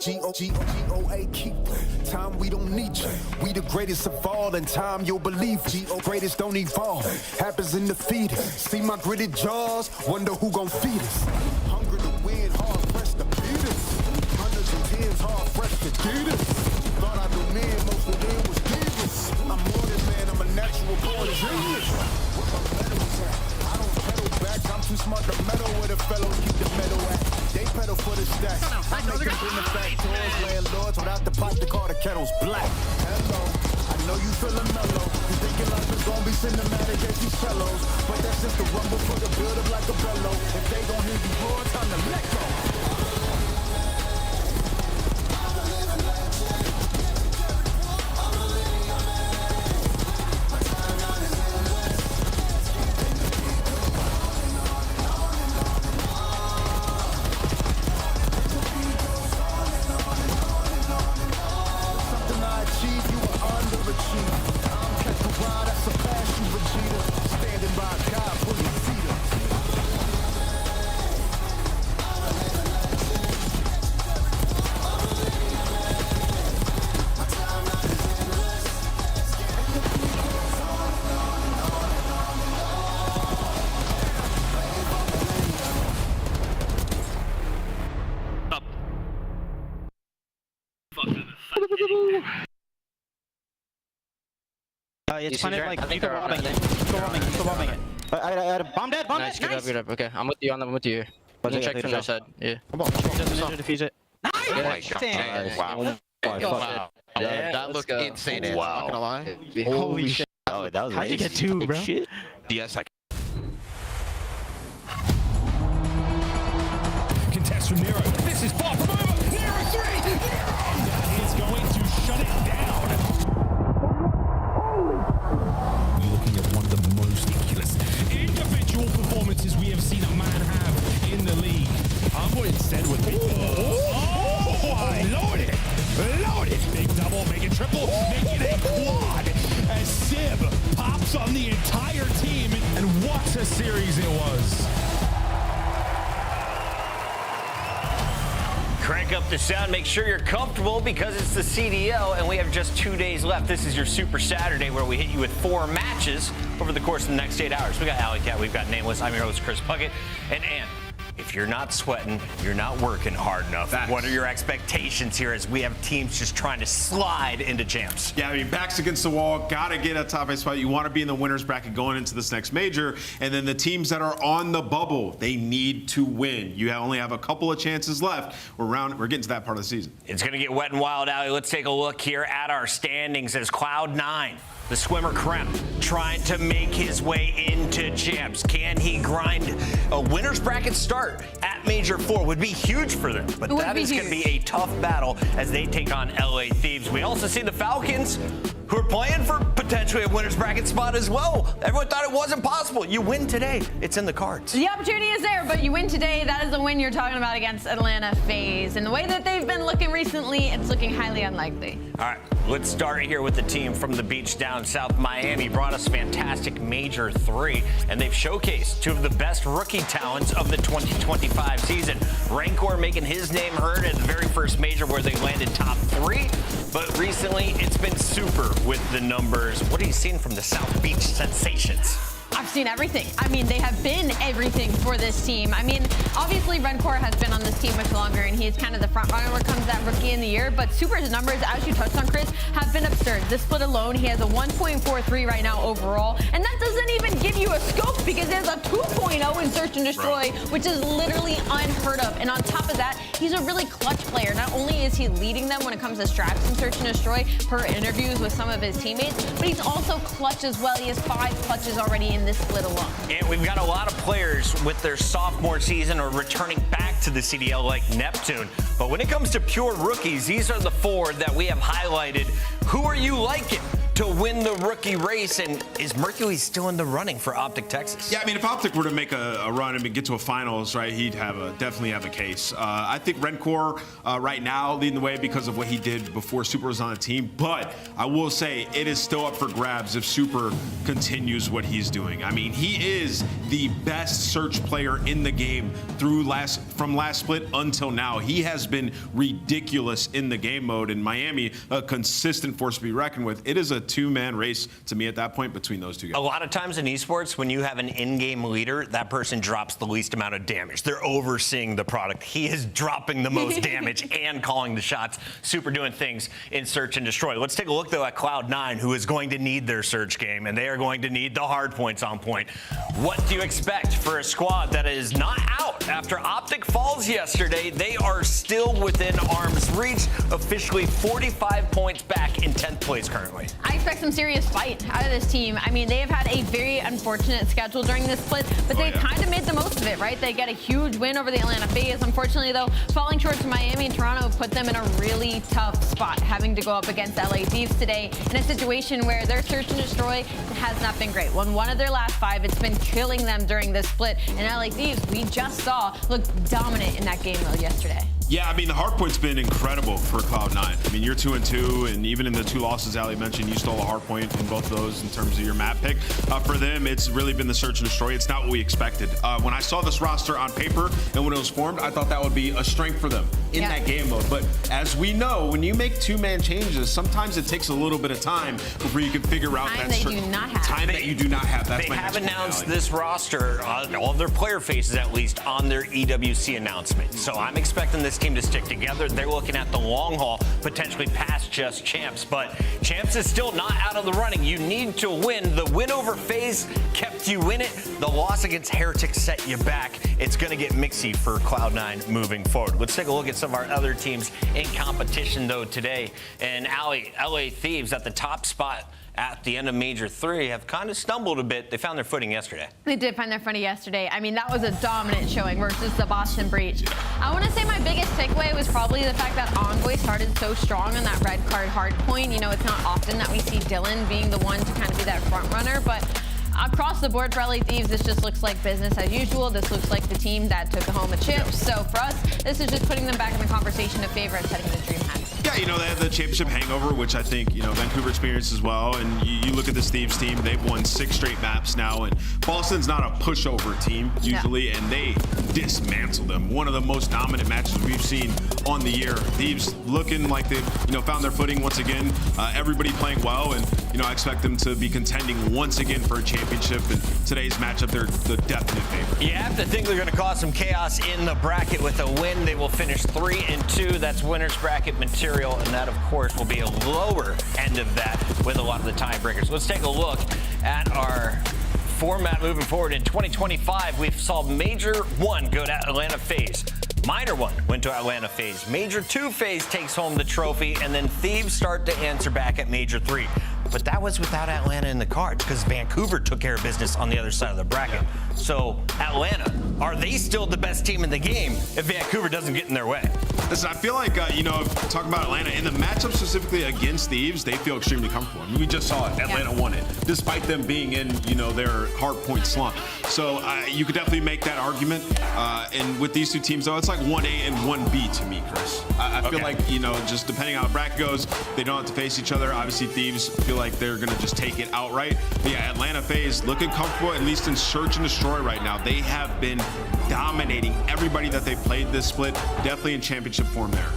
G-O-A, keep time, we don't need you. We the greatest of all, in time you'll believe. G-O greatest don't evolve, happens in the feeding. See my gritted jaws, wonder who gon' feed us. Hunger to win, hard pressed to beat us. Hundreds of tears, hard pressed to beat us. Thought I knew men, most of them was divas. I'm more than man, I'm a natural born genius. Where my medals at? I don't pedal back, I'm too smart to meddle with a fellow, keep the medal at. They pedal for the stacks. I make them in the factors, landlords without the pot to call the kettles black. Hello, I know you feeling mellow. You thinking life is gonna be cinematic as these cellos, but that's just the rumble for the build up like a bellow. If they gon' hear you roar, time to let go. It's kind of like you go robbing it. You go robbing it. Bomb dead, bomb dead. Good up. Okay, I'm with you on them. I'm with you. We'll check from their side. Yeah. Come on, doesn't defuse it. Nice! Oh my God. Wow. Yeah, That looked insane. Wow. I'm not gonna lie. Holy shit. Oh, that was How'd you get two, bro? Shit. Yes, I Contest from Nero. This is far from over. Nero 3. That is going to shut it down. We're looking at one of the most ridiculous individual performances we have seen a man have in the league. I'm going instead with me. Load it. Big double, make it triple, make it a quad. As Sib pops on the entire team. And what a series it was. Crank up the sound, make sure you're comfortable because it's the CDL and we have just 2 days left. This is your Super Saturday where we hit you with 4 matches over the course of the next 8 hours. We got Alley Cat, we've got Nameless, I'm your host Chris Puckett, and Ant. If you're not sweating, you're not working hard enough. What are your expectations here as we have teams just trying to slide into champs? Yeah, I mean, backs against the wall, gotta get a top 8 spot. You want to be in the winner's bracket going into this next major. And then the teams that are on the bubble, they need to win. You only have a couple of chances left. We're getting to that part of the season. It's going to get wet and wild, Alley. Let's take a look here at our standings as Cloud9, the swimmer Krem, trying to make his way into champs. Can he grind? A winner's bracket start at Major 4 would be huge for them, but that is going to be a tough battle as they take on LA Thieves. We also see the Falcons, who are playing for potentially a winner's bracket spot as well. Everyone thought it wasn't possible. You win today, it's in the cards. The opportunity is there, but you win today. That is the win you're talking about against Atlanta FaZe. And the way that they've been looking recently, it's looking highly unlikely. All right, let's start here with the team from the beach down south. Miami brought us fantastic Major 3, and they've showcased 2 of the best rookie talents of the 2025 season. Rancor making his name heard at the very first major where they landed top 3, but recently it's been super with the numbers. What are you seeing from the South Beach Sensations? I've seen everything. I mean, they have been everything for this team. I mean, obviously, Rancor has been on this team much longer, and he is kind of the front runner when it comes to that rookie in the year. But Super's numbers, as you touched on, Chris, have been absurd. This split alone, he has a 1.43 right now overall. And that doesn't even give you a scope because he has a 2.0 in Search and Destroy, which is literally unheard of. And on top of that, he's a really clutch player. Not only is he leading them when it comes to straps in Search and Destroy per interviews with some of his teammates, but he's also clutch as well. He has 5 clutches already in this split alone. And we've got a lot of players with their sophomore season or returning back to the CDL like Neptune. But when it comes to pure rookies, these are the 4 that we have highlighted. Who are you liking to win the rookie race. And is Mercury still in the running for Optic Texas? Yeah, I mean, if Optic were to make a run and get to a finals, right, he'd definitely have a case. I think Rencor right now leading the way because of what he did before Super was on the team. But I will say it is still up for grabs if Super continues what he's doing. I mean, he is the best search player in the game from last split until now. He has been ridiculous in the game mode. In Miami, a consistent force to be reckoned with. It is a two-man race to me at that point between those two guys. A lot of times in esports, when you have an in-game leader, that person drops the least amount of damage. They're overseeing the product. He is dropping the most damage and calling the shots. Super doing things in search and destroy. Let's take a look, though, at Cloud9, who is going to need their search game, and they are going to need the hard points on point. What do you expect for a squad that is not out after Optic falls yesterday? They are still within arm's reach, officially 45 points back in 10th place currently. I expect some serious fight out of this team. I mean, they have had a very unfortunate schedule during this split, but they've kind of made the most of it, right? They get a huge win over the Atlanta FaZe. Unfortunately, though, falling short to Miami and Toronto put them in a really tough spot, having to go up against LA Thieves today in a situation where their search and destroy has not been great. Won one of their last 5. It's been killing them during this split. And LA Thieves, we just saw, look dominant in that game mode yesterday. Yeah, I mean, the hardpoint's been incredible for Cloud9. I mean, you're 2-2, and even in the 2 losses Ali mentioned, you stole a hardpoint in both of those in terms of your map pick. For them, it's really been the search and destroy. It's not what we expected. When I saw this roster on paper and when it was formed, I thought that would be a strength for them in that game mode. But as we know, when you make two-man changes, sometimes it takes a little bit of time before you can figure out that you do not have. Time that you do not have. That's they have announced this roster, all of their player faces at least, on their EWC announcement. So I'm expecting this team to stick together. They're looking at the long haul, potentially past just Champs. But Champs is still not out of the running. You need to win. The win over FaZe kept you in it. The loss against Heretics set you back. It's going to get mixy for Cloud9 moving forward. Let's take a look at some of our other teams in competition, though, today. And LA Thieves at the top spot at the end of Major 3 have kind of stumbled a bit. They found their footing yesterday. They did find their footing yesterday. I mean, that was a dominant showing versus the Boston Breach. I want to say my biggest takeaway was probably the fact that Envoy started so strong on that red card hard point. You know, it's not often that we see Dylan being the one to kind of be that front runner, but across the board for LA Thieves, this just looks like business as usual. This looks like the team that took home a chip. So for us, this is just putting them back in the conversation of favorites heading into DreamHack. Yeah, you know, they have the championship hangover, which I think, you know, Vancouver experienced as well. And you look at this Thieves team, they've won 6 straight maps now. And Boston's not a pushover team usually, and they dismantled them. One of the most dominant matches we've seen on the year. Thieves looking like they've, you know, found their footing once again. Everybody playing well, and, you know, I expect them to be contending once again for a championship. And today's matchup, they're the definite favorite. You have to think they're going to cause some chaos in the bracket. With a win, they will finish 3-2. That's winner's bracket material. And that, of course, will be a lower end of that with a lot of the tiebreakers. Let's take a look at our format moving forward. In 2025, we saw Major 1 go to Atlanta FaZe. Minor 1 went to Atlanta FaZe. Major 2 FaZe takes home the trophy, and then Thieves start to answer back at Major 3. But that was without Atlanta in the cards because Vancouver took care of business on the other side of the bracket. So Atlanta, are they still the best team in the game if Vancouver doesn't get in their way? Listen, I feel like, you know, talking about Atlanta, in the matchup specifically against Thieves, they feel extremely comfortable. I mean, we just saw it. Atlanta won it, despite them being in, you know, their hard point slump. So you could definitely make that argument. And with these two teams, though, it's like 1A and 1B to me, Chris. I feel like, you know, just depending on how the bracket goes, they don't have to face each other. Obviously, Thieves feel like they're going to just take it outright. But yeah, Atlanta FaZe looking comfortable, at least in search and destroy right now. They have been dominating everybody that they played this split. Definitely in championship form there.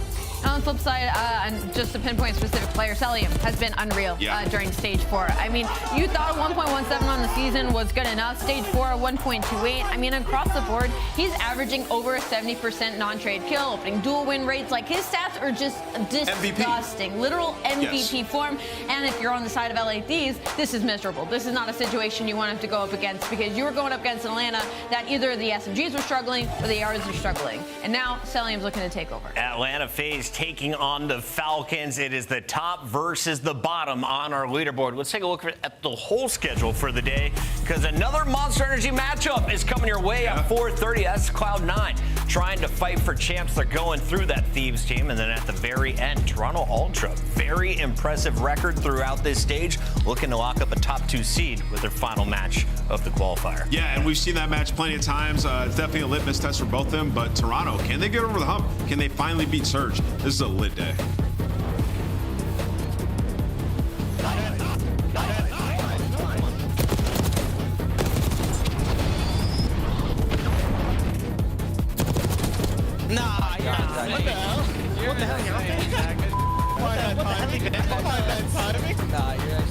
On the flip side, and just to pinpoint specific player, Celium has been unreal during Stage 4. I mean, you thought a 1.17 on the season was good enough. Stage 4, 1.28. I mean, across the board, he's averaging over a 70% non-trade kill, opening dual win rates. Like, his stats are just disgusting. MVP. Literal MVP form. And if you're on the side of LA Thieves, this is miserable. This is not a situation you want him to go up against because you were going up against Atlanta that either the SMGs were struggling or the ARs are struggling. And now Celium's looking to take over. Atlanta FaZe taking on the Falcons. It is the top versus the bottom on our leaderboard. Let's take a look at the whole schedule for the day because another Monster Energy matchup is coming your way at 4:30. That's Cloud9 trying to fight for champs. They're going through that Thieves team, and then at the very end, Toronto Ultra, very impressive record throughout this stage, looking to lock up a top 2 seed with their final match of the qualifier. Yeah, and we've seen that match plenty of times. It's definitely a litmus test for both of them, but Toronto, can they get over the hump? Can they finally beat Surge? This is a lit day.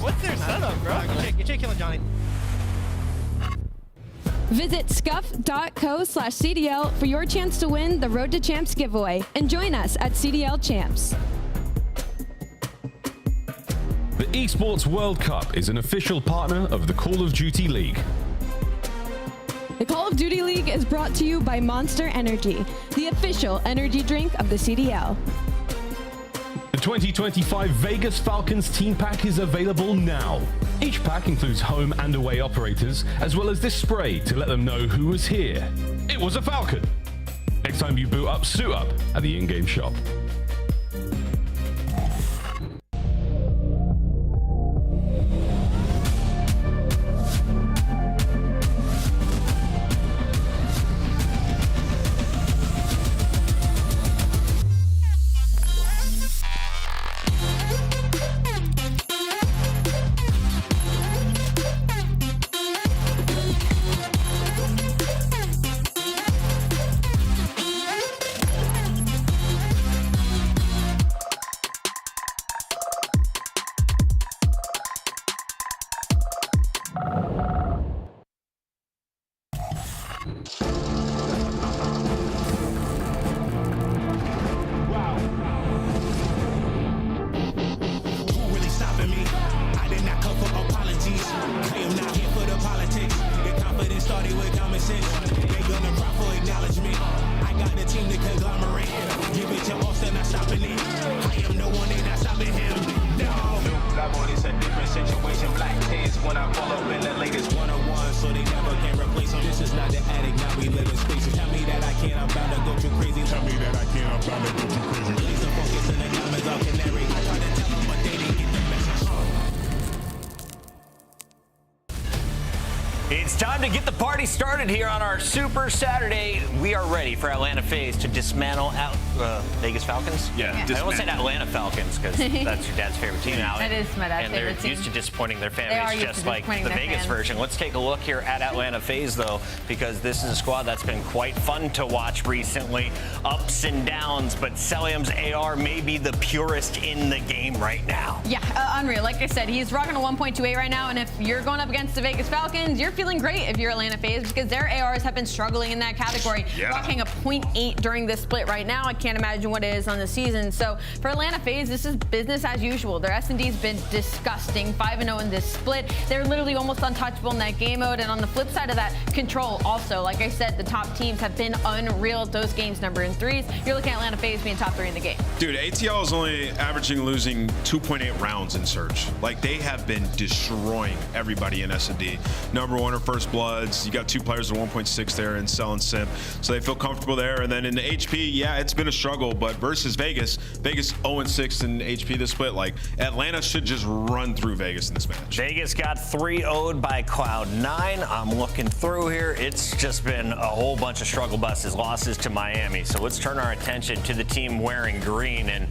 What's their setup, bro? You're killing Johnny. Visit scuff.co/CDL for your chance to win the Road to Champs giveaway and join us at CDL Champs. The Esports World Cup is an official partner of the Call of Duty League. The Call of Duty League is brought to you by Monster Energy, the official energy drink of the CDL. The 2025 Vegas Falcons team pack is available now. Each pack includes home and away operators, as well as this spray to let them know who was here. It was a Falcon. Next time you boot up, suit up at the in-game shop. It's time to get the party started here on our Super Saturday. We are ready for Atlanta FaZe to dismantle Vegas Falcons. Yeah. I almost said Atlanta Falcons because that's your dad's favorite team now. That is my dad's favorite And team. they're used to disappointing their fan They are base, used just to like the disappointing their Vegas fans. version. Let's take a look here at Atlanta FaZe, though, because this is a squad that's been quite fun to watch recently. Ups and downs, but Celium's AR may be the purest in the game right now. Yeah, unreal. Like I said, he's rocking a 1.28 right now, and if you're going up against the Vegas Falcons, you're feeling great if you're Atlanta FaZe because their ARs have been struggling in that category. Yeah. Rocking a 0.8 during this split right now. I can't imagine what it is on the season. So for Atlanta FaZe, this is business as usual. Their S&D's been disgusting, 5-0 in this split. They're literally almost untouchable in that game mode, and on the flip side of that, Control also. Like I said, the top teams have been unreal at those games, number in threes. You're looking at Atlanta FaZe being top 3 in the game. Dude, ATL is only losing 2.8 rounds in Surge. Like, they have been destroying everybody in S&D. Number 1 are First Bloods. You got 2 players at 1.6 there in Cell and Simp, so they feel comfortable there. And then in the HP, yeah, it's been a struggle, but versus Vegas 0-6 in HP this split. Like, Atlanta should just run through Vegas in this match. Vegas got 3-0'd by Cloud9. I'm looking through here. It's just been a whole bunch of struggle buses, losses to Miami. So let's turn our attention to the team wearing green and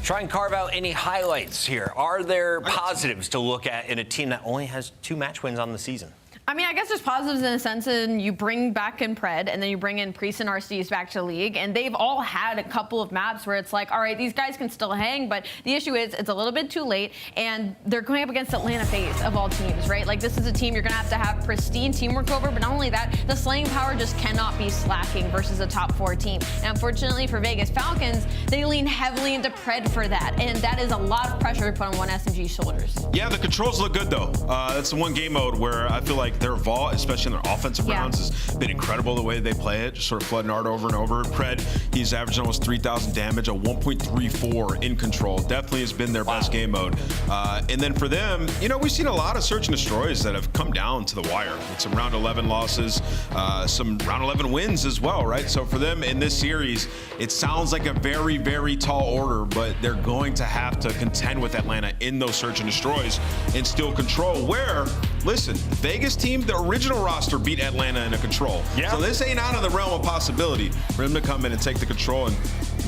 try and carve out any highlights here. Are there positives to look at in a team that only has 2 match wins on the season? I mean, I guess there's positives in a sense, and you bring back Impred, and then you bring in Priest and RCs back to the league, and they've all had a couple of maps where it's like, all right, these guys can still hang, but the issue is it's a little bit too late, and they're going up against Atlanta FaZe of all teams, right? Like, this is a team you're going to have pristine teamwork over, but not only that, the slaying power just cannot be slacking versus a top 4 team. And unfortunately for Vegas Falcons, they lean heavily into Pred for that, and that is a lot of pressure to put on one SMG's shoulders. Yeah, the controls look good, though. That's the one game mode where I feel like their vault, especially in their offensive rounds, has been incredible the way they play it, just sort of flooding art over and over. Pred, he's averaging almost 3,000 damage, a 1.34 in control. Definitely has been their best game mode. And then for them, you know, we've seen a lot of search and destroys that have come down to the wire. With some round 11 losses, some round 11 wins as well, right? So for them in this series, it sounds like a very, very tall order, but they're going to have to contend with Atlanta in those search and destroys and still control. Where, listen, Vegas team, the original roster beat Atlanta in a control. Yeah. So this ain't out of the realm of possibility for them to come in and take the control and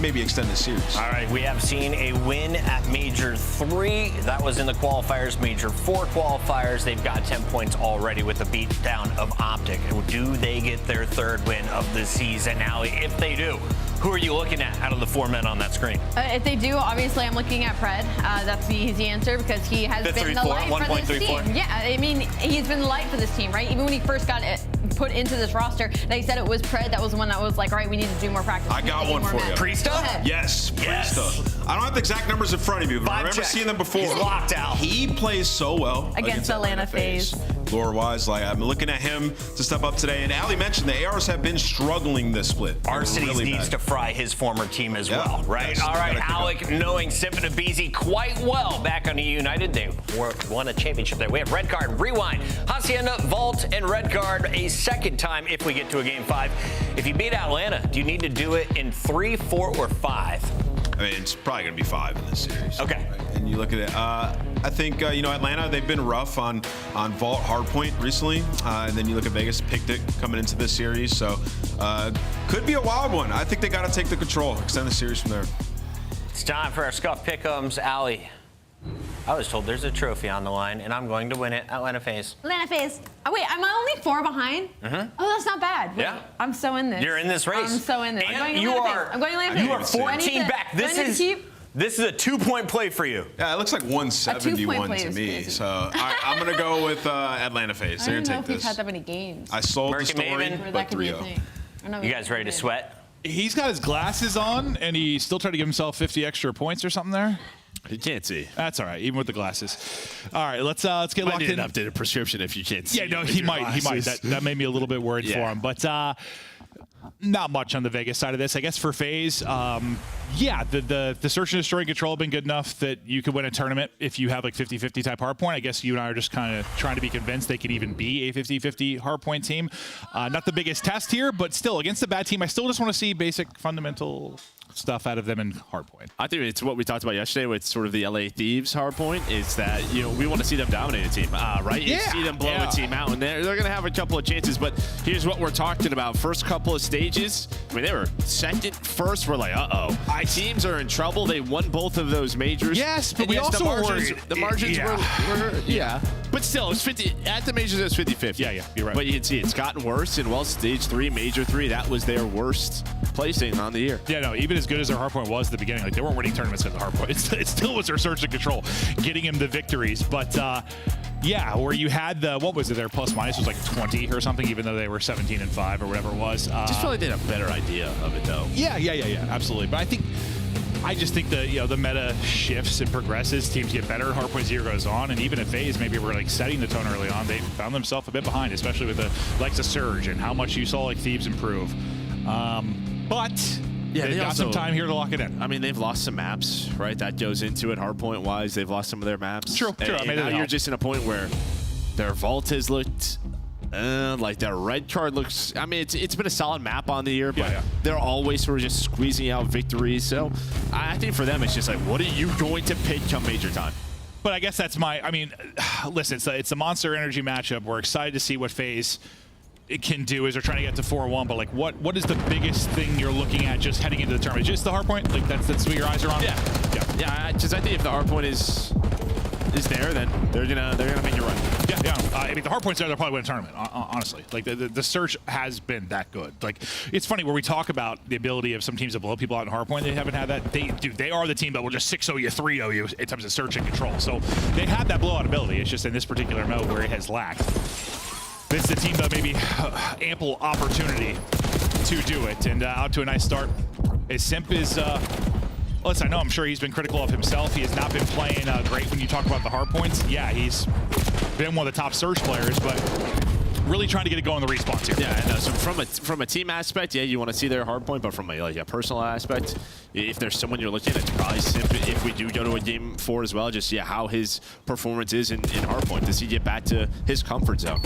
maybe extend the series. All right, we have seen a win at Major 3. That was in the qualifiers. Major 4 qualifiers. They've got 10 points already with the beatdown of Optic. Do they get their 3rd win of the season? Now, if they do, who are you looking at out of the 4 men on that screen? If they do, obviously I'm looking at Pred. That's the easy answer because he has been the light for this team. Yeah, I mean, he's been the light for this team, right? Even when he first got put into this roster, they said it was Pred that was the one that was like, all right, we need to do more practice. I got one for you. Priesta? Yes, Priesta. I don't have the exact numbers in front of you, but I remember seeing them before. He's locked out. He plays so well against Atlanta FaZe. Lore-wise, like I'm looking at him to step up today. And Ali mentioned the ARs have been struggling this split. Arsenes really needs to fry his former team as well, right? Yes, all right, Alec, knowing Sip and Abizi quite well back on United, they won a championship there. We have Red Card, Rewind, Hacienda, Vault, and Red Card a second time if we get to a Game 5. If you beat Atlanta, do you need to do it in 3, 4, or 5? I mean, it's probably going to be 5 in this series. Okay. Right? And you look at it, I think, you know, Atlanta, they've been rough on Vault Hardpoint recently. And then you look at Vegas, picked it coming into this series. So could be a wild one. I think they got to take the control, extend the series from there. It's time for our Scuff Pick'ems. Ali, I was told there's a trophy on the line, and I'm going to win it. Atlanta FaZe. Atlanta FaZe. Oh, wait, am I only 4 behind? Oh, that's not bad. Wait, Yeah. I'm so in this. You're in this race. I'm so in this. And I'm going you Atlanta are, FaZe. I'm going Atlanta FaZe. You are 14 back. This is a 2-point play for you. Yeah, it looks like 171 play to is me. crazy. So all right, I'm going to go with Atlanta FaZe. I They're don't going to know take if we've this. had that many games. I sold the American story, Maven. Where but that could be a 3-0. thing. I don't know if You guys we've ready to had. sweat? He's got his glasses on, and he's still trying to give himself 50 extra points or something there. You can't see. That's all right, even with the glasses. All right, let's get locked in. An updated prescription if you can't see. Yeah, no, he might. That made me a little bit worried for him. But not much on the Vegas side of this. I guess for FaZe, yeah, the search and destroy and control have been good enough that you could win a tournament if you have like 50-50 type hardpoint. I guess you and I are just kind of trying to be convinced they could even be a 50-50 hardpoint team. Not the biggest test here, but still, against a bad team, I still just want to see basic fundamental stuff out of them in hardpoint. I think it's what we talked about yesterday with sort of the LA Thieves hardpoint is that, you know, we want to see them dominate a team, right? You see them blow a team out, and they're going to have a couple of chances, but here's what we're talking about. First couple of stages, I mean, they were second, first, we're like, uh-oh. Teams are in trouble. They won both of those majors. Yes, but and we also the margins were But still, it was 50, at the majors, it was 50-50. Yeah, you're right. But you can see it's gotten worse, and well, stage 3, major 3, that was their worst placing on the year. Yeah, no, even as good as their hardpoint was at the beginning, like they weren't winning tournaments because of hardpoint. It still was their search and control, getting him the victories. But yeah, where you had the, what was it, their plus minus was like 20 or something, even though they were 17-5 or whatever it was. Just felt like they had a better idea of it, though. Yeah, absolutely. But I just think the meta shifts and progresses. Teams get better. Hardpoint 0 goes on, and even at FaZe, maybe we're like setting the tone early on. They found themselves a bit behind, especially with the likes of Surge and how much you saw like Thieves improve. But yeah, they've got some time here to lock it in. I mean, they've lost some maps, right? That goes into it. Hardpoint wise, they've lost some of their maps. True. And now you're just in a point where their vault has looked. Like their red card looks. I mean, it's been a solid map on the year, but they're always sort of just squeezing out victories. So I think for them, it's just like, what are you going to pick come major time? But I guess that's I mean, listen, it's a Monster Energy matchup. We're excited to see what FaZe it can do as they're trying to get to 4-1. But like, what is the biggest thing you're looking at just heading into the tournament? Just the hardpoint? Like that's what your eyes are on? Yeah. Because I think if the hardpoint is there, then they're gonna make it run. Yeah. I mean, the hardpoint's there, they'll probably win a tournament. Honestly, like the search has been that good. Like it's funny where we talk about the ability of some teams to blow people out in hardpoint. They haven't had that. They are the team that will just 6-0 you, 3-0 you in terms of search and control. So they have that blowout ability. It's just in this particular mode where it has lacked. This is a team that maybe ample opportunity to do it, and out to a nice start. As Simp is, listen, I know I'm sure he's been critical of himself. He has not been playing great when you talk about the hard points. Yeah, he's been one of the top search players, but really trying to get it going in the respawns here. Yeah, no, so from a team aspect, yeah, you want to see their hard point, but from a personal aspect, if there's someone you're looking at, it's probably Simp if we do go to a game 4 as well, just how his performance is in hard point. Does he get back to his comfort zone?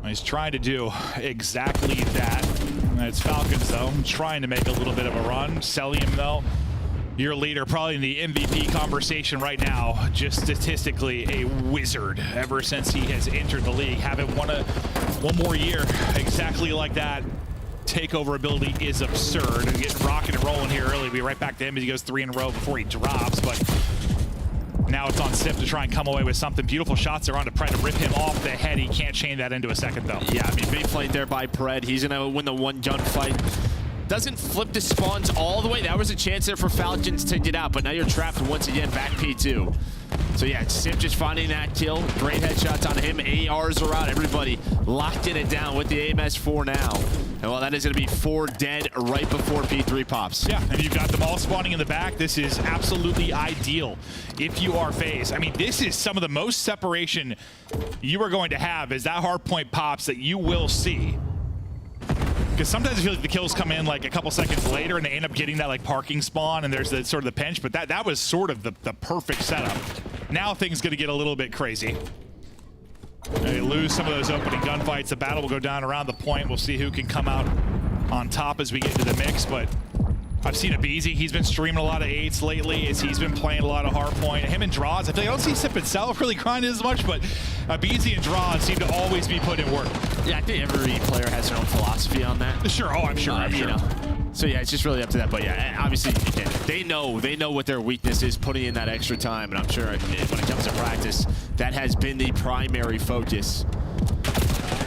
He's trying to do exactly that. It's Falcons, though, trying to make a little bit of a run. Celium, though, your leader, probably in the MVP conversation right now, just statistically a wizard ever since he has entered the league. Having one more year exactly like that. Takeover ability is absurd. And getting rocking and rolling here early. We'll be right back to him as he goes 3 in a row before he drops, but now it's on Sip to try and come away with something. Beautiful shots are on to Pred to rip him off the head. He can't chain that into a second, though. Yeah, I mean, big fight there by Pred. He's going to win the one gun fight. Doesn't flip the spawns all the way. That was a chance there for Falcons to get out, but now you're trapped once again, back P2. So yeah, Sip just finding that kill. Great headshots on him. ARs are out. Everybody locking it down with the AMS-4 now. And well, that is going to be 4 dead right before P3 pops. Yeah, and you've got them all spawning in the back. This is absolutely ideal if you are FaZe. I mean, this is some of the most separation you are going to have as that hard point pops that you will see. Because sometimes I feel like the kills come in like a couple seconds later and they end up getting that like parking spawn and there's the sort of the pinch, but that was sort of the perfect setup. Now things going to get a little bit crazy. They lose some of those opening gunfights. The battle will go down around the point. We'll see who can come out on top as we get into the mix, but I've seen Abizi. He's been streaming a lot of 8s lately as he's been playing a lot of hardpoint. Him and Draws, I feel like I don't see Sip itself really grinding as much, but Abizi and Draws seem to always be put in work. Yeah, I think every player has their own philosophy on that. Sure, I'm sure. You know. So yeah, it's just really up to that. But yeah, obviously, again, they know what their weakness is, putting in that extra time, and I'm sure when it comes to practice, that has been the primary focus.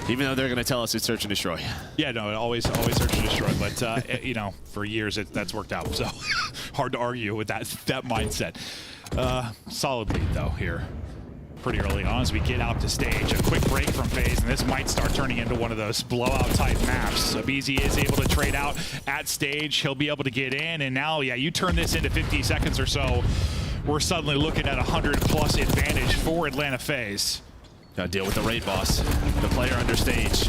Even though they're going to tell us it's search and destroy. Yeah, no, always search and destroy. But you know, for years that's worked out. So hard to argue with that mindset. Solid lead though here, pretty early on as we get out to stage. A quick break from FaZe, and this might start turning into one of those blowout type maps. Abizi is able to trade out at stage. He'll be able to get in, and now, yeah, you turn this into 50 seconds or so. We're suddenly looking at 100+ advantage for Atlanta FaZe. Gotta deal with the raid boss, the player under stage.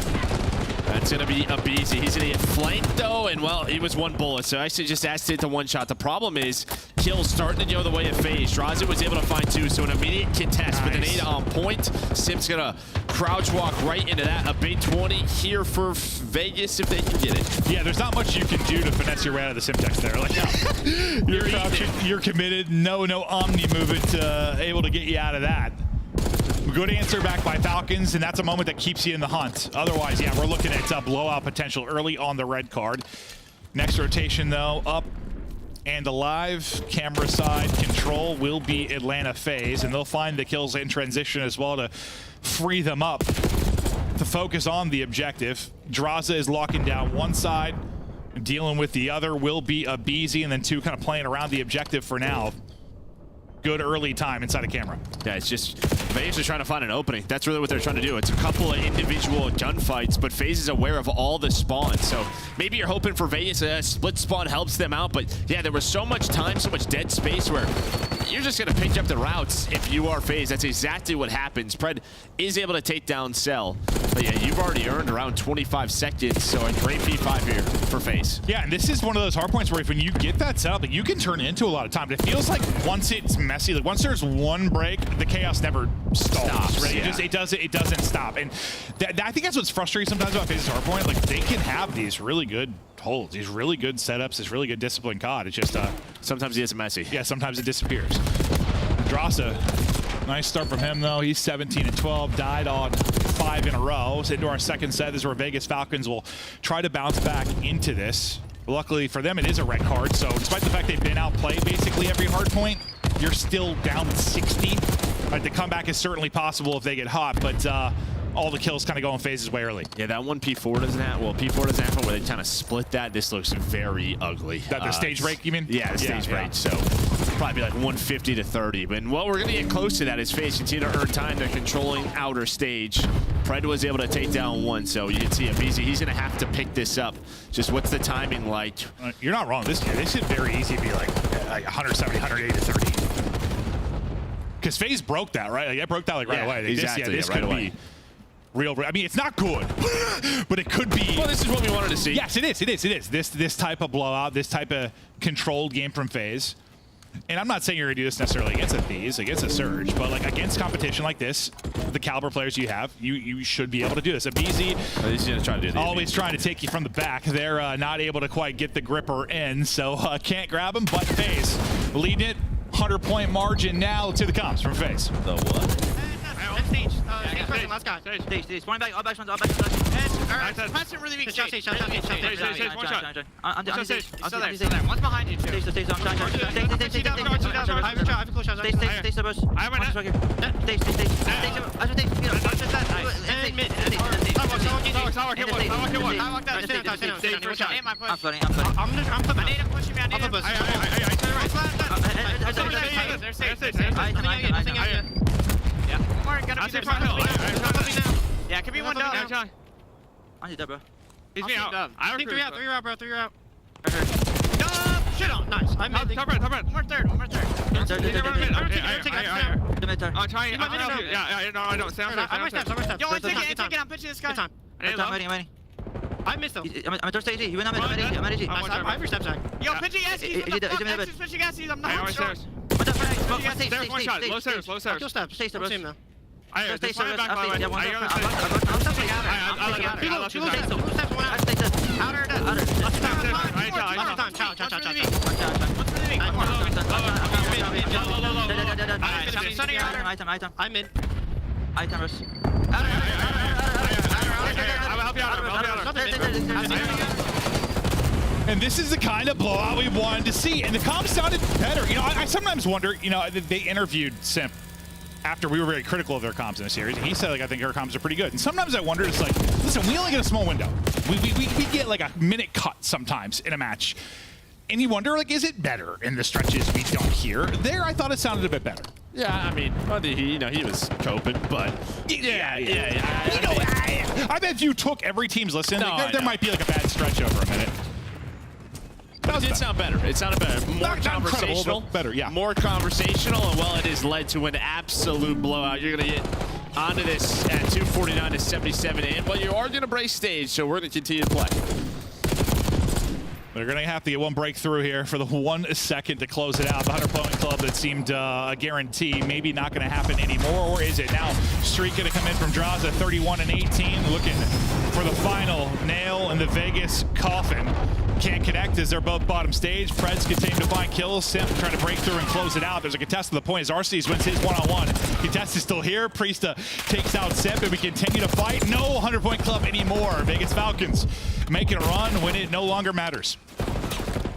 That's gonna be Abizi. He's gonna get flanked though, and well, he was 1 bullet, so I should just ask to hit the 1 shot. The problem is, kills starting to go the way of FaZe. Draza was able to find 2, so an immediate contest with an 8 on point. Simp's gonna crouch walk right into that. A big 20 here for Vegas if they can get it. Yeah, there's not much you can do to finesse your way out of the Simtex there. Like, no. You're crouching, you're committed. No Omni movement able to get you out of that. Good answer back by Falcons, and that's a moment that keeps you in the hunt. Otherwise, yeah, we're looking at blowout potential early on the red card. Next rotation, though, up and alive. Camera side control will be Atlanta FaZe, and they'll find the kills in transition as well to free them up to focus on the objective. Draza is locking down one side. Dealing with the other will be Abizi, and then 2 kind of playing around the objective for now. Good early time inside of camera. Yeah, it's just FaZe is trying to find an opening. That's really what they're trying to do. It's a couple of individual gunfights, but FaZe is aware of all the spawns. So maybe you're hoping for Vegas a split spawn helps them out, but yeah, there was so much time, so much dead space where you're just going to pick up the routes if you are FaZe. That's exactly what happens. Pred is able to take down Cell, but yeah, you've already earned around 25 seconds, so a great P5 here for FaZe. Yeah, and this is one of those hard points where when you get that set up, you can turn into a lot of time. It feels like once it's messy, like once there's 1 break, the chaos never stops, right? Yeah. It doesn't stop. And I think that's what's frustrating sometimes about FaZe's hard point. Like, they can have these really good holds, these really good setups, this really good disciplined COD. It's just sometimes it gets messy. Yeah, sometimes it disappears. Drasa, nice start from him though. He's 17 and 12, died on 5 in a row. So into our second set, this is where Vegas Falcons will try to bounce back into this. Luckily for them, it is a red card. So despite the fact they've been outplayed basically every hard point, you're still down 60. The comeback is certainly possible if they get hot, but all the kills kind of go in FaZe's way early. Yeah, that one P4 doesn't have, well, P4 doesn't have where they kind of split that. This looks very ugly. That the stage break, you mean? Yeah, the stage break. So probably be like 150 to 30. But well, we're going to get close to that as FaZe continue to earn time. They're controlling outer stage. Pred was able to take down 1, so you can see Abizi. He's going to have to pick this up. Just what's the timing like? You're not wrong. This should very easy be like 170, 180 to 30. Because FaZe broke that, right? Like, they broke that like right away. Like, exactly. This right could away. be real. I mean, it's not good, but it could be. Well, this is what we wanted to see. Yes, it is. It is. This type of blowout, this type of controlled game from FaZe. And I'm not saying you're gonna do this necessarily against a Thieves, against a Surge, but like against competition like this, the caliber players you have, you should be able to do this. A BZ He's gonna try to do always trying to take you from the back. They're not able to quite get the gripper in, so can't grab him. But FaZe leading it, 100-point margin now to the comps from FaZe. The what? Stage. Last guy. Stage. One back. All back. Pass it really weak. Stage. One shot. On stage. One's behind you, too. Stage. I have a close shot. Stay, Bush. I have my net. Stay. Mid. I'm floating. I'm flipping. I need him pushing me. I'm flipping. Yeah, it could be one down. On you, bro. He's me out. I think 3 out, 3 out, bro. 3 out. No! Shit on. Nice. I'm mid. Top right. One more third. I'm trying. No, I don't. Stay on steps. I'm steps. Yo, I'm taking. I'm pitching this guy. Good time. I'm waiting. I missed him. I'm third stage. You went on mid. I'm at AG. I have your steps, Zach. Yo, pitching Eskies. Pitching Eskies. I'm not sure. One shot. Low stairs. Kill steps. Stay steps. I'm seeing them. Stay steps. Outer. Item. I'm in. Item rush. I will help you out. And this is the kind of blowout we wanted to see. And the comps sounded better. You know, I sometimes wonder, you know, they interviewed Simp after we were very critical of their comps in the series, and he said, like, I think our comps are pretty good. And sometimes I wonder, it's like, listen, we only get a small window. We get like a minute cut sometimes in a match. And you wonder, like, is it better in the stretches we don't hear? There, I thought it sounded a bit better. Yeah, I mean, he was coping, but yeah. You know, I bet if you took every team's listen, there might be like a bad stretch over a minute. It did sound better. It sounded better. More conversational. Better, yeah. More conversational, and well, it has led to an absolute blowout. You're going to get onto this at 249 to 77, and well, you are going to break stage, so we're going to continue to play. They're going to have to get one breakthrough here for the 1 second to close it out. The 100-point club that seemed a guarantee, maybe not going to happen anymore, or is it? Now, Streak going to come in from draws at 31 and 18, looking for the final nail in the Vegas coffin. Can't connect as they're both bottom stage. Preds continue to find kills. Simp trying to break through and close it out. There's a contest to the point as Arceus wins his one-on-one. Contest is still here. Priesta takes out Simp, and we continue to fight. No 100-point club anymore. Vegas Falcons making a run when it no longer matters.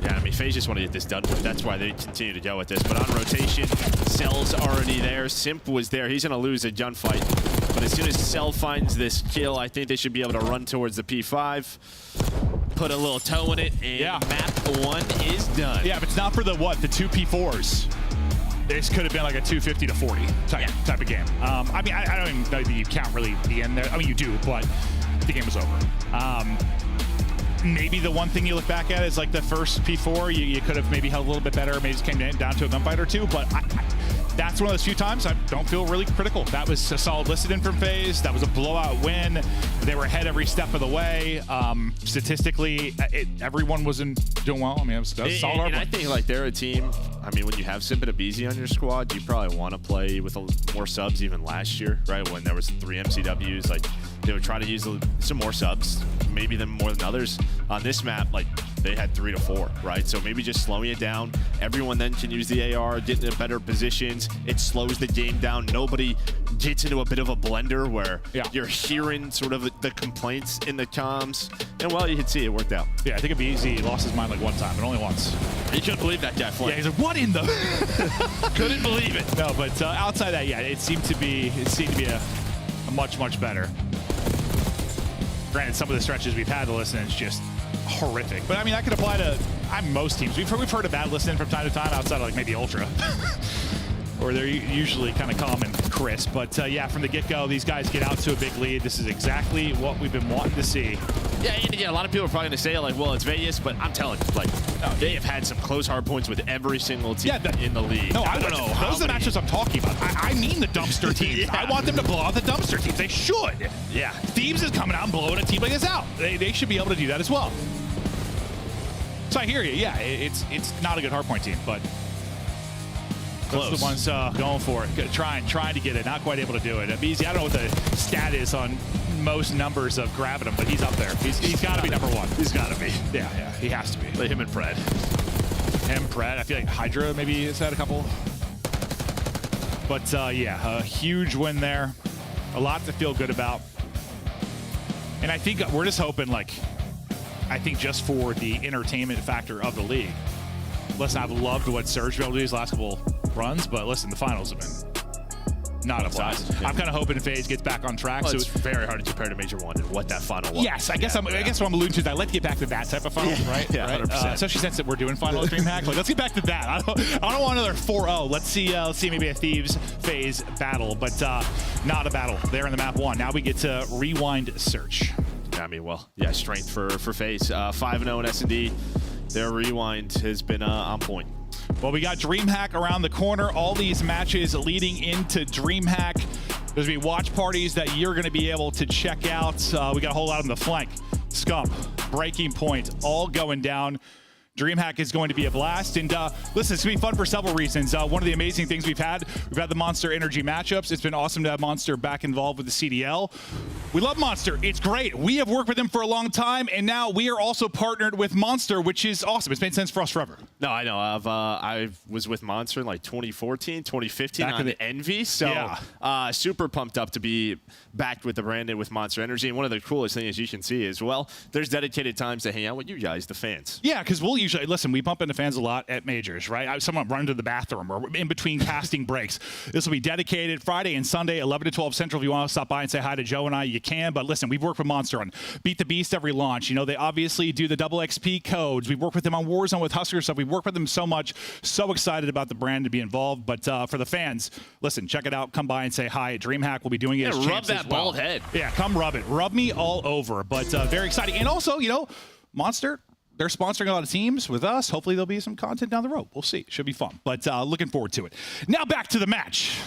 Yeah, I mean, FaZe just want to get this done with. That's why they continue to go with this. But on rotation, Cell's already there. Simp was there. He's going to lose a gunfight. But as soon as Cell finds this kill, I think they should be able to run towards the P5. Put a little toe in it, and map 1 is done. Yeah, if it's not for the 2 P4s, this could have been like a 250 to 40 type of game. I mean, I don't even know that you count really the end there. I mean, you do, but the game was over. Maybe the one thing you look back at is like the first P4, you could have maybe held a little bit better, maybe just came down to a gunfight or two, but that's one of those few times I don't feel really critical. That was a solid listed in from FaZe. That was a blowout win. They were ahead every step of the way. Statistically, everyone wasn't doing well. I mean, it was a solid hard and I think like they're a team, I mean, when you have Simp and a BZ on your squad, you probably want to play with more subs even last year, right? When there was 3 MCWs, like they would try to use some more subs, maybe them more than others. On this map, like they had 3 to 4, right? So maybe just slowing it down. Everyone then can use the AR, get into better positions. It slows the game down. Nobody gets into a bit of a blender where you're hearing sort of the complaints in the comms. And well, you can see it worked out. Yeah, I think BZ lost his mind like one time, but only once. You couldn't believe that guy flying. Yeah, he's like, what in the? Couldn't believe it. No, but outside that, yeah, it seemed to be a much better. Granted, some of the stretches we've had to listen, it's just horrific. But I mean, that could apply to most teams. We've heard of bad listening from time to time outside of like maybe Ultra. or they're usually kind of calm and crisp. But yeah, from the get-go, these guys get out to a big lead. This is exactly what we've been wanting to see. Yeah, and again, a lot of people are probably going to say, like, well, it's Vegas, but I'm telling you, like, they have had some close hard points with every single team in the league. No, I don't know. Those are the matchups I'm talking about. I mean the dumpster teams. Yeah. I want them to blow out the dumpster teams. They should. Yeah. Thieves is coming out and blowing a team like this out. They should be able to do that as well. So I hear you. Yeah, it's not a good hardpoint team, but close. Those are the ones going for it, trying to get it, not quite able to do it. BZ, I don't know what the stat is on most numbers of grabbing him, but he's up there. He's got to be number one. He's got to be. Yeah, he has to be. Like him and Pred. I feel like Hydra maybe has had a couple. But yeah, a huge win there. A lot to feel good about. And I think we're just hoping, like, I think just for the entertainment factor of the league. Listen, I've loved what Surge be able to do these last couple runs, but listen, the finals have been not a blast. Yeah. I'm kind of hoping FaZe gets back on track. Well, so it's very hard to compare to Major 1 and what that final was. Yes, I guess what I'm alluding to is I'd like to get back to that type of final, right? Yeah, right? 100%. Especially since that we're doing final DreamHack. Like, let's get back to that. I don't want another 4-0. Let's see maybe a Thieves FaZe battle, but not a battle. They're in the map 1. Now we get to rewind search. I mean, well, yeah, strength for FaZe. 5-0 in S&D. Their rewind has been on point. Well, we got DreamHack around the corner. All these matches leading into DreamHack. There's going to be watch parties that you're going to be able to check out. We got a whole lot on the flank. Scump, Breaking Point, all going down. DreamHack is going to be a blast. And listen, it's going to be fun for several reasons. One of the amazing things we've had the Monster Energy matchups. It's been awesome to have Monster back involved with the CDL. We love Monster. It's great. We have worked with them for a long time, and now we are also partnered with Monster, which is awesome. It's made sense for us forever. No, I know. I was with Monster in like 2014, 2015 on the Envy. So yeah. Super pumped up to be backed with the brand and with Monster Energy. And one of the coolest things you can see is, well, there's dedicated times to hang out with you guys, the fans. Yeah, because we'll usually, listen, we bump into fans a lot at majors, right? Someone run to the bathroom or in between casting breaks. This will be dedicated Friday and Sunday, 11 to 12 Central. If you want to stop by and say hi to Joe and I, you can. But listen, we've worked with Monster on Beat the Beast every launch. You know, they obviously do the double XP codes. We've worked with them on Warzone with Husker stuff. We've worked with them so much. So excited about the brand to be involved. But for the fans, listen, check it out. Come by and say hi. DreamHack will be doing it. Yeah, rub that bald head. Yeah, come rub it. Rub me all over. But very exciting. And also, you know, Monster, they're sponsoring a lot of teams with us. Hopefully there'll be some content down the road. We'll see. Should be fun. But looking forward to it. Now back to the match.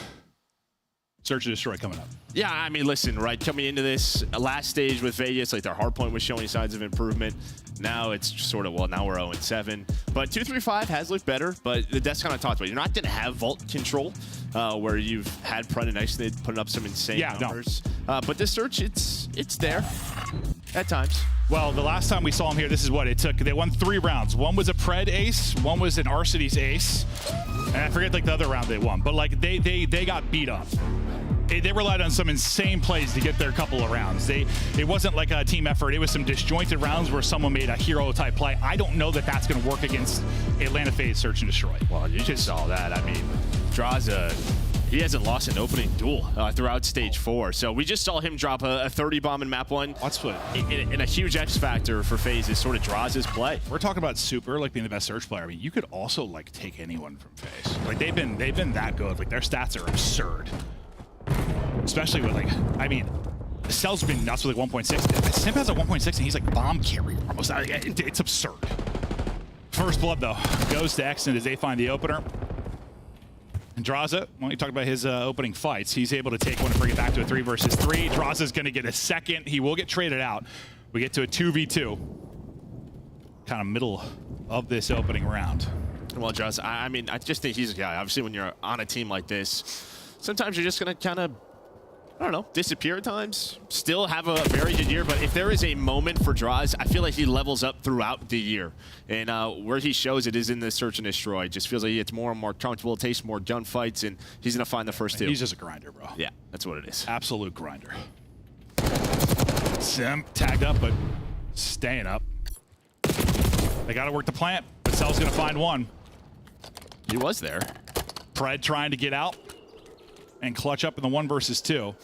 Search and Destroy coming up. Yeah, I mean, listen, right, coming into this last stage with Vegas, like their hardpoint was showing signs of improvement. Now it's sort of, well, now we're 0-7. But 2-3-5 has looked better, but that's kind of talked about. You're not going to have vault control where you've had Pred and Ixnid putting up some insane numbers. No. But this search, it's there at times. Well, the last time we saw him here, this is what it took. They won 3 rounds. One was a Pred ace, one was an Arcity's ace, and I forget like the other round they won. But like they got beat up. They relied on some insane plays to get their couple of rounds. It wasn't like a team effort. It was some disjointed rounds where someone made a hero-type play. I don't know that that's going to work against Atlanta FaZe Search and Destroy. Well, you just saw that. I mean, Draza, he hasn't lost an opening duel throughout stage 4. So we just saw him drop a 30 bomb in map 1. That's what. And a huge X factor for FaZe is sort of Draza's play. We're talking about Super like being the best search player. I mean, you could also like take anyone from FaZe. Like they've been that good. Like their stats are absurd. Especially with like, I mean, Cell's been nuts with like 1.6. Simp has a 1.6 and he's like bomb carrier almost. It's absurd. First blood though goes to Ixnid as they find the opener. And Draza, when we talk about his opening fights, he's able to take one and bring it back to a 3 versus 3. Draza's going to get a second. He will get traded out. We get to a 2v2. Kind of middle of this opening round. Well, Draza, I mean, I just think he's a guy. Obviously, when you're on a team like this, sometimes you're just going to kind of, I don't know, disappear at times. Still have a very good year, but if there is a moment for Draz, I feel like he levels up throughout the year. And where he shows it is in the Search and Destroy. It just feels like he gets more and more comfortable, takes more gunfights, and he's going to find the first 2. He's just a grinder, bro. Yeah, that's what it is. Absolute grinder. Simp tagged up, but staying up. They got to work the plant, but Cell's going to find one. He was there. Pred trying to get out and clutch up in the 1 versus 2.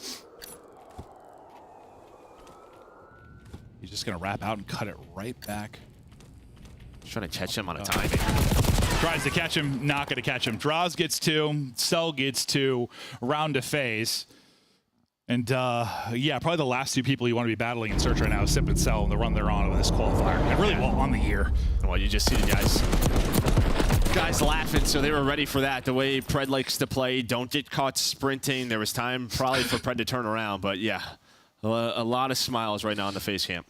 He's just going to wrap out and cut it right back Trying to catch him on a timing. Tries to catch him, not going to catch him. Draws gets 2, Cell gets 2, round to phase. And yeah, probably the last 2 people you want to be battling in Search right now is Sip and Cell and the run they're on this qualifier. And really well on the year. Well, you just see the guys laughing, so they were ready for that. The way Pred likes to play, don't get caught sprinting. There was time probably for Pred to turn around, but yeah, a lot of smiles right now on the face cam.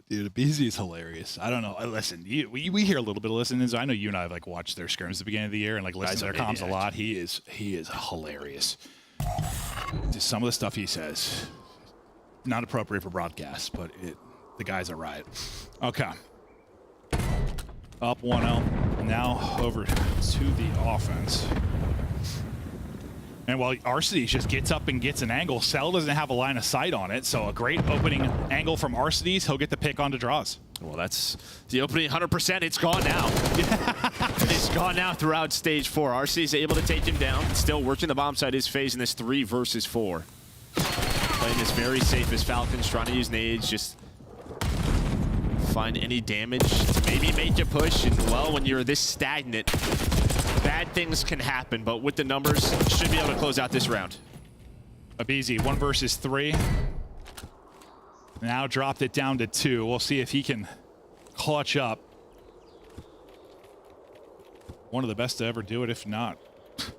Dude, BZ is hilarious. I don't know. Listen, we hear a little bit of listening. I know you and I have like watched their scrims at the beginning of the year and like listened to their comms a lot. He is hilarious. Just some of the stuff he says, not appropriate for broadcast, but the guy's a riot. Okay. Up 1-0. Now over to the offense. And while Arcides just gets up and gets an angle, Cell doesn't have a line of sight on it, so a great opening angle from Arcides. He'll get the pick onto Draws. Well, that's the opening 100%. It's gone now. It's gone now throughout stage 4. Arcides able to take him down. Still working the bomb side. His phase in this 3 versus 4. Playing this very safe as Falcons, trying to use nades, just find any damage to maybe make a push. And, well, when you're this stagnant, bad things can happen, but with the numbers, should be able to close out this round. Abizi, 1 versus 3. Now dropped it down to 2. We'll see if he can clutch up. One of the best to ever do it, if not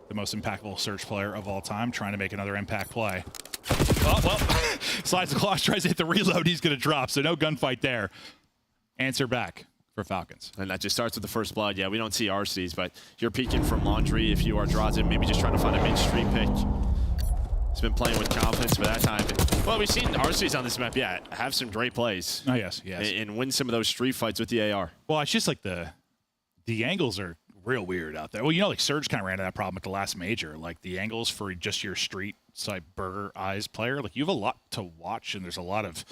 the most impactful Search player of all time, trying to make another impact play. Oh, well, slides the clock, tries to hit the reload. He's going to drop, so no gunfight there. Answer back for Falcons. And that just starts with the first blood. Yeah, we don't see Arcides, but you're peeking from Laundry if you are Drazen, maybe just trying to find a midstream pick. He's been playing with confidence by that time. Well, we've seen Arcides on this map, yeah, have some great plays. Oh, yes. And win some of those street fights with the AR. Well, it's just like the angles are real weird out there. Well, you know, like Surge kind of ran into that problem at the last major. Like the angles for just your street side burger eyes player, like you have a lot to watch, and there's a lot of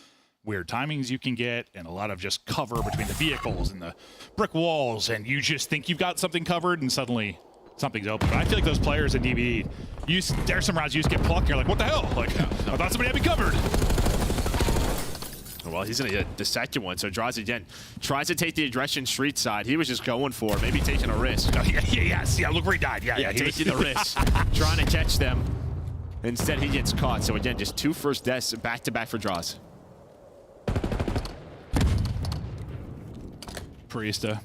weird timings you can get and a lot of just cover between the vehicles and the brick walls, and you just think you've got something covered and suddenly something's open. But I feel like those players in DBE, there's some rounds you just get plucked and you're like, what the hell? Like, I thought somebody had me covered. Well, he's in the second one, so Draws again. Tries to take the aggression street side. He was just going for it, maybe taking a risk. Oh, yeah, look where he died. Yeah, taking the risk, trying to catch them. Instead, he gets caught. So again, just 2 first deaths back-to-back for Draws. Priesta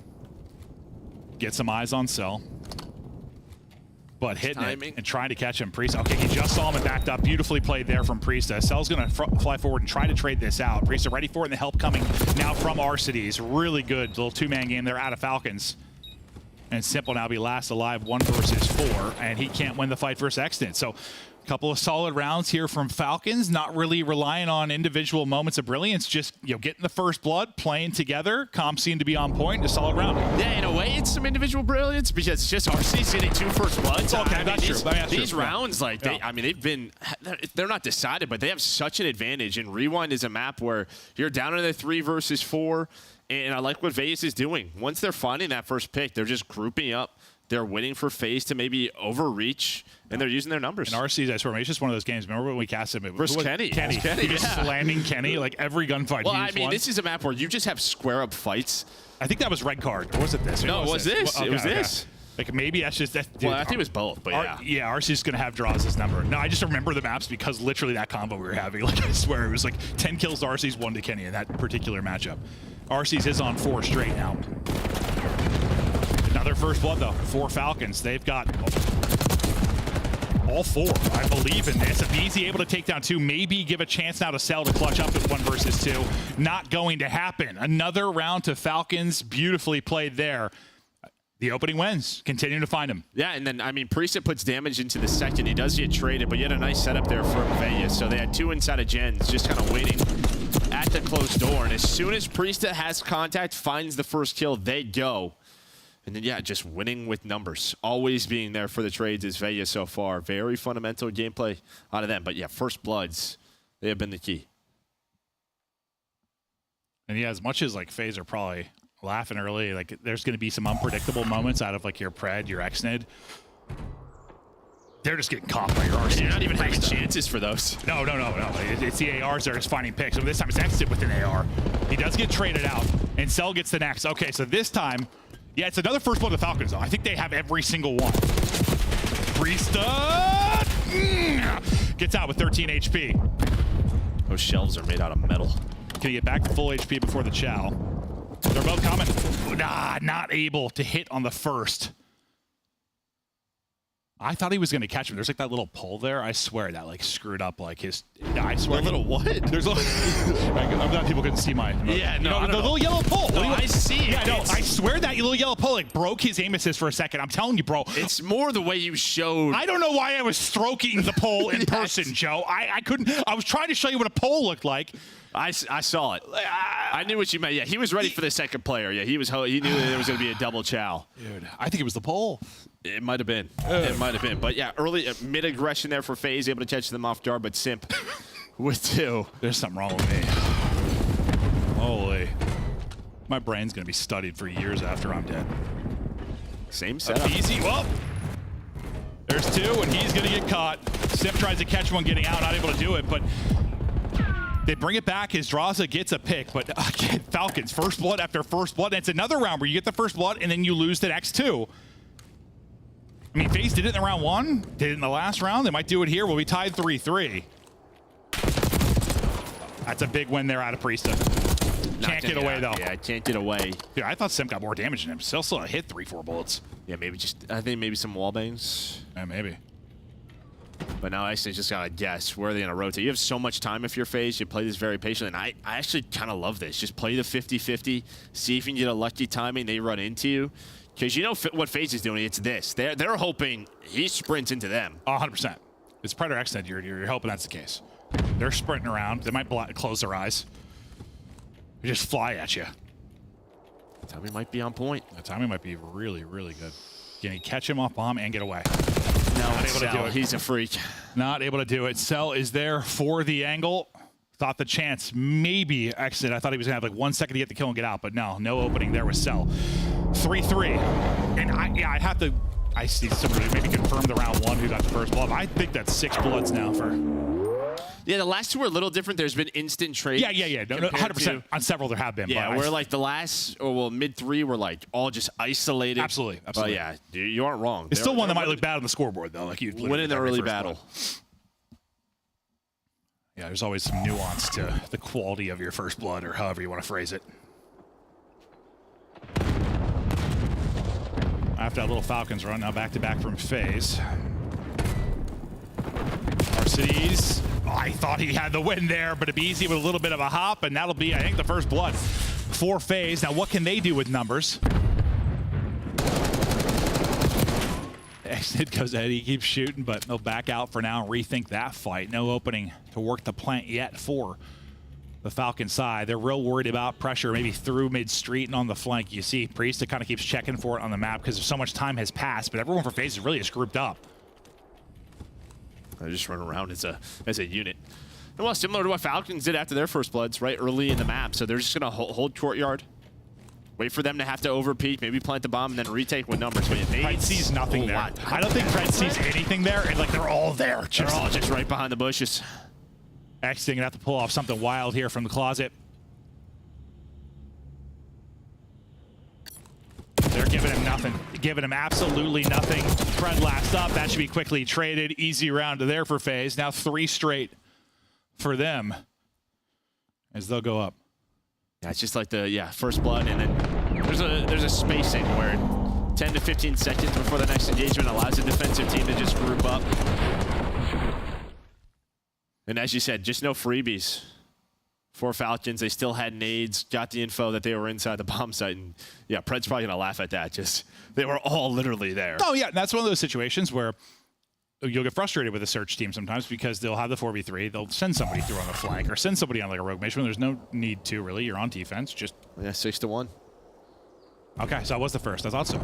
get some eyes on Cell, but hitting it and trying to catch him. Priesta, okay, he just saw him and backed up. Beautifully played there from Priesta. Cell's going to fly forward and try to trade this out. Priesta ready for it, and the help coming now from Arcides. Really good little 2-man game there out of Falcons. And Simple now be last alive, 1 versus 4, and he can't win the fight versus Extant. So a couple of solid rounds here from Falcons, not really relying on individual moments of brilliance, just getting the first blood, playing together. Comps seem to be on point. A solid round. Yeah, in a way, it's some individual brilliance because it's just Arcides getting 2 first bloods. Okay, that's true. These rounds, like they're not decided, but they have such an advantage. And Rewind is a map where you're down in the 3 versus 4. And I like what Vegas is doing. Once they're finding that first pick, they're just grouping up. They're waiting for FaZe to maybe overreach, and they're using their numbers. And RC's, I swear, it's just one of those games. Remember when we cast him? Versus Kenny. Kenny, just slamming Kenny like every gunfight. Well, I mean, this is a map where you just have square-up fights. I think that was red card. Or was it this? No, it was this. Well, okay, it was this. Like maybe that's just that. Dude, well, I think it was both, but yeah. Yeah, RC's gonna have Draws this number. No, I just remember the maps because literally that combo we were having. Like I swear, it was like 10 kills to RC's, 1 to Kenny in that particular matchup. RC's is on 4 straight now. Another first blood though for Falcons. They've got all 4. I believe in this. If he's able to take down 2, maybe give a chance now to Cell to clutch up at 1 versus 2. Not going to happen. Another round to Falcons. Beautifully played there. The opening wins. Continuing to find him. Yeah, and then, I mean, Priesta puts damage into the second. He does get traded, but he had a nice setup there from Vegas. So they had 2 inside of Gens, just kind of waiting at the closed door. And as soon as Priesta has contact, finds the first kill, they go. And then, yeah, just winning with numbers. Always being there for the trades is Vegas so far. Very fundamental gameplay out of them. But, yeah, first bloods, they have been the key. And, yeah, as much as, like, FaZe are probably laughing early, like, there's going to be some unpredictable moments out of, like, your Pred, your Xnid. They're just getting caught by your RC. You're not even having chances for those. No. It's the ARs that are just finding picks. So this time it's Exit with an AR. He does get traded out, and Cell gets the next. Okay, so this time, Yeah, it's another first blood to Falcons, though. I think they have every single one. Priesta gets out with 13 HP. Those shelves are made out of metal. Can he get back to full HP before the chow? They're both coming. Not able to hit on the first. I thought he was going to catch him. There's like that little pole there. I swear that like screwed up like his. I swear. A little what? There's a little. I'm glad people couldn't see my. Yeah, no, the little yellow pole. No, I see it. Yeah, no, I swear that little yellow pole like broke his aim assist for a second. I'm telling you, bro. It's more the way you showed. I don't know why I was stroking the pole in person, Joe. I couldn't. I was trying to show you what a pole looked like. I saw it. I knew what you meant. Yeah, he was ready for the second player. Yeah, he knew there was going to be a double chow. Dude, I think it was the pole. It might have been. It might have been. But yeah, early mid-aggression there for FaZe, able to catch them off guard, but Simp with 2. There's something wrong with me. Holy. My brain's going to be studied for years after I'm dead. Same setup. Easy. Well, there's 2, and he's going to get caught. Simp tries to catch one getting out, not able to do it, but they bring it back. Izdraza gets a pick, but again, Falcons, first blood after first blood. And it's another round where you get the first blood, and then you lose the next 2. I mean, FaZe did it in round 1, did it in the last round. They might do it here. We'll be tied 3-3. That's a big win there out of Priesta. Can't get away, though. Yeah, can't get away. Dude, I thought Simp got more damage than him. Still hit 3-4 bullets. Yeah, I think maybe some wall bangs. Yeah, maybe. But now actually just got to guess where they're going to rotate. You have so much time if you're FaZe. You play this very patiently. And I actually kind of love this. Just play the 50-50. See if you can get a lucky timing. They run into you. Because you know what FaZe is doing. It's this. They're hoping he sprints into them. 100%. It's Predator Extend. You're hoping that's the case. They're sprinting around. They might close their eyes. They just fly at you. The timing might be on point. The timing might be really, really good. Can he catch him off bomb and get away? No, not able to do it. He's a freak. Not able to do it. Cell is there for the angle. Thought the chance maybe exit. I thought he was going to have like 1 second to get the kill and get out, but no opening there with Cell. 3-3. And I have to, I see somebody maybe confirm the round 1 who got the first blood. I think that's 6 bloods now for. Yeah, the last 2 are a little different. There's been instant trades. Yeah. No, 100%. On several there have been. Yeah, but where like the last, mid 3 were like all just isolated. Absolutely. But yeah, you aren't wrong. It's still one that might look bad on the scoreboard, though. Like you winning the early battle. Yeah, there's always some nuance to the quality of your first blood, or however you want to phrase it. After that little Falcons run, now back-to-back from FaZe. Arcides, I thought he had the win there, but it'd be easy with a little bit of a hop, and that'll be, I think, the first blood for FaZe. Now, what can they do with numbers? Exit goes ahead, he keeps shooting, but they'll back out for now and rethink that fight. No opening to work the plant yet for the Falcon side. They're real worried about pressure, maybe through mid-street and on the flank. You see Priesta kind of keeps checking for it on the map because so much time has passed, but everyone for FaZe is really just grouped up. They just run around as a unit. And well, similar to what Falcons did after their first bloods, right early in the map. So they're just going to hold courtyard, wait for them to have to overpeak, maybe plant the bomb, and then retake with numbers. But Pred sees nothing there. I don't think Pred sees anything there, and like they're all there. They're all just right behind the bushes. X going to have to pull off something wild here from the closet. They're giving him nothing. Giving him absolutely nothing. Pred last up. That should be quickly traded. Easy round there for FaZe. Now 3 straight for them as they'll go up. Yeah, it's just like the first blood, and then there's a spacing where 10 to 15 seconds before the next engagement allows the defensive team to just group up. And as you said, just no freebies for Falcons. They still had nades, got the info that they were inside the bomb site, and yeah, Pred's probably gonna laugh at that. Just they were all literally there. Oh yeah, that's one of those situations where you'll get frustrated with a search team sometimes because they'll have the 4v3, they'll send somebody through on the flank or send somebody on like a rogue mission when there's no need to really. You're on defense, just 6-1. Okay, so that was the first. I thought so.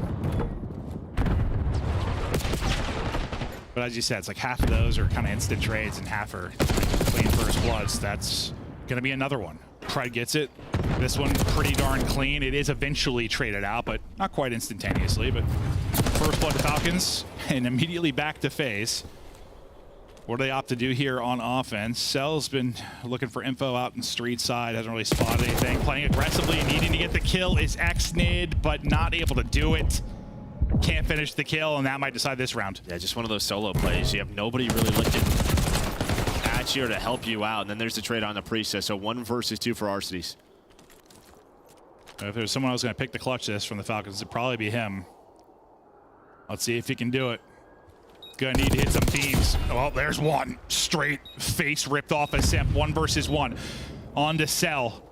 But as you said, it's like half of those are kind of instant trades and half are clean first bloods. That's going to be another one. Pred gets it. This one pretty darn clean. It is eventually traded out, but not quite instantaneously. But first blood to Falcons and immediately back to FaZe. What do they opt to do here on offense? Cell's been looking for info out in street side, hasn't really spotted anything. Playing aggressively and needing to get the kill is Xnid, but not able to do it. Can't finish the kill, and that might decide this round. Yeah, just one of those solo plays. You have nobody really looking at you to help you out, and then there's the trade on the Priestess. So 1 versus 2 for Arcitys. If there's someone else going to pick the clutch this from the Falcons, it'd probably be him. Let's see if he can do it. Gonna need to hit some beams. Oh, there's one. Straight face ripped off a Semp. 1 versus 1. On to Cell.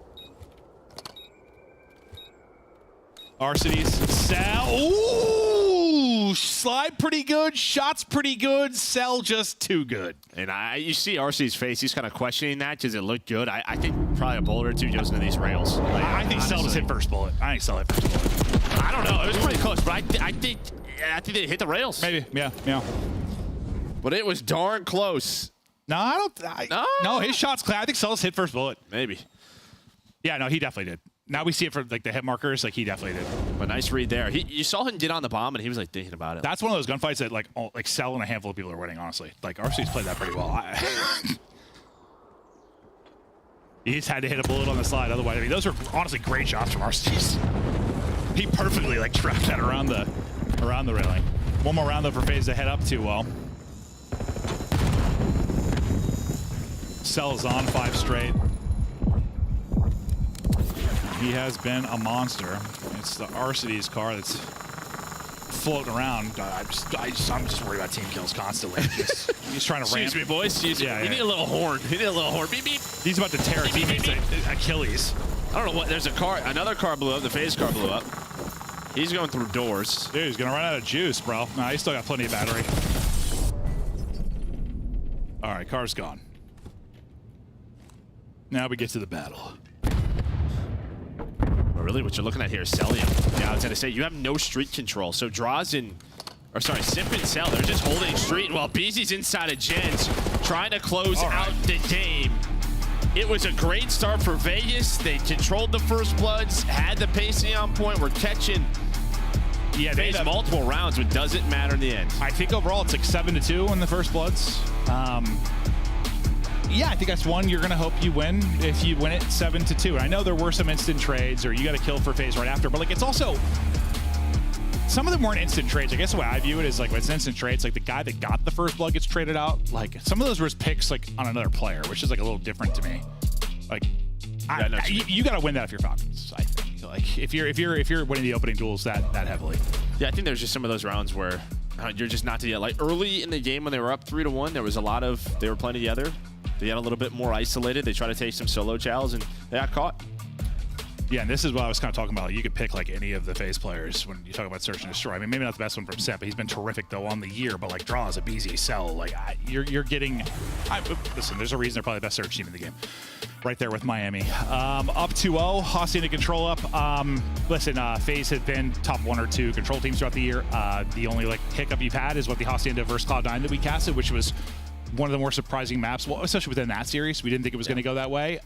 Arcitys, Cell. Ooh! Slide pretty good. Shots pretty good. Cell just too good. And you see Arcitys' face. He's kind of questioning that. Does it look good? I think probably a bullet or two goes into these rails. Like, I think Cell just hit first bullet. I think Cell hit first bullet. I don't know. It was pretty close, but I think they hit the rails. Maybe. Yeah. But it was darn close. No, I don't. No, his shot's clear. I think Cell's hit first bullet. Maybe. Yeah, no, he definitely did. Now we see it for like the hit markers. Like he definitely did. But nice read there. You saw him get on the bomb, and he was like thinking about it. That's one of those gunfights that like Cell and a handful of people are winning. Honestly, like Arcitys played that pretty well. He just had to hit a bullet on the slide. Otherwise, I mean, those were honestly great shots from Arcitys. He perfectly like tracked that around the railing. One more round though for FaZe to head up to. Well, Cell's on 5 straight. He has been a monster. It's the Arcitys car that's floating around. I'm just worried about team kills constantly. He's trying to ramp. Excuse me, boys. Excuse me. You need a little horn. You need a little horn. Beep, beep. He's about to tear a teammate's Achilles. I don't know what. There's a car. Another car blew up. The FaZe car blew up. He's going through doors. Dude, he's going to run out of juice, bro. Nah, he's still got plenty of battery. All right, car's gone. Now we get to the battle. Really, what you're looking at here is Cellium. Yeah, I was gonna say you have no street control. So Draws and, or sorry, Simp and Cell, they're just holding street while BZ's inside of Gens, trying to close out the game. It was a great start for Vegas. They controlled the first bloods, had the pacing on point. We're catching FaZe multiple rounds, but doesn't matter in the end. I think overall it's like 7-2 in the first bloods. Yeah, I think that's one you're going to hope you win if you win it 7-2. And I know there were some instant trades or you got to kill for FaZe right after, but like it's also, some of them weren't instant trades. I guess the way I view it is like when it's instant trades, like the guy that got the first blood gets traded out. Like some of those were picks like on another player, which is like a little different to me. Like you got to win that if you're Falcons. I think like if you're winning the opening duels that heavily. Yeah, I think there's just some of those rounds where you're just not together. Like early in the game when they were up 3-1, there was a lot of, they were playing together. They got a little bit more isolated. They tried to take some solo chows and they got caught. Yeah, and this is what I was kind of talking about. Like, you could pick like any of the FaZe players when you talk about search and destroy. I mean, maybe not the best one from Semp, but he's been terrific though on the year. But like Draws, a BZ, Cell, like you're getting. Listen, there's a reason they're probably the best search team in the game, right there with Miami. Up 2-0, Hacienda control up. Listen, FaZe has been top 1 or 2 control teams throughout the year. The only like hiccup you've had is what the Hacienda versus Cloud9 that we casted, which was one of the more surprising maps, well, especially within that series. We didn't think it was going to go that way.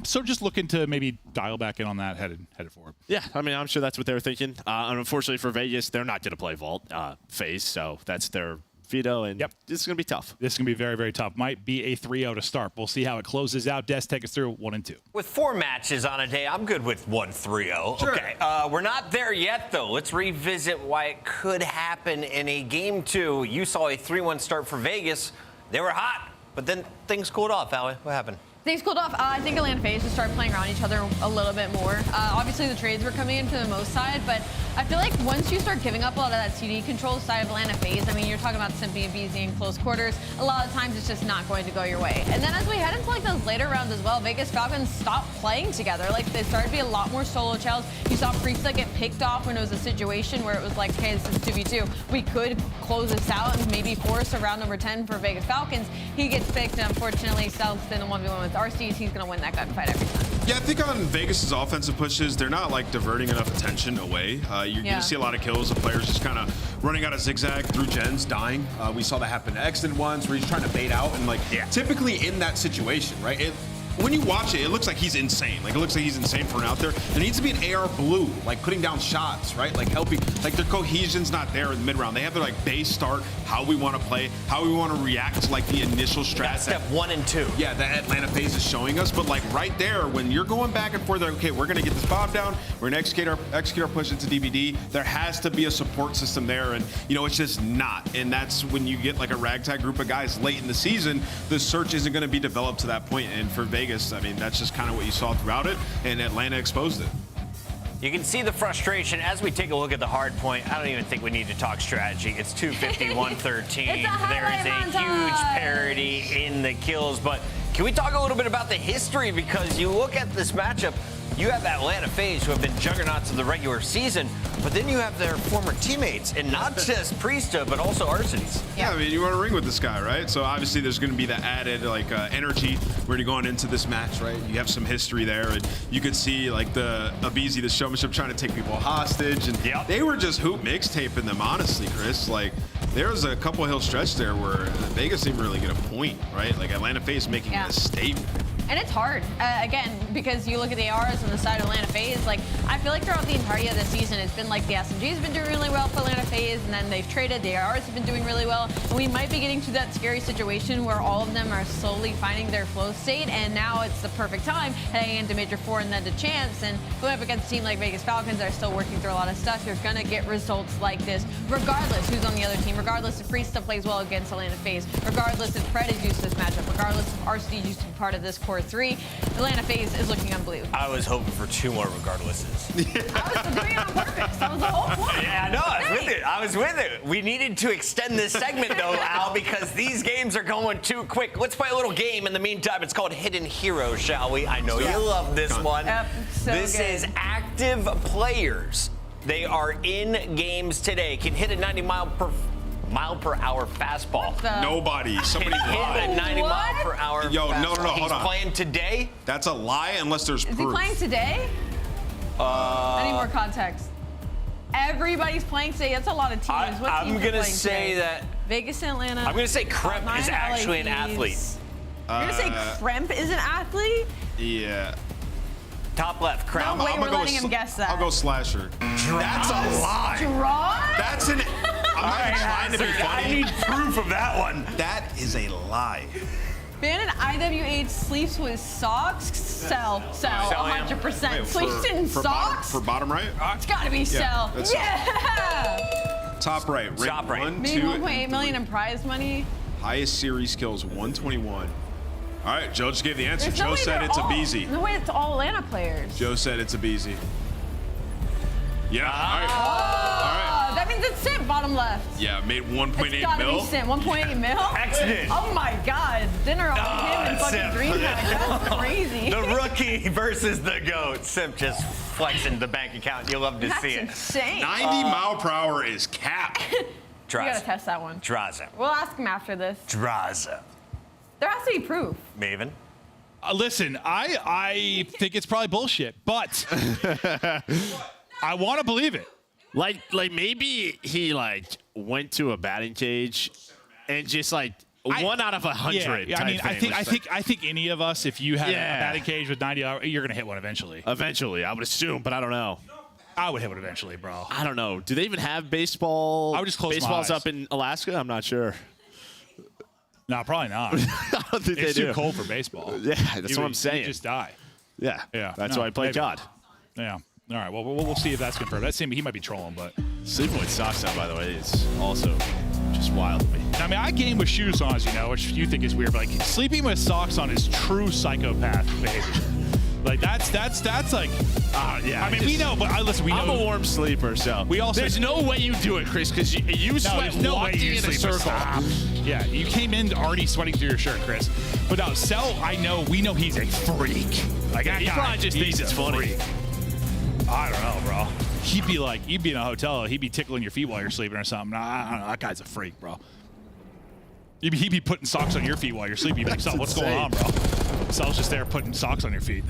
So just looking to maybe dial back in on that headed forward. Yeah, I mean, I'm sure that's what they were thinking. And unfortunately for Vegas, they're not going to play Vault FaZe, so that's their veto, and this is going to be tough. This is going to be very, very tough. Might be a 3-0 to start. We'll see how it closes out. Des, take us through 1 and 2. With 4 matches on a day, I'm good with 1-3-0. Sure. Okay, we're not there yet, though. Let's revisit why it could happen in a Game 2. You saw a 3-1 start for Vegas. They were hot. But then things cooled off, Allie. What happened? Things cooled off. I think Atlanta FaZe just started playing around each other a little bit more. Obviously, the trades were coming in for the most side, but I feel like once you start giving up a lot of that CD control side of Atlanta FaZe, I mean, you're talking about Simpy and BZ in close quarters. A lot of times, it's just not going to go your way. And then as we head into like those later rounds as well, Vegas Falcons stopped playing together. Like they started to be a lot more solo chows. You saw Priest get picked off when it was a situation where it was like, okay, this is 2v2. We could close this out and maybe force a round number 10 for Vegas Falcons. He gets picked, and unfortunately, South's in the 1v1 with Arcitys. He's going to win that gunfight every time. Yeah, I think on Vegas's offensive pushes, they're not like diverting enough attention away. You're going to see a lot of kills of players just kind of running out of zigzag through gens, dying. We saw that happen to Exton once, where he's trying to bait out, and like typically in that situation, right? when you watch it, it looks like he's insane. Like, it looks like he's insane for an out there. There needs to be an AR blue, like putting down shots, right? Like helping, like their cohesion's not there in the mid round. They have their like base start, how we want to play, how we want to react to like the initial strat. That's step 1 and 2. Yeah, that Atlanta phase is showing us. But like right there, when you're going back and forth, like, okay, we're gonna get this bomb down, we're gonna execute our push into DVD. There has to be a support system there, and you know, it's just not. And that's when you get like a ragtag group of guys late in the season, the search isn't gonna be developed to that point. And for Vegas, I mean, that's just kind of what you saw throughout it, and Atlanta exposed it. You can see the frustration as we take a look at the hard point. I don't even think we need to talk strategy. It's 250, 113. There is a huge parity in the kills, but can we talk a little bit about the history? Because you look at this matchup, you have Atlanta FaZe, who have been juggernauts of the regular season, but then you have their former teammates, and not just Priesta, but also Arsenes. Yeah, I mean, you want to ring with this guy, right? So obviously there's going to be that added like energy when you're going into this match, right? You have some history there, and you could see like the Abizi, the showmanship, trying to take people hostage, and they were just hoop mixtaping them, honestly, Chris. Like, there was a couple hill stretch there where Vegas didn't really get a point, right? Like Atlanta FaZe making a statement. And it's hard, again, because you look at the ARs on the side of Atlanta FaZe. Like, I feel like throughout the entirety of the season, it's been like the SMG's been doing really well for Atlanta FaZe, and then they've traded. The ARs have been doing really well. And we might be getting to that scary situation where all of them are slowly finding their flow state, and now it's the perfect time heading into Major 4 and then to Chance. And going up against a team like Vegas Falcons that are still working through a lot of stuff, you're going to get results like this, regardless who's on the other team, regardless if Priesta plays well against Atlanta FaZe, regardless if Fred is used to this matchup, regardless if RCD used to be part of this core 3. Atlanta FaZe is looking on blue. I was hoping for 2 more regardlesses. I was doing it on purpose. That was the whole point. Yeah, no, I was with it. I was with it. We needed to extend this segment, though, Al, because these games are going too quick. Let's play a little game in the meantime. It's called Hidden Hero, shall we? I know you love this one. Yep, so this good. is active players. They are in games today. Can hit a 90 mile per hour fastball. Nobody. Somebody Can hit a lied. 90 mile per hour Yo, fastball. no, hold on. He's playing today? That's a lie unless there's Is proof. he playing today? I need more context. Everybody's playing today. That's a lot of teams. What teams I'm are going to playing say today? that Vegas and Atlanta. I'm going to say Kremp Cloud9, is actually an LA athlete. Thieves. You're going to say Kremp is an athlete? Yeah. Top left, Kremp. No way we're letting him guess that. I'll go Slasher. That's a lie. Draw? That's an. I'm not even trying to be funny. I need proof of that one. That is a lie. Bannon IWH sleeps with socks? Sell, 100%. Sleeps in socks? For bottom right? It's gotta be sell. that's Yeah! Top right. Rank Top right. 1, Maybe 2, 1.8 million in prize money. highest series kills, 121. All right, Joe just gave the answer. There's no Joe way said they're it's all- a BZ. No way it's all Atlanta players. Joe said it's a BZ. Yeah, all right. That means it's Simp, bottom left. Yeah, made It's 1.8 gotta mil. be Simp, 1.8 mil? Accident. Oh my God, dinner on him and fucking Simp. DreamHack, that's crazy. The rookie versus the GOAT. Simp just flexing the bank account. You'll love to That's see it. insane. 90 mile per hour is cap. You gotta Draza. test that one. Draza. We'll ask him after this. Draza. There has to be proof. Maven. Listen, I think it's probably bullshit, but I want to believe it. Like maybe he like went to a batting cage and just like 1 out of 100. Yeah, I mean, type thing. I think any of us, if you had Yeah. a batting cage with 90 hours, you're gonna hit one eventually. Eventually, I would assume, but I don't know. I would hit one eventually, bro. I don't know. Do they even have baseball? I would just close my Baseball's eyes. up in Alaska. I'm not sure. No, probably not. I don't think It's they too do. cold for baseball. Yeah, that's what I'm saying. You just die. Yeah, Yeah, That's no, why I play maybe. God. Yeah. All right. Well, we'll see if that's confirmed. That seems he might be trolling, but Sleeping with socks on, by the way, is also just wild to me. I mean, I game with shoes on, as you know, which you think is weird, but like sleeping with socks on is true psychopath behavior. Like that's like, yeah. I mean, we know, but listen, we know. I'm a warm sleeper, so We also- there's no way you do it, Chris, because you No, sweat there's no way walking you in a sleep circle. with stop. Yeah, you came in already sweating through your shirt, Chris. But now, Cell, we know he's a freak. Like that He guy, probably just he's thinks it's a funny. freak. I don't know, bro. He'd be in a hotel. He'd be tickling your feet while you're sleeping or something. I don't know. That guy's a freak, bro. He'd be putting socks on your feet while you're sleeping. You'd be like, Cell, what's going on, bro? Cell's just there putting socks on your feet.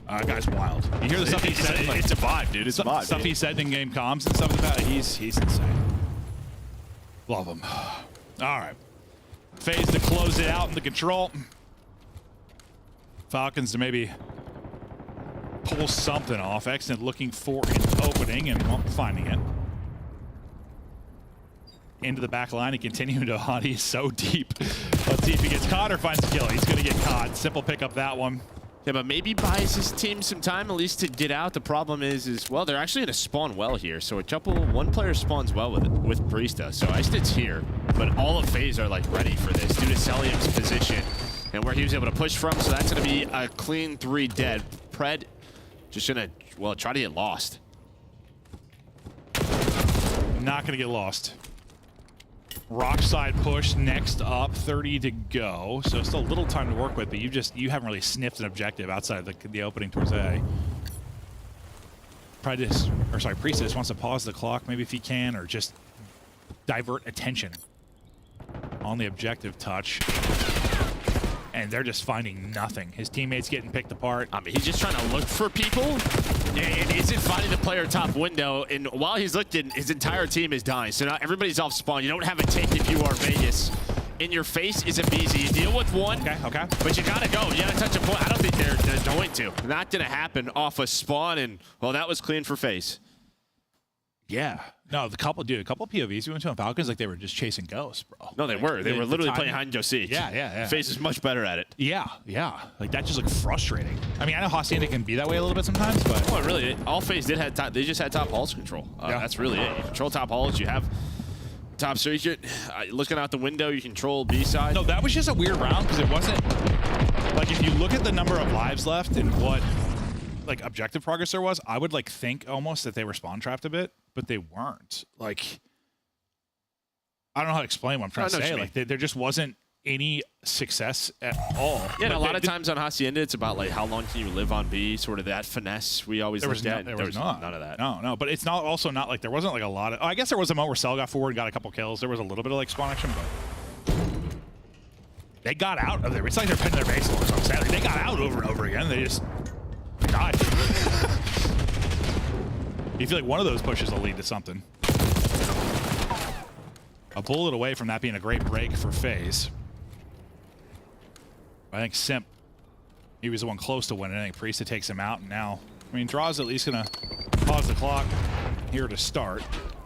That guy's wild. You hear the stuff he said? It's a vibe, dude. It's a vibe. Stuff he said in game comms and stuff like that. He's insane. Love him. All right. FaZe to close it out in the control. Falcons to maybe pull something off. Extant looking for an opening and not finding it. Into the back line and continuing to hunt. He's so deep. Let's see if he gets caught or finds a kill. He's going to get caught. Simple pick up that one. Yeah, but maybe buys his team some time at least to get out. The problem is well, they're actually going to spawn well here. So one player spawns well with Priesta. So Icedit's here, but all of FaZe are like ready for this due to Celium's position and where he was able to push from. So that's going to be a clean 3 dead. Pred just going to, well, try to get lost. Not going to get lost. Rock side push next up, 30 to go. So still a little time to work with, but you haven't really sniffed an objective outside of the opening towards A. Priestess wants to pause the clock, maybe if he can, or just divert attention on the objective touch. And they're just finding nothing. His teammates getting picked apart. I mean, he's just trying to look for people and isn't finding the player top window. And while he's looking, his entire team is dying. So now everybody's off spawn. You don't have a take if you are Vegas. In your face isn't easy. You deal with one, okay. But you gotta go. You gotta touch a point. I don't think they're going to. Not gonna happen off a spawn. And well, that was clean for FaZe. Yeah. No, a couple POVs we went to on Falcons, like they were just chasing ghosts, bro. No, they were. They were literally playing hide and go seek. Yeah. FaZe is much better at it. Yeah. Like that just looked frustrating. I mean, I know Hacienda can be that way a little bit sometimes, but well, really, all FaZe did had top. They just had top halls control. That's really it. You control top halls. You have top secret. Looking out the window, you control B side. No, that was just a weird round because it wasn't like if you look at the number of lives left and what like objective progress there was, I would like think almost that they were spawn trapped a bit, but they weren't. Like I don't know how to explain what I'm trying to say. Like there just wasn't any success at all. Yeah, and a lot of times on Hacienda, it's about like how long can you live on B, sort of that finesse we always looked at. There was none of that. No, but it's not also not like there wasn't like a lot of. Oh, I guess there was a moment where Cell got forward, got a couple kills. There was a little bit of like spawn action, but they got out of there. It's like they're pinning their base or something. Like, they got out over and over again. They just died. You feel like one of those pushes will lead to something. A bullet away from that being a great break for FaZe. I think Simp, he was the one close to winning. I think Priesta takes him out, and now, I mean, Draw's at least gonna pause the clock here to start.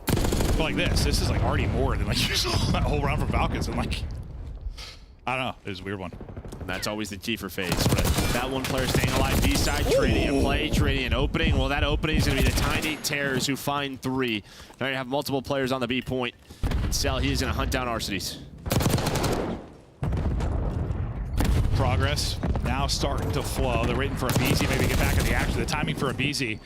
But like this is like already more than like you saw that whole round from Falcons, and like, I don't know, it was a weird one. And that's always the key for FaZe. That one player staying alive, B side, trading a play, trading an opening. Well, that opening is gonna be the Tiny Terrors who find 3. Now you have multiple players on the B point. And Cell, he is gonna hunt down Arcades. Progress now starting to flow. They're waiting for Abizi maybe get back in the action. The timing for Abizi.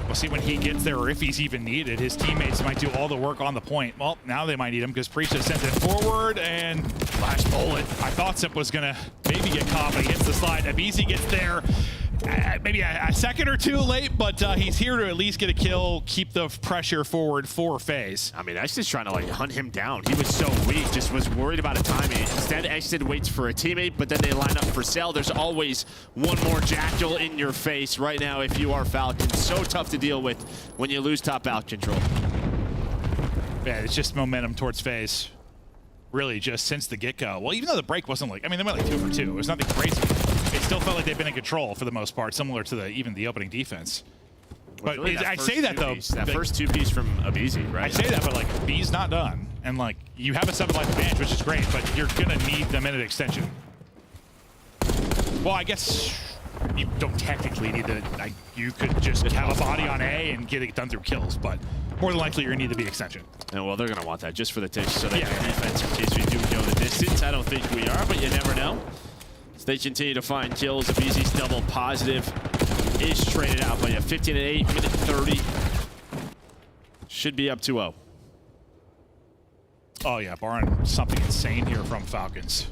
We'll see when he gets there or if he's even needed. His teammates might do all the work on the point. Well, now they might need him because Priesta sends it forward and flash bullet. I thought Simp was gonna maybe get caught, but he hits the slide. Abizi gets there maybe a second or two late, but he's here to at least get a kill, keep the pressure forward for FaZe. I mean, Exted's trying to like hunt him down. He was so weak, just was worried about a timing. Instead, Exted waits for a teammate, but then they line up for Cell. There's always one more Jackal in your face right now if you are Falcon. So tough to deal with when you lose top out control. Yeah, it's just momentum towards FaZe. Really, just since the get-go. Well, even though the break wasn't like, I mean, they went like 2 for 2. It was nothing crazy. It still felt like they've been in control for the most part, similar to even the opening defense. But really I say that though. That first 2-piece from Abizi, right? I say that, but like B's not done, and like you have a 7-life advantage, which is great, but you're gonna need the minute extension. Well, I guess you don't technically need the. You could just have a body on A and get it done through kills, but more than likely you're gonna need the B extension. And well, they're gonna want that just for the ticks, so they can defense in case we do go the distance. I don't think we are, but you never know. As they continue to find kills, Abizi's double positive is traded out by a 15-8, minute 30. Should be up 2-0. Oh yeah, barring something insane here from Falcons.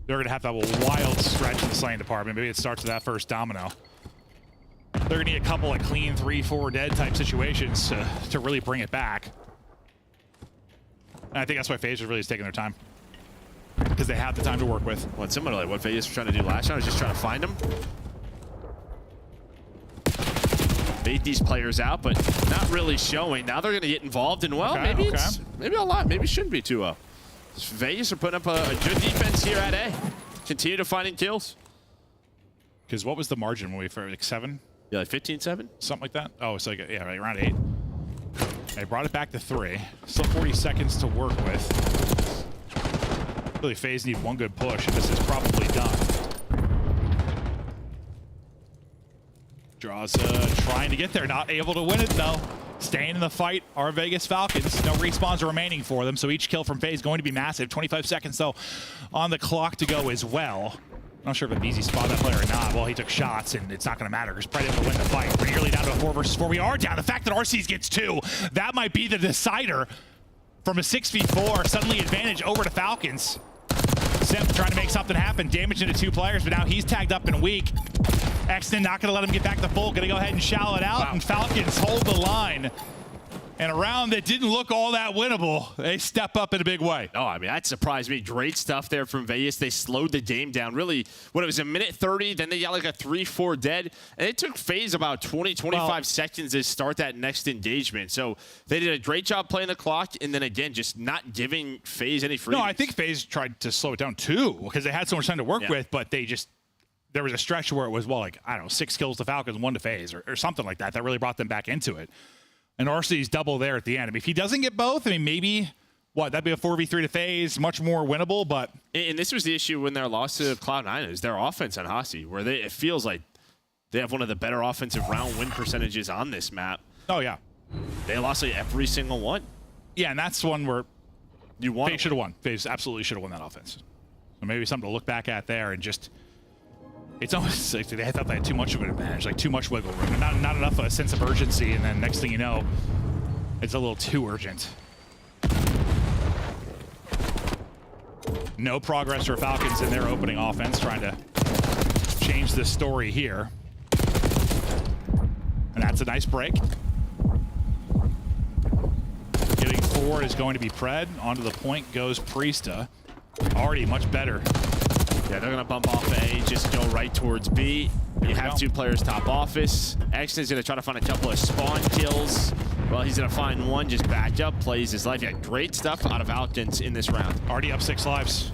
They're gonna have to have a wild stretch in the slaying department. Maybe it starts with that first domino. They're gonna need a couple of clean 3-4 dead type situations to really bring it back. And I think that's why FaZe really is taking their time. Because they have the time to work with. Well, it's similar to like what FaZe was trying to do last time. I was just trying to find them. Bait these players out, but not really showing. Now they're going to get involved in, well, maybe a lot. Maybe it shouldn't be 2-0. Vegas are putting up a good defense here at A. Continue to finding kills. Because what was the margin when we for like 7? Yeah, like 15-7? Something like that? Oh, it's like, yeah, right, around 8. They brought it back to 3. Still 40 seconds to work with. Really, FaZe need one good push, and this is probably done. Draws trying to get there, not able to win it, though. Staying in the fight are Vegas Falcons. No respawns remaining for them, so each kill from FaZe is going to be massive. 25 seconds, though, on the clock to go as well. I'm not sure if Abizi spotted that player or not. Well, he took shots, and it's not going to matter because Pred able to win the fight. We're nearly down to a 4 versus 4. We are down. The fact that Arcees gets 2, that might be the decider. From a 6v4, suddenly advantage over to Falcons. Simp trying to make something happen. Damage into 2 players, but now he's tagged up and weak. Exton not going to let him get back to full. Going to go ahead and shallow it out, and Falcons hold the line. And a round that didn't look all that winnable, they step up in a big way. Oh, I mean, that surprised me. Great stuff there from Vegas. They slowed the game down. Really, when it was a minute 30, then they got like a 3-4 dead. And it took FaZe about 20, 25 seconds to start that next engagement. So they did a great job playing the clock, and then again, just not giving FaZe any freedom. No, I think FaZe tried to slow it down too, because they had so much time to work with, but they just, there was a stretch where it was, well, like, I don't know, 6 kills to Falcons, 1 to FaZe, or something like that. That really brought them back into it. And Arcee's double there at the end. I mean, if he doesn't get both, I mean, maybe, what, that'd be a 4v3 to FaZe, much more winnable, but... And this was the issue when their loss to Cloud9 is their offense on Hasi, where it feels like they have one of the better offensive round win percentages on this map. Oh, yeah. They lost like every single one. Yeah, and that's one where FaZe should have won. FaZe absolutely should have won that offense. So maybe something to look back at there and just... It's almost like they thought they had too much of an advantage, like too much wiggle room, and not enough of a sense of urgency, and then next thing you know, it's a little too urgent. No progress for Falcons in their opening offense, trying to change the story here. And that's a nice break. Getting forward is going to be Pred. Onto the point goes Priesta. Already much better. Yeah, they're going to bump off A, just go right towards B. You have 2 players top office. Exton's going to try to find a couple of spawn kills. Well, he's going to find one, just back up, plays his life. Yeah, great stuff out of Falcons in this round. Already up 6 lives.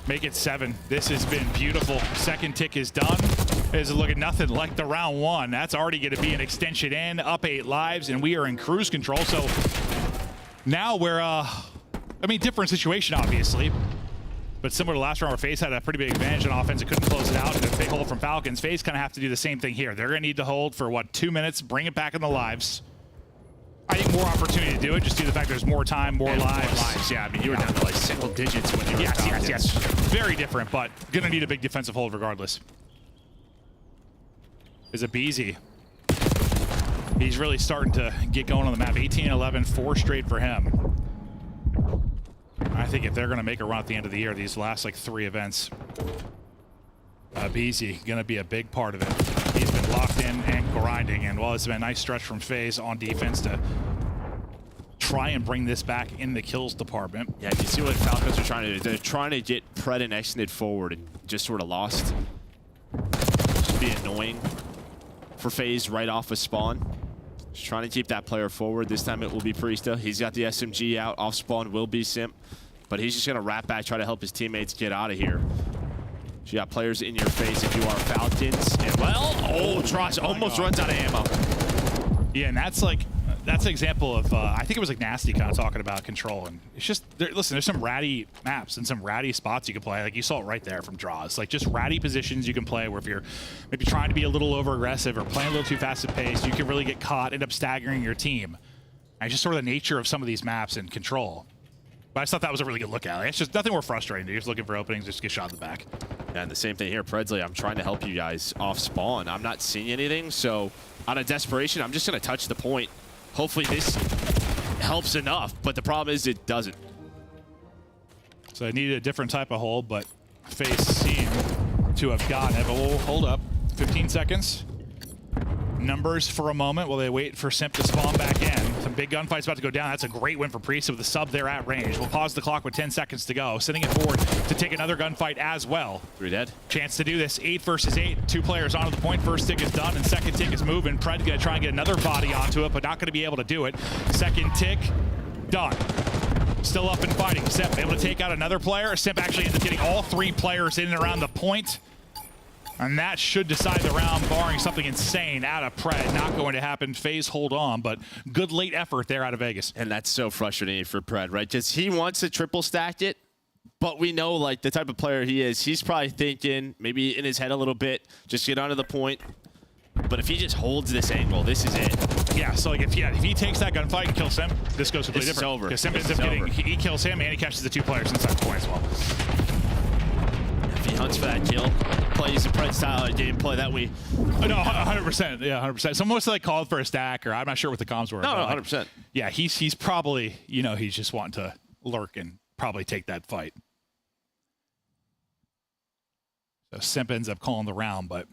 Make it 7. This has been beautiful. Second tick is done. It's looking nothing like the round 1. That's already going to be an extension in, up 8 lives, and we are in cruise control. So now we're, I mean, different situation, obviously. But similar to last round where FaZe had a pretty big advantage on offense and couldn't close it out, and a big hold from Falcons, FaZe kind of have to do the same thing here. They're going to need to hold for, what, 2 minutes, bring it back in the lives. I think more opportunity to do it, just due to the fact there's more time, more lives. Yeah, I mean, you were down to like single digits when you were Yes. Very different, but going to need a big defensive hold regardless. Is Abizi. He's really starting to get going on the map. 18-11, 4 straight for him. I think if they're going to make a run at the end of the year, these last like 3 events, Abizi going to be a big part of it. He's been locked in and grinding, and while it's been a nice stretch from FaZe on defense to try and bring this back in the kills department. Yeah, you see what Falcons are trying to do. They're trying to get Pred and Exnid forward and just sort of lost. Just be annoying for FaZe right off of spawn. Just trying to keep that player forward. This time it will be Priesta. He's got the SMG out. Off spawn will be Simp. But he's just going to wrap back, try to help his teammates get out of here. So you got players in your face if you are Falcons. And well, Trosh almost runs out of ammo. Yeah, and that's like, that's an example of, I think it was like Nasty kind of talking about control. And it's just, listen, there's some ratty maps and some ratty spots you can play. Like you saw it right there from Draws. Like just ratty positions you can play where if you're maybe trying to be a little over aggressive or playing a little too fast at pace, you can really get caught, end up staggering your team. And it's just sort of the nature of some of these maps and control. But I just thought that was a really good look at it. It's just nothing more frustrating. You're just looking for openings, just get shot in the back. Yeah, and the same thing here, Predsley. I'm trying to help you guys off spawn. I'm not seeing anything, so out of desperation, I'm just going to touch the point. Hopefully this helps enough, but the problem is it doesn't. So I needed a different type of hold, but FaZe seem to have gotten it. But we'll hold up. 15 seconds. Numbers for a moment while they wait for Simp to spawn back in. Some big gunfights about to go down. That's a great win for Priest with the sub there at range. We'll pause the clock with 10 seconds to go. Sending it forward to take another gunfight as well. 3 dead. Chance to do this. 8 versus 8. 2 players onto the point. First tick is done and second tick is moving. Pred gonna try and get another body onto it, but not gonna be able to do it. Second tick, done. Still up and fighting. Simp able to take out another player. Simp actually ends up getting all 3 players in and around the point. And that should decide the round, barring something insane out of Pred. Not going to happen. FaZe hold on, but good late effort there out of Vegas. And that's so frustrating for Pred, right? Because he wants to triple stack it, but we know like the type of player he is. He's probably thinking, maybe in his head a little bit, just get onto the point. But if he just holds this angle, this is it. Yeah, so like if he takes that gunfight and kills Sim, this goes completely this different. Over. Because Sim ends up getting, he kills him and he catches the 2 players inside the point as well. If he hunts for that kill, plays the Pred style of gameplay that we... No, 100%. Yeah, 100%. Someone must have like called for a stack, or I'm not sure what the comms were. No, but, 100%. Like, yeah, he's probably, you know, he's just wanting to lurk and probably take that fight. So Simp ends up calling the round, but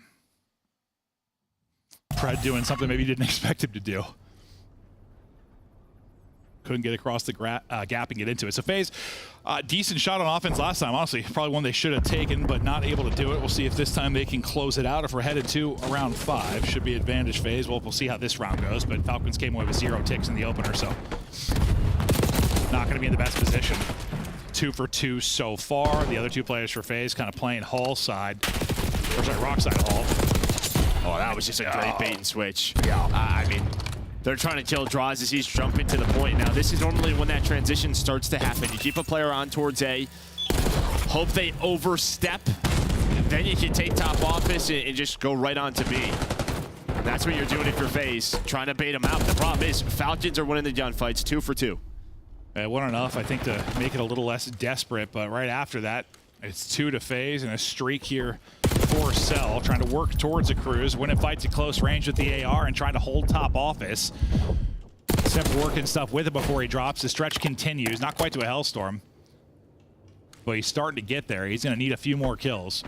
Pred doing something maybe he didn't expect him to do. Couldn't get across the gap and get into it. So FaZe, decent shot on offense last time. Honestly, probably one they should have taken, but not able to do it. We'll see if this time they can close it out. If we're headed to around 5, should be advantage FaZe. Well, we'll see how this round goes, but Falcons came away with 0 ticks in the opener, so not going to be in the best position. 2 for 2 so far. The other 2 players for FaZe kind of playing Hall side, or sorry, Rock side Hall. Oh, that was just a great bait and switch. Yeah. I mean, they're trying to kill Draws as he's jumping to the point. Now, this is normally when that transition starts to happen. You keep a player on towards A, hope they overstep, then you can take top office and just go right on to B. That's what you're doing if you're FaZe, trying to bait them out. The problem is Falcons are winning the gunfights 2 for 2. It wasn't enough, I think, to make it a little less desperate, but right after that, it's 2 to FaZe and a streak here for Cell, trying to work towards a cruise, win and fights at close range with the AR and trying to hold top office. Simp working stuff with it before he drops. The stretch continues, not quite to a Hellstorm, but he's starting to get there. He's going to need a few more kills.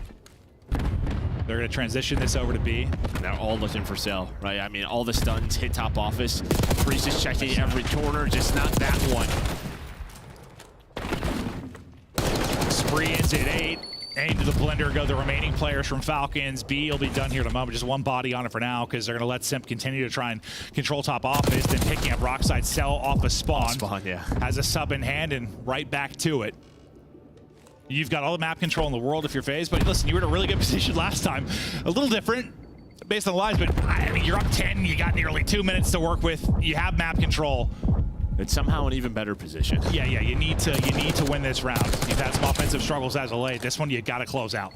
They're going to transition this over to B. They're all looking for Cell, right? I mean, all the stuns hit top office. Priest is checking every corner, just not that one. Spree ends at 8. Into the blender go the remaining players from Falcons. B will be done here in a moment. Just one body on it for now because they're going to let Simp continue to try and control top office. Then picking up Rockside Cell off a spawn. Yeah. Has a sub in hand and right back to it. You've got all the map control in the world if you're FaZe, but listen, you were in a really good position last time. A little different based on the lines, but I mean, you're up 10. You got nearly 2 minutes to work with. You have map control. It's somehow an even better position. Yeah, you need to win this round. You've had some offensive struggles as of late. This one you got to close out.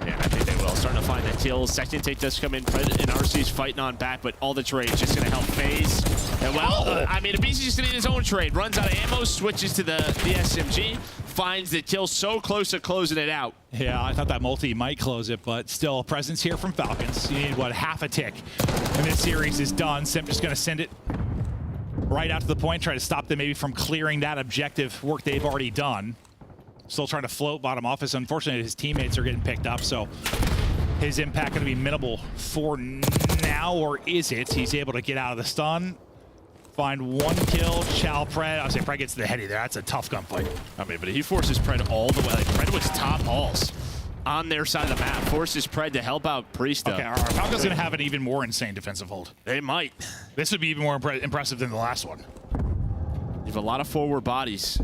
Yeah, I think they will. Starting to find the kills. Second take does come in. Pred and RC's fighting on back, but all the trades just going to help FaZe. And well, I mean, BC's just going to need his own trade. Runs out of ammo, switches to the SMG, finds the kill so close to closing it out. Yeah, I thought that multi might close it, but still a presence here from Falcons. You need, what, half a tick. And this series is done. Simp just going to send it right out to the point, try to stop them maybe from clearing that objective work they've already done. Still trying to float bottom office. Unfortunately, his teammates are getting picked up, so his impact going to be minimal for now, or is it? He's able to get out of the stun, find 1 kill. Chow Pred. I would say Pred gets to the heady there. That's a tough gunfight. I mean, but he forces Pred all the way. Like, Pred was top halls on their side of the map. Forces Pred to help out Priest. Okay, our Falcons going to have an even more insane defensive hold. They might. This would be even more impressive than the last one. You have a lot of forward bodies.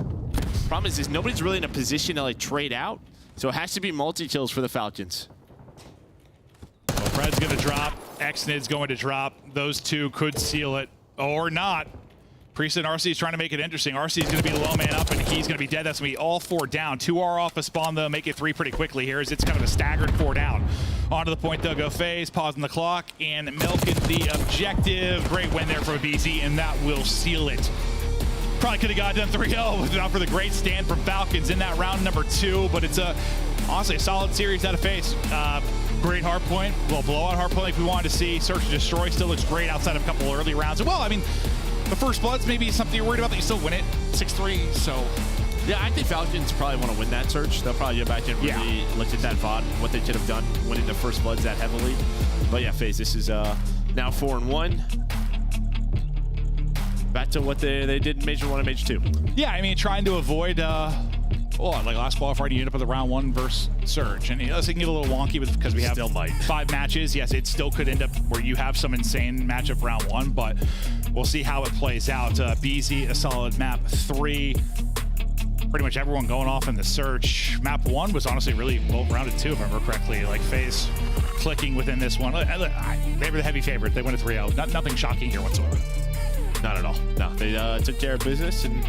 Problem is nobody's really in a position to like trade out, so it has to be multi-kills for the Falcons. Well, Pred's going to drop. Xnid's going to drop. Those 2 could seal it, or not. Priest and RC is trying to make it interesting. RC is going to be the low man up, and he's going to be dead. That's going to be all 4 down. 2 are off a spawn, though. Make it 3 pretty quickly here, as it's kind of a staggered 4 down. Onto the point, they'll go FaZe, pausing the clock, and milking the objective. Great win there for BZ, and that will seal it. Probably could have got done 3-0 if not for the great stand from Falcons in that round number 2, but it's honestly a solid series out of FaZe. Great hard point. Well, blowout hard point like we wanted to see. Search and destroy still looks great outside of a couple early rounds. Well, I mean, the first bloods maybe something you're worried about, that you still win it 6-3, so. Yeah, I think Falcons probably want to win that search. They'll probably go back and really look at that VOD, what they could have done winning the first bloods that heavily. But yeah, FaZe, this is now 4-1. Back to what they did in Major 1 and Major 2. Yeah, I mean, trying to avoid, like last qualifier, you end up with a round 1 versus Surge. And it can get a little wonky because we have 5 matches. Yes, it still could end up where you have some insane matchup round 1, but we'll see how it plays out. BZ, a solid map 3. Pretty much everyone going off in the Surge. Map 1 was honestly really well-rounded too, if I remember correctly. Like FaZe clicking within this one. They were the heavy favorite. They win a 3-0. Nothing shocking here whatsoever. Not at all. No, they took care of business, and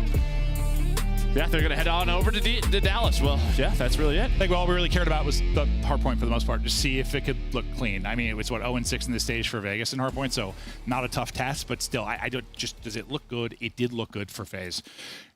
yeah, they're going to head on over to Dallas. Well, yeah, that's really it. I think all we really cared about was the hardpoint for the most part, just see if it could look clean. I mean, it was, what, 0-6 in this stage for Vegas in hardpoint, so not a tough test, but still, I don't just, does it look good? It did look good for FaZe.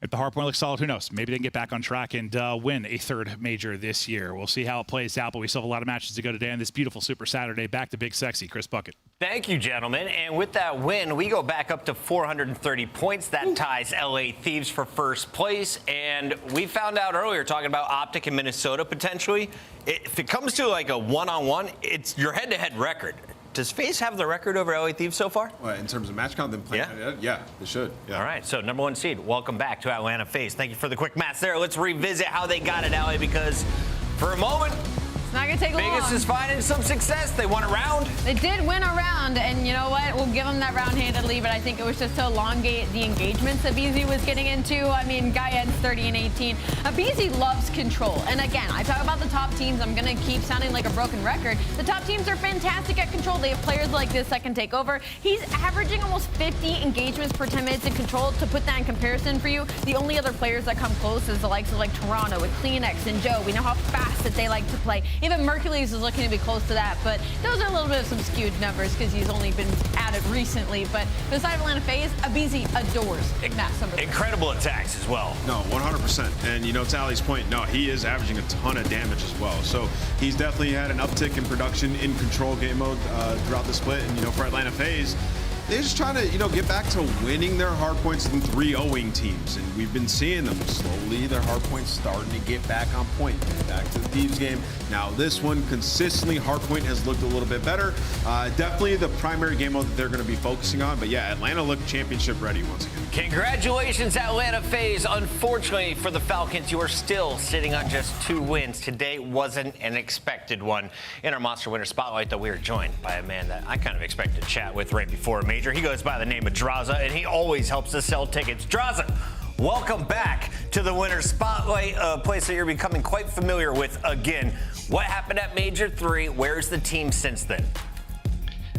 If the hardpoint looks solid, who knows? Maybe they can get back on track and win a third major this year. We'll see how it plays out, but we still have a lot of matches to go today on this beautiful Super Saturday. Back to Big Sexy, Chris Bucket. Thank you, gentlemen. And with that win, we go back up to 430 points. That ties LA Thieves for first place. And we found out earlier, talking about Optic in Minnesota potentially, if it comes to like a one-on-one, it's your head-to-head record. Does FaZe have the record over LA Thieves so far? Well, in terms of match count, then playing yeah, they should. Yeah. All right, so number 1 seed, welcome back to Atlanta FaZe. Thank you for the quick maths there. Let's revisit how they got it, LA, because for a moment, not going to take long. Vegas is finding some success. They won a round. They did win a round, and you know what? We'll give them that round handedly, but I think it was just to elongate the engagements that BZ was getting into. I mean, guy ends 30 and 18. BZ loves control. And again, I talk about the top teams. I'm going to keep sounding like a broken record. The top teams are fantastic at control. They have players like this that can take over. He's averaging almost 50 engagements per 10 minutes in control. To put that in comparison for you, the only other players that come close is the likes of like Toronto with Kleenex and Joe. We know how fast that they like to play. Even Mercules is looking to be close to that, but those are a little bit of some skewed numbers because he's only been added recently. But beside Atlanta FaZe, BZ adores Matt Summer. Incredible attacks as well. No, 100%. And you know, to Ali's point, no, he is averaging a ton of damage as well. So he's definitely had an uptick in production in control game mode throughout the split. And you know, for Atlanta FaZe, they're just trying to, you know, get back to winning their hardpoints in 3-0ing teams. And we've been seeing them slowly, their hardpoints starting to get back on point. Back to the Thieves game. Now this one, consistently, hardpoint has looked a little bit better. Definitely the primary game mode that they're going to be focusing on. But yeah, Atlanta looked championship ready once again. Congratulations, Atlanta FaZe. Unfortunately for the Falcons, you are still sitting on just 2 wins. Today wasn't an expected one. In our Monster Winner Spotlight, though, we are joined by a man that I kind of expected to chat with right before a major. He goes by the name of Draza, and he always helps us sell tickets. Draza, welcome back to the Winner Spotlight, a place that you're becoming quite familiar with again. What happened at Major 3? Where's the team since then?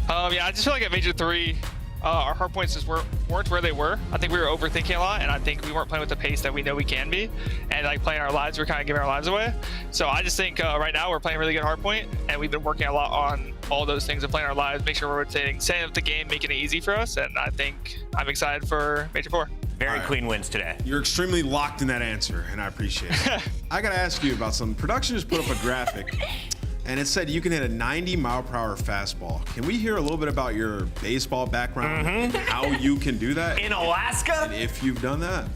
Yeah, I just feel like at Major 3, our hard points just weren't where they were. I think we were overthinking a lot, and I think we weren't playing with the pace that we know we can be. And like playing our lives, we're kind of giving our lives away. So I just think right now we're playing really good hard point, and we've been working a lot on all those things of playing our lives, make sure we're setting up the game, making it easy for us. And I think I'm excited for Major 4. Very clean wins today. You're extremely locked in that answer, and I appreciate it. I got to ask you about something. Production just put up a graphic, and it said you can hit a 90-mile-per-hour fastball. Can we hear a little bit about your baseball background and how you can do that? In Alaska? And if you've done that.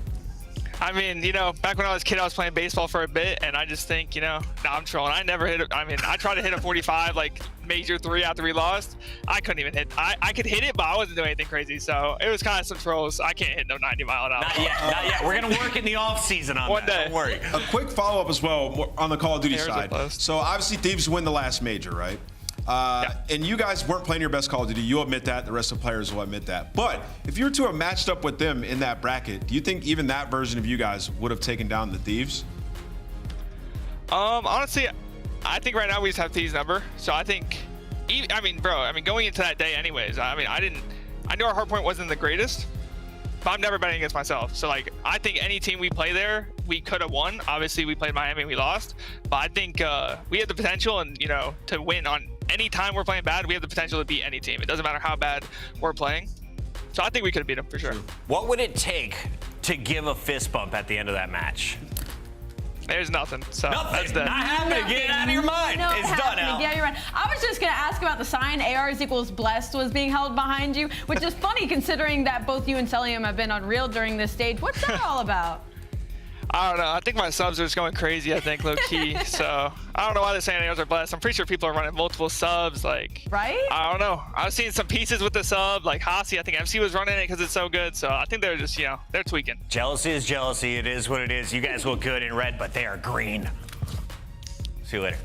I mean, you know, back when I was a kid, I was playing baseball for a bit, and I just think, you know, nah, I'm trolling. I never hit it. I mean, I tried to hit a 45, like, Major 3 after we lost. I couldn't even hit. I could hit it, but I wasn't doing anything crazy, so it was kind of some trolls. I can't hit no 90-mile-an-hour. Not yet. We're going to work in the off-season on One that. day. Don't worry. A quick follow-up as well on the Call of Duty side. So, obviously, Thieves win the last Major, right? And you guys weren't playing your best Call of Duty. You'll admit that. The rest of the players will admit that. But if you were to have matched up with them in that bracket, do you think even that version of you guys would have taken down the Thieves? Honestly, I think right now we just have Thieves' number. So I think, going into that day anyways, I knew our hardpoint wasn't the greatest, but I'm never betting against myself. So like, I think any team we play there, we could have won. Obviously, we played Miami and we lost. But I think we had the potential and, you know, to win on any time we're playing bad, we have the potential to beat any team. It doesn't matter how bad we're playing. So I think we could have beat them for sure. What would it take to give a fist bump at the end of that match? There's nothing. So nothing. That's dead. Not happening. Get it out of your mind. It's done, Al. Yeah, you're right. I was just going to ask about the sign ARs equals blessed was being held behind you, which is funny considering that both you and Celium have been unreal during this stage. What's that all about? I don't know. I think my subs are just going crazy, I think, low-key. So I don't know why they're saying ARs are blessed. I'm pretty sure people are running multiple subs. Like, right? I don't know. I was seeing some pieces with the sub. Like Hasi, I think MC was running it because it's so good. So I think they're just, you know, they're tweaking. Jealousy is jealousy. It is what it is. You guys look good in red, but they are green. See you later.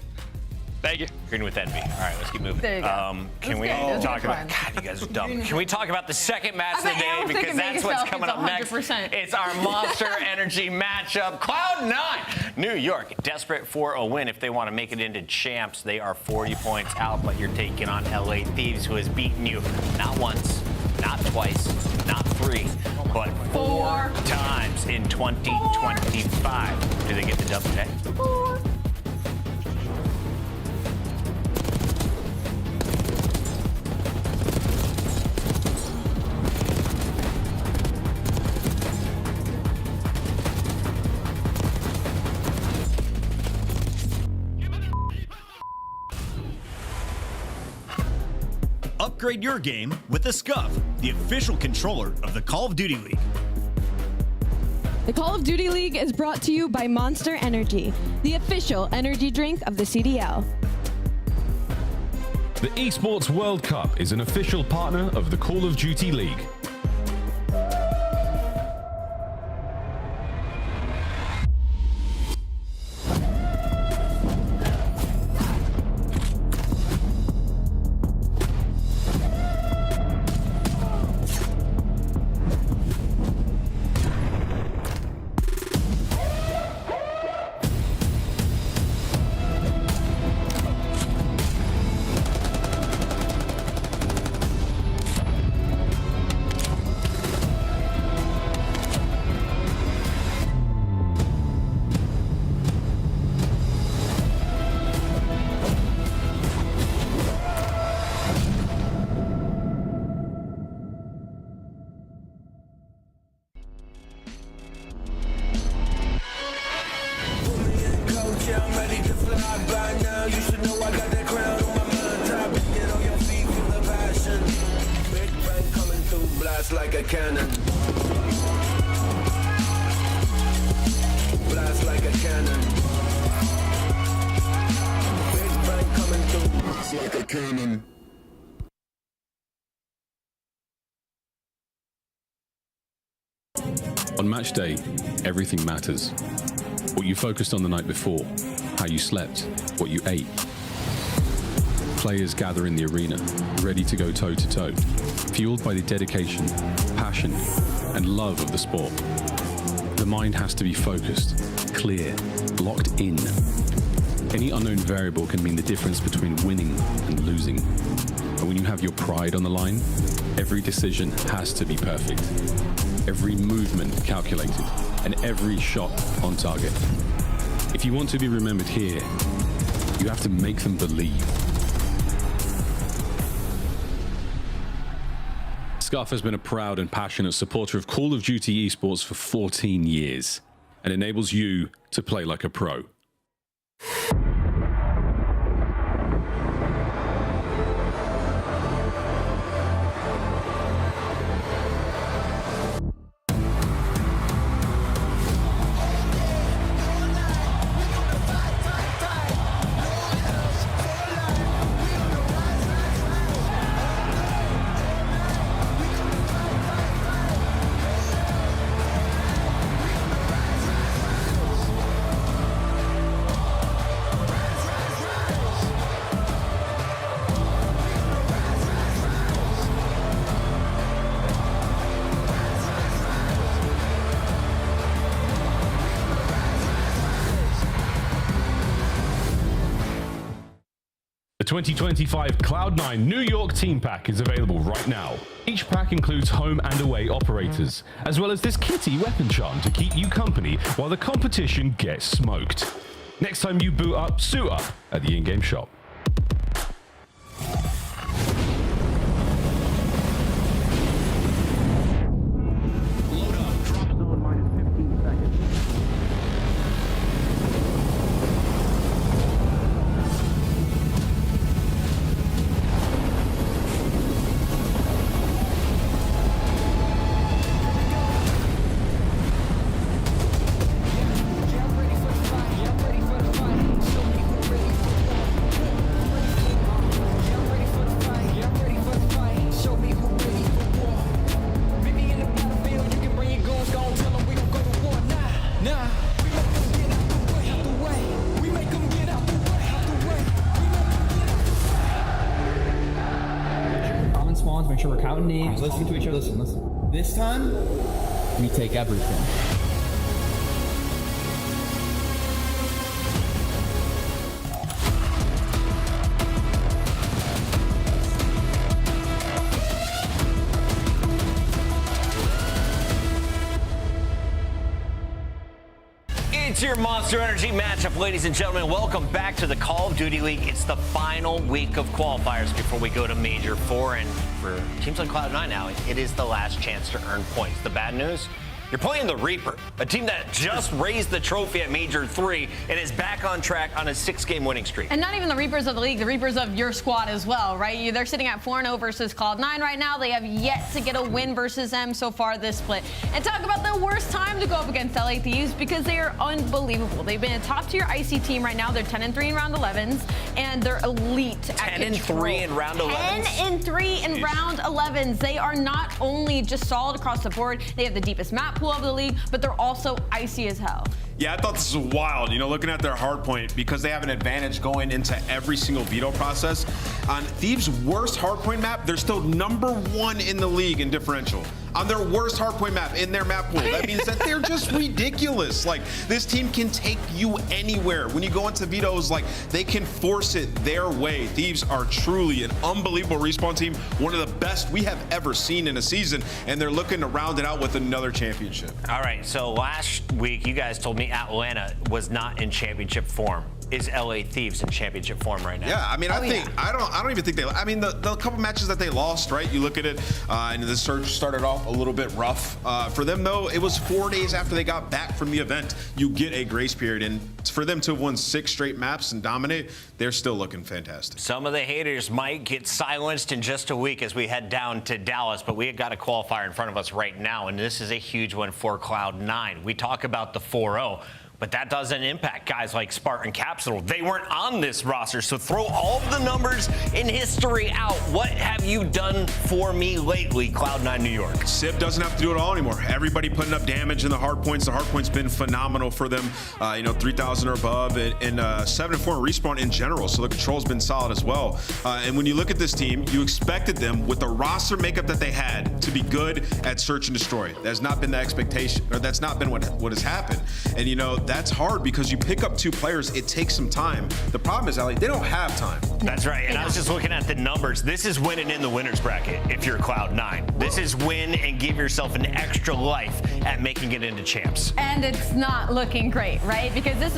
Thank you. Green with envy. All right, let's keep moving. There you go. Can we talk about? God, you guys are dumb. Can we talk about the second match of the day because that's what's coming up next? It's our Monster Energy matchup. Cloud9, New York, desperate for a win if they want to make it into champs. They are 40 points out, but you're taking on LA Thieves, who has beaten you not once, not twice, not 3, but 4 times in 2025. Do they get the dub today? 4. Upgrade your game with the Scuff, the official controller of the Call of Duty League. The Call of Duty League is brought to you by Monster Energy, the official energy drink of the CDL. The Esports World Cup is an official partner of the Call of Duty League. Like a cannon. Blast like a cannon. Big bang coming through. Blast like a cannon. On match day, everything matters. What you focused on the night before, how you slept, what you ate. Players gather in the arena, ready to go toe-to-toe, fueled by the dedication, passion, and love of the sport. The mind has to be focused, clear, locked in. Any unknown variable can mean the difference between winning and losing. And when you have your pride on the line, every decision has to be perfect. Every movement calculated, and every shot on target. If you want to be remembered here, you have to make them believe. Scuff has been a proud and passionate supporter of Call of Duty esports for 14 years and enables you to play like a pro. The 2025 Cloud9 New York Team Pack is available right now. Each pack includes home and away operators, as well as this kitty weapon charm to keep you company while the competition gets smoked. Next time you boot up, suit up at the in-game shop. We're counting names, listening to each other. Listen. This time, we take everything. It's your Monster Energy matchup, ladies and gentlemen. Welcome back to the Call of Duty League. It's the final week of qualifiers before we go to Major 4. And for teams like Cloud9 now, it is the last chance to earn points. The bad news? You're playing the Reaper, a team that just raised the trophy at Major 3 and is back on track on a 6-game winning streak. And not even the Reapers of the league, the Reapers of your squad as well, right? They're sitting at 4-0 versus Cloud9 right now. They have yet to get a win versus them so far this split. And talk about the worst time to go up against LA Thieves because they are unbelievable. They've been a top-tier IC team right now. They're 10-3 in round 11s, and they're elite at control. 10-3 in round 11s? 10-3 in round 11s. They are not only just solid across the board, they have the deepest map pool of the league, but they're also icy as hell. Yeah, I thought this was wild, looking at their hard point, because they have an advantage going into every single veto process. On Thieves' worst hardpoint map, they're still #1 in the league in differential. On their worst hardpoint map in their map pool, that means that they're just ridiculous. Like, this team can take you anywhere. When you go into vetoes, they can force it their way. Thieves are truly an unbelievable respawn team, one of the best we have ever seen in a season, and they're looking to round it out with another championship. All right, so last week you guys told me Atlanta was not in championship form. Is LA Thieves in championship form right now? Yeah, I mean, I don't even think the couple matches that they lost, right? You look at it, and the search started off a little bit rough. For them, though, it was 4 days after they got back from the event. You get a grace period, and for them to have won 6 straight maps and dominate, they're still looking fantastic. Some of the haters might get silenced in just a week as we head down to Dallas, but we have got a qualifier in front of us right now, and this is a huge one for Cloud9. We talk about the 4-0. But that doesn't impact guys like Spartan Capsule. They weren't on this roster, so throw all of the numbers in history out. What have you done for me lately, Cloud9 New York? Sib doesn't have to do it all anymore. Everybody putting up damage in the hard points. The hard points been phenomenal for them. 3,000 or above, and 7-4 respawn in general. So the control's been solid as well. And when you look at this team, you expected them with the roster makeup that they had to be good at search and destroy. That's not been the expectation, or that's not been what has happened. And that's hard because you pick up 2 players, it takes some time. The problem is, Ali, they don't have time. That's right, and I was just looking at the numbers. This is winning in the winner's bracket if you're Cloud9. This is win and give yourself an extra life at making it into champs. And it's not looking great, right? Because this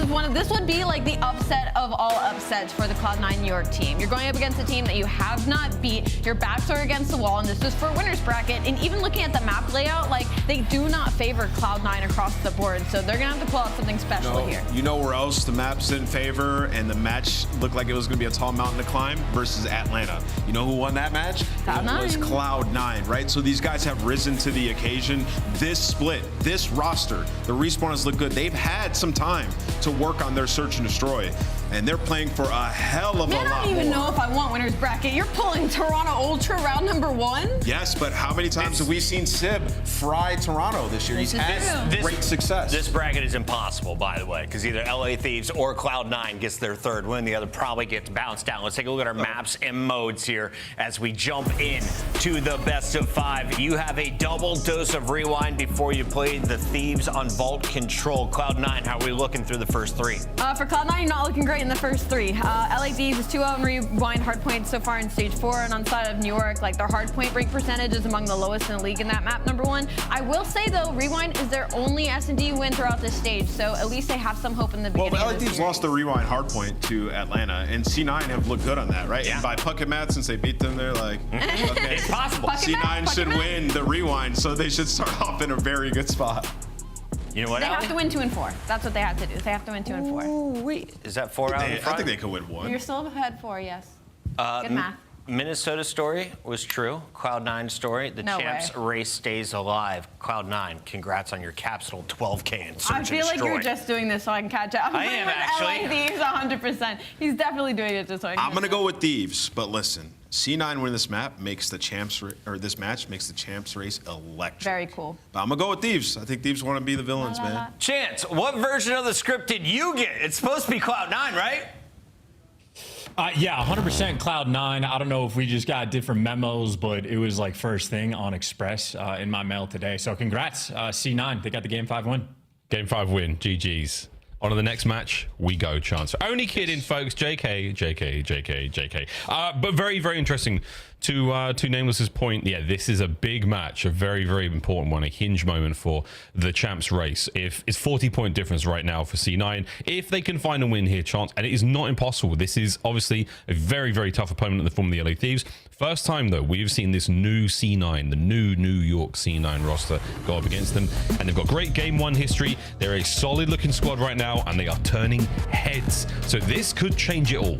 would be like the upset of all upsets for the Cloud9 New York team. You're going up against a team that you have not beat. Your backs are against the wall, and this is for winner's bracket. And even looking at the map layout, they do not favor Cloud9 across the board. So they're gonna have to pull out something special here. You know where else the maps didn't favor and the match looked like it was going to be a tall mountain to climb? Versus Atlanta. You know who won that match? Cloud9. It was Cloud9, right? So these guys have risen to the occasion. This split, this roster, the respawners look good. They've had some time to work on their search and destroy, and they're playing for a hell of a lot more. I don't even know if I want winner's bracket. You're pulling Toronto Ultra round #1? Yes, but how many times have we seen Sib fry Toronto this year? He's had great success. This bracket is impossible, by the way, because either LA Thieves or Cloud9 gets their 3rd win. The other probably gets bounced down. Let's take a look at our maps and modes here as we jump in to the best of 5. You have a double dose of rewind before you play the Thieves on Vault Control. Cloud9, how are we looking through the first 3? For Cloud9, you're not looking great in the first 3. LA Thieves is 2-0 in rewind hardpoint so far in stage 4, and on the side of New York, their hardpoint break percentage is among the lowest in the league in that map #1. I will say though, rewind is their only S&D win throughout this stage, so at least they have some hope in the beginning. Well, LA Thieves lost the rewind hardpoint to Atlanta, and C9 have looked good on that, right? Yeah. And by Puckett Matt, since they beat them, they're like, okay, it's possible. C9 should win the rewind, so they should start off in a very good spot. You know what? They have to win 2 and 4. That's what they have to do. They have to win 2 and 4. Ooh, wait. Is that 4 out in front? I think they could win 1. You're still ahead 4, yes. Good math. Minnesota story was true. Cloud9 story. The champs race stays alive. Cloud9, congrats on your Capsule 12K in search and destroy. I feel like you're just doing this so I can catch up. I am actually. LA Thieves 100%. He's definitely doing it just so I can. I'm gonna go with Thieves, but listen, C9 winning this map makes the champs this match makes the champs race electric. Very cool. But I'm gonna go with Thieves. I think Thieves want to be the villains, man. Chance, what version of the script did you get? It's supposed to be Cloud9, right? Yeah, 100% Cloud9. I don't know if we just got different memos, but it was like first thing on Express in my mail today. So congrats, C9. They got the Game 5 win. Game 5 win. GG's. On to the next match we go, Chance. Only kidding, folks. JK. But very, very interesting. To Nameless's point, yeah, this is a big match, a very, very important one, a hinge moment for the champs race. If it's 40-point difference right now for C9, if they can find a win here, Chance, and it is not impossible. This is obviously a very, very tough opponent in the form of the LA Thieves. First time, though, we've seen this new C9, the new New York C9 roster go up against them, and they've got great Game 1 history. They're a solid-looking squad right now, and they are turning heads. So this could change it all.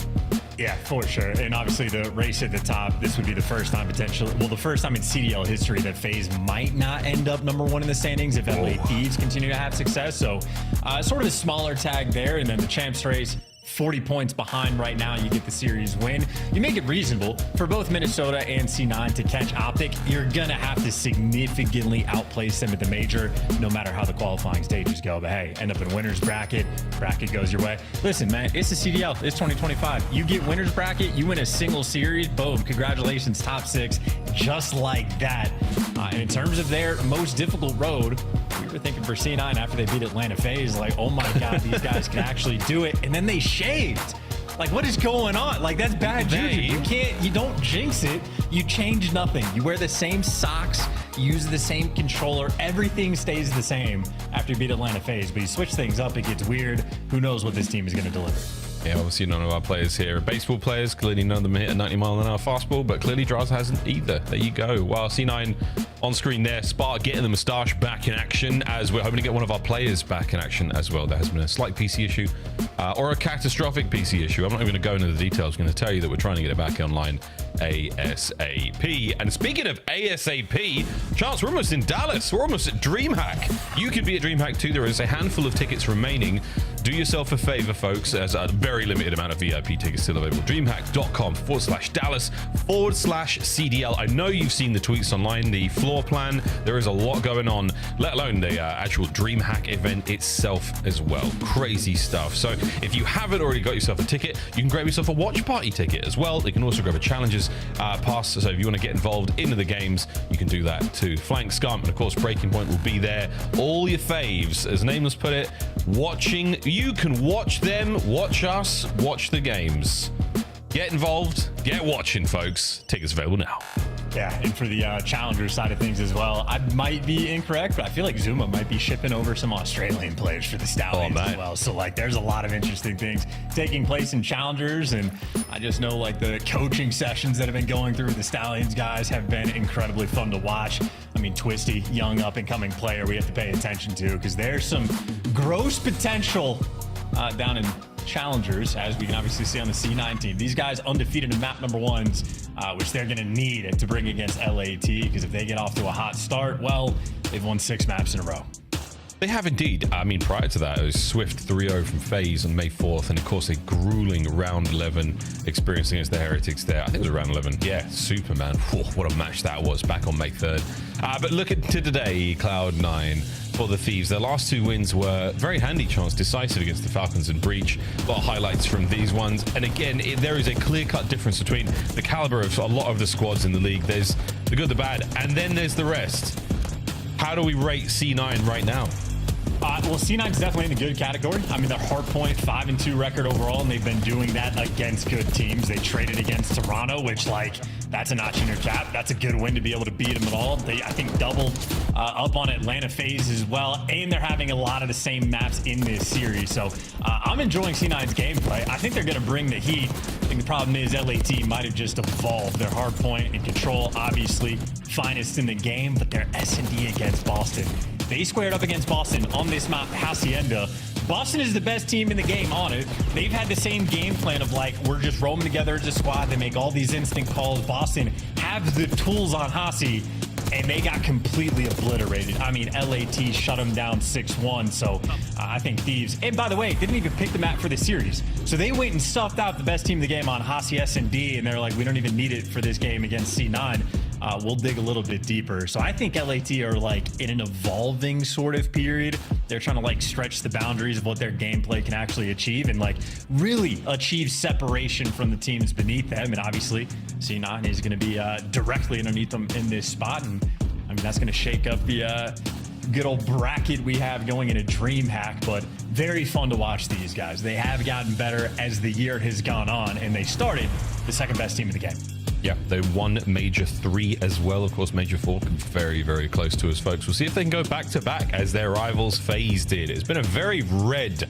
Yeah, for sure. And obviously the race at the top, this would be the first time potentially, well, the first time in CDL history that FaZe might not end up #1 in the standings if LA Thieves continue to have success. So sort of a smaller tag there. And then the champs race, 40 points behind right now, you get the series win. You make it reasonable for both Minnesota and C9 to catch Optic. You're gonna have to significantly outplace them at the major, no matter how the qualifying stages go. But hey, end up in winners bracket goes your way. Listen, man, it's the CDL, it's 2025. You get winners bracket, you win a single series, boom, congratulations, top 6, just like that. And in terms of their most difficult road, we were thinking for C9 after they beat Atlanta FaZe, like, oh my God, these guys can actually do it. And then they shaved. Like, what is going on? Like, that's bad juju. You don't jinx it. You change nothing. You wear the same socks, you use the same controller. Everything stays the same after you beat Atlanta FaZe. But you switch things up, it gets weird. Who knows what this team is going to deliver? Yeah, obviously none of our players here are baseball players. Clearly none of them hit a 90-mile-an-hour fastball, but clearly Draz hasn't either. There you go. Well, C9 on screen there. Spark getting the moustache back in action as we're hoping to get one of our players back in action as well. There has been a slight PC issue or a catastrophic PC issue. I'm not even going to go into the details. I'm going to tell you that we're trying to get it back online ASAP. And speaking of ASAP, Chance, we're almost in Dallas. We're almost at DreamHack. You could be at DreamHack too. There is a handful of tickets remaining. Do yourself a favor, folks. There's a very limited amount of VIP tickets still available. DreamHack.com/Dallas/CDL. I know you've seen the tweets online, the floor plan. There is a lot going on, let alone the actual DreamHack event itself as well. Crazy stuff. So if you haven't already got yourself a ticket, you can grab yourself a watch party ticket as well. You can also grab a challenges pass. So if you want to get involved into the games, you can do that too. Flank, Scump, and of course Breaking Point will be there. All your faves, as Nameless put it, watching. You can watch them, watch us, watch the games. Get involved, get watching, folks. Tickets available now. Yeah, and for the challenger side of things as well, I might be incorrect, but I feel like Zuma might be shipping over some Australian players for the Stallions as well. So like, there's a lot of interesting things taking place in challengers, and I just know like the coaching sessions that have been going through with the Stallions guys have been incredibly fun to watch. I mean, Twisty, young up and coming player we have to pay attention to because there's some gross potential down in challengers, as we can obviously see on the C9 team. These guys undefeated in map #1s, which they're going to need to bring against LAT, because if they get off to a hot start, well, they've won 6 maps in a row. They have indeed. I mean, prior to that, it was Swift 3-0 from FaZe on May 4th, and of course a grueling round 11 experience against the Heretics there. I think it was round 11. Yeah, Superman. Whew, what a match that was back on May 3rd. But look at today, Cloud9. For the Thieves, their last 2 wins were very handy, Chance, decisive against the Falcons and Breach. A lot of highlights from these ones, and again, there is a clear-cut difference between the caliber of a lot of the squads in the league. There's the good, the bad, and then there's the rest. How do we rate C9 right now? Well, C9 is definitely in the good category. I mean, their hardpoint 5-2 record overall, and they've been doing that against good teams. They traded against Toronto, which, like, that's a notch in your cap. That's a good win to be able to beat them at all. They, I think, doubled up on Atlanta FaZe as well, and they're having a lot of the same maps in this series. So I'm enjoying C9's gameplay. I think they're going to bring the heat. I think the problem is LAT might have just evolved. Their hardpoint and control, obviously, finest in the game, but their S&D against Boston. They squared up against Boston on this map, Hacienda. Boston is the best team in the game on it. They've had the same game plan of like, we're just roaming together as a squad. They make all these instant calls. Boston have the tools on Hasi, and they got completely obliterated. I mean, LAT shut them down 6-1. So I think Thieves, and by the way, didn't even pick the map for the series. So they went and stuffed out the best team in the game on Hasi S&D, and they're like, we don't even need it for this game against C9. we'll dig a little bit deeper. So I think LAT are like in an evolving sort of period. They're trying to like stretch the boundaries of what their gameplay can actually achieve and like really achieve separation from the teams beneath them. And obviously C9 is going to be directly underneath them in this spot. And I mean, that's going to shake up the good old bracket we have going in a dream hack, but very fun to watch these guys. They have gotten better as the year has gone on, and they started the second best team in the game. Yeah, they won Major 3 as well. Of course, Major 4 very, very close to us, folks. We'll see if they can go back-to-back as their rivals FaZe did. It's been a very red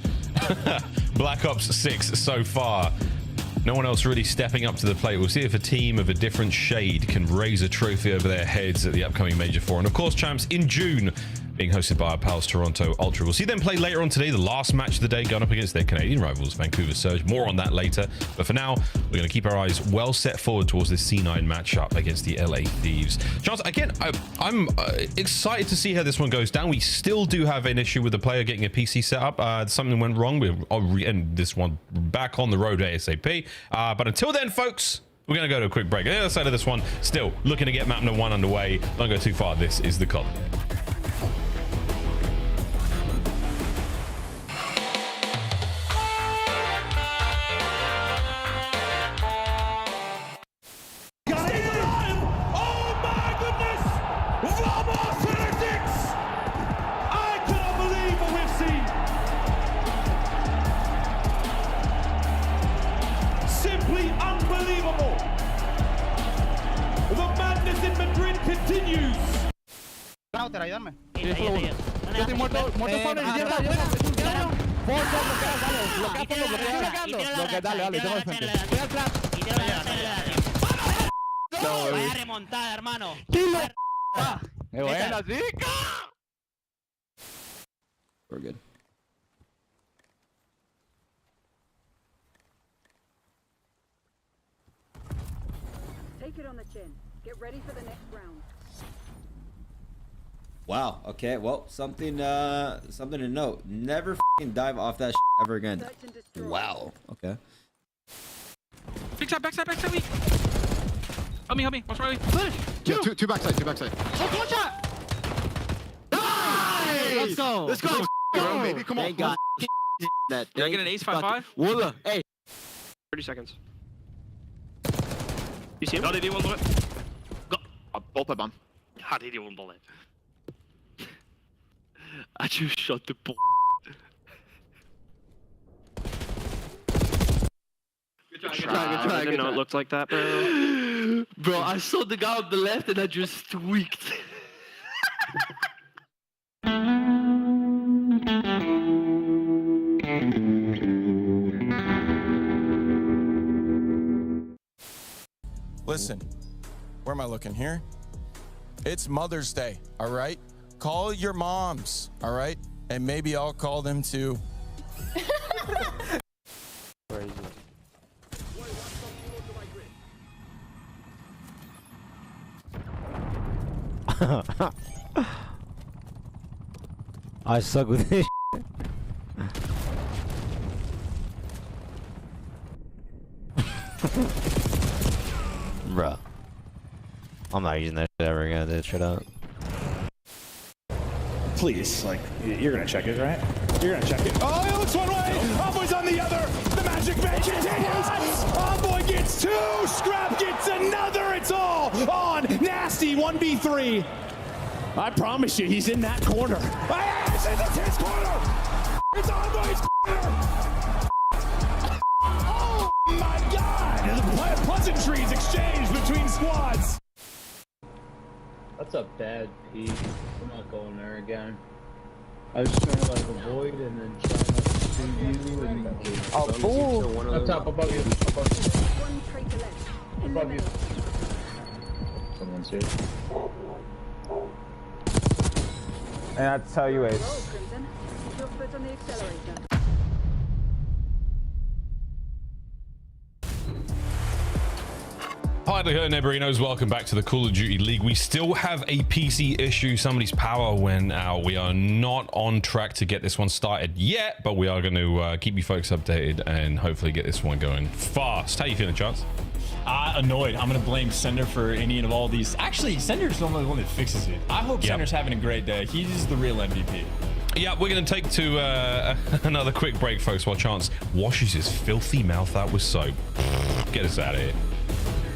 Black Ops 6 so far. No one else really stepping up to the plate. We'll see if a team of a different shade can raise a trophy over their heads at the upcoming Major 4. And of course, champs, in June, being hosted by our pals Toronto Ultra. We'll see them play later on today, the last match of the day, going up against their Canadian rivals, Vancouver Surge. More on that later. But for now, we're going to keep our eyes well set forward towards this C9 matchup against the LA Thieves. Charles, again, I'm excited to see how this one goes down. We still do have an issue with the player getting a PC set up. Something went wrong. We'll end this one back on the road ASAP. But until then, folks, we're going to go to a quick break. On the other side of this one, still looking to get map number 1 underway. Don't go too far. This is the Call. Ayudarme. Yo estoy muerto, muerto izquierda, dale, tengo defensa. Voy al flash. Vaya remontada, hermano. ¡Qué buena, chica! We're good. Take it on the chin. Get ready for the next round. Wow. Okay. Well, something to note. Never f***ing dive off that ever again. Wow. Okay. Backside, weak. Help me. What's right? Finish. Yeah, two backside. One shot. Nice. Let's go. Bro, baby, come on. Thank God. Did I get an ace 5-5? Walla. Hey. 30 seconds. You see him? God, he did one bullet. Both of them. God, he did one bullet. I just shot the ball. Good try. I didn't know it looked like that, bro. Bro, I saw the guy on the left and I just tweaked. Listen, where am I looking here? It's Mother's Day, all right? Call your moms, all right? And maybe I'll call them too. I suck with this. Bruh. I'm not using that shit ever again, dude. Shut up. Please, like, you're gonna check it, right? You're gonna check it. Oh, it looks one way! Envoy's on the other! The Magic Man continues! Envoy gets 2! Scrap gets another! It's all on Nasty 1v3! I promise you, he's in that corner. It's his corner! It's Envoy's corner! Oh my God! Pleasantries exchanged between squads! That's a bad peek. I'm not going there again. I was trying to like avoid and then try not to shoot you and oh, fool! Up top, above you. Above you. Someone's here. And I tell you, Ace. Hi there, Neberinos. Welcome back to the Call of Duty League. We still have a PC issue. Somebody's power went out. We are not on track to get this one started yet, but we are going to keep you folks updated and hopefully get this one going fast. How you feeling, Chance? Annoyed. I'm gonna blame Sender for any and of all these. Actually, Sender's the only one that fixes it. I hope Sender's having a great day. He's the real MVP. Yeah, we're going to take to another quick break, folks, while Chance washes his filthy mouth out with soap. Get us out of here.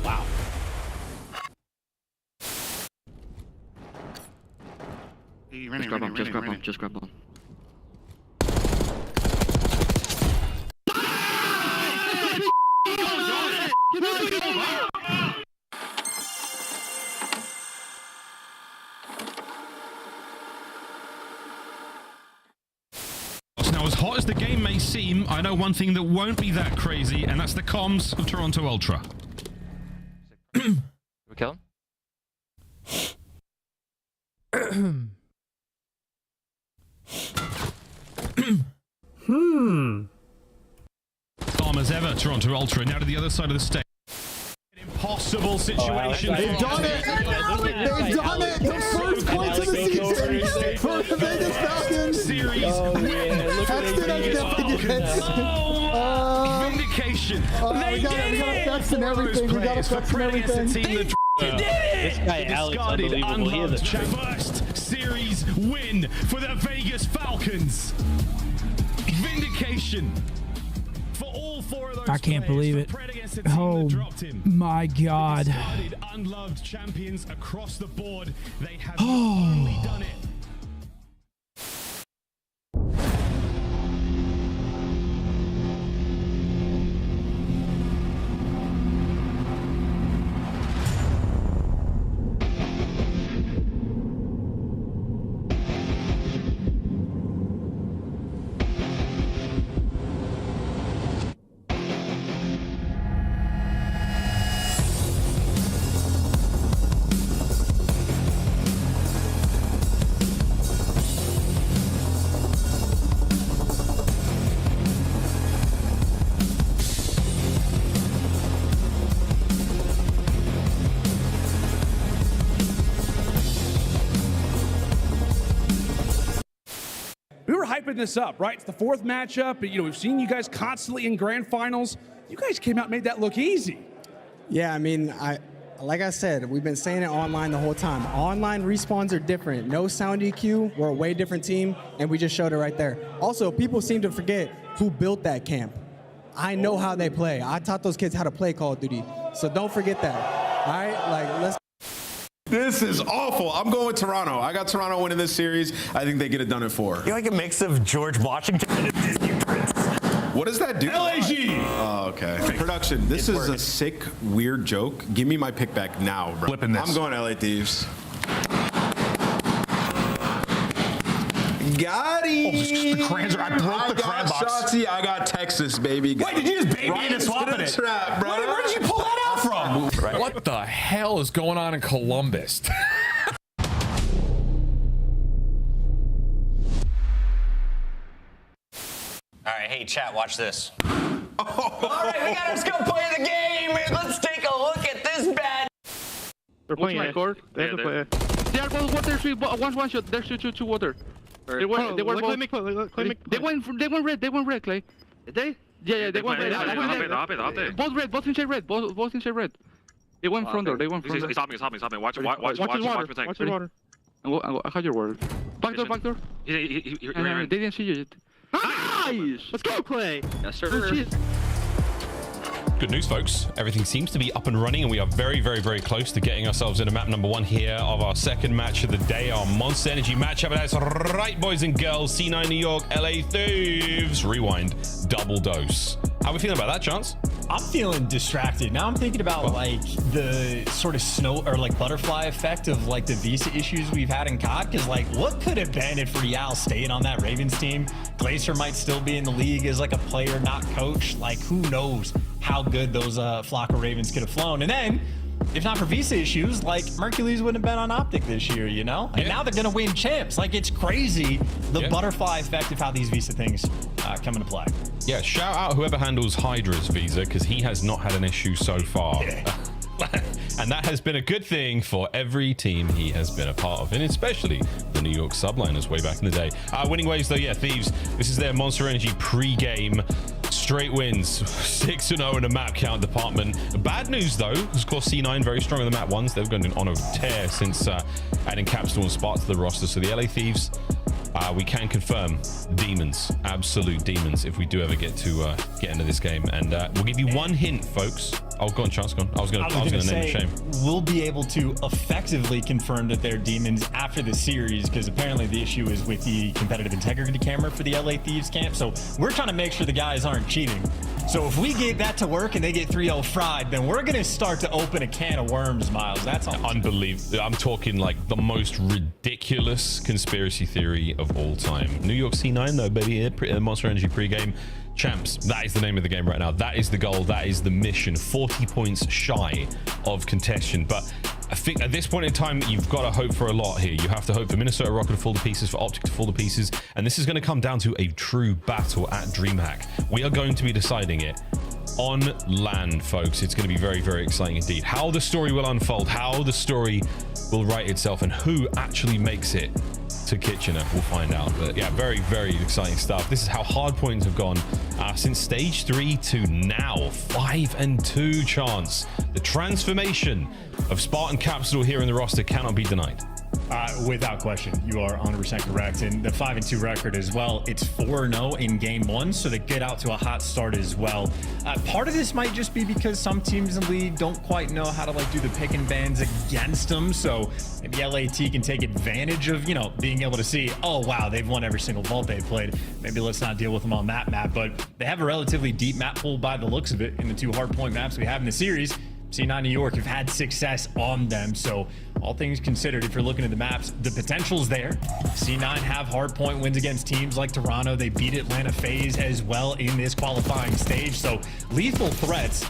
Wow. Just grab him. Now, as hot as the game may seem, I know one thing that won't be that crazy, and that's the comms of Toronto Ultra. We kill him? Calm as ever, Toronto Ultra. Now to the other side of the stage. Impossible situation. They've done it. They've done it. The first points of the season for the Vegas Falcons. Series Vindication. We got effects and everything. We got effects and everything. This guy Alex, unbelievable. First series win for the Vegas Falcons. Vindication. I can't believe it. Oh my God. Unloved champions across the board. They have only done it. We were hyping this up, right? It's the fourth matchup. You know, we've seen you guys constantly in grand finals. You guys came out and made that look easy. Yeah, I mean, like I said, we've been saying it online the whole time. Online respawns are different. No sound EQ, we're a way different team, and we just showed it right there. Also, people seem to forget who built that camp. I know how they play. I taught those kids how to play Call of Duty, so don't forget that. All right, like let's. This is awful. I'm going with Toronto. I got Toronto winning this series. I think they get it done at 4. You're like a mix of George Washington and a Disney prince. What does that do? LAG! Oh, okay. Production, this is a sick, weird joke. Give me my pick back now, bro. Flipping this. I'm going LA Thieves. Got him. Oh, the crayons I broke the crayon box. Shotzi, I got Texas, baby. Wait, did you just baby and swap it? Trap, bro. Where did you pull that out from? Right. What the hell is going on in Columbus? All right, hey, chat, watch this. All right, we gotta just go play the game. Let's take a look at this bad. They're playing my court. They have to play. They are both water. One shot. There's two water. They went red. They went red, Clay. Did they? Yeah, they went red. Both red. Both inside red. Both inside red. They went front door. They went front door. He's hopping. Watch his water. I had your word. Back door. They they didn't see you yet. Nice! Let's go, Clay! Yes, sir. Good news, folks. Everything seems to be up and running, and we are very, very, very close to getting ourselves into map number 1 here of our second match of the day, our Monster Energy matchup. And that's right, boys and girls. C9 New York, LA Thieves. Rewind. Double dose. How are we feeling about that, Chance? I'm feeling distracted. Now I'm thinking about like the sort of snow or like butterfly effect of like the visa issues we've had in COD. Because like what could have been if Real stayed on that Ravens team? Glacier might still be in the league as like a player, not coach. Like who knows how good those flock of Ravens could have flown. And then if not for visa issues, like Mercules wouldn't have been on Optic this year, you know? And now they're gonna win champs. Like it's crazy the butterfly effect of how these visa things come into play. Yeah, shout out whoever handles Hydra's visa, because he has not had an issue so far. And that has been a good thing for every team he has been a part of, and especially the New York Subliners way back in the day. Winning ways though, yeah, Thieves. This is their Monster Energy pre-game. Straight wins, 6-0 in the map count department. Bad news though, of course C9 very strong in the map ones. They've gone on a tear since adding Capstone and Spark to the roster. So the LA Thieves, we can confirm demons, absolute demons, if we do ever get to get into this game. And we'll give you one hint, folks. Oh, go on, Chance, go on. I was gonna name the shame. We'll be able to effectively confirm that they're demons after the series, because apparently the issue is with the competitive integrity camera for the LA Thieves camp. So we're trying to make sure the guys aren't cheating. So if we get that to work and they get 3-0 fried, then we're gonna start to open a can of worms, Miles. That's unbelievable. I'm talking like the most ridiculous conspiracy theory of all time. New York C9 though, baby, Monster Energy pregame. Champs, that is the name of the game right now. That is the goal. That is the mission. 40 points shy of contention. But I think at this point in time, you've got to hope for a lot here. You have to hope for Minnesota Rocket to fall to pieces, for Optic to fall to pieces. And this is going to come down to a true battle at DreamHack. We are going to be deciding it on land, folks. It's going to be very, very exciting indeed. How the story will unfold, how the story will write itself, and who actually makes it to Kitchener, we'll find out. But yeah, very, very exciting stuff. This is how hardpoints have gone since stage 3 to now 5-2 chance. The transformation of Spartan Capital here in the roster cannot be denied. Without question, you are 100% correct. And the 5-2 record as well, it's 4-0 in game 1, so they get out to a hot start as well. Part of this might just be because some teams in the league don't quite know how to like do the pick and bans against them. So maybe LAT can take advantage of, you know, being able to see, oh wow, they've won every single vault they've played. Maybe let's not deal with them on that map. But they have a relatively deep map pool by the looks of it in the 2 hardpoint maps we have in the series. C9 New York have had success on them, so all things considered, if you're looking at the maps, the potential's there. C9 have hardpoint wins against teams like Toronto. They beat Atlanta FaZe as well in this qualifying stage, so lethal threats.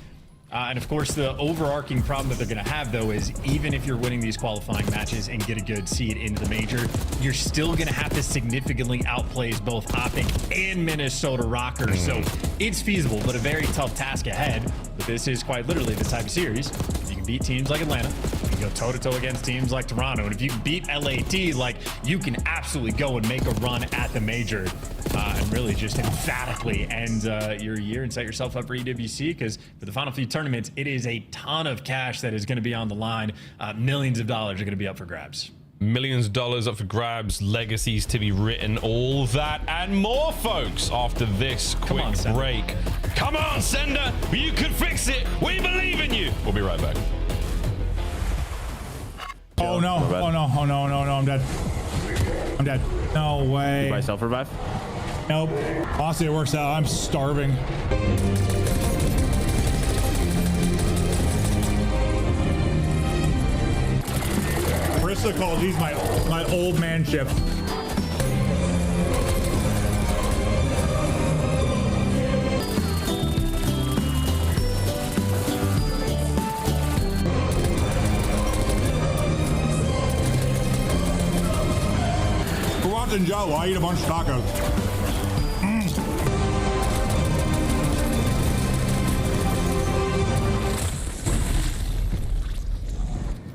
And of course, the overarching problem that they're going to have, though, is even if you're winning these qualifying matches and get a good seed into the major, you're still going to have to significantly outplace both Optic and Minnesota Rockers. So it's feasible, but a very tough task ahead. But this is quite literally the type of series. You can beat teams like Atlanta. You can go toe-to-toe against teams like Toronto. And if you beat LAT, like, you can absolutely go and make a run at the major and really just emphatically end your year and set yourself up for EWC, because for the final few tournaments, it is a ton of cash that is going to be on the line. Millions of dollars are going to be up for grabs. Millions of dollars up for grabs, legacies to be written, all that and more, folks, after this quick break. Come on, Sender, you can fix it. We believe in you. We'll be right back. Oh no, oh no, oh no, no, no, I'm dead. I'm dead. No way. By self-revive? Nope. Honestly, it works out. I'm starving. Krista calls these my old man ship. We're watching Joe while I eat a bunch of tacos.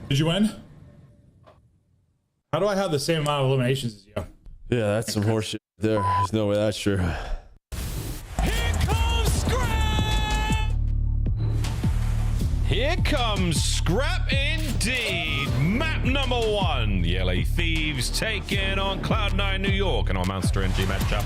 Did you win? How do I have the same amount of eliminations as you? Yeah, that's some horseshit there. There's no way that's true. Here comes Scrap indeed. Map number 1. The LA Thieves taking on Cloud9 New York in our Monster Energy matchup.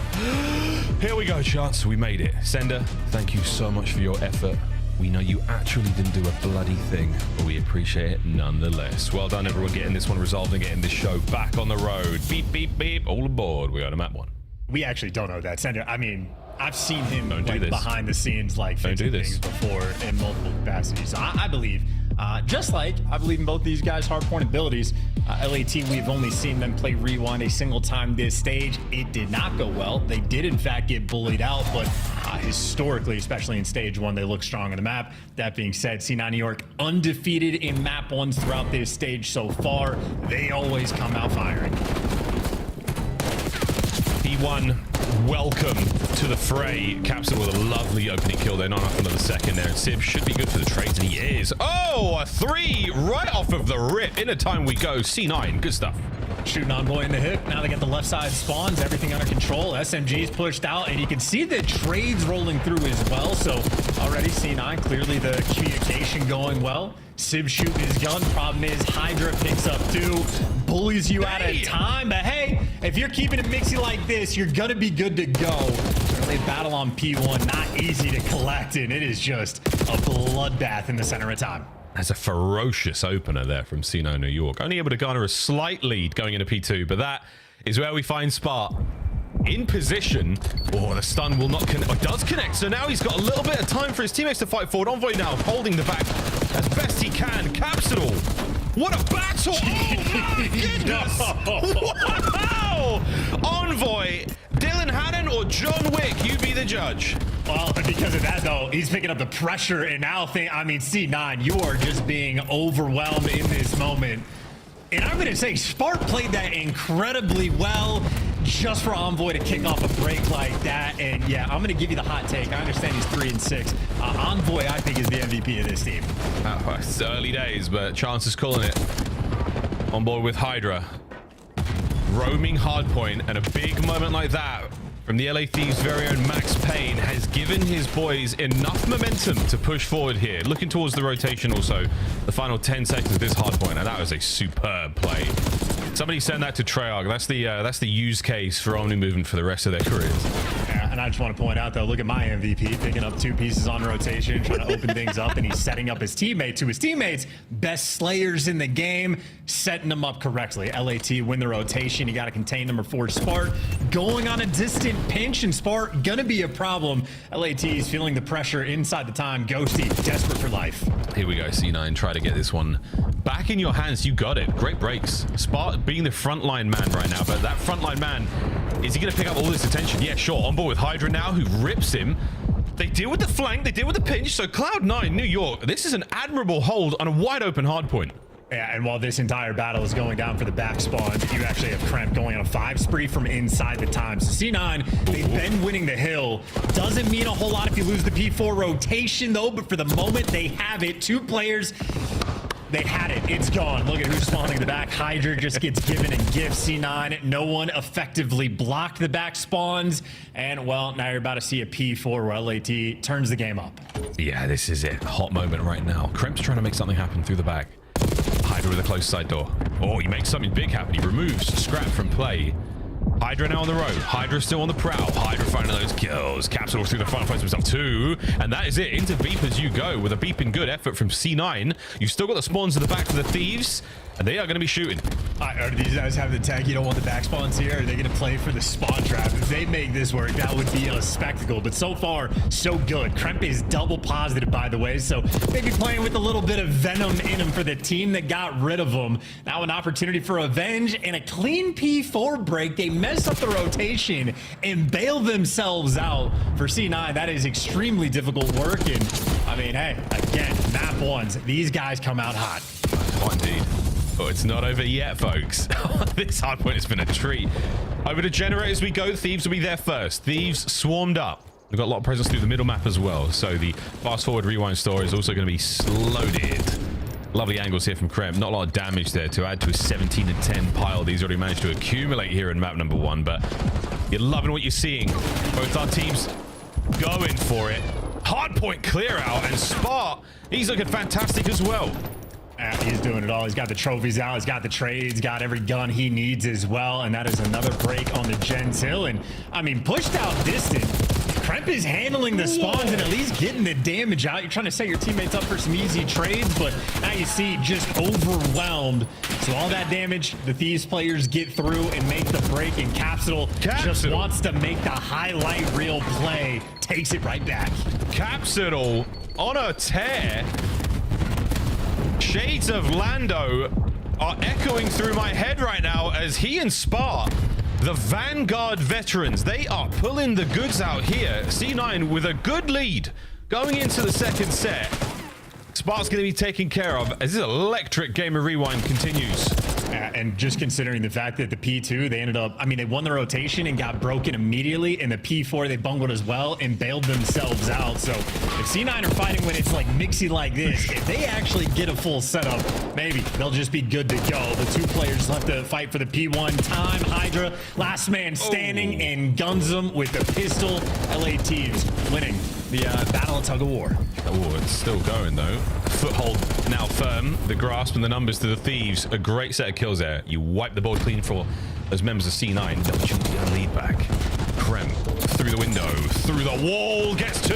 Here we go, Chance. We made it. Sender, thank you so much for your effort. We know you actually didn't do a bloody thing, but we appreciate it nonetheless. Well done, everyone, getting this one resolved and getting this show back on the road. Beep, beep, beep. All aboard. We got a map 1. We actually don't know that. Sender, I mean, I've seen him like behind the scenes, like fixing things before in multiple capacities. So I believe, just like I believe in both these guys' hardpoint abilities. LAT, we've only seen them play Rewind a single time this stage. It did not go well. They did, in fact, get bullied out, but historically, especially in stage 1, they look strong on the map. That being said, C9 New York undefeated in map 1s throughout this stage so far. They always come out firing. P1 welcome to the fray. Capsule with a lovely opening kill there, not enough another second there. And Sib should be good for the trades, and he is. Oh, a 3 right off of the rip. In a time we go. C9, good stuff. Shooting Envoy in the hip. Now they get the left side spawns, everything under control. SMG's pushed out, and you can see the trades rolling through as well. So already C9, clearly the communication going well. Sib shooting his gun. Problem is Hydra picks up 2, bullies you out of time. But hey, if you're keeping it mixy like this, you're gonna be good to go. They battle on P1, not easy to collect, and it is just a bloodbath in the center of time. That's a ferocious opener there from C9 New York. Only able to garner a slight lead going into P2, but that is where we find Spark in position. Oh, the stun will not connect. Oh, does connect. So now he's got a little bit of time for his teammates to fight forward. Envoy now holding the back as best he can. Capsule. What a battle. Oh, my goodness. Wow. Envoy. Dylan Hannon or John Wick, you be the judge. Well, because of that, though, he's picking up the pressure, and now C9, you are just being overwhelmed in this moment. And I'm going to say Spark played that incredibly well just for Envoy to kick off a break like that. And yeah, I'm going to give you the hot take. I understand he's 3 and 6. Envoy, I think, is the MVP of this team. It's early days, but Chance is calling it. On board with Hydra. Roaming hardpoint, and a big moment like that from the LA Thieves' very own Max Payne has given his boys enough momentum to push forward here. Looking towards the rotation also, the final 10 seconds of this hardpoint, and that was a superb play. Somebody send that to Treyarch. That's the use case for Omni Movement for the rest of their careers. Yeah, and I just want to point out, though, look at my MVP picking up 2 pieces on rotation, trying to open things up, and he's setting up his teammates, best slayers in the game, setting them up correctly. LAT win the rotation. You got to contain number 4 Spark. Going on a distant pinch, and Spark gonna be a problem. LAT is feeling the pressure inside the time. Ghosty, desperate for life. Here we go, C9. Try to get this one back in your hands. You got it. Great breaks. Spark being the frontline man right now, but that frontline man, is he gonna pick up all this attention? Yeah, sure. On board with Hydra now, who rips him. They deal with the flank, they deal with the pinch. So Cloud9, New York, this is an admirable hold on a wide open hardpoint. Yeah, and while this entire battle is going down for the back spawn, you actually have Kremp going on a 5 spree from inside the time. So C9, they've been winning the hill. Doesn't mean a whole lot if you lose the P4 rotation, though, but for the moment, they have it. 2 players, they had it. It's gone. Look at who's spawning in the back. Hydra just gets given a gift. C9, no one effectively blocked the back spawns. And, well, now you're about to see a P4 where LAT turns the game up. Yeah, this is it. Hot moment right now. Kremp's trying to make something happen through the back. Hydra with a close side door. Oh, he makes something big happen. He removes Scrap from play. Hydra now on the road. Hydra still on the prowl. Hydra finding those kills. Capsule through the final finds himself 2. And that is it. Into beep as you go with a beeping good effort from C9. You've still got the spawns in the back for the Thieves. And they are going to be shooting. Do these guys have the tag? You don't want the back spawns here? Are they going to play for the spawn trap? If they make this work, that would be a spectacle. But so far, so good. Kremp is double positive, by the way. So maybe playing with a little bit of venom in him for the team that got rid of him. Now an opportunity for revenge and a clean P4 break. They mess up the rotation and bail themselves out. For C9, that is extremely difficult work. And I mean, hey, again, map 1s. These guys come out hot. Hot indeed. Oh, it's not over yet, folks. This hardpoint has been a treat. Over to Generate as we go. Thieves will be there first. Thieves swarmed up. We've got a lot of presence through the middle map as well. So the fast forward rewind store is also going to be loaded. Lovely angles here from Kremp. Not a lot of damage there to add to a 17 and 10 pile. These already managed to accumulate here in map number 1. But you're loving what you're seeing. Both our teams going for it. Hardpoint clear out, and Spark, he's looking fantastic as well. He's doing it all. He's got the trophies out. He's got the trades. Got every gun he needs as well. And that is another break on the Gens Hill. And, I mean, pushed out distant. Kremp is handling the spawns and at least getting the damage out. You're trying to set your teammates up for some easy trades, but now you see just overwhelmed. So all that damage, the Thieves players get through and make the break. And Capsule just wants to make the highlight reel play. Takes it right back. Capsule on a tear. Shades of Lando are echoing through my head right now as he and Spark, the Vanguard veterans, they are pulling the goods out here. C9 with a good lead going into the second set. Spark's going to be taken care of as this electric game of rewind continues. And just considering the fact that the P2, they ended up, I mean, they won the rotation and got broken immediately. And the P4, they bungled as well and bailed themselves out. So if C9 are fighting when it's like mixy like this, if they actually get a full setup, maybe they'll just be good to go. The two players left to fight for the P1 time. Hydra, last man standing, and guns them with the pistol. LA Thieves winning the battle of tug of war. Oh, it's still going though. Foothold now firm. The grasp and the numbers to the Thieves. A great set of kills there. You wipe the board clean for those members of C9. The opportunity to get a lead back. Krem through the window, through the wall, gets 2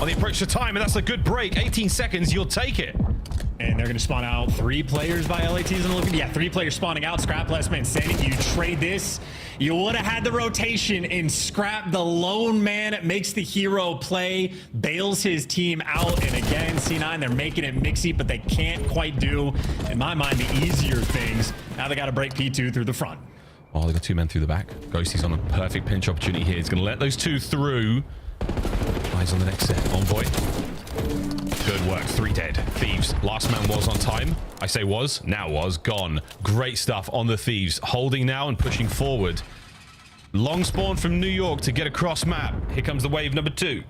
on the approach to time, and that's a good break. 18 seconds, you'll take it. And they're going to spawn out 3 players by LATs in the look. Yeah, 3 players spawning out. Scrap, last man standing. You trade this. You would have had the rotation, and Scrap, the lone man, makes the hero play, bails his team out. And again, C9, they're making it mixy, but they can't quite do, in my mind, the easier things. Now they got to break P2 through the front. Oh, they got 2 men through the back. Ghosty's on a perfect pinch opportunity here. He's going to let those 2 through. Eyes on the next set. Envoy. Good work. 3 dead. Thieves. Last man was on time. I say was. Now was. Gone. Great stuff on the Thieves. Holding now and pushing forward. Long spawn from New York to get across map. Here comes the wave number 2.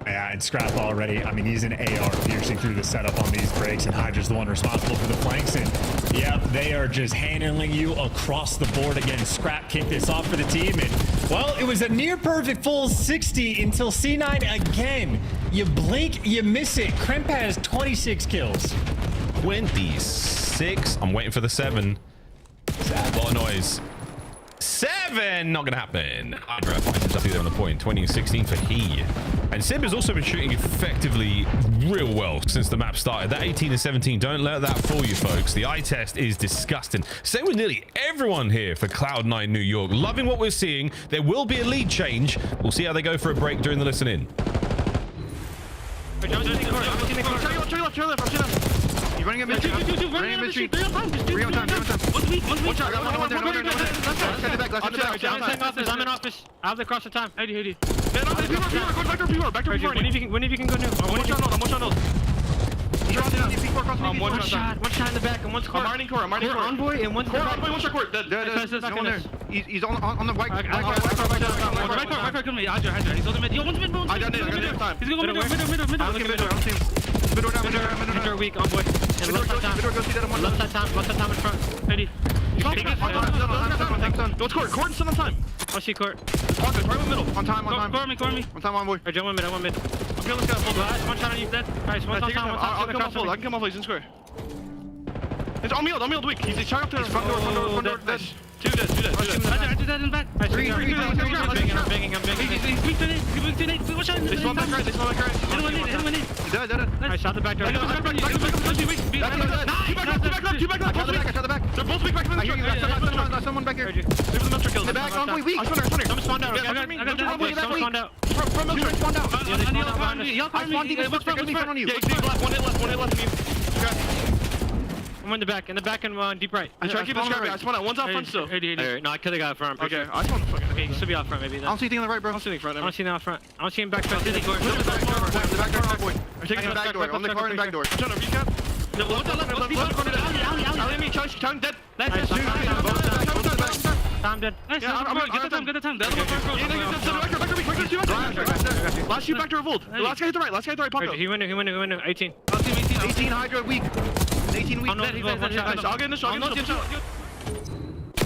Yeah, and Scrap already. I mean, he's an AR piercing through the setup on these breaks, and Hydra's the one responsible for the flanks. And yep, they are just handling you across the board. Again, Scrap kicked this off for the team. And well, it was a near perfect full 60 until C9 again. You blink, you miss it. Kremp has 26 kills. 26. I'm waiting for the 7. A lot of noise. 7! Not gonna happen. Hydra finds himself there on the point. 20 and 16 for he. And Sib has also been shooting effectively real well since the map started. That 18 and 17, don't let that fool you, folks. The eye test is disgusting. Same with nearly everyone here for Cloud9 New York. Loving what we're seeing. There will be a lead change. We'll see how they go for a break during the listen in. You're running at mid-street. Running at mid-street. 3 on time. 1 shot. I'm in office. I have the cross the time. 80. Back to P4. When if you can go new. I'm 1 shot nose. One shot in the back and one's core. I'm mining core. Envoy and one's core. Envoy, 1 shot core. There's no one there. He's on the right. Right core, kill me. Hydra. He's holding mid. Yo, one's mid. I got time. He's gonna go middle. I'm looking middle. I'm seeing. Middle weak, Envoy. And left side time in front. 80. Let's court. Court still on time. I'll see court. Right in the middle. On time. Core me. On time, Envoy. Alright, I one mid. I'm feeling this guy full. 1 shot on you, dead. Alright, one's on time. I'll come off full. I can come off full. He's in square. It's on me, weak. He's shot up to the front door. Dead. 2 dead. Hydra dead in back. 3. I'm banging. He's weak to Nate. One shot in They spawn back right. Anyone need. Dead. I shot the back door. Two back left. I shot the back. They're both weak back. I hear you. Someone back here. There's the Milster kill. Back, Envoy weak. I spawned here. Someone spawned out. I got Someone spawned out. From Milster, spawned out. I spawned deep. Front on you. Yeah, 1 hit left of you. I'm in the back and deep right. I try to keep this guy. I spawned out. One's out front still. 80. No, I could have got out front. Okay, I spawned fucking. Okay, he should be out front maybe. I don't see anything on the right, bro. I don't see anything front. I don't see anything out front. I don't see him back. The back door, boy. I'm taking the back door. On the car and back door. I'm trying to recap. No, what's the Alley me, Charge. Time dead. Time dead. Get the time. Last shoot back to revolt. Last guy hit the right. Pop up. He went 18. 18 Hydra weak. 18 weak. I'll get in the shot.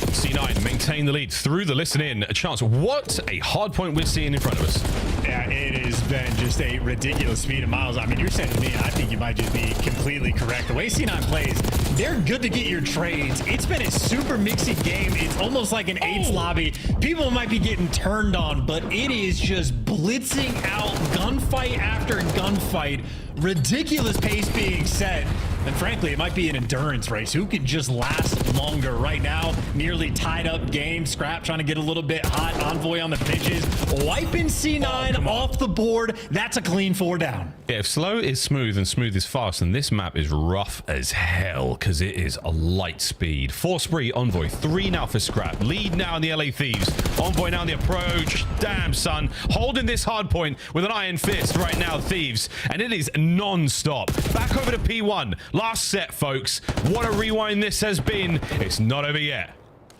C9 maintain the lead through the listen in. A chance. What a hard point we're seeing in front of us. Yeah, it has been just a ridiculous speed of miles. I mean, you're saying to me, and I think you might just be completely correct. The way C9 plays, they're good to get your trades. It's been a super mixy game. It's almost like an eights lobby. People might be getting turned on, but it is just blitzing out gunfight after gunfight. Ridiculous pace being set. And frankly, it might be an endurance race. Who can just last longer right now? Nearly tied up game. Scrap trying to get a little bit hot. Envoy on the pitches. Wiping C9 off the board. That's a clean 4 down. Yeah, if slow is smooth and smooth is fast, then this map is rough as hell because it is a light speed. 4 spree, Envoy. 3 now for Scrap. Lead now in the LA Thieves. Envoy now in the approach. Damn, son. Holding this hard point with an iron fist right now, Thieves. And it is non-stop. Back over to P1. Last set, folks. What a rewind this has been. It's not over yet.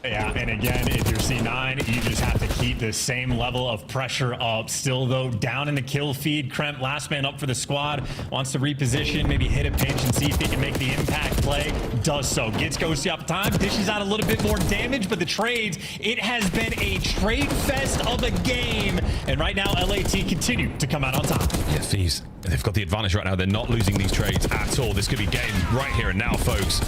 Yeah, and again, if you're C9, you just have to keep the same level of pressure up. Still, though, down in the kill feed. Kremp, last man up for the squad, wants to reposition, maybe hit a pinch and see if he can make the impact play. Does so. Gets Ghosty off time, dishes out a little bit more damage, but the trades, it has been a trade fest of a game. And right now, LAT continue to come out on top. Yeah, Thieves, they've got the advantage right now. They're not losing these trades at all. This could be game right here and now, folks.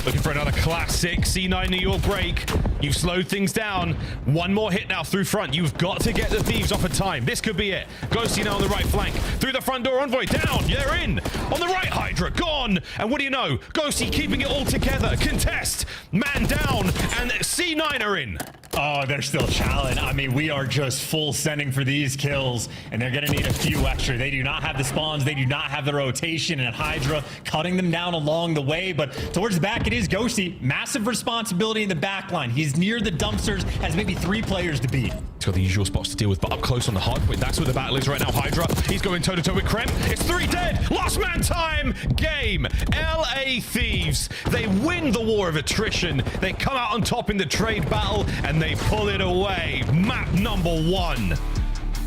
Looking for another classic C9 New York break. You've slowed things down. One more hit now through front. You've got to get the Thieves off of time. This could be it. Ghosty now on the right flank. Through the front door, Envoy down. They're in. On the right, Hydra gone. And what do you know? Ghosty keeping it all together. Contest. Man down. And C9 are in. Oh, they're still challenging. I mean, we are just full sending for these kills, and they're going to need a few extra. They do not have the spawns. They do not have the rotation, and Hydra cutting them down along the way. But towards the back, it is Ghosty. Massive responsibility in the back line. He's near the dumpsters, has maybe 3 players to beat. He's got the usual spots to deal with, but up close on the hard point. That's where the battle is right now. Hydra, he's going toe-to-toe with Kremp. It's 3 dead. Last man time. Game. LA Thieves. They win the war of attrition. They come out on top in the trade battle, and they pull it away. Map number 1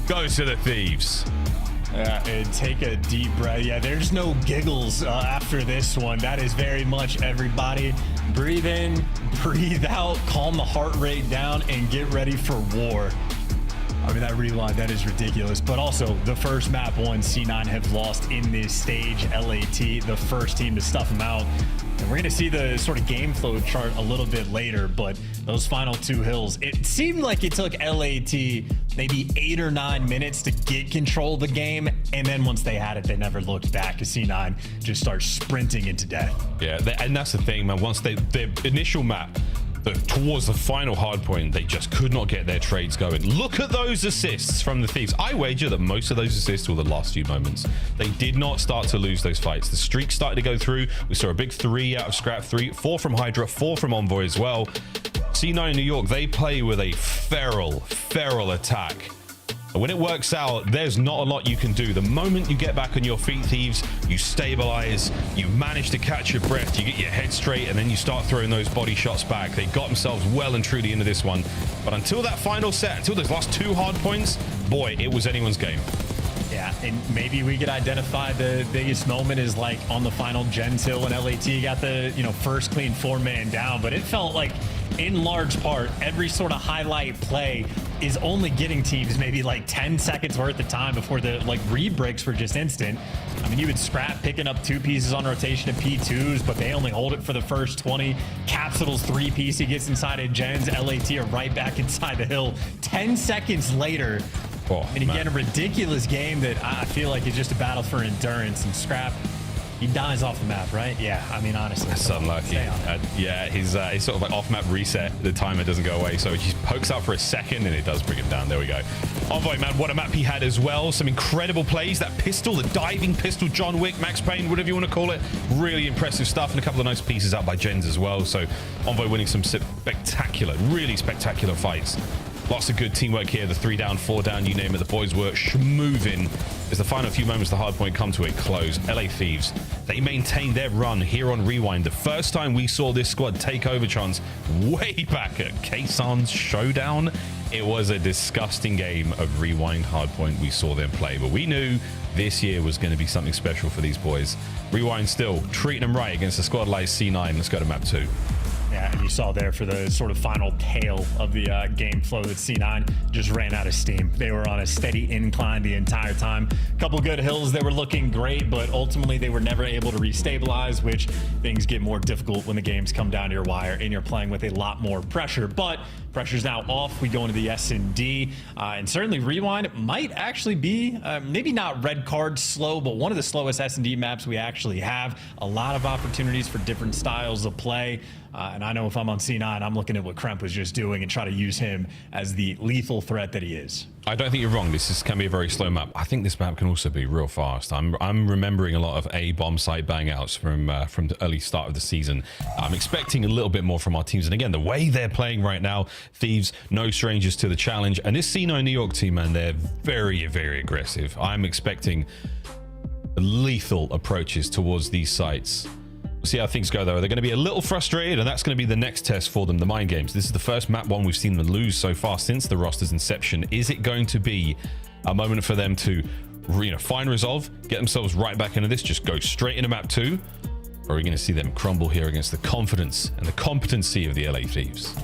goes to the Thieves. Yeah, and take a deep breath. Yeah, there's no giggles after this one. That is very much everybody. Breathe in, breathe out, calm the heart rate down, and get ready for war. I mean, that rewind, that is ridiculous. But also, the first map 1 C9 have lost in this stage. LAT, the first team to stuff them out. And we're going to see the sort of game flow chart a little bit later, but those final 2 hills, it seemed like it took LAT maybe 8 or 9 minutes to get control of the game, and then once they had it, they never looked back as C9 just starts sprinting into death. Yeah, and that's the thing, man. Once their initial map, towards the final hard point, they just could not get their trades going. Look at those assists from the Thieves. I wager that most of those assists were the last few moments. They did not start to lose those fights. The streak started to go through. We saw a big 3 out of Scrap, 4 from Hydra, 4 from Envoy as well. C9 New York, they play with a feral attack. And when it works out, there's not a lot you can do. The moment you get back on your feet, Thieves, you stabilize, you manage to catch your breath, you get your head straight, and then you start throwing those body shots back. They got themselves well and truly into this one. But until that final set, until those last 2 hard points, boy, it was anyone's game. Yeah, and maybe we could identify the biggest moment is like on the final Gen Till when LAT got the, first clean 4-man down, but it felt like in large part, every sort of highlight play is only getting teams maybe like 10 seconds worth of time before the re-breaks were just instant. I mean, you would Scrap picking up 2 pieces on rotation of P2s, but they only hold it for the first 20. Capsule's 3-piece, he gets inside of Gens. LAT are right back inside the hill. 10 seconds later, and again, a ridiculous game that I feel like is just a battle for endurance. And Scrap, he dies off the map, right? Yeah, I mean, honestly. That's unlucky. Yeah, he's sort of like off-map reset. The timer doesn't go away, so he pokes out for a second, and it does bring him down. There we go. Envoy, man, what a map he had as well. Some incredible plays. That pistol, the diving pistol, John Wick, Max Payne, whatever you want to call it. Really impressive stuff, and a couple of nice pieces out by Gens as well. So Envoy winning some spectacular, really spectacular fights. Lots of good teamwork here. The 3 down, 4 down, you name it. The boys were schmoving as the final few moments of the hard point come to a close. LA Thieves, they maintained their run here on Rewind. The first time we saw this squad take over chance way back at Kasan's Showdown. It was a disgusting game of Rewind hardpoint we saw them play, but we knew this year was going to be something special for these boys. Rewind still treating them right against a squad like C9. Let's go to map 2. Yeah, and you saw there for the sort of final tail of the game flow that C9 just ran out of steam. They were on a steady incline the entire time. A couple good hills that were looking great, but ultimately they were never able to restabilize, which things get more difficult when the games come down to your wire and you're playing with a lot more pressure. But pressure's now off. We go into the S&D, and certainly Rewind might actually be, maybe not red card slow, but one of the slowest S&D maps we actually have. A lot of opportunities for different styles of play. And I know if I'm on C9, I'm looking at what Kremp was just doing and try to use him as the lethal threat that he is. I don't think you're wrong. This can be a very slow map. I think this map can also be real fast. I'm remembering a lot of A bomb site bang outs from the early start of the season. I'm expecting a little bit more from our teams. And again, the way they're playing right now, Thieves, no strangers to the challenge. And this C9 New York team, man, they're very, very aggressive. I'm expecting lethal approaches towards these sites. See how things go, though. They're going to be a little frustrated, and that's going to be the next test for them, the mind games. This is the first map one we've seen them lose so far since the roster's inception. Is it going to be a moment for them to, find resolve, get themselves right back into this, just go straight into map 2? Or are we going to see them crumble here against the confidence and the competency of the LA Thieves?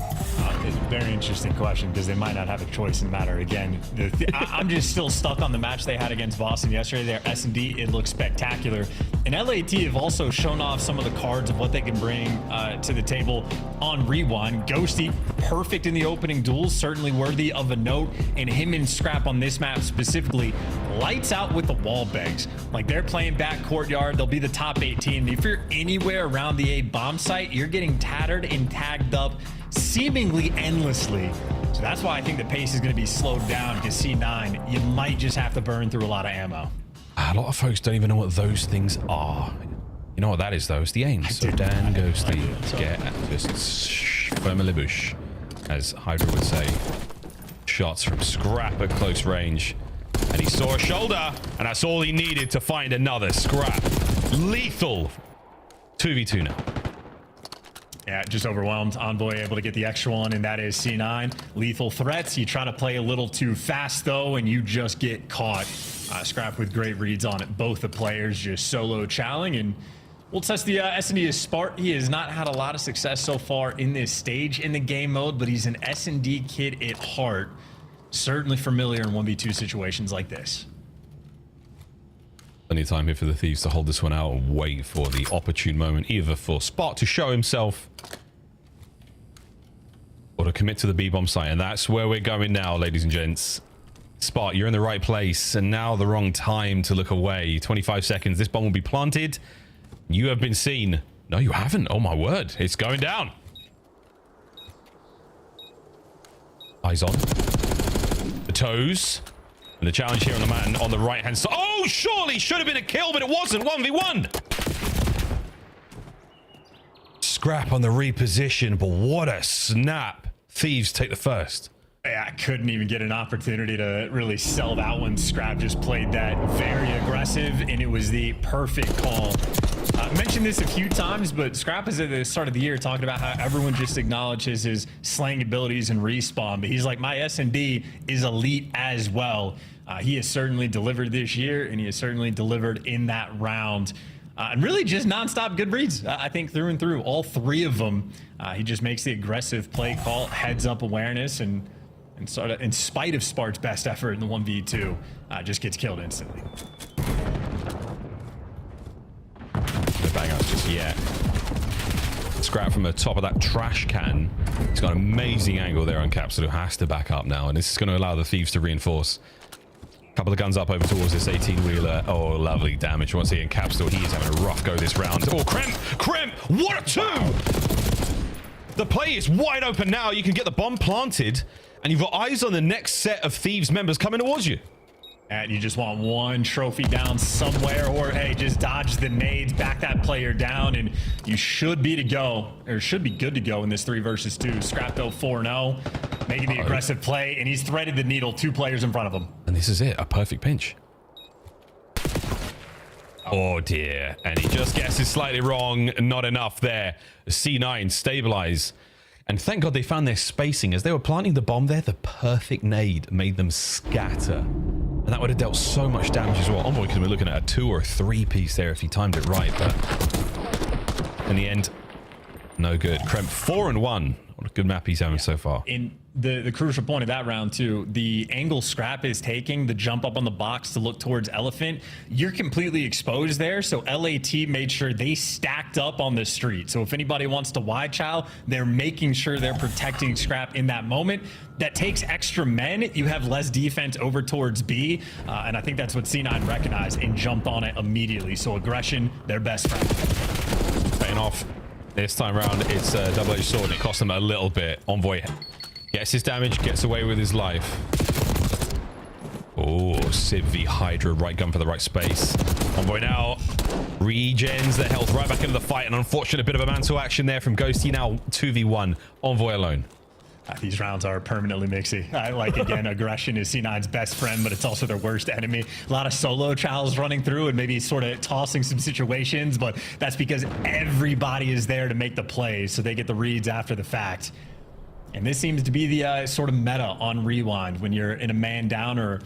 It's a very interesting question because they might not have a choice in the matter. Again, I'm just still stuck on the match they had against Boston yesterday. Their S&D, it looks spectacular. And LAT have also shown off some of the cards of what they can bring to the table on Rewind. Ghosty, perfect in the opening duels, certainly worthy of a note. And him and Scrap on this map specifically, lights out with the wall bangs. Like, they're playing back courtyard. They'll be the top 18. If you're anywhere around the A bomb site, you're getting tattered and tagged up seemingly endlessly. So that's why I think the pace is going to be slowed down, because C9, you might just have to burn through a lot of ammo. A lot of folks don't even know what those things are. You know what that is, though? It's the aims. So Dan goes to get just firmly bush, as Hydra would say. Shots from Scrap at close range. And he saw a shoulder, and that's all he needed to find another Scrap. Lethal 2v2 now. Yeah, just overwhelmed. Envoy able to get the extra one, and that is C9. Lethal threats. You try to play a little too fast, though, and you just get caught. Scrap with great reads on it. Both the players just solo challenging, and we'll test the S&D as Spart. He has not had a lot of success so far in this stage in the game mode, but he's an S&D kid at heart. Certainly familiar in 1v2 situations like this. Plenty of time here for the Thieves to hold this one out and wait for the opportune moment, either for Spot to show himself or to commit to the B-bomb site. And that's where we're going now, ladies and gents. Spot, you're in the right place, and now the wrong time to look away. 25 seconds. This bomb will be planted. You have been seen. No, you haven't. Oh, my word. It's going down. Eyes on. The toes. And the challenge here on the man on the right-hand side. Oh, surely should have been a kill, but it wasn't. 1v1. Scrap on the reposition, but what a snap. Thieves take the first. Yeah, I couldn't even get an opportunity to really sell that one. Scrap just played that very aggressive, and it was the perfect call. I mentioned this a few times, but Scrap is at the start of the year talking about how everyone just acknowledges his slaying abilities and respawn, but he's like, my S&D is elite as well. He has certainly delivered this year, and he has certainly delivered in that round. And really just nonstop good reads, I think, through and through. All three of them. He just makes the aggressive play call, heads up awareness, and sort of, in spite of Spart's best effort in the 1v2, just gets killed instantly. No bang outs just yet. Scrap from the top of that trash can. He's got an amazing angle there on Capsule, who has to back up now, and this is going to allow the Thieves to reinforce. Couple of guns up over towards this 18-wheeler. Oh, lovely damage once again. Capsule, he is having a rough go this round. Oh, Kremp, what a two! The play is wide open now. You can get the bomb planted, and you've got eyes on the next set of Thieves members coming towards you. And you just want one trophy down somewhere, or hey, just dodge the nades, back that player down, and you should be to go, or should be good to go in this 3 versus 2. Scrap though 4-0, making the aggressive play, and he's threaded the needle, 2 players in front of him. And this is it, a perfect pinch. Oh dear, and he just guesses slightly wrong, not enough there. C9 stabilize. And thank God they found their spacing. As they were planting the bomb there, the perfect nade made them scatter. And that would have dealt so much damage as well. Envoy could have been looking at a 2 or 3 piece there if he timed it right, but in the end, no good. Kremp 4-1. What a good map he's having so far. In the crucial point of that round too, the angle Scrap is taking, the jump up on the box to look towards Elephant, you're completely exposed there. So LAT made sure they stacked up on the street. So if anybody wants to wide child, they're making sure they're protecting Scrap in that moment. That takes extra men. You have less defense over towards B. And I think that's what C9 recognized and jumped on it immediately. So aggression, their best friend. Paying off. This time around, it's a double-edged sword, and it cost them a little bit. Envoy gets his damage, gets away with his life. Oh, Civ v Hydra, right gun for the right space. Envoy now regens the health right back into the fight. An unfortunate bit of a mantle action there from Ghosty. Now 2v1, Envoy alone. These rounds are permanently mixy. I like, again, aggression is C9's best friend, but it's also their worst enemy. A lot of solo chows running through and maybe sort of tossing some situations, but that's because everybody is there to make the plays, so they get the reads after the fact. And this seems to be the sort of meta on Rewind. When you're in a man down, or,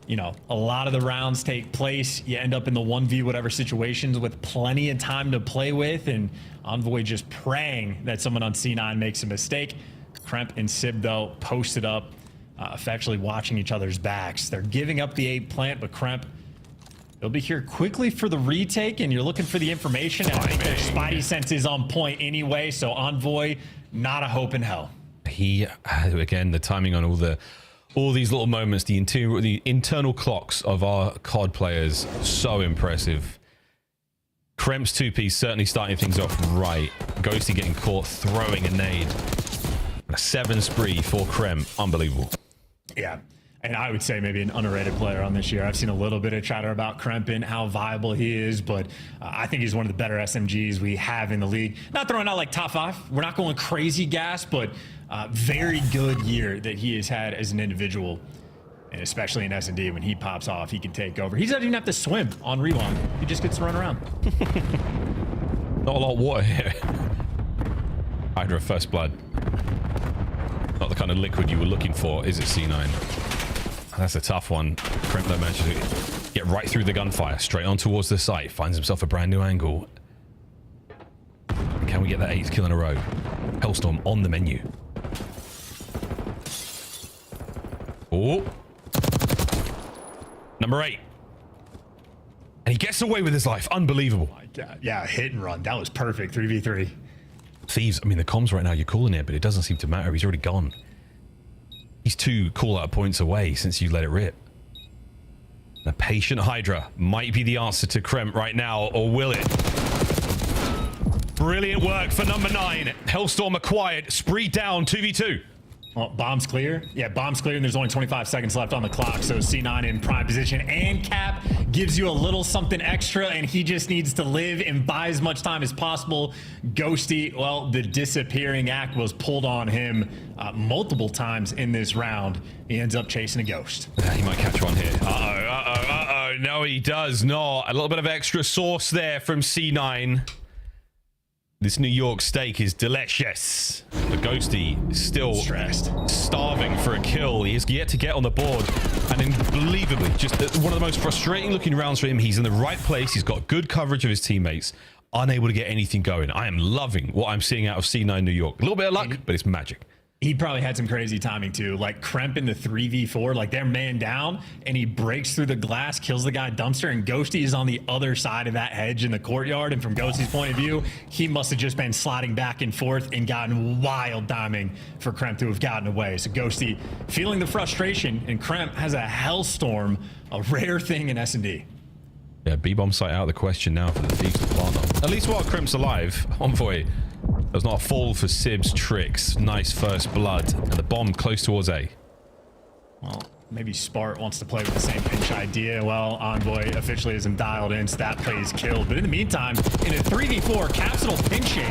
you know, a lot of the rounds take place, you end up in the 1v whatever situations with plenty of time to play with, and Envoy just praying that someone on C9 makes a mistake. Kremp and Sib, though, posted up, effectively watching each other's backs. They're giving up the A plant, but Kremp, they'll be here quickly for the retake, and you're looking for the information. And I think their spidey sense is on point anyway, so Envoy, not a hope in hell. He, again, the timing on all these little moments, the internal clocks of our COD players, so impressive. Kremp's 2-piece certainly starting things off right. Ghosty getting caught throwing a nade. A 7 spree for Kremp. Unbelievable. Yeah. And I would say maybe an underrated player on this year. I've seen a little bit of chatter about Kremp and how viable he is, but I think he's one of the better SMGs we have in the league. Not throwing out like top 5. We're not going crazy gas, but very good year that he has had as an individual. And especially in S&D, when he pops off, he can take over. He doesn't even have to swim on Rewind. He just gets to run around. Not a lot of water here. Hydra first blood. Not the kind of liquid you were looking for, is it, C9? That's a tough one. Kremp though managed to get right through the gunfire, straight on towards the site, finds himself a brand new angle. Can we get that 8th kill in a row? Hellstorm on the menu. Oh. Number 8. And he gets away with his life. Unbelievable. Oh my God. Yeah, hit and run. That was perfect. 3v3. Thieves, I mean, the comms right now, you're calling it, but it doesn't seem to matter. He's already gone. He's 2 call-out points away since you let it rip. A patient Hydra might be the answer to Kremp right now, or will it? Brilliant work for number 9. Hellstorm acquired. Spree down, 2v2. Well, bomb's clear. Yeah, bomb's clear, and there's only 25 seconds left on the clock, so C9 in prime position, and Cap gives you a little something extra, and he just needs to live and buy as much time as possible. Ghosty, well, the disappearing act was pulled on him multiple times in this round. He ends up chasing a ghost. He might catch one here. Uh-oh. No, he does not. A little bit of extra sauce there from C9. This New York steak is delicious. The Ghosty still stressed, starving for a kill. He has yet to get on the board. And unbelievably, just one of the most frustrating looking rounds for him. He's in the right place. He's got good coverage of his teammates. Unable to get anything going. I am loving what I'm seeing out of C9 New York. A little bit of luck, but it's magic. He probably had some crazy timing too. Like Kremp in the 3v4, like they're man down, and he breaks through the glass, kills the guy dumpster, and Ghosty is on the other side of that hedge in the courtyard. And from Ghosty's point of view, he must have just been sliding back and forth and gotten wild timing for Kremp to have gotten away. So Ghosty feeling the frustration, and Kremp has a Hellstorm, a rare thing in S&D. Yeah, B-bomb site out of the question now for the Thieves to plant on. At least while Kremp's alive, Envoy does not fall for Sib's tricks. Nice first blood, and the bomb close towards A. Well, maybe Spart wants to play with the same pinch idea. Well, Envoy officially isn't dialed in, so that play is killed. But in the meantime, in a 3v4, Capsule pinching,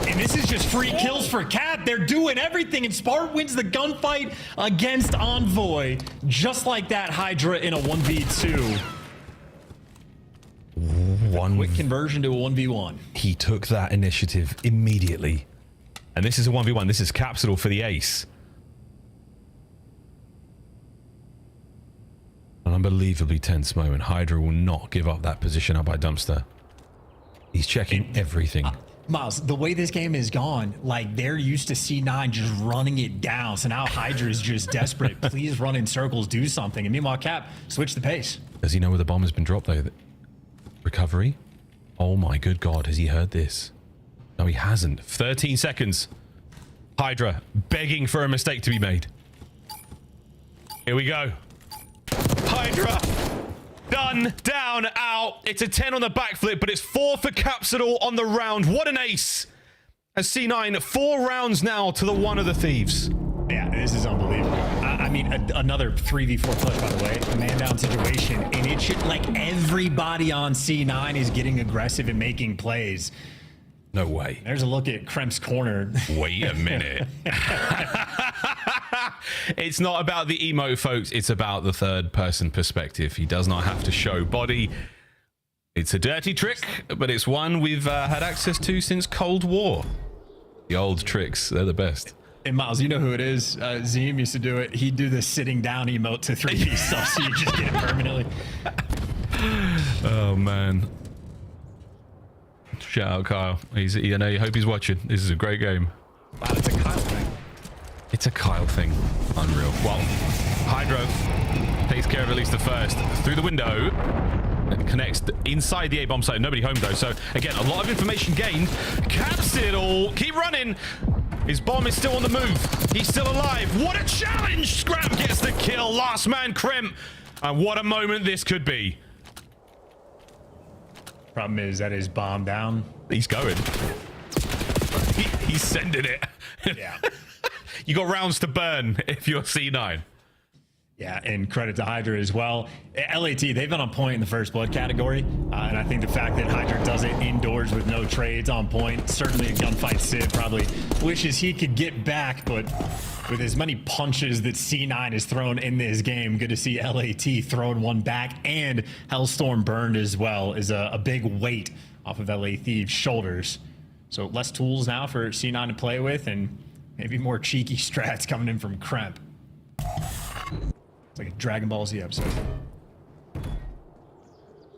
and this is just free kills for Cap. They're doing everything, and Spart wins the gunfight against Envoy. Just like that, Hydra in a 1v2. Quick conversion to a 1v1. He took that initiative immediately. And this is a 1v1. This is Capsule for the ace. An unbelievably tense moment. Hydra will not give up that position up by Dumpster. He's checking everything. Miles, the way this game is gone, like they're used to C9 just running it down. So now Hydra is just desperate. Please run in circles, do something. And meanwhile, Cap, switch the pace. Does he know where the bomb has been dropped though? Recovery? Oh my good God, has he heard this? No, he hasn't. 13 seconds. Hydra begging for a mistake to be made. Here we go. Hydra. Done. Down. Out. It's a 10 on the backflip, but it's 4 for Capsule on the round. What an ace. As C9, 4 rounds now to the 1 of the Thieves. Yeah, this is unbelievable. I mean, another 3v4 push, by the way. A man down situation. And it should, like, everybody on C9 is getting aggressive and making plays. No way. There's a look at Kremp's corner. Wait a minute. It's not about the emote, folks. It's about the third person perspective. He does not have to show body. It's a dirty trick, but it's one we've had access to since Cold War. The old tricks, they're the best. And Miles, you know who it is. Zim used to do it. He'd do the sitting down emote to 3-piece stuff, so you just get it permanently. Oh, man. Shout out Kyle. I hope he's watching. This is a great game. Wow, it's a Kyle thing. It's a Kyle thing. Unreal. Well, Hydro takes care of at least the first. Through the window. It connects inside the A-bomb site. Nobody home, though. So, again, a lot of information gained. Caps it all. Keep running. His bomb is still on the move. He's still alive. What a challenge! Scrap gets the kill. Last man, Crimp. And what a moment this could be. Problem is that his bomb down. He's going. He's sending it. Yeah. You got rounds to burn if you're C9. Yeah, and credit to Hydra as well. LAT, they've been on point in the first blood category. And I think the fact that Hydra does it indoors with no trades on point, certainly a gunfight Sid probably wishes he could get back, but with as many punches that C9 has thrown in this game, good to see LAT throwing one back, and Hellstorm burned as well is a big weight off of LA Thieves' shoulders. So less tools now for C9 to play with, and maybe more cheeky strats coming in from Kremp. It's like a Dragon Ball Z episode.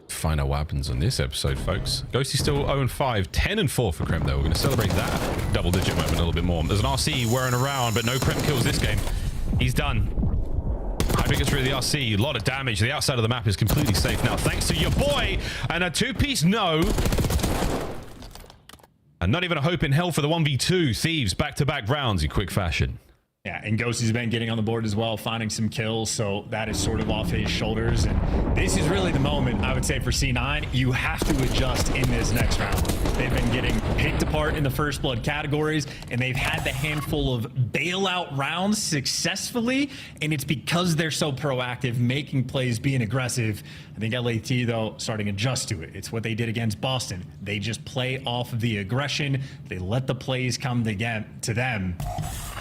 Find out what happens on this episode, folks. Ghosty's still 0-5, 10-4 for Kremp, though. We're going to celebrate that double-digit moment a little bit more. There's an RC whirring around, but no Kremp kills this game. He's done. Hydra gets rid of the RC. A lot of damage. The outside of the map is completely safe now, thanks to your boy. And a two-piece no. And not even a hope in hell for the 1v2. Thieves back-to-back rounds in quick fashion. Yeah, and Ghosty's been getting on the board as well, finding some kills, so that is sort of off his shoulders. And this is really the moment, I would say, for C9. You have to adjust in this next round. They've been getting picked apart in the first blood categories, and they've had the handful of bailout rounds successfully, and it's because they're so proactive, making plays, being aggressive. I think LAT, though, starting to adjust to it. It's what they did against Boston. They just play off of the aggression. They let the plays come to them.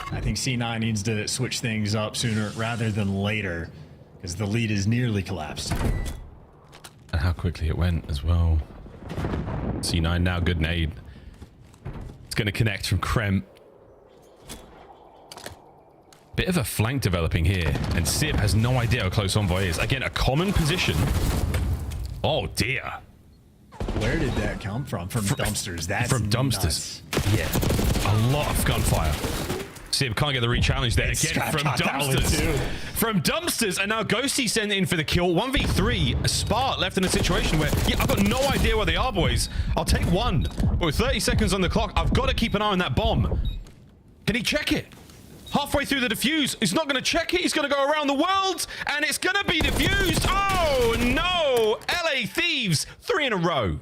I think C9 needs to switch things up sooner rather than later, because the lead is nearly collapsed. And how quickly it went as well. C9 now good nade. It's going to connect from Kremp. Bit of a flank developing here, and Sib has no idea how close Envoy is. Again, a common position. Oh dear. Where did that come from? From dumpsters. That's from dumpsters. Nuts. Yeah, a lot of gunfire. Sib can't get the re-challenge there. Again, from dumpsters. From dumpsters, and now Ghosty sent in for the kill. 1v3, a Spart left in a situation where, yeah, I've got no idea where they are, boys. I'll take one. But with 30 seconds on the clock, I've got to keep an eye on that bomb. Can he check it? Halfway through the defuse, he's not going to check it. He's going to go around the world, and it's going to be defused. Oh, no. LA Thieves, 3 in a row.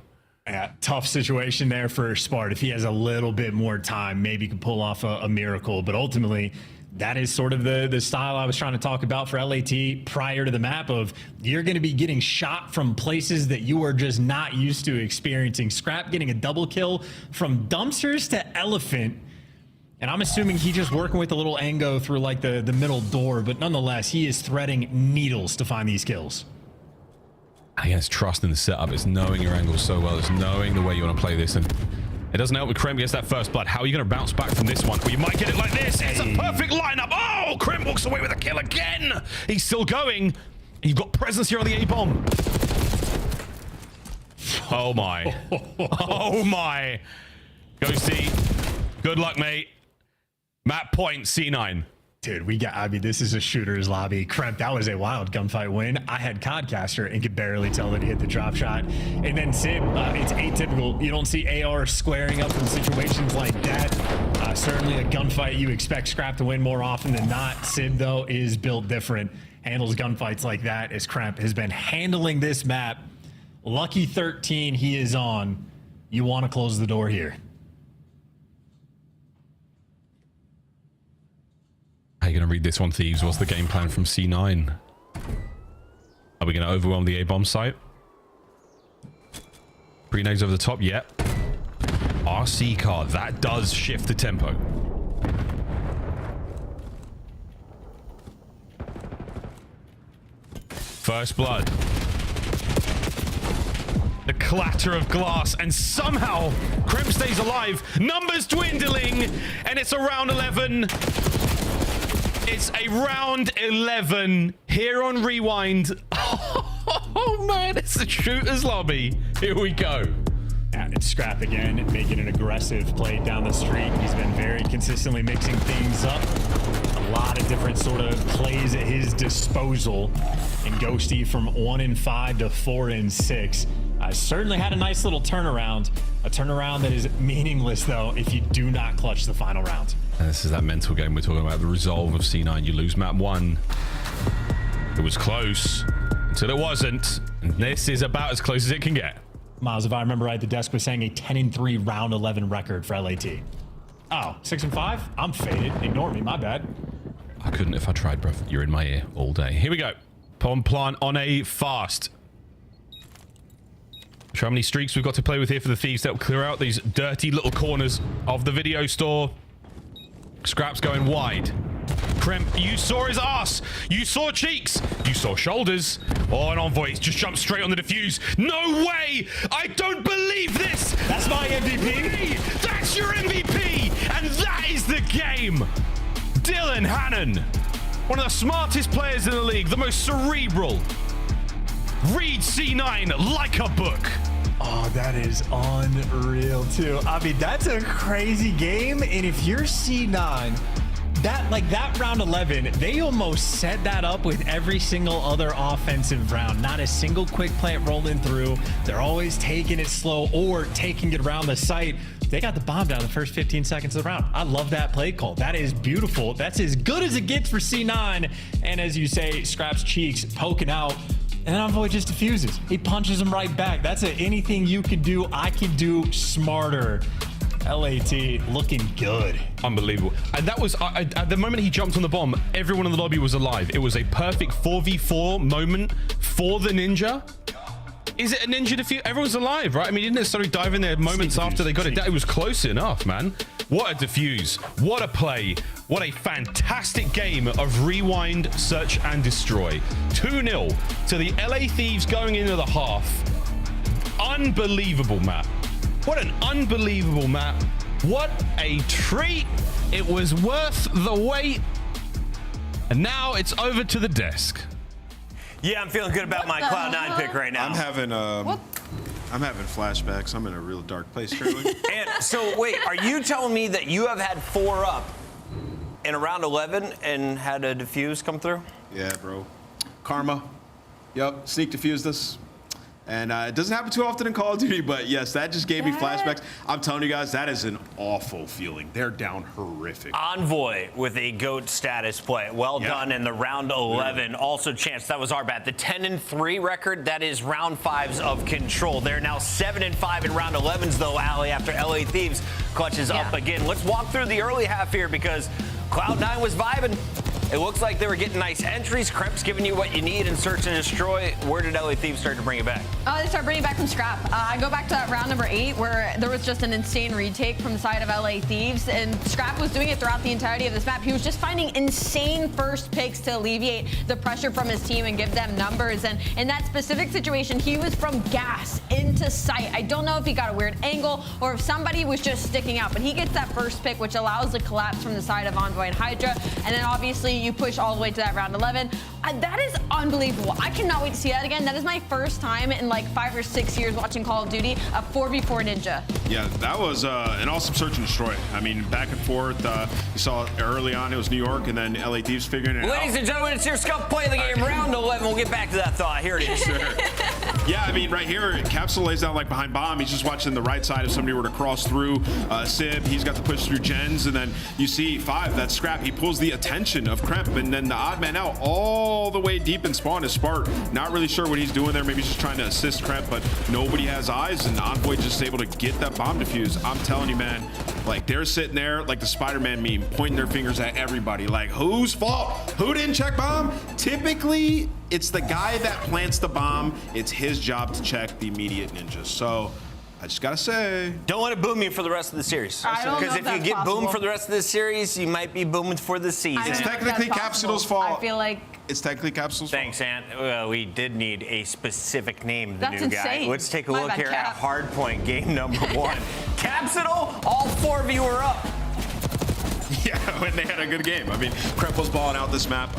Yeah, tough situation there for Spart. If he has a little bit more time, maybe he can pull off a miracle. But ultimately, that is sort of the style I was trying to talk about for LAT prior to the map of you're going to be getting shot from places that you are just not used to experiencing. Scrap getting a double kill from dumpsters to elephant. And I'm assuming he's just working with a little ango through like the middle door. But nonetheless, he is threading needles to find these kills. Again, it's trust in the setup. It's knowing your angles so well. It's knowing the way you want to play this. And it doesn't help with Kremp gets that first blood. How are you going to bounce back from this one? Well, you might get it like this. It's a perfect lineup. Oh, Kremp walks away with a kill again. He's still going. You've got presence here on the A-bomb. Oh, my. Oh, my. Ghosty. Good luck, mate. Map point, C9. Dude, I mean, this is a shooter's lobby. Kremp, that was a wild gunfight win. I had Codcaster and could barely tell that he hit the drop shot. And then Sib, it's atypical. You don't see AR squaring up in situations like that. Certainly a gunfight you expect Scrap to win more often than not. Sib, though, is built different. Handles gunfights like that as Kremp has been handling this map. Lucky 13 he is on. You want to close the door here. How are you going to read this one, Thieves? What's the game plan from C9? Are we going to overwhelm the A-bomb site? Pre-nades over the top? Yep. RC car. That does shift the tempo. First blood. The clatter of glass, and somehow Kremp stays alive. Numbers dwindling, and it's a round 11. It's a round 11 here on Rewind. Oh man, it's the shooter's lobby. Here we go. And it's Scrap again, making an aggressive play down the street. He's been very consistently mixing things up. A lot of different sort of plays at his disposal. And Ghosty from 1-5 to 4-6. Certainly had a nice little turnaround. A turnaround that is meaningless, though, if you do not clutch the final round. And this is that mental game we're talking about, the resolve of C9. You lose map 1. It was close until it wasn't. And this is about as close as it can get. Miles, if I remember right, the desk was saying a 10-3 round 11 record for LAT. Oh, 6-5? I'm faded. Ignore me. My bad. I couldn't if I tried, bro. You're in my ear all day. Here we go. Palm plant on a fast. Show how many streaks we've got to play with here for the Thieves. That'll clear out these dirty little corners of the video store. Scrap's going wide. Kremp, you saw his ass. You saw cheeks. You saw shoulders. Oh, an Envoy just jumped straight on the defuse. No way! I don't believe this! That's my MVP. That's your MVP! And that is the game! Dylan Hannon, one of the smartest players in the league, the most cerebral. Read C9 like a book. Oh, that is unreal, too. I mean, that's a crazy game. And if you're C9, that round 11, they almost set that up with every single other offensive round. Not a single quick plant rolling through. They're always taking it slow or taking it around the site. They got the bomb down the first 15 seconds of the round. I love that play call. That is beautiful. That's as good as it gets for C9. And as you say, Scrap's cheeks poking out. And then Envoy just diffuses. He punches him right back. That's anything you could do, I could do smarter. LAT looking good. Unbelievable. And that was, at the moment he jumped on the bomb, everyone in the lobby was alive. It was a perfect 4v4 moment for the Ninja. Is it a Ninja defuse? Everyone's alive, right? I mean, he didn't necessarily dive in there moments after they got it. It was close enough, man. What a defuse. What a play. What a fantastic game of Rewind, Search and Destroy. 2-0 to the LA Thieves going into the half. Unbelievable map. What an unbelievable map. What a treat. It was worth the wait. And now it's over to the desk. Yeah, I'm feeling good about my Cloud9 pick right now. I'm having flashbacks. I'm in a real dark place currently. And so wait, are you telling me that you have had 4 up in a round 11 and had a defuse come through? Yeah, bro. Karma. Yep, sneak defused us. And it doesn't happen too often in Call of Duty, but yes, that just gave me flashbacks. I'm telling you guys, that is an awful feeling. They're down horrific. Envoy with a GOAT status play. Well done in the round 11. Also, Chance, that was our bad. The 10-3 record, that is round 5s of Control. They're now 7-5 in round 11s, though, Allie, after LA Thieves clutches up again. Let's walk through the early half here because Cloud9 was vibing. It looks like they were getting nice entries. Kremp's giving you what you need in Search and Destroy. Where did LA Thieves start to bring it back? They start bringing it back from Scrap. I go back to that round number 8 where there was just an insane retake from the side of LA Thieves, and Scrap was doing it throughout the entirety of this map. He was just finding insane first picks to alleviate the pressure from his team and give them numbers. And in that specific situation, he was from gas into sight. I don't know if he got a weird angle or if somebody was just sticking out, but he gets that first pick, which allows the collapse from the side of Envoy and Hydra. And then obviously you push all the way to that round 11. That is unbelievable. I cannot wait to see that again. That is my first time in like 5 or 6 years watching Call of Duty, a 4v4 Ninja. Yeah, that was an awesome Search and Destroy. I mean, back and forth. You saw early on it was New York and then LA Thieves figuring it out. Ladies and gentlemen, it's your Scuff play of the game, round 11. We'll get back to that thought. Here it is. Sure. Yeah, I mean, right here, Capsule lays down like behind bomb. He's just watching the right side if somebody were to cross through. Sib, he's got to push through gens, and then you see 5, that Scrap. He pulls the attention of Kremp, and then the odd man out all the way deep in spawn is Spark. Not really sure what he's doing there. Maybe he's just trying to assist Kremp, but nobody has eyes, and Envoy just able to get that bomb defuse. I'm telling you, man, like they're sitting there like the Spider-Man meme, pointing their fingers at everybody. Like, whose fault? Who didn't check bomb? Typically, it's the guy that plants the bomb. It's his job to check the immediate ninjas. So I just gotta say, don't want to boom you for the rest of the series. Because if you get boomed for the rest of the series, you might be booming for the season. It's technically Capsule's fault. I feel like it's technically Capsule's fault. Thanks, Ant. We did need a specific name. The That's new insane. guy. Let's take a My look bad, here Cap. at Hardpoint game number 1. Capsule, all 4 of you are up. Yeah, when they had a good game. I mean, Crep was balling out this map.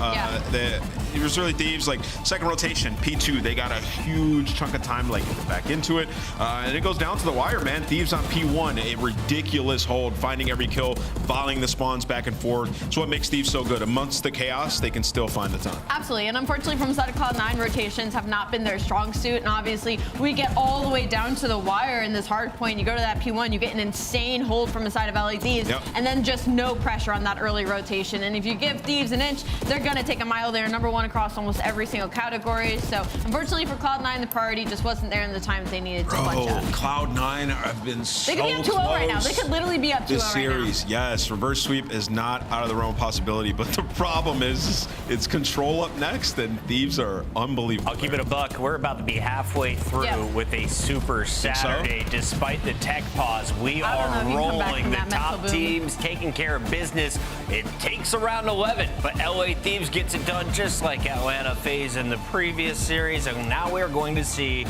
It was really Thieves, like second rotation, P2. They got a huge chunk of time, like back into it, and it goes down to the wire, man. Thieves on P1, a ridiculous hold, finding every kill, volleying the spawns back and forth. It's what makes Thieves so good. Amongst the chaos, they can still find the time. Absolutely, and unfortunately from the side of Cloud9, rotations have not been their strong suit, and obviously we get all the way down to the wire in this hard point. You go to that P1, you get an insane hold from the side of LA Thieves, and then just no pressure on that early rotation. And if you give Thieves an inch, they're gonna take a mile there, number 1 across almost every single category. So unfortunately for Cloud9, the priority just wasn't there in the time that they needed to punch up. Cloud9 have been so They could be up 2-0 right now. They could literally be up 2-0 this right series. Yes, reverse sweep is not out of the realm of possibility, but the problem is it's Control up next, and Thieves are unbelievable. I'll keep it a buck. We're about to be halfway through with a super Saturday. So? Despite the tech pause, we are rolling. The top teams taking care of business. It takes around 11, but LA Thieves gets it done just like Atlanta FaZe in the previous series, and now we're going to see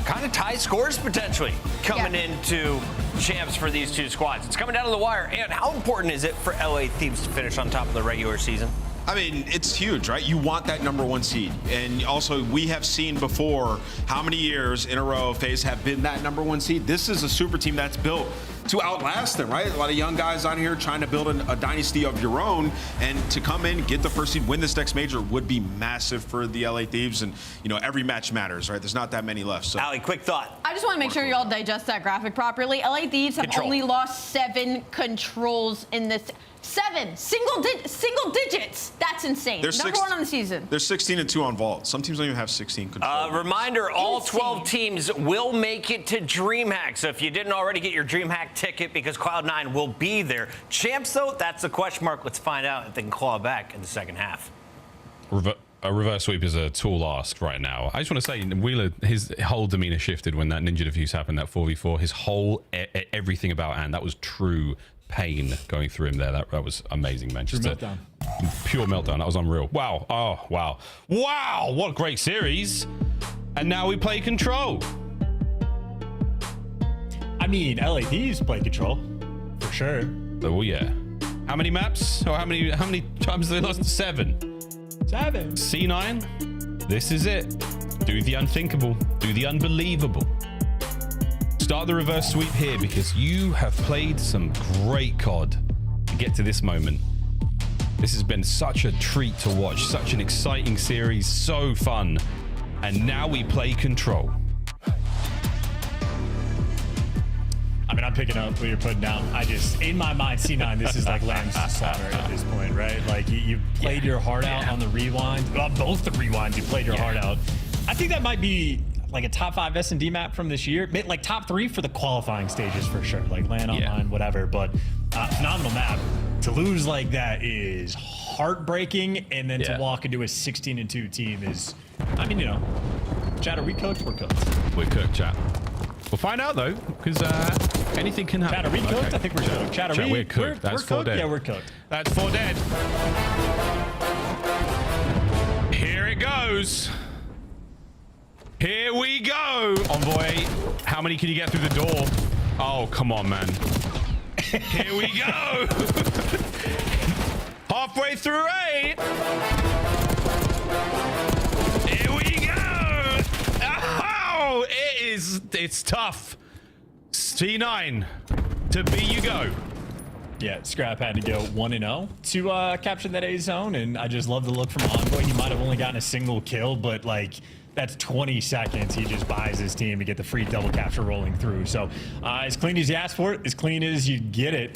kind of tie scores potentially coming into champs for these two squads. It's coming down to the wire. And how important is it for LA Thieves to finish on top of the regular season? I mean, it's huge, right? You want that number 1 seed. And also, we have seen before how many years in a row FaZe have been that number 1 seed. This is a super team that's built to outlast them, right? A lot of young guys on here trying to build a dynasty of your own, and to come in, get the first seed, win this next major would be massive for the LA Thieves. And, you know, every match matters, right? There's not that many left. So, Ali, quick thought. I just want to make sure you all digest that graphic properly. LA Thieves have only lost 7 controls in this. 7 single digits. That's insane. Number 1 on the season. They're 16-2 on Vault. Some teams don't even have 16 control. Reminder, all 12 teams will make it to DreamHack. So if you didn't already get your DreamHack ticket, because Cloud9 will be there. Champs, though, that's a question mark. Let's find out if they can claw back in the second half. A reverse sweep is a tall ask right now. I just want to say, Wheeler, his whole demeanor shifted when that Ninja Diffuse happened, that 4v4. His whole, everything about Ant, that was true pain going through him there. That was amazing, man. Just a pure meltdown. That was unreal. Wow. Oh, wow. Wow. What a great series. And now we play Control. I mean, LA Thieves play Control for sure. Oh, yeah. How many maps? Or how many times have they lost? 7. 7. C9. This is it. Do the unthinkable. Do the unbelievable. Start the reverse sweep here, because you have played some great COD to get to this moment. This has been such a treat to watch, such an exciting series, so fun. And now we play Control. I mean, I'm picking up what you're putting down. In my mind, C9, this is like Lamb's slaughter at this point, right? Like, you played your heart out on the rewind. Well, both the rewinds, you played your heart out. I think that might be like a top 5 S&D map from this year, like top 3 for the qualifying stages for sure, like LAN online, whatever. But phenomenal map. To lose like that is heartbreaking, and then to walk into a 16-2 team is, I mean, you know, chat, are we cooked? We're cooked. We're cooked, chat. We'll find out though, because anything can happen. Chat, are we cooked? I think we're cooked. Chat, we're cooked. That's 4 dead. Yeah, we're cooked. That's 4 dead. Here it goes. Here we go. Envoy, how many can you get through the door? Oh, come on, man. Here we go. Halfway through 8. Here we go. Oh, it's tough. C9, to B you go. Yeah, Scrap had to go 1-0 to capture that A zone, and I just love the look from Envoy. He might have only gotten a single kill, but like, that's 20 seconds. He just buys his team to get the free double capture rolling through. So as clean as you ask for it, as clean as you get it.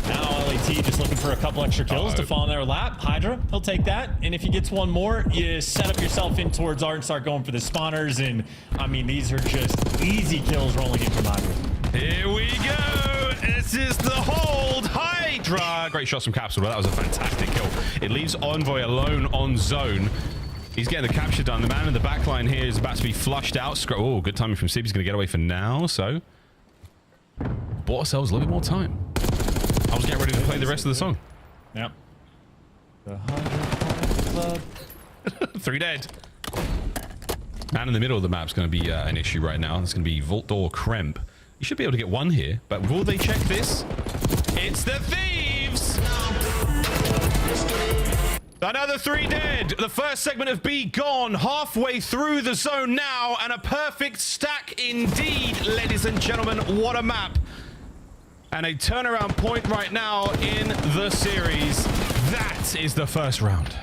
Now LAT just looking for a couple extra kills to fall in their lap. Hydra, he'll take that. And if he gets one more, you set up yourself in towards art and start going for the spawners. And I mean, these are just easy kills rolling in from Hydra. Here we go. This is the hold. Hydra. Great shots from Capsule. That was a fantastic kill. It leaves Envoy alone on zone. He's getting the capture done. The man in the back line here is about to be flushed out. Oh, good timing from Sib. He's going to get away for now. So bought ourselves a little bit more time. I was getting ready to play the rest of the song. Yep. The 100 Club. 3 dead. Man in the middle of the map's going to be an issue right now. It's going to be Voltor Kremp. You should be able to get one here, but will they check this? It's the Thieves! Another 3 dead. The first segment of B gone. Halfway through the zone now, and a perfect stack indeed, ladies and gentlemen. What a map. And a turnaround point right now in the series. That is the first round.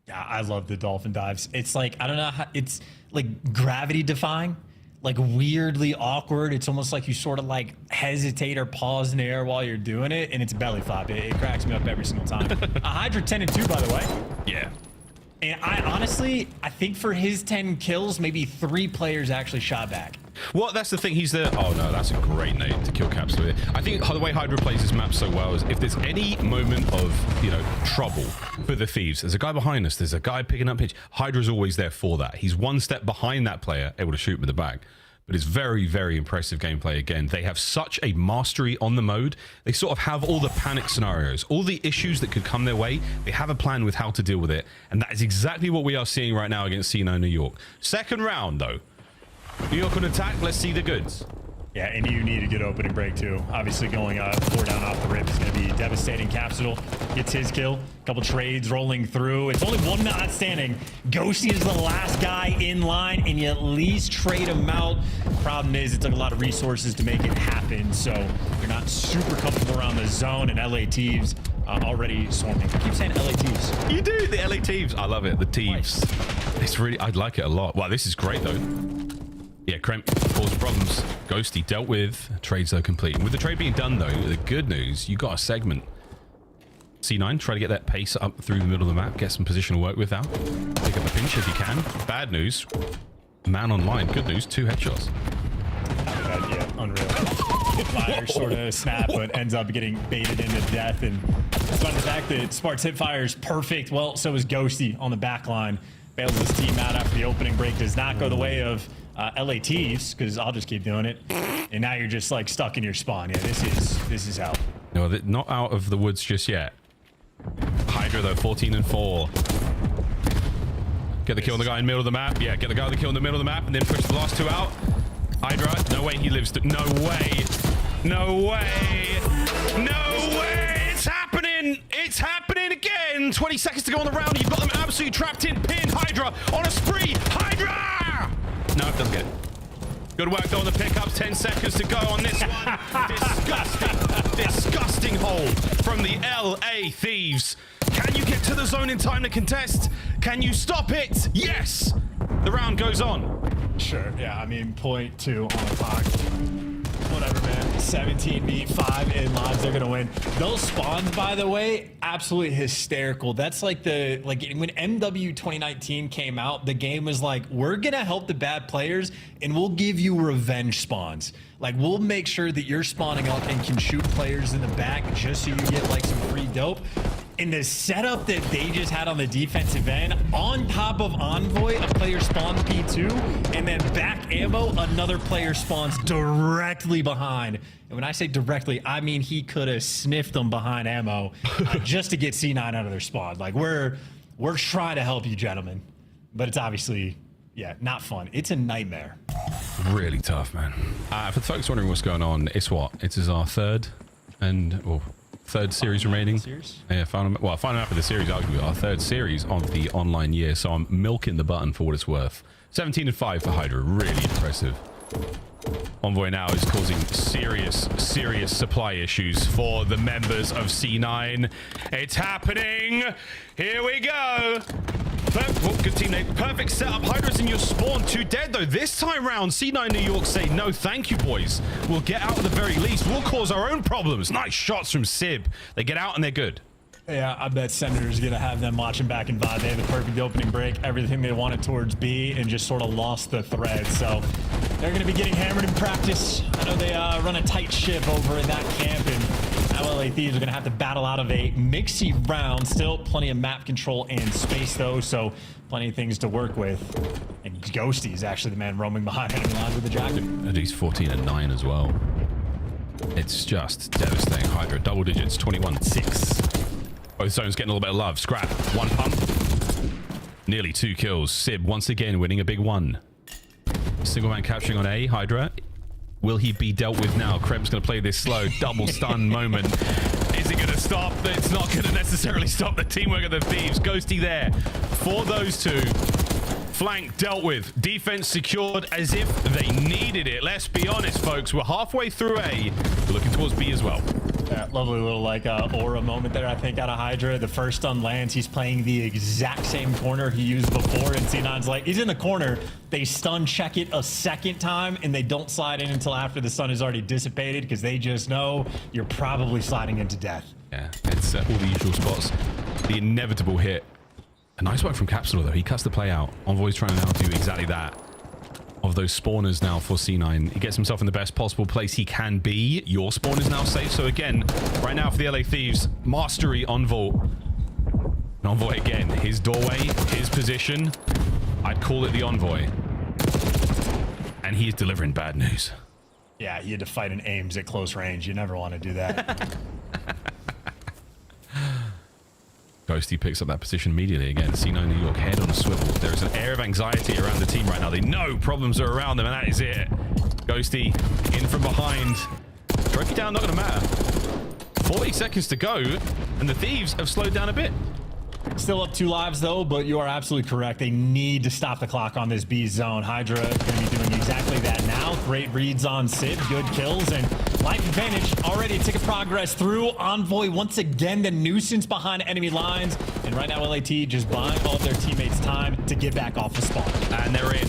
Yeah, I love the dolphin dives. It's like, I don't know how, it's like gravity defying, like weirdly awkward. It's almost like you sort of like hesitate or pause in the air while you're doing it, and it's belly flop. It cracks me up every single time. A Hydra 10 and 2, by the way. Yeah. And I honestly, I think for his 10 kills, maybe 3 players actually shot back. Well, that's the thing. He's the... Oh, no, that's a great name to kill Caps with. I think the way Hydra plays this map so well is if there's any moment of, you know, trouble for the Thieves, there's a guy behind us, there's a guy picking up pitch. Hydra's always there for that. He's one step behind that player, able to shoot him in the back. But it's very, very impressive gameplay again. They have such a mastery on the mode. They sort of have all the panic scenarios, all the issues that could come their way. They have a plan with how to deal with it. And that is exactly what we are seeing right now against C9 New York. Second round, though. New York on attack. Let's see the goods. Yeah, and you need a good opening break too. Obviously going 4 down off the rip is going to be devastating. Capsule gets his kill. A couple trades rolling through. It's only 1 not standing. Ghosty is the last guy in line, and you at least trade him out. Problem is, it took a lot of resources to make it happen, so you're not super comfortable around the zone, and LA Thieves already swarming. I keep saying LA Thieves. You do, the LA Thieves. I love it, the Thieves. It's really, I'd like it a lot. Wow, this is great though. Yeah, Kremp caused problems. Ghosty dealt with. Trades though complete. And with the trade being done though, the good news, you got a segment. C9, try to get that pace up through the middle of the map, get some position to work with out. Pick up a pinch if you can. Bad news, man online. Good news, 2 headshots. Yeah, unreal. Flyer sort of snap, but ends up getting baited into death. And despite the fact that Spart's hip fire is perfect, well, so is Ghosty on the back line. Bails his team out after the opening break. Does not go the way of LA Thieves, because I'll just keep doing it. And now you're just like stuck in your spawn. Yeah, this is hell. No, not out of the woods just yet. Hydra though, 14 and 4. Get the kill on the guy in the middle of the map. Yeah, get the guy the kill in the middle of the map, and then push the last 2 out. Hydra, no way he lives. No way. No way. No way. It's happening. It's happening again. 20 seconds to go on the round. You've got them absolutely trapped in. Pin Hydra on a spree. Hydra! No, it doesn't get it. Good work though on the pickups. 10 seconds to go on this one. Disgusting hold from the LA Thieves. Can you get to the zone in time to contest? Can you stop it? Yes! The round goes on. Sure, yeah, I mean, 0.2 on the clock. Whatever, man. 17 beat 5 in lives, they're gonna win. Those spawns, by the way, absolutely hysterical. That's like when MW 2019 came out, the game was like, we're gonna help the bad players and we'll give you revenge spawns. Like, we'll make sure that you're spawning up and can shoot players in the back just so you get like some free dope. And the setup that they just had on the defensive end, on top of Envoy, a player spawns P2, and then back ammo, another player spawns directly behind. And when I say directly, I mean he could have sniffed them behind ammo just to get C9 out of their spawn. Like, we're trying to help you, gentlemen. But it's obviously, yeah, not fun. It's a nightmare. Really tough, man. For the folks wondering what's going on, it's what? It is our third series remaining. Yeah, final map of the series, arguably our 3rd series of the online year. So I'm milking the button for what it's worth. 17 and 5 for Hydra, really impressive. Envoy now is causing serious supply issues for the members of C9. It's happening. Here we go. Good team name. Perfect setup. Hydra's in your spawn. 2 dead though. This time round, C9 New York say no thank you, boys. We'll get out at the very least. We'll cause our own problems. Nice shots from Sib. They get out and they're good. Yeah, I bet Senator's gonna have them watching back in VOD. They had the perfect opening break, everything they wanted towards B, and just sort of lost the thread. So they're gonna be getting hammered in practice. I know they run a tight ship over in that camp, and now LA Thieves are gonna have to battle out of a mixy round. Still plenty of map control and space though, so plenty of things to work with. And Ghosty is actually the man roaming behind enemy lines with the jacket. And he's 14 and 9 as well. It's just devastating. Hydra, double digits, 21-6. Both zones getting a little bit of love. Scrap, one pump. Nearly 2 kills. Sib once again winning a big one. Single man capturing on A. Hydra. Will he be dealt with now? Krem's going to play this slow double stun moment. Is it going to stop? It's not going to necessarily stop the teamwork of the Thieves. Ghosty there for those two. Flank dealt with. Defense secured as if they needed it. Let's be honest, folks. We're halfway through A. We're looking towards B as well. Yeah, lovely little like aura moment there, I think, out of Hydra. The first stun lands. He's playing the exact same corner he used before, and C9's like, he's in the corner. They stun check it a second time, and they don't slide in until after the stun is already dissipated because they just know you're probably sliding into death. Yeah, it's all the usual spots. The inevitable hit. A nice work from Capsule, though. He cuts the play out. Envoy's trying to now do exactly that. Of those spawners now for C9. He gets himself in the best possible place he can be. Your spawn is now safe. So again, right now for the LA Thieves, mastery on Vault. Envoy again. His doorway, his position. I'd call it the Envoy. And he is delivering bad news. Yeah, he had to fight in aims at close range. You never want to do that. Ghosty picks up that position immediately. Again, C9 New York head on a swivel. There is an air of anxiety around the team right now. They know problems are around them, and that is it. Ghosty in from behind. Trophy down, not going to matter. 40 seconds to go, and the Thieves have slowed down a bit. Still up 2 lives, though, but you are absolutely correct. They need to stop the clock on this B zone. Hydra going to be doing exactly that now. Great reads on Sid, good kills, and life advantage already a tick of progress through. Envoy once again the nuisance behind enemy lines, and right now LAT just buying all of their teammates time to get back off the spawn. And they're in.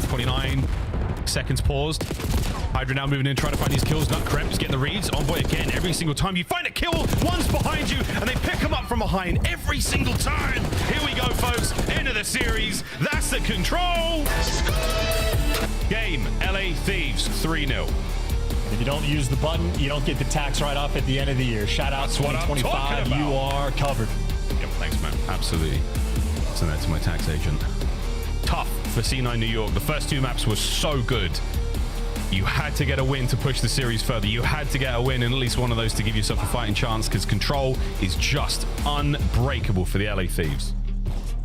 29 seconds paused. Hydra now moving in, trying to find these kills. Krem is getting the reads. Envoy again. Every single time you find a kill, one's behind you, and they pick them up from behind every single time. Here we go, folks. End of the series. That's the control. Game, LA Thieves, 3-0. If you don't use the button, you don't get the tax write-off at the end of the year. Shout out 2025. You are covered. Yep, thanks, man. Absolutely. Send that to my tax agent. Tough for C9 New York. The first 2 maps were so good. You had to get a win to push the series further. You had to get a win in at least one of those to give yourself a fighting chance, because control is just unbreakable for the LA Thieves.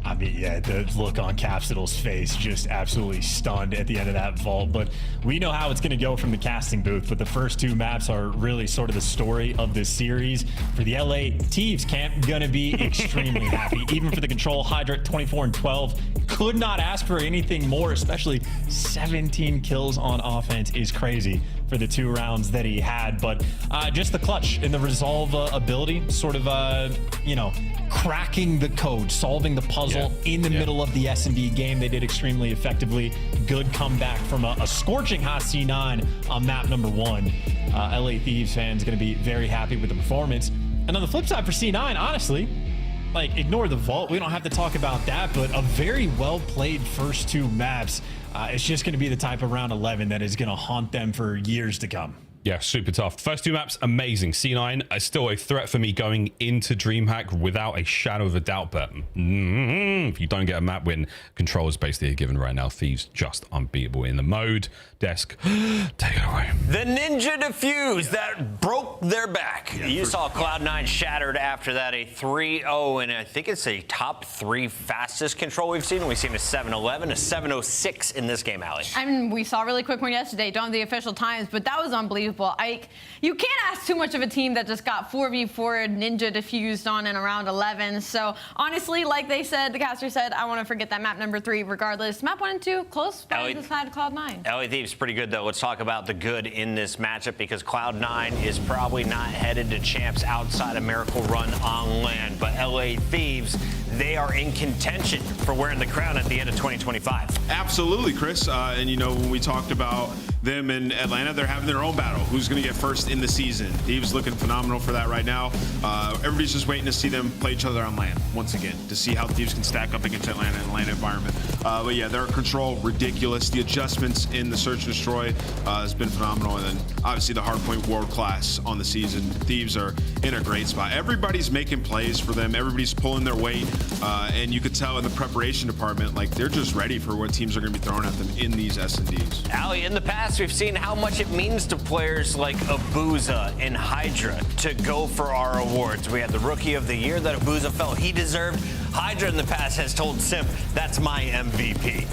I mean, yeah, the look on Capsule's face, just absolutely stunned at the end of that vault. But we know how it's going to go from the casting booth. But the first 2 maps are really sort of the story of this series. For the LA Thieves camp, going to be extremely happy. Even for the control, Hydra 24-12. Could not ask for anything more, especially 17 kills on offense is crazy for the 2 rounds that he had. But just the clutch and the resolve ability, sort of, you know, cracking the code, solving the puzzle in the middle of the S&D game. They did extremely effectively. Good comeback from a scorching hot C9 on map number 1. LA Thieves fans going to be very happy with the performance. And on the flip side for C9, honestly, like, ignore the vault. We don't have to talk about that, but a very well-played first 2 maps. It's just going to be the type of round 11 that is going to haunt them for years to come. Yeah, super tough. First 2 maps, amazing. C9 is still a threat for me going into DreamHack without a shadow of a doubt, but if you don't get a map win, control is basically a given right now. Thieves just unbeatable in the mode. Desk, take it away. The Ninja Diffuse that broke their back. You saw Cloud9 shattered after that, a 3-0, and I think it's a top 3 fastest control we've seen. We've seen a 7-11, a 7-06 in this game, Allie. I mean, we saw a really quick one yesterday. Don't have the official times, but that was unbelievable. You can't ask too much of a team that just got 4v4 Ninja Diffused on in around 11. So honestly, like they said, the caster said, I want to forget that map number 3 regardless. Map 1 and 2, close, but just had Cloud9. LA Thieves pretty good, though. Let's talk about the good in this matchup, because Cloud9 is probably not headed to champs outside of Miracle Run on land. But LA Thieves, they are in contention for wearing the crown at the end of 2025. Absolutely, Chris. And, you know, when we talked about them in Atlanta, they're having their own battle. Who's going to get first in the season? Thieves looking phenomenal for that right now. Everybody's just waiting to see them play each other on land once again, to see how Thieves can stack up against Atlanta in Atlanta environment. But yeah, their control, ridiculous. The adjustments in the Search and Destroy has been phenomenal. And then obviously the hardpoint world class on the season. Thieves are in a great spot. Everybody's making plays for them. Everybody's pulling their weight. And you could tell in the preparation department, like they're just ready for what teams are going to be throwing at them in these S&Ds. Ali, in the past, we've seen how much it means to players like Abuza and Hydra to go for our awards. We had the Rookie of the Year that Abuza felt he deserved. Hydra in the past has told Simp, that's my MVP.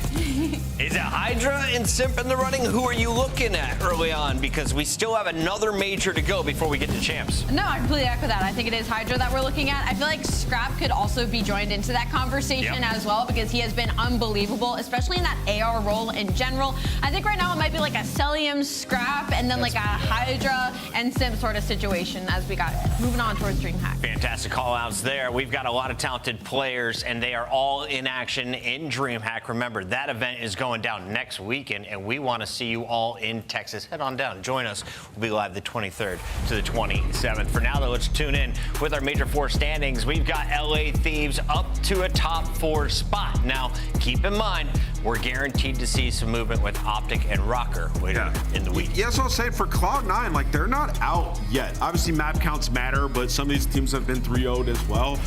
Is it Hydra and Simp in the running? Who are you looking at early on? Because we still have another major to go before we get to champs. No, I completely echo that. I think it is Hydra that we're looking at. I feel like Scrap could also be joined into that conversation as well, because he has been unbelievable, especially in that AR role in general. I think right now it might be like a Celium, Scrap, and then like a Hydra and Simp sort of situation as we got moving on towards DreamHack. Fantastic call-outs there. We've got a lot of talented players, and they are all in action in DreamHack. Remember, that event is going down next weekend, and we want to see you all in Texas. Head on down. Join us. We'll be live the 23rd to the 27th. For now, though, let's tune in with our Major 4 standings. We've got LA Thieves up to a top 4 spot. Now, keep in mind, we're guaranteed to see some movement with Optic and Rocker later in the week. Yeah, that's what I'll say. For Cloud9, like, they're not out yet. Obviously, map counts matter, but some of these teams have been 3-0'd as well.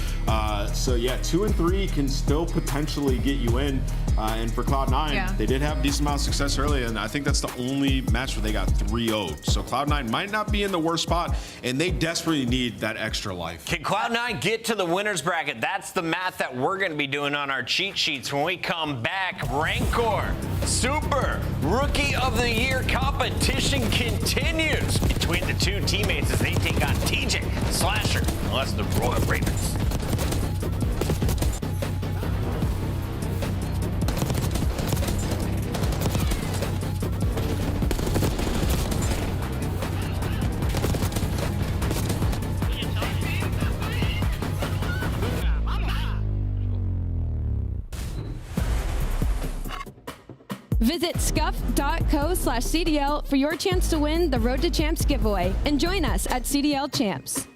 So, yeah, 2 and 3 can still potentially get you in. And for Cloud9, they did have a decent amount of success early, and I think that's the only match where they got 3-0'd. So Cloud9 might not be in the worst spot, and they desperately need that extra life. Can Cloud9 get to the winner's bracket? That's the math that we're going to be doing on our cheat sheets when we come back. Rancor, Super, Rookie of the Year competition continues between the two teammates as they take on TJ, Slasher, unless the Royal Ravens. Visit scuff.co/CDL for your chance to win the Road to Champs giveaway and join us at CDL Champs.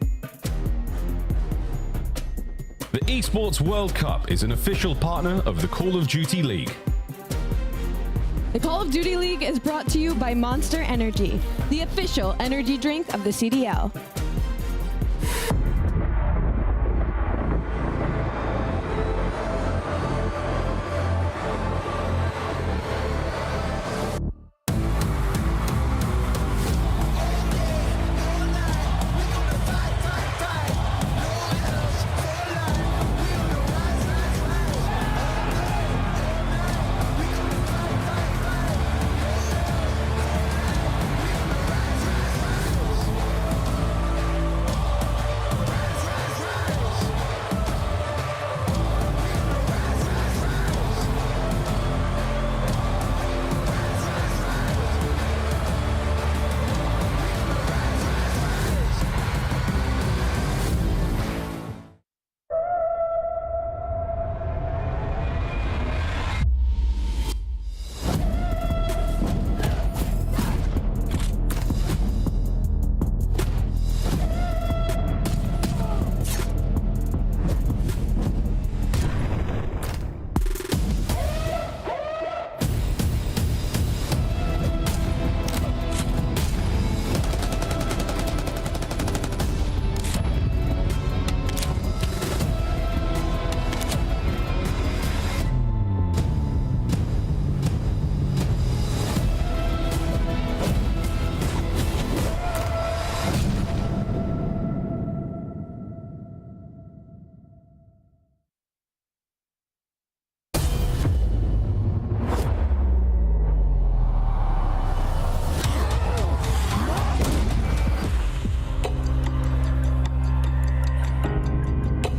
The Esports World Cup is an official partner of the Call of Duty League. The Call of Duty League is brought to you by Monster Energy, the official energy drink of the CDL.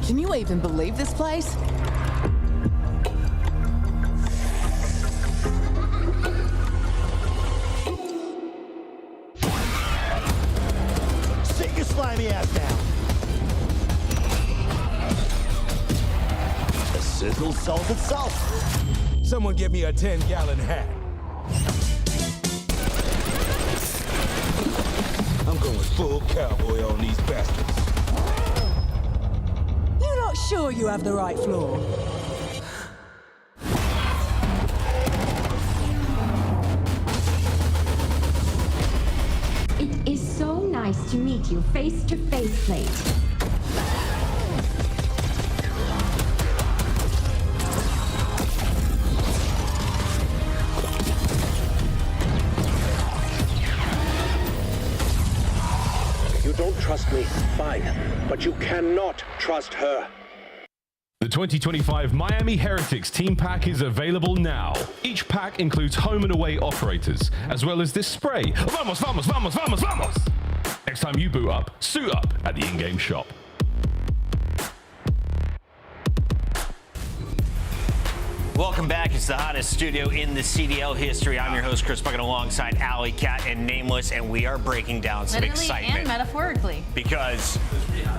Can you even believe this place? Sit your slimy ass down. The sizzle solves itself. Someone give me a 10-gallon hat. I'm going full cowboy on these bastards. You're not sure you have the right floor? It is so nice to meet you face to face, Slate. trust me, fine. But you cannot trust her. The 2025 Miami Heretics team pack is available now. Each pack includes home and away operators, as well as this spray. Vamos, vamos, vamos, vamos, vamos! Next time you boot up, suit up at the in-game shop. Welcome back. It's the hottest studio in the CDL history. I'm your host, Chris Bucket, alongside Alley, Cat, and Nameless, and we are breaking down some Literally excitement. and metaphorically. Because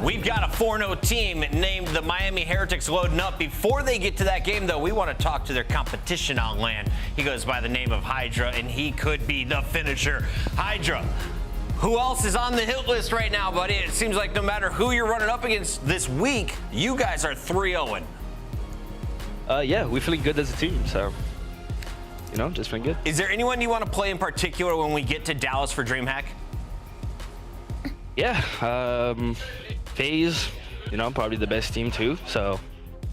we've got a 4-0 team named the Miami Heretics loading up. Before they get to that game, though, we want to talk to their competition on land. He goes by the name of Hydra, and he could be the finisher. Hydra, who else is on the hit list right now, buddy? It seems like no matter who you're running up against this week, you guys are 3-0. Yeah, we're feeling good as a team, so, you know, just feeling good. Is there anyone you want to play in particular when we get to Dallas for DreamHack? Yeah, FaZe, you know, probably the best team too, so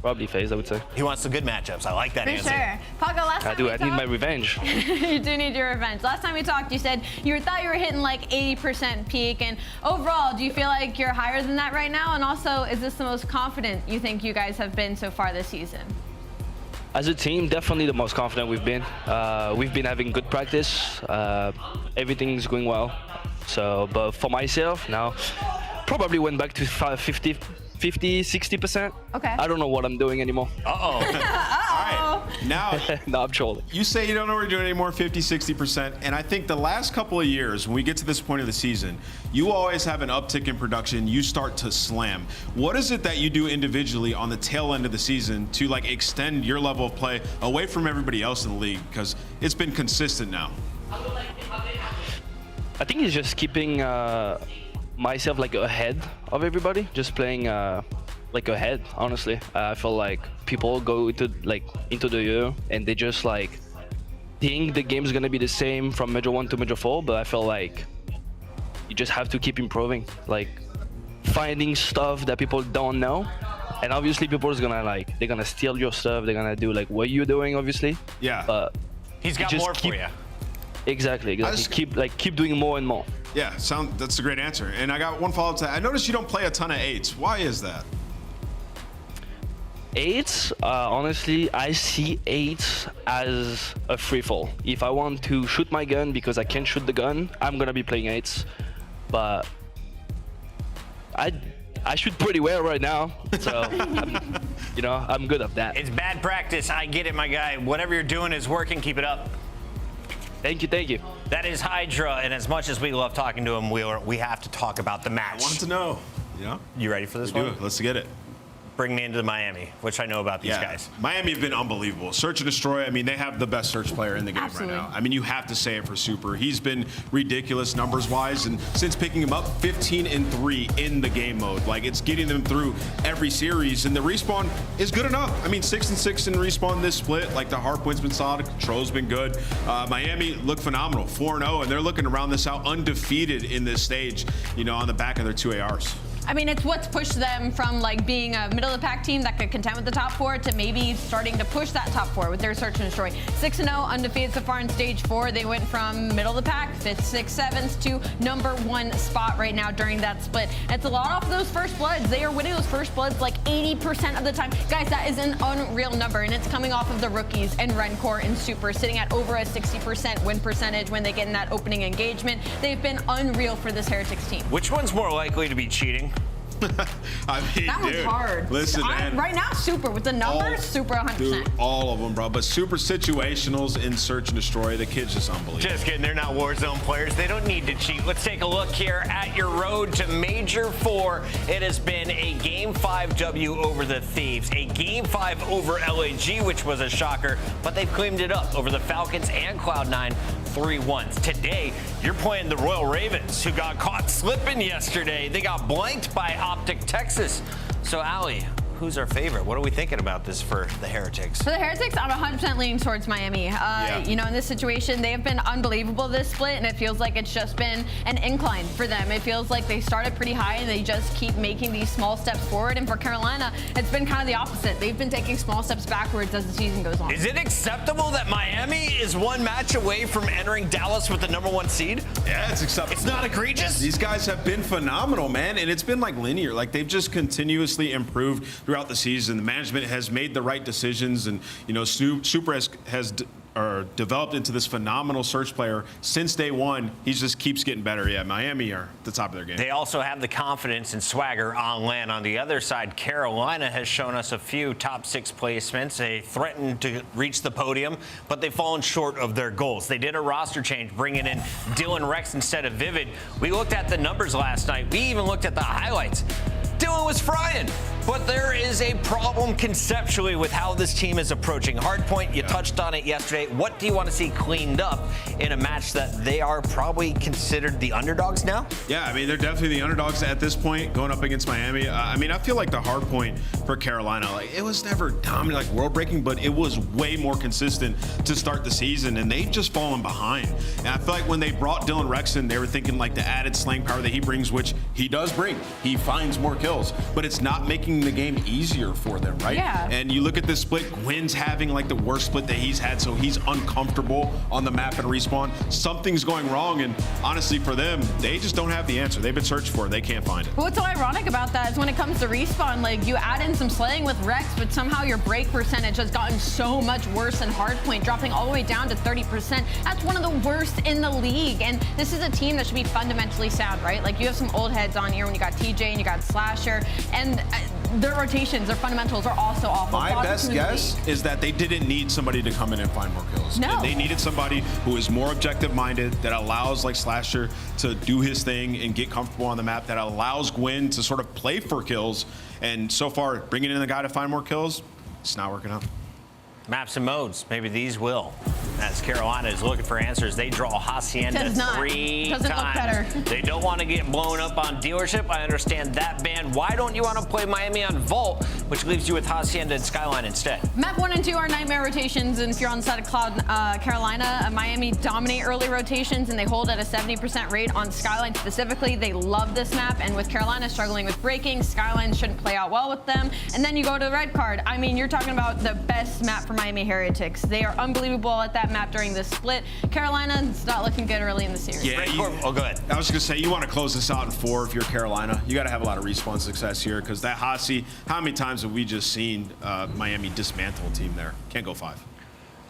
probably FaZe, I would say. He wants the good matchups. I like that answer. For sure. Paco, last time I need my revenge. You do need your revenge. Last time we talked, you said you thought you were hitting like 80% peak, and overall, do you feel like you're higher than that right now? And also, is this the most confident you think you guys have been so far this season? As a team, definitely the most confident we've been. We've been having good practice. Everything's going well. So, but for myself now, probably went back to 50, 60%. Okay. I don't know what I'm doing anymore. Uh-oh. All right. Now, no, I'm trolling. You say you don't know what you're doing anymore, 50, 60%. And I think the last couple of years, when we get to this point of the season, you always have an uptick in production. You start to slam. What is it that you do individually on the tail end of the season to like extend your level of play away from everybody else in the league? Because it's been consistent now. I think it's just keeping myself like ahead of everybody, just playing like ahead. Honestly, I feel like people go into the year and they just like think the game's gonna be the same from Major 1 to Major 4, but I feel like you just have to keep improving, like finding stuff that people don't know. And obviously people is gonna they're gonna steal your stuff, they're gonna do like what you're doing, obviously. Yeah. But he's got more for you. Exactly. Keep doing more and more. Yeah, that's a great answer. And I got one follow-up to that. I noticed you don't play a ton of 8s. Why is that? 8s, honestly, I see 8s as a free fall. If I want to shoot my gun because I can't shoot the gun, I'm gonna be playing 8s. But I shoot pretty well right now, so I'm good at that. It's bad practice. I get it, my guy. Whatever you're doing is working. Keep it up. Thank you. That is Hydra, and as much as we love talking to him, we have to talk about the match. I wanted to know. You ready for this we one? Do it. Let's get it. Bring me into Miami, which I know about these guys. Miami have been unbelievable. Search and Destroy, I mean, they have the best search player in the game Absolutely. right now. I mean, you have to say it for Super. He's been ridiculous numbers-wise, and since picking him up, 15-3 in the game mode. Like, it's getting them through every series, and the respawn is good enough. I mean, 6-6 in respawn this split. Like, the hardpoint's been solid, control's been good. Miami look phenomenal, 4-0, and they're looking to round this out undefeated in this stage, on the back of their 2 ARs. I mean, it's what's pushed them from like being a middle of the pack team that could contend with the top 4 to maybe starting to push that top 4 with their search and destroy. 6-0 undefeated so far in stage 4. They went from middle of the pack, 5th, 6th, 7th to number 1 spot right now during that split. And it's a lot off those first bloods. They are winning those first bloods like 80% of the time. Guys, that is an unreal number, and it's coming off of the rookies and Rencor and Super sitting at over a 60% win percentage when they get in that opening engagement. They've been unreal for this Heretics team. Which one's more likely to be cheating? I mean, that one's hard. Listen, man. Right now, Super with the numbers, Super 100%. Dude, all of them, bro. But Super situationals in Search and Destroy, the kid's just unbelievable. Just kidding. They're not Warzone players. They don't need to cheat. Let's take a look here at your road to Major 4. It has been a Game 5 W over the Thieves, a Game 5 over LAG, which was a shocker, but they've cleaned it up over the Falcons and Cloud9. 3-1s. Today, you're playing the Royal Ravens, who got caught slipping yesterday. They got blanked by Optic Texas. So, Allie, who's our favorite? What are we thinking about this for the Heretics? For the Heretics, I'm 100% leaning towards Miami. You know, in this situation, they have been unbelievable this split, and it feels like it's just been an incline for them. It feels like they started pretty high, and they just keep making these small steps forward. And for Carolina, it's been kind of the opposite. They've been taking small steps backwards as the season goes on. Is it acceptable that Miami is one match away from entering Dallas with the #1 seed? Yeah, it's acceptable. It's not egregious? These guys have been phenomenal, man, and it's been like linear. Like they've just continuously improved throughout the season. The management has made the right decisions, and you know, Super has developed into this phenomenal search player since day one. He just keeps getting better. Yeah, Miami are at the top of their game. They also have the confidence and swagger on land. On the other side, Carolina has shown us a few top 6 placements. They threatened to reach the podium, but they've fallen short of their goals. They did a roster change, bringing in Dylan Rex instead of Vivid. We looked at the numbers last night. We even looked at the highlights. Dylan was frying, but there is a problem conceptually with how this team is approaching Hardpoint. You touched on it yesterday. What do you want to see cleaned up in a match that they are probably considered the underdogs now? Yeah, I mean, they're definitely the underdogs at this point going up against Miami. I mean, I feel like the hard point for Carolina, like it was never dominant, like world breaking, but it was way more consistent to start the season, and they've just fallen behind. And I feel like when they brought Dylan Rex in, they were thinking like the added slaying power that he brings, which he does bring. He finds more kills, but it's not making the game easier for them, right? Yeah. And you look at this split, Gwyn's having like the worst split that he's had, so he's uncomfortable on the map and respawn. Something's going wrong, and honestly for them, they just don't have the answer. They've been searching for it. They can't find it. But what's so ironic about that is when it comes to respawn, like you add in some slaying with Rex, but somehow your break percentage has gotten so much worse in Hardpoint, dropping all the way down to 30%. That's one of the worst in the league. And this is a team that should be fundamentally sound, right? Like you have some old heads on here when you got TJ and you got Slasher, and their rotations, their fundamentals are also awful. My best guess is that they didn't need somebody to come in and find more kills. No. They needed somebody who is more objective-minded, that allows like Slasher to do his thing and get comfortable on the map, that allows Gwyn to sort of play for kills. And so far, bringing in the guy to find more kills, it's not working out. Maps and modes, maybe these will. As Carolina is looking for answers, they draw Hacienda 3 Doesn't times. look better. They don't want to get blown up on dealership. I understand that ban. Why don't you want to play Miami on Vault, which leaves you with Hacienda and Skyline instead? Map 1 and 2 are nightmare rotations, and if you're on the side of Cloud Carolina, Miami dominate early rotations, and they hold at a 70% rate on Skyline specifically. They love this map, and with Carolina struggling with breaking, Skyline shouldn't play out well with them. And then you go to the red card. I mean, you're talking about the best map for Miami Heretics. They are unbelievable at that map during this split. Carolina's not looking good early in the series. Yeah, oh, go ahead. I was just gonna say, you want to close this out in 4 if you're Carolina. You got to have a lot of respawn success here, because that Hasi, how many times have we just seen Miami dismantle a team there? Can't go 5.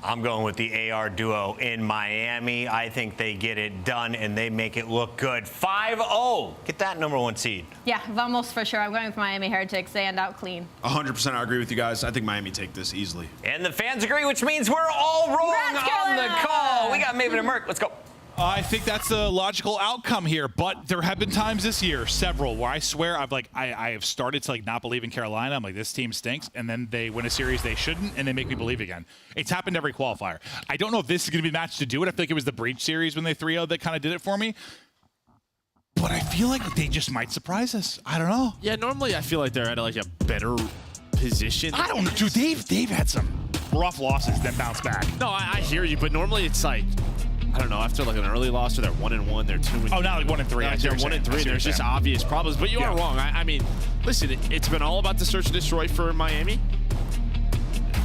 I'm going with the AR duo in Miami. I think they get it done and they make it look good. 5-0. Get that #1 seed. Yeah, Vamos for sure. I'm going with Miami Heretics. They end out clean. 100% I agree with you guys. I think Miami take this easily. And the fans agree, which means we're all wrong on the call. We got Maven and Merc. Let's go. I think that's the logical outcome here, but there have been times this year, several, where I swear I have started to not believe in Carolina. I'm like, this team stinks, and then they win a series they shouldn't, and they make me believe again. It's happened every qualifier. I don't know if this is going to be the match to do it. I feel like it was the Breach series when they 3-0'd that kind of did it for me. But I feel like they just might surprise us. I don't know. Yeah, normally I feel like they're at a better position. I don't know, dude. They've had some rough losses, then bounce back. No, I hear you, but normally it's like, I don't know, after an early loss, or they're 1-1, they're 2-2. Oh, now 1-3. Yeah, they're 1-3. There's just obvious problems. But you are wrong. I mean, listen, it's been all about the search and destroy for Miami.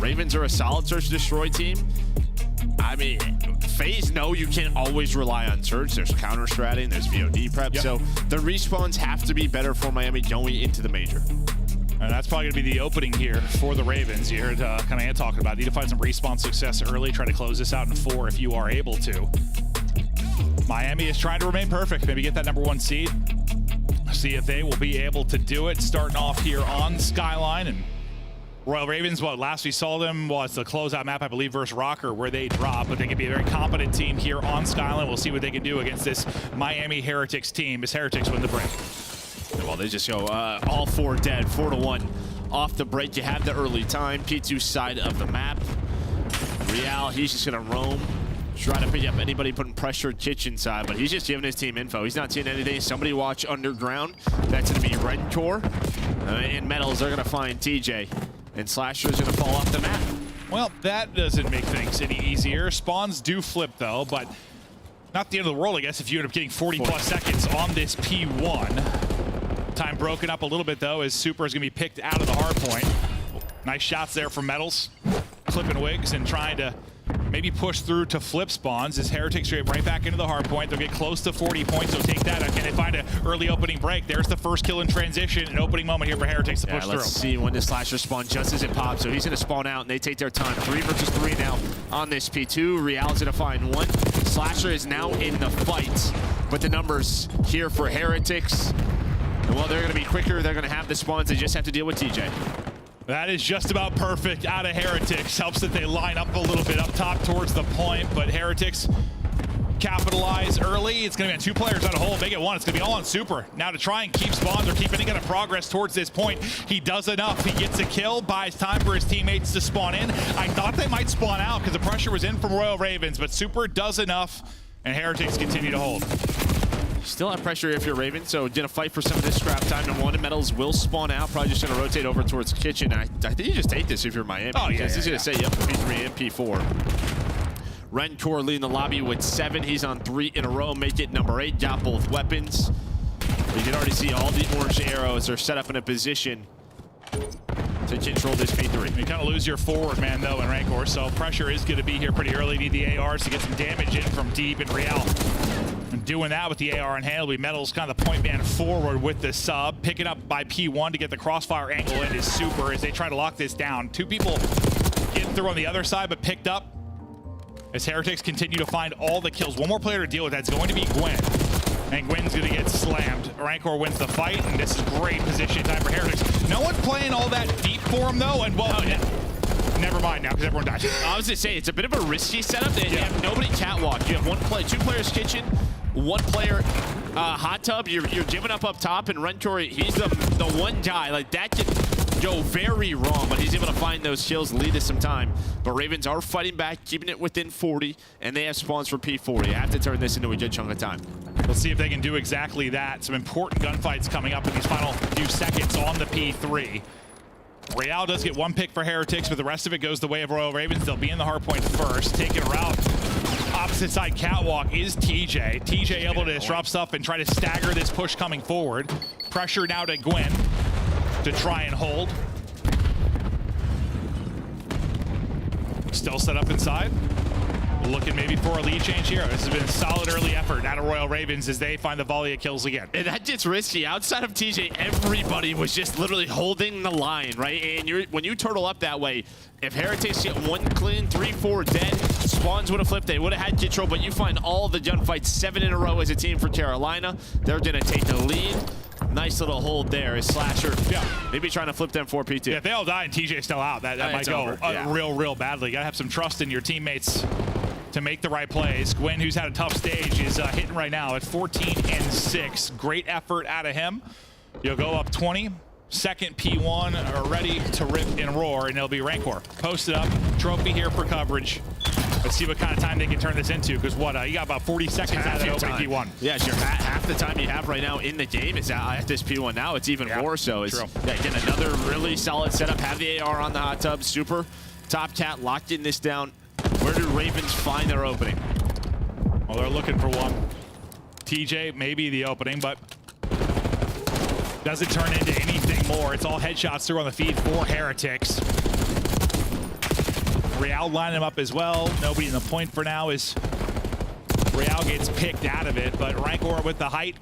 Ravens are a solid search and destroy team. I mean, FaZe, no, you can't always rely on search. There's counter stratting, there's VOD prep. So the respawns have to be better for Miami going into the major. And that's probably going to be the opening here for the Ravens. You heard kind of talking about. Need to find some respawn success early. Try to close this out in 4 if you are able to. Miami is trying to remain perfect. Maybe get that #1 seed. See if they will be able to do it. Starting off here on Skyline. And Royal Ravens, last we saw them was the closeout map, I believe, versus Rocker, where they drop. But they can be a very competent team here on Skyline. We'll see what they can do against this Miami Heretics team as Heretics win the break. Well, they just go all 4 dead, 4-1 off the break. You have the early time, P2 side of the map. Real, he's just gonna roam, try to pick up anybody putting pressure kitchen side, but he's just giving his team info. He's not seeing anything. Somebody watch underground. That's gonna be Red Core. In metals, they're going to find TJ. And Slasher's going to fall off the map. Well, that doesn't make things any easier. Spawns do flip, though, but not the end of the world, I guess, if you end up getting 40-plus seconds on this P1. Time broken up a little bit, though, as Super is going to be picked out of the hard point. Nice shots there from metals. Clipping wigs and trying to maybe push through to flip spawns as Heretics straight right back into the hard point. They'll get close to 40 points, so take that. Can they find an early opening break? There's the first kill in transition, an opening moment here for Heretics to push through. Let's see when the Slasher spawn just as it pops. So he's going to spawn out, and they take their time. 3 versus 3 now on this P2. Real's going to find 1. Slasher is now in the fight, but the numbers here for Heretics, well, they're going to be quicker. They're going to have the spawns. They just have to deal with TJ. That is just about perfect out of Heretics. Helps that they line up a little bit up top towards the point, but Heretics capitalize early. It's going to be 2 players out of hole. Make it 1. It's going to be all on Super. Now to try and keep spawns or keep any kind of progress towards this point. He does enough. He gets a kill, buys time for his teammates to spawn in. I thought they might spawn out because the pressure was in from Royal Ravens, but Super does enough, and Heretics continue to hold. Still have pressure if you're Raven, so gonna fight for some of this scrap time. And 1 and metals will spawn out. Probably just gonna rotate over towards kitchen. I think you just take this if you're Miami. Oh, yeah. He's gonna say yep for P3 and P4. Rencor leading the lobby with 7. He's on 3 in a row. Make it number 8. Got both weapons. You can already see all the orange arrows are set up in a position to control this P3. You kind of lose your forward man, though, in Rancor, so pressure is going to be here pretty early. Need the ARs to get some damage in from deep, and Real and doing that with the AR in hand. Metals kind of the point man forward with the sub. Picking up by P1 to get the crossfire angle in is Super as they try to lock this down. 2 people getting through on the other side, but picked up as Heretics continue to find all the kills. 1 more player to deal with. That's going to be Gwen. And Gwen's going to get slammed. Rancor wins the fight, and this is great position time for Heretics. No one's playing all that deep for him, though, and well, never mind now, because everyone died. I was going to say, it's a bit of a risky setup. They have nobody catwalk. You have 2 players kitchen, 1 player hot tub. You're giving up top, and Rencor, he's the one guy. Like, that could go very wrong, but he's able to find those kills, lead us some time. But Ravens are fighting back, keeping it within 40, and they have spawns for P40. You have to turn this into a good chunk of time. Let's see if they can do exactly that. Some important gunfights coming up in these final few seconds on the P3. Real does get 1 pick for Heretics, but the rest of it goes the way of Royal Ravens. They'll be in the hardpoint first. Taking a route opposite side catwalk is TJ. TJ able to disrupt stuff and try to stagger this push coming forward. Pressure now to Gwen to try and hold. Still set up inside. Looking maybe for a lead change here. This has been a solid early effort out of Royal Ravens as they find the volley of kills again. And that gets risky. Outside of TJ, everybody was just literally holding the line, right? And when you turtle up that way, if Heretics get 1 clean, 3, 4 dead, spawns would have flipped. They would have had control, but you find all the gunfights 7 in a row as a team for Carolina. They're going to take the lead. Nice little hold there as Slasher. Maybe trying to flip them for P2. Yeah, if they all die and TJ's still out, that might go real badly. You got to have some trust in your teammates to make the right plays. Gwen, who's had a tough stage, is hitting right now at 14-6. Great effort out of him. You'll go up 20. Second P1 are ready to rip and roar, and it'll be Rancor. Posted up. Trophy here for coverage. Let's see what kind of time they can turn this into, because you got about 40 seconds out of that opening P1. Yeah, it's half the time you have right now in the game is at this P1 now. It's even more so. Again, another really solid setup. Have the AR on the hot tub. Super. Top Cat locked in this down. Where do Ravens find their opening? Well, they're looking for one. TJ maybe the opening, but doesn't turn into anything more. It's all headshots through on the feed for Heretics. Real line him up as well. Nobody in the point for now as Real gets picked out of it, but Rancor with the height,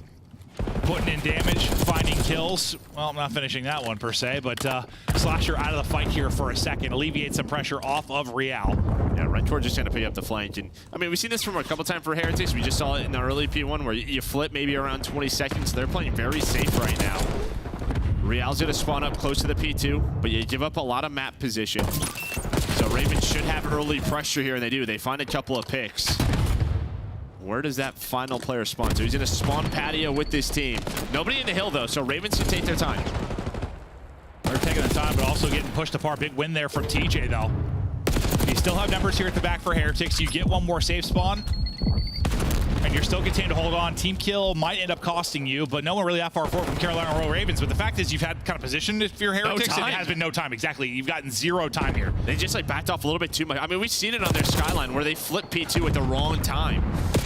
putting in damage, finding kills. Well, I'm not finishing that one per se, but Slasher out of the fight here for a second, alleviate some pressure off of Real. Yeah, Rencor just trying to pick up the flank. And I mean, we've seen this from a couple times for Heretics. We just saw it in the early P1 where you flip maybe around 20 seconds. They're playing very safe right now. Real's going to spawn up close to the P2, but you give up a lot of map position. So Ravens should have early pressure here, and they do. They find a couple of picks. Where does that final player spawn? So he's going to spawn patio with this team. Nobody in the hill, though, so Ravens can take their time. They're taking the time, but also getting pushed apart. Big win there from TJ, though. You still have numbers here at the back for Heretics. You get 1 more safe spawn, and You're still continuing to hold on. Team kill might end up costing you, but no one really that far forward from Carolina Royal Ravens. But the fact is, you've had kind of positioned for your Heretics, and it has been no time. Exactly. You've gotten 0 time here. They just like backed off a little bit too much. I mean, we've seen it on their skyline where they flip P2 at the wrong time.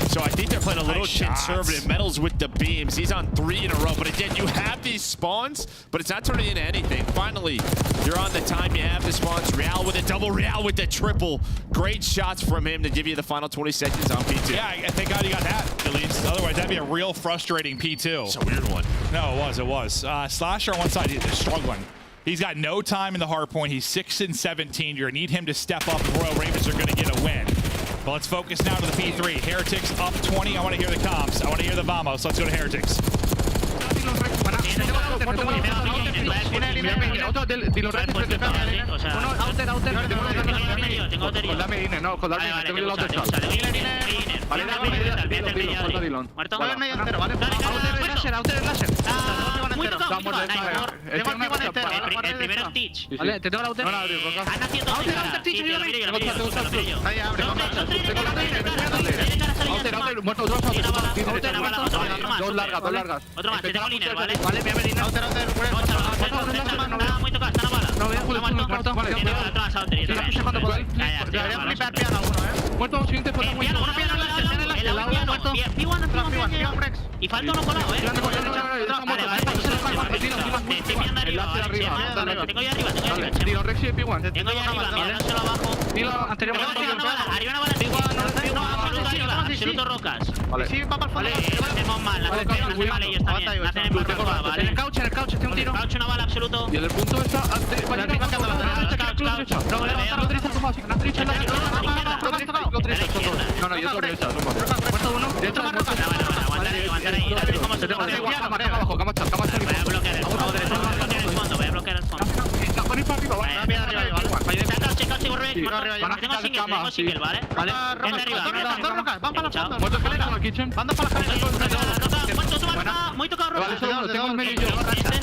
So I think they're playing a little conservative. Metals with the beams. He's on 3 in a row. But again, you have these spawns, but it's not turning into anything. Finally, you're on the time. You have the spawns. Real with a double, Real with the triple. Great shots from him to give you the final 20 seconds on P2. Yeah, thank God you got that, at least. Otherwise, that'd be a real frustrating P2. It's a weird one. No, it was. Slasher on one side, he's struggling. He's got no time in the hard point. He's 6 and 17. You're gonna need him to step up if Royal Ravens are gonna get a win. But let's focus now to the P3. Heretics up 20. I want to hear the comps. I want to hear the vamos. Let's go to Heretics. Dos largas. Otro más, te tengo línea, ¿vale? Vale, voy a venir. Muy tocado, está la bala. No, muerto. Tiene otro más a otro. Estoy pushando por él. Debería flipar piano uno, Muerto, siguiente, fuerte. Piano, y falta uno colado, Vale. Tengo yo arriba. Tiro Rex y P1. Tengo yo arriba, mirándoselo abajo. Tiro anterior. Arriba una bala, absoluto rocas. Vale. Sí, va para el fondo. Hacemos mal, la hacen mal ellos también. Hacen en barbacoa, ¿vale? En el couch, tengo un tiro. Couch, una bala, absoluto. Y el punto está... No, yo tengo derecha. Muerto uno. Aguantar ahí. Voy a bloquear el fondo. Tengo single, ¿vale? Vale. Van para la fondo. Muy tocado roca. Este es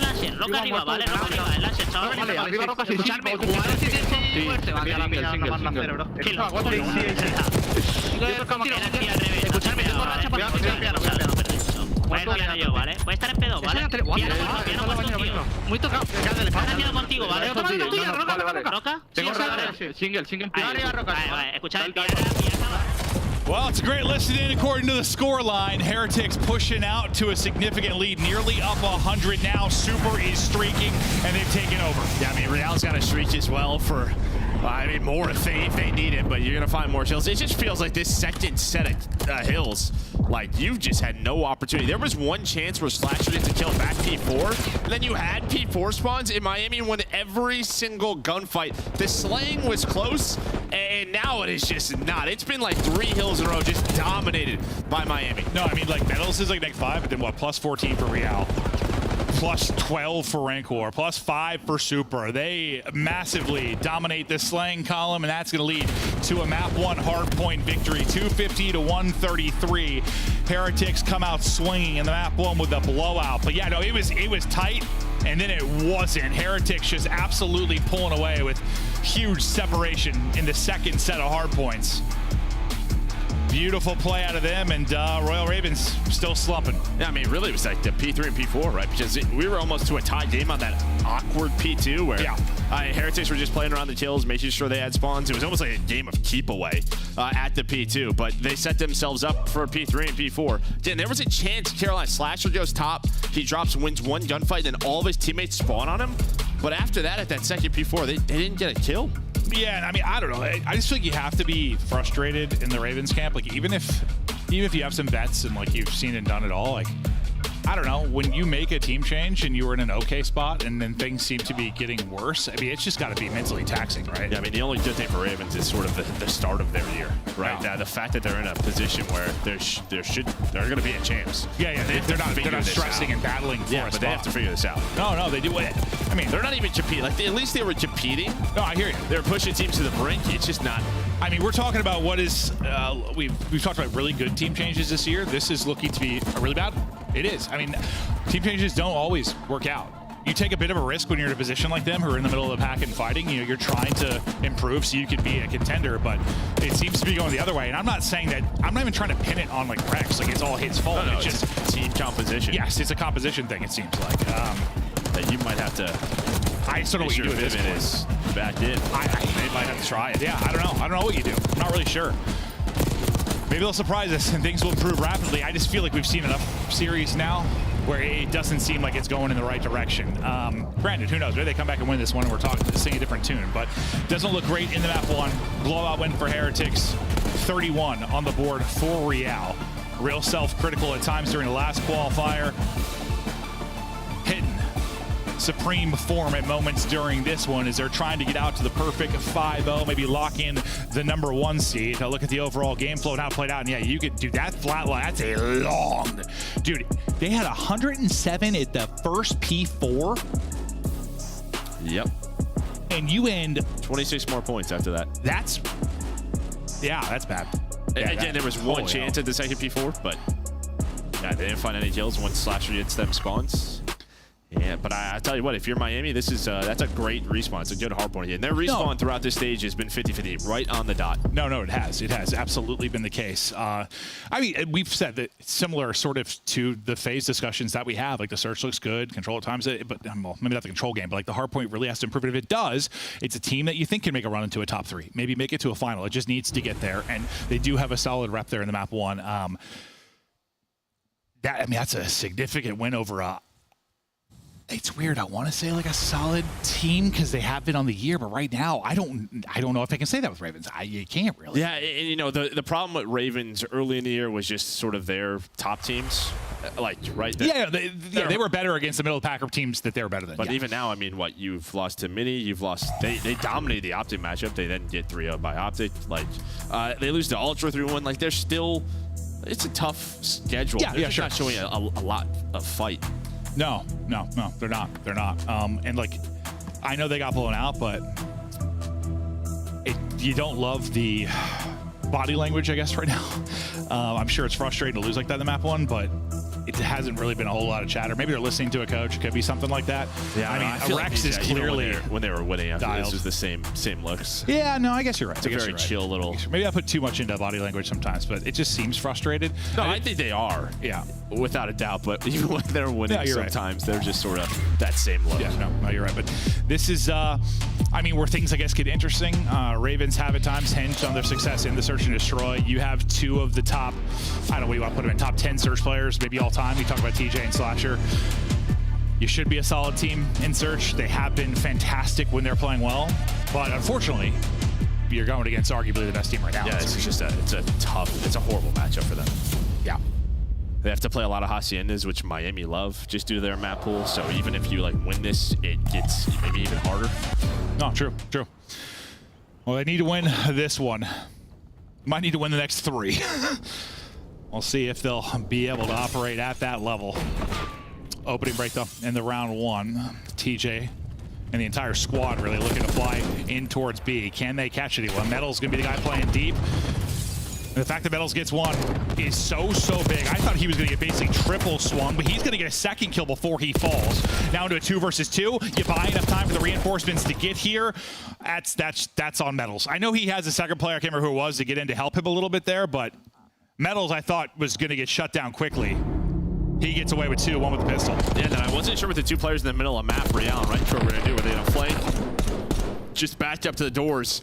láser, roca arriba, ¿vale? Roca arriba, el láser, chaval. Vale, arriba roca, sí. Escucharme, jugar fuerte, va a quedar la pila, no más cero, bro. Escucharme, tengo racha para voy a estar yo, ¿vale? Voy a estar en pedo, ¿vale? Muy tocado. Están haciendo contigo, ¿vale? ¿Roca? Tengo single. Arriba, roca. Vale, escuchad el piedra. Well, it's a great listening according to the score line. Heretics pushing out to a significant lead, nearly up 100 now. Super is streaking, and they've taken over. Yeah, I mean, Real's got a streak as well for, more if they need it, but you're going to find more hills. It just feels like this second set of hills, like, you've just had no opportunity. There was one chance where Slasher did to kill back P4, and then you had P4 spawns in Miami and won every single gunfight. The slaying was close, and now it is just not. It's been like 3 hills in a row just dominated by Miami. No, I mean, like, Metals is like -5, but then what, plus 14 for Real. Plus 12 for Rancor, plus 5 for Super. They massively dominate the slaying column, and that's going to lead to a map 1 hardpoint victory, 250 to 133. Heretics come out swinging in the map 1 with a blowout. But yeah, no, it was tight, and then it wasn't. Heretics just absolutely pulling away with huge separation in the second set of hardpoints. Beautiful play out of them, and Royal Ravens still slumping. Yeah, I mean, really, it was like the P3 and P4, right? Because we were almost to a tie game on that awkward P2 where Heretics were just playing around the kills, making sure they had spawns. It was almost like a game of keep away at the P2, but they set themselves up for P3 and P4. Then there was a chance Carolina Slasher goes top, he drops, wins 1 gunfight, and all of his teammates spawn on him. But after that, at that second P4, they didn't get a kill. Yeah, and I mean, I don't know. I just feel like you have to be frustrated in the Ravens camp. Like, even if you have some vets and like you've seen and done it all, like, I don't know, when you make a team change and you were in an okay spot and then things seem to be getting worse, I mean, it's just got to be mentally taxing, right? Yeah, I mean, the only good thing for Ravens is sort of the start of their year, right? Now, the fact that they're in a position where they're going to be a chance. Yeah, they're not stressing and battling for a spot. But they have to figure this out. No, they do it. I mean, they're not even competing. Like, at least they were competing. No, I hear you. They're pushing teams to the brink. It's just not. I mean, we're talking about what is we've talked about really good team changes this year. This is looking to be a really bad one. It is. I mean, team changes don't always work out. you take a bit of a risk when you're in a position like them who are in the middle of the pack and fighting. You know, you're trying to improve so you can be a contender, but it seems to be going the other way. And I'm not saying that, I'm not even trying to pin it on like Rex, like it's all his fault. No, it's just team composition. Yes, it's a composition thing, it seems like. That you might have to. I still know what you do at this point. Is back in. They might have to try it. Yeah, I don't know. I don't know what you do. I'm not really sure. Maybe they'll surprise us and things will improve rapidly. I just feel like we've seen enough series now where it doesn't seem like it's going in the right direction. Granted, who knows? Maybe they come back and win this one and we're talking to sing a different tune, but doesn't look great in the map one. Blowout win for Heretics. 31 on the board for Real. Real self-critical at times during the last qualifier. Hitting supreme form at moments during this one as they're trying to get out to the perfect 5-0, maybe lock in the #1 seed. Now look at the overall game flow and how it played out, and yeah, you could do that flat line. That's a long, dude. They had 107 at the first P4. Yep. And you end 26 more points after that. That's bad. Yeah, again, there was one chance at the second P4, but yeah, they didn't find any kills once Slasher hits them spawns. Yeah, but I tell you what, if you're Miami, this is that's a great respawn. It's a good hardpoint. And their respawn throughout this stage has been 50-50, right on the dot. No, it has. It has absolutely been the case. I mean, we've said that similar sort of to the phase discussions that we have. Like the search looks good, control at times, but well, maybe not the control game, but like the hardpoint really has to improve. And if it does, it's a team that you think can make a run into a top 3, maybe make it to a final. It just needs to get there, and they do have a solid rep there in the map 1. That's a significant win over it's weird. I want to say like a solid team because they have been on the year, but right now I don't know if I can say that with Ravens. You can't really. Yeah, and you know the problem with Ravens early in the year was just sort of their top teams, like right there. Yeah, they were better against the middle of the pack teams that they were better than. But even now, I mean, what you've lost to Mini, you've lost. They dominated the Optic matchup. They then get 3-0 by Optic. Like they lose to Ultra 3-1. Like they're still. It's a tough schedule. Yeah, they're sure. Not showing a lot of fight. No, they're not. They're not. And like, I know they got blown out, but you don't love the body language, I guess, right now. I'm sure it's frustrating to lose like that in the map 1, but it hasn't really been a whole lot of chatter. Maybe they're listening to a coach. It could be something like that. Yeah, I mean, Rex is clearly when they were winning after dialed. this was the same looks. Yeah, no, I guess you're right. It's a very chill little. Maybe I put too much into body language sometimes, but it just seems frustrated. No, I think they are. Yeah, without a doubt. But even when they're winning, sometimes they're just sort of that same look. Yeah, no, you're right. But this is, I mean, where things I guess get interesting. Ravens have at times hinged on their success in the search and destroy. You have 2 of the top, I don't know what you want to put them in, top 10 search players, maybe all time. You talk about TJ and Slasher. You should be a solid team in search. They have been fantastic when they're playing well, but unfortunately, you're going against arguably the best team right now. Yeah, it's a horrible matchup for them. Yeah. They have to play a lot of Haciendas, which Miami love, just due to their map pool. So even if you like win this, it gets maybe even harder. No, true. Well, they need to win this one. Might need to win the next 3. We'll see if they'll be able to operate at that level. Opening break though in the round 1. TJ and the entire squad really looking to fly in towards B. Can they catch anyone? Metals gonna be the guy playing deep. And the fact that Metals gets 1 is so big. I thought he was gonna get basically triple swung, but he's gonna get a second kill before he falls. Now into a 2 versus 2. You buy enough time for the reinforcements to get here. That's on Metals. I know he has a second player, I can't remember who it was, to get in to help him a little bit there, but Metals I thought was gonna get shut down quickly. He gets away with 2, 1 with the pistol. Yeah, then I wasn't sure what the 2 players in the middle of map, Real and Rentor, were gonna do. Were they gonna flank? Just backed up to the doors.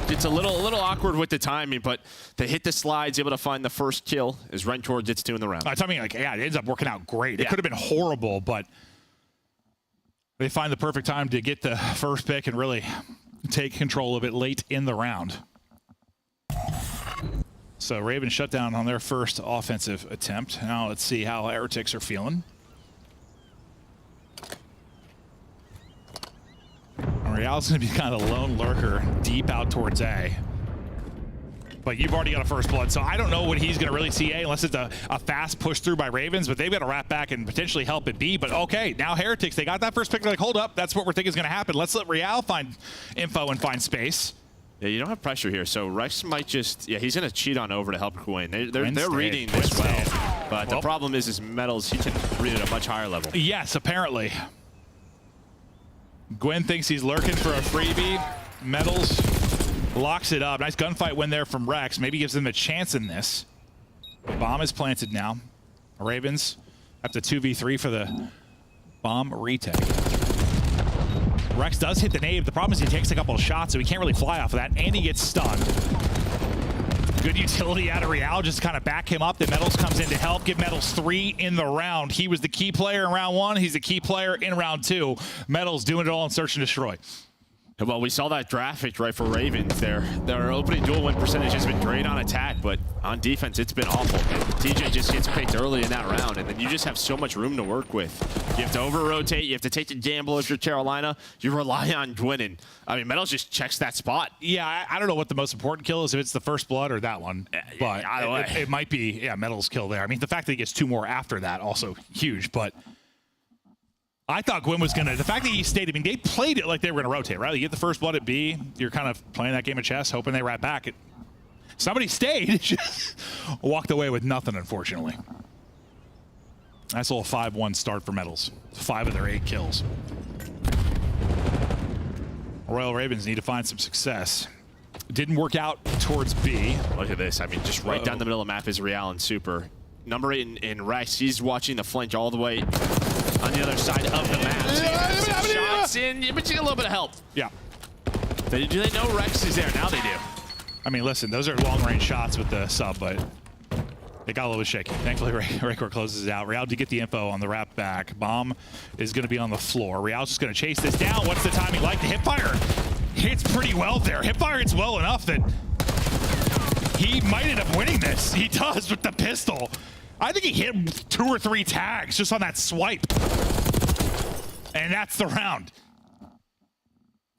It's a little awkward with the timing, but they hit the slides, able to find the first kill as Rentor gets 2 in the round. I mean, like, yeah, it ends up working out great. It could have been horrible, but they find the perfect time to get the first pick and really take control of it late in the round. So Ravens shut down on their first offensive attempt. Now let's see how Heretics are feeling. Real's going to be kind of a lone lurker deep out towards A. But you've already got a first blood, so I don't know what he's going to really see A unless it's a fast push through by Ravens, but they've got to wrap back and potentially help it B. But okay, now Heretics, they got that first pick. They're like, hold up, that's what we're thinking is going to happen. Let's let Real find info and find space. Yeah, you don't have pressure here, so Rex might just, he's going to cheat on over to help Quinn. They're reading this well, but the problem is Metals, he can read at a much higher level. Yes, apparently. Gwyn thinks he's lurking for a freebie. Metals locks it up. Nice gunfight win there from Rex. Maybe gives them a chance in this. Bomb is planted now. Ravens have to 2v3 for the bomb retake. Rex does hit the nade. The problem is he takes a couple of shots, so he can't really fly off of that, and he gets stunned. Good utility out of Real, just kind of back him up. Then Metals comes in to help, give Metals 3 in the round. He was the key player in round 1. He's the key player in round 2. Metals doing it all in search and destroy. Well, we saw that graphic right for Ravens there. Their opening duel win percentage has been great on attack, but on defense, it's been awful. And TJ just gets picked early in that round, and then you just have so much room to work with. You have to over-rotate. You have to take the gamble if you're Carolina. You rely on Gwynn. I mean, Metals just checks that spot. Yeah, I don't know what the most important kill is, if it's the first blood or that one. But it might be, Metals' kill there. I mean, the fact that he gets 2 more after that, also huge, but I thought Gwyn was going to, the fact that he stayed, I mean, they played it like they were going to rotate, right? You get the first blood at B, you're kind of playing that game of chess, hoping they rat back. Somebody stayed, just walked away with nothing, unfortunately. Nice little 5-1 start for Metals. 5 of their 8 kills. Royal Ravens need to find some success. Didn't work out towards B. Look at this. I mean, just right down the middle of the map is Real and Super. Number 8 in Rex, he's watching the flank all the way on the other side of the map. So shots in, but you get a little bit of help. Yeah. Do they know Rex is there? Now they do. I mean, listen, those are long-range shots with the sub, but it got a little bit shaky. Thankfully, Raycor closes it out. Real did get the info on the wrap back. Bomb is going to be on the floor. Real's just going to chase this down. What's the timing like? The hipfire hits pretty well there. Hipfire hits well enough that he might end up winning this. He does with the pistol. I think he hit 2 or 3 tags just on that swipe. And that's the round.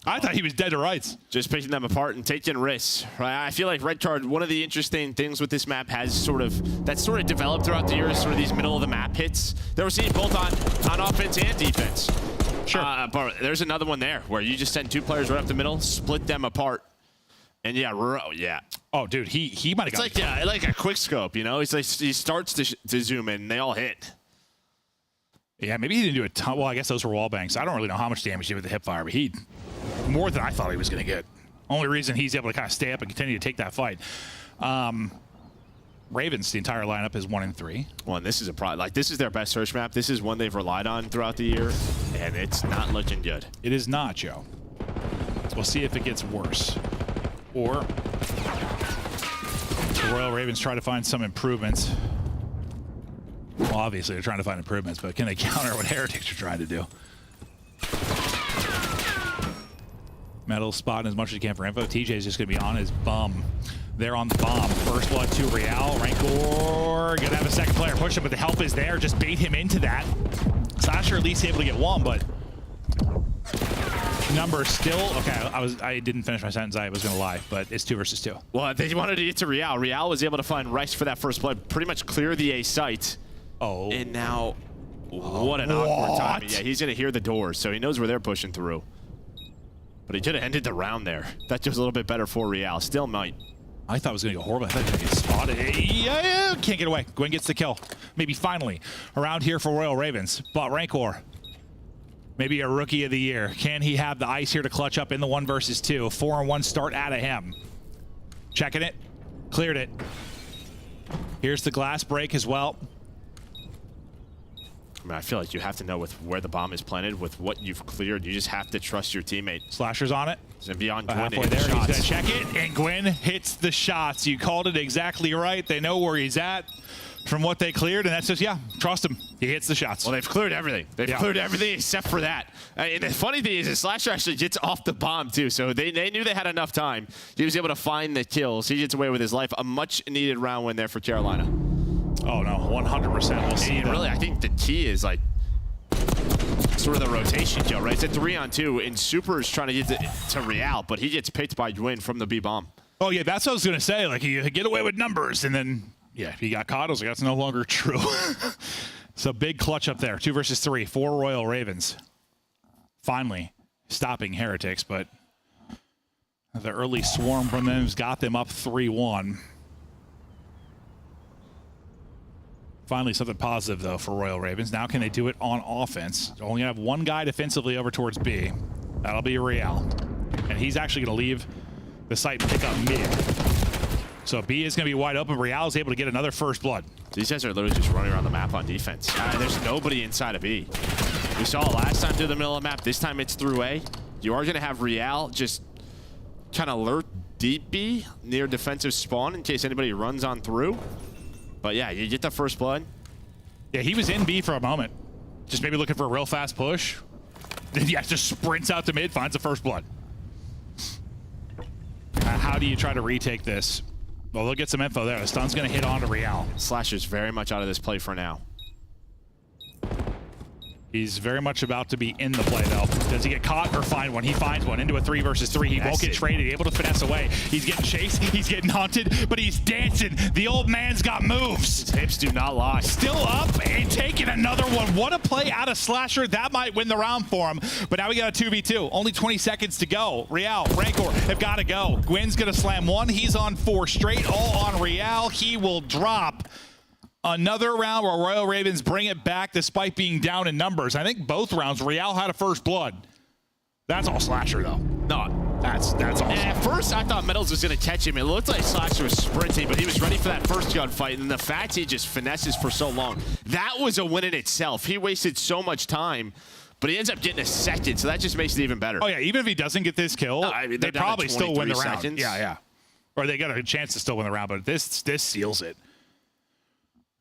I thought he was dead to rights. Just picking them apart and taking risks. Right? I feel like Red Card, one of the interesting things with this map has sort of developed throughout the years, sort of these middle of the map hits that we're seeing both on offense and defense. Sure. But there's another one there where you just send 2 players right up the middle, split them apart. And yeah. Oh, dude, he might have got. It's like a quick scope, you know. He's like he starts to zoom in, and they all hit. Yeah, maybe he didn't do a ton. Well, I guess those were wall bangs. I don't really know how much damage he did with the hipfire, but he more than I thought he was going to get. Only reason he's able to kind of stay up and continue to take that fight. Ravens, the entire lineup is 1 and 3. Well, and this is a problem. Like, this is their best search map. This is one they've relied on throughout the year, and it's not looking good. It is not, Joe. So we'll see if it gets worse. Or the Royal Ravens try to find some improvements. Well, obviously they're trying to find improvements, but can they counter what Heretics are trying to do? Metal spotting as much as you can for info. TJ's just going to be on his bum. They're on the bomb. First blood to Real. Rancor going to have a second player push him, but the help is there. Just bait him into that. Slasher at least able to get 1, but number still okay. I didn't finish my sentence. I was gonna lie, but it's 2 versus 2. Well, they wanted to get to Real. Real was able to find Rice for that first blood, pretty much clear the A site. Oh. And now, what an awkward time. Yeah, he's gonna hear the doors, so he knows where they're pushing through. But he could have ended the round there. That just a little bit better for Real. Still might. I thought it was going to go horrible. I thought he was going to get spotted. Yeah, can't get away. Gwyn gets the kill. Maybe finally around here for Royal Ravens. But Rancor, maybe a rookie of the year. Can he have the ice here to clutch up in the 1 versus 2? 4-on-1 start out of him. Checking it. Cleared it. Here's the glass break as well. I mean, I feel like you have to know with where the bomb is planted, with what you've cleared. You just have to trust your teammate. Slasher's on it. And beyond Gwyn halfway there, he's going to check it, and Gwyn hits the shots. You called it exactly right. They know where he's at from what they cleared, and that's just, yeah, trust him. He hits the shots. Well, they've cleared everything. They've cleared everything except for that. And the funny thing is, Slasher actually gets off the bomb, too. So they knew they had enough time. He was able to find the kills. He gets away with his life. A much-needed round win there for Carolina. Oh, no, 100%. We'll see. And really, I think the key is, like, sort of the rotation kill, right? It's a 3-on-2, and Super is trying to get to Real, but he gets picked by Gwyn from the B bomb. Oh, yeah, that's what I was going to say. Like, you get away with numbers, and then, yeah, if he got caught, I was like, that's no longer true. So big clutch up there. 2 versus 3 for Royal Ravens. Finally stopping Heretics, but the early swarm from them has got them up 3-1. Finally, something positive, though, for Royal Ravens. Now can they do it on offense? Only have 1 guy defensively over towards B. That'll be Real. And he's actually going to leave the site and pick up mid. So B is going to be wide open. Real is able to get another first blood. These guys are literally just running around the map on defense. There's nobody inside of B. We saw it last time through the middle of the map. This time it's through A. You are going to have Real just kind of lurk deep B near defensive spawn in case anybody runs on through. But yeah, you get the first blood. Yeah, he was in B for a moment. Just maybe looking for a real fast push. Then yeah, just sprints out to mid, finds the first blood. How do you try to retake this? Well, they'll get some info there. The stun's going to hit onto Real. Slasher's very much out of this play for now. He's very much about to be in the play, though. Does he get caught or find one? He finds one into a 3 versus 3. He won't get traded. Able to finesse away. He's getting chased. He's getting haunted, but he's dancing. The old man's got moves. His hips do not lie. Still up and taking another one. What a play out of Slasher. That might win the round for him. But now we got a 2v2. Only 20 seconds to go. Real, Rancor have got to go. Gwyn's going to slam one. He's on 4 straight. All on Real. He will drop. Another round where Royal Ravens bring it back despite being down in numbers. I think both rounds Real had a first blood. That's all Slasher though. No, that's all. At first I thought Metals was going to catch him. It looked like Slasher was sprinting, but he was ready for that first gunfight. And the fact he just finesses for so long, that was a win in itself. He wasted so much time, but he ends up getting a second, so that just makes it even better. Oh yeah, even if he doesn't get this kill, they probably still win the round. Seconds. Yeah. Or they got a chance to still win the round, but this seals it.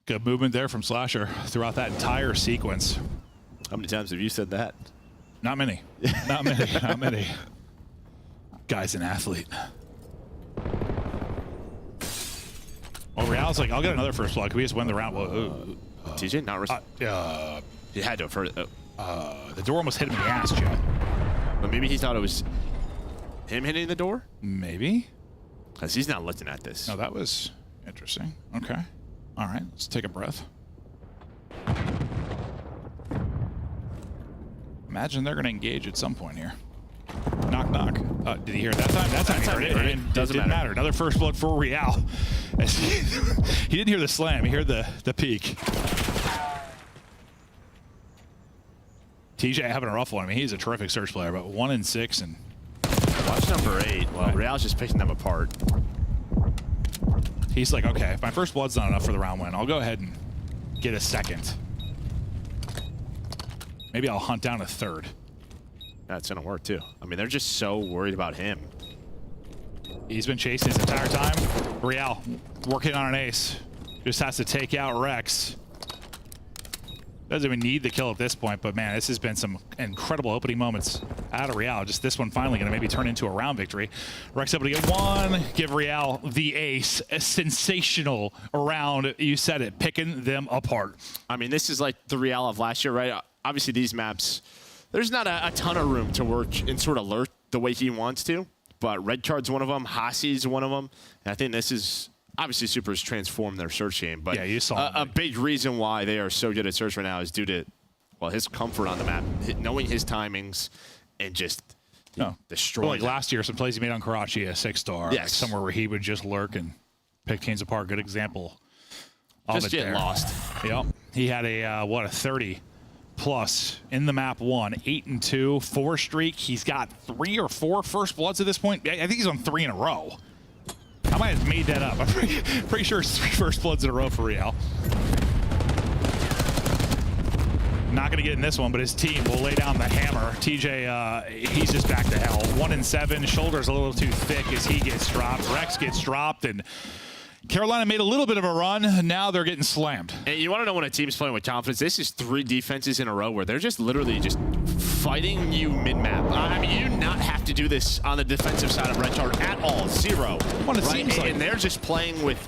Good movement there from Slasher throughout that entire sequence. How many times have you said that? Not many. Not many. Not many. Guy's an athlete. Well, Real's like, I'll get another first blood. Can we just win the round? TJ, not you had to have heard it. The door almost hit him in the ass, Joe. But maybe he thought it was him hitting the door? Maybe. Because he's not looking at this. No, that was interesting. Okay. All right, let's take a breath. Imagine they're going to engage at some point here. Knock, knock. Did he hear it that time? That time he heard it. It didn't matter. Another first blood for Real. He didn't hear the slam. He heard the peak. TJ having a rough one. I mean, he's a terrific search player, but 1 in 6 and... Watch number 8. Well, Real's just picking them apart. He's like, okay, if my first blood's not enough for the round win, I'll go ahead and get a second. Maybe I'll hunt down a third. That's going to work, too. I mean, they're just so worried about him. He's been chasing his entire time. Real working on an ace. Just has to take out Rex. Doesn't even need the kill at this point, but man, this has been some incredible opening moments out of Real. Just this one finally going to maybe turn into a round victory. Rex able to get one, give Real the ace. A sensational round. You said it, picking them apart. I mean, this is like the Real of last year, right? Obviously, these maps, there's not a ton of room to work and sort of lurk the way he wants to, but Red Card's one of them, Hasi's one of them, and I think this is... Obviously, Super has transformed their search game, but yeah, you saw a big reason why they are so good at search right now is due to, well, his comfort on the map, knowing his timings, and just destroying. Well, like last year, some plays he made on Karachi, a 6-star. Yes. Like somewhere where he would just lurk and pick teams apart. Good example of just it get there. Lost. Yep. He had a 30 plus in the map 1, 8 and 2, 4 streak. He's got 3 or 4 first bloods at this point. I think he's on 3 in a row. I might have made that up. I'm pretty sure it's 3 first bloods in a row for Real. Not going to get in this one, but his team will lay down the hammer. TJ, he's just back to hell. 1 in 7. Shoulders a little too thick as he gets dropped. Rex gets dropped, and Carolina made a little bit of a run. Now they're getting slammed. And you want to know when a team's playing with confidence? This is 3 defenses in a row where they're just literally just fighting you mid-map. I mean, you do not have to do this on the defensive side of Red Card at all. 0. Well, it seems like, and they're just playing with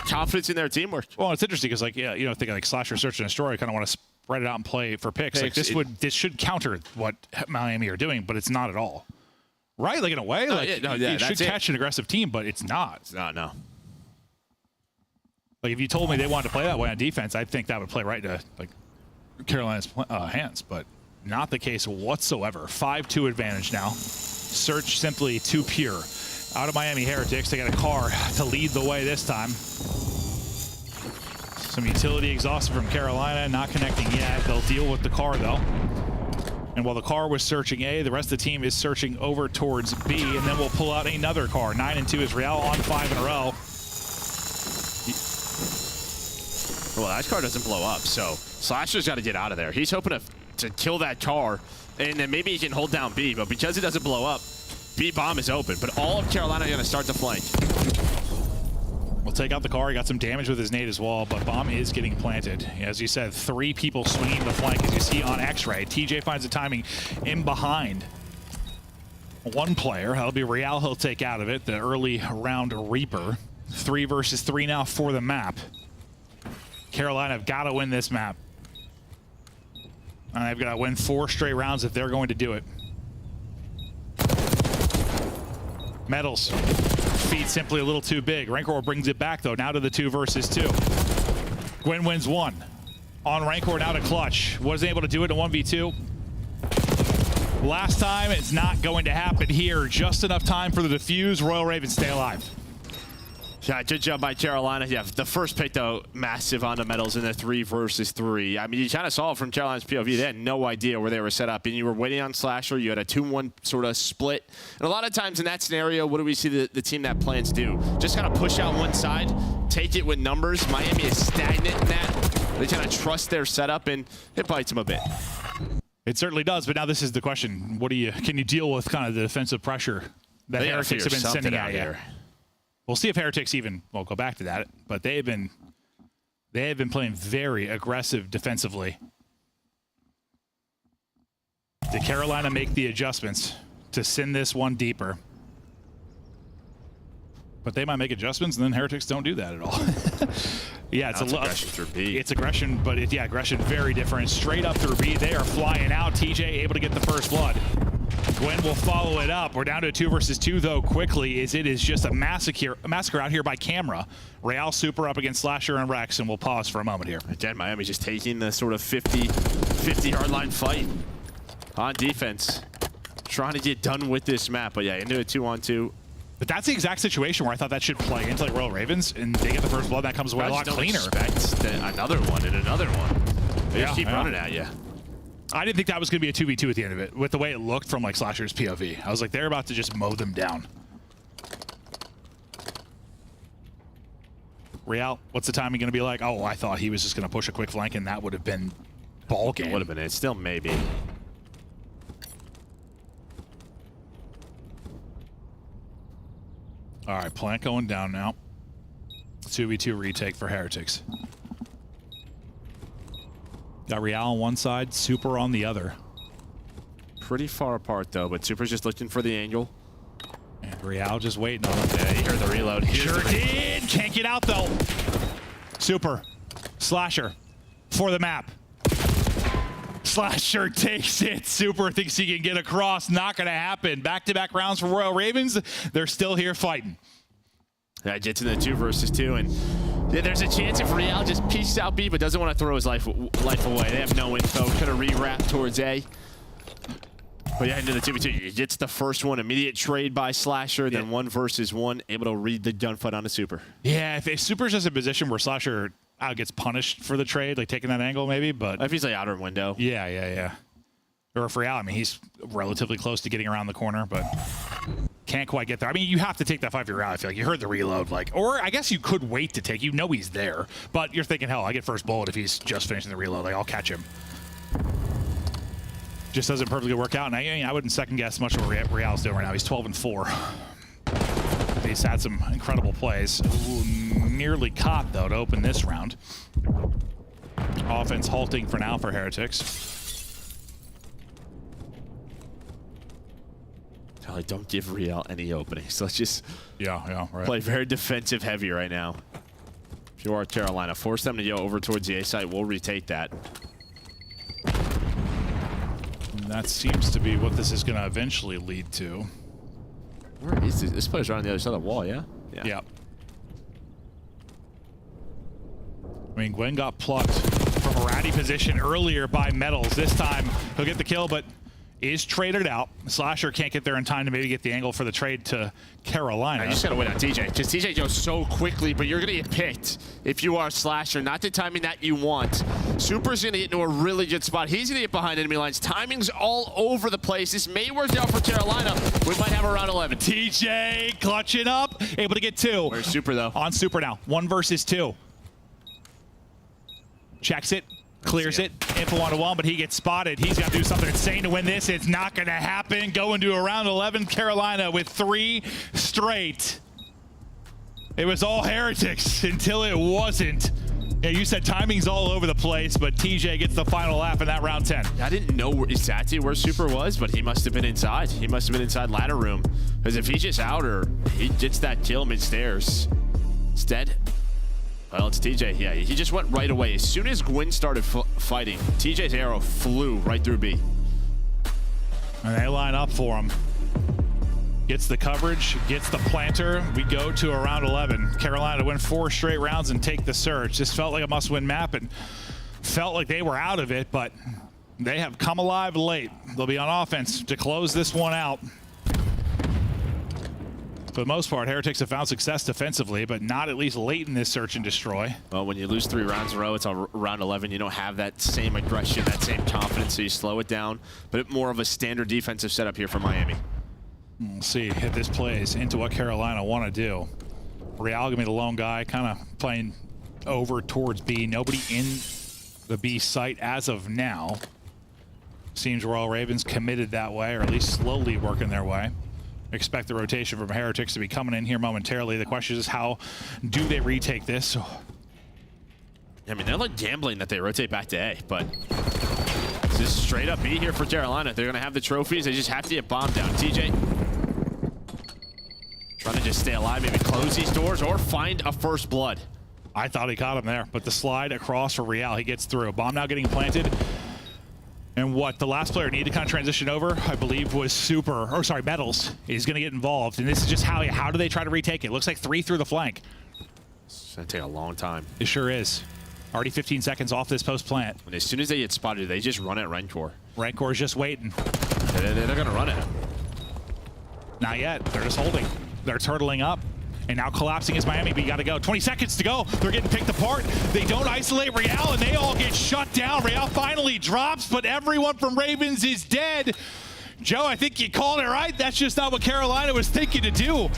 confidence in their teamwork. Well, it's interesting because, like, yeah, you know, think like Slasher, Search, and Destroy. I kind of want to spread it out and play for picks. Like this should counter what Miami are doing, but it's not at all. Right? Like in a way, it should catch an aggressive team, but it's not. It's not. No. Like if you told me they wanted to play that way on defense, I think that would play right to like Carolina's hands, but not the case whatsoever. 5-2 advantage now. Search simply too pure. Out of Miami Heretics, they got a car to lead the way this time. Some utility exhausted from Carolina, not connecting yet. They'll deal with the car though. And while the car was searching A, the rest of the team is searching over towards B, and then we'll pull out another car. 9 and 2 is Real on 5 in a row. Well, that car doesn't blow up, so Slasher's got to get out of there. He's hoping to kill that car, and then maybe he can hold down B, but because it doesn't blow up, B bomb is open. But all of Carolina are going to start to flank. We'll take out the car. He got some damage with his nade as well, but bomb is getting planted. As you said, 3 people swinging the flank, as you see on X-Ray. TJ finds the timing in behind. 1 player. That'll be Real. He'll take out of it. The early round Reaper. 3 versus 3 now for the map. Carolina have got to win this map. And they've got to win 4 straight rounds if they're going to do it. Metals. Feet simply a little too big. Rancor brings it back, though, now to the 2 versus 2. Gwen wins 1. On Rancor, now to Clutch. Wasn't able to do it in 1v2. Last time, it's not going to happen here. Just enough time for the defuse. Royal Ravens stay alive. Yeah, good job by Carolina. Yeah, the first pick, though, massive on the Metals in the 3 versus 3. I mean, you kind of saw it from Carolina's POV. They had no idea where they were set up, and you were waiting on Slasher. You had a 2-1 sort of split. And a lot of times in that scenario, what do we see the team that plans do? Just kind of push out one side, take it with numbers. Miami is stagnant in that. They kind of trust their setup, and it bites them a bit. It certainly does, but now this is the question. Can you deal with kind of the defensive pressure that Heretics have been sending out here? We'll see if Heretics even, we'll go back to that, but they have been playing very aggressive defensively. Did Carolina make the adjustments to send this one deeper? But they might make adjustments, and then Heretics don't do that at all. Yeah, it's aggression through B. It's aggression, but aggression very different. Straight up through B, they are flying out. TJ able to get the first blood. Gwen will follow it up. We're down to a 2 versus 2, though, quickly, as it is just a massacre out here by camera. Real super up against Slasher and Rex, and we'll pause for a moment here. Again, Miami just taking the sort of 50-yard line fight on defense. Trying to get done with this map, but yeah, into a 2-on-2. But that's the exact situation where I thought that should play into like Royal Ravens, and they get the first blood. That comes away a lot cleaner. Expect another one and another one. They just keep running at you. I didn't think that was going to be a 2v2 at the end of it, with the way it looked from like Slasher's POV. I was like, they're about to just mow them down. Real, what's the timing going to be like? Oh, I thought he was just going to push a quick flank, and that would have been ball game. Would have been it. Still maybe. All right, plant going down now. 2v2 retake for Heretics. Got Real on one side, Super on the other. Pretty far apart, though, but Super's just looking for the angle. And Real just waiting on him. Yeah, you heard the reload. Sure did. Can't get out, though. Super. Slasher for the map. Slasher takes it. Super thinks he can get across. Not going to happen. Back-to-back rounds for Royal Ravens. They're still here fighting. That gets in the 2 versus 2, and yeah, there's a chance if Real just pieces out B, but doesn't want to throw his life away. They have no info. Could have re-wrapped towards A. But yeah, into the 2v2. He gets the first one. Immediate trade by Slasher, then 1 versus 1. Able to read the gunfight on the Super. Yeah, if Super's just a position where Slasher gets punished for the trade, like taking that angle maybe, but if he's like outer window. Yeah. Or if Real, I mean, he's relatively close to getting around the corner, but can't quite get there. I mean, you have to take that 5 year out. I feel like you heard the reload, or I guess you could wait to take. You know he's there, but you're thinking, hell, I get first bullet if he's just finishing the reload. Like, I'll catch him. Just doesn't perfectly work out, and I wouldn't second guess much of what Real's doing right now. He's 12-4. He's had some incredible plays. Ooh, nearly caught, though, to open this round. Offense halting for now for Heretics. Don't give Real any openings. Let's just right. play very defensive heavy right now. If you are Carolina, force them to go over towards the A site. We'll retake that. And that seems to be what this is going to eventually lead to. Where is this? This player's right on the other side of the wall, yeah? Yeah. I mean, Gwen got plucked from a ratty position earlier by Metals. This time, he'll get the kill, but is traded out. Slasher can't get there in time to maybe get the angle for the trade to Carolina. I just got to wait on TJ. Just TJ goes so quickly, but you're going to get picked if you are Slasher. Not the timing that you want. Super's going to get into a really good spot. He's going to get behind enemy lines. Timing's all over the place. This may work out for Carolina. We might have around 11. TJ clutching up, able to get 2. Where's Super, though? On Super now. 1 versus 2. Checks it. Clears it, info 1-1, but he gets spotted. He's got to do something insane to win this. It's not going to happen. Going to around 11, Carolina with 3 straight. It was all Heretics until it wasn't. Yeah, you said timing's all over the place, but TJ gets the final lap in that round 10. I didn't know exactly where Super was, but he must have been inside. He must have been inside ladder room. Because if he's just out or he gets that kill mid-stairs, instead, well, it's TJ. Yeah, he just went right away. As soon as Gwyn started fighting, TJ's arrow flew right through B. And they line up for him. Gets the coverage, gets the planter. We go to around 11. Carolina to win 4 straight rounds and take the surge. This felt like a must-win map and felt like they were out of it, but they have come alive late. They'll be on offense to close this one out. For the most part, Heretics have found success defensively, but not at least late in this search and destroy. Well, when you lose 3 rounds in a row, it's on round 11. You don't have that same aggression, that same confidence, so you slow it down. But more of a standard defensive setup here for Miami. We'll see if this plays into what Carolina want to do. Real gonna be the lone guy, kind of playing over towards B. Nobody in the B site as of now. Seems Royal Ravens committed that way, or at least slowly working their way. Expect the rotation from Heretics to be coming in here momentarily. The question is, how do they retake this? I mean, they're like gambling that they rotate back to A, but this is straight up B here for Carolina. They're going to have the trophies. They just have to get bombed down. TJ trying to just stay alive, maybe close these doors or find a first blood. I thought he caught him there, but the slide across for Real, he gets through. Bomb now getting planted. And what the last player needed to kind of transition over, I believe, was Super, or sorry, Metals is going to get involved. And this is just how do they try to retake it? Looks like 3 through the flank. It's going to take a long time. It sure is. Already 15 seconds off this post plant. And as soon as they get spotted, they just run at Rancor. Rancor's just waiting. They're going to run it. Not yet. They're just holding. They're turtling up. And now collapsing is Miami, but you got to go. 20 seconds to go. They're getting picked apart. They don't isolate Real, and they all get shut down. Real finally drops, but everyone from Ravens is dead. Joe, I think you called it right. That's just not what Carolina was thinking to do.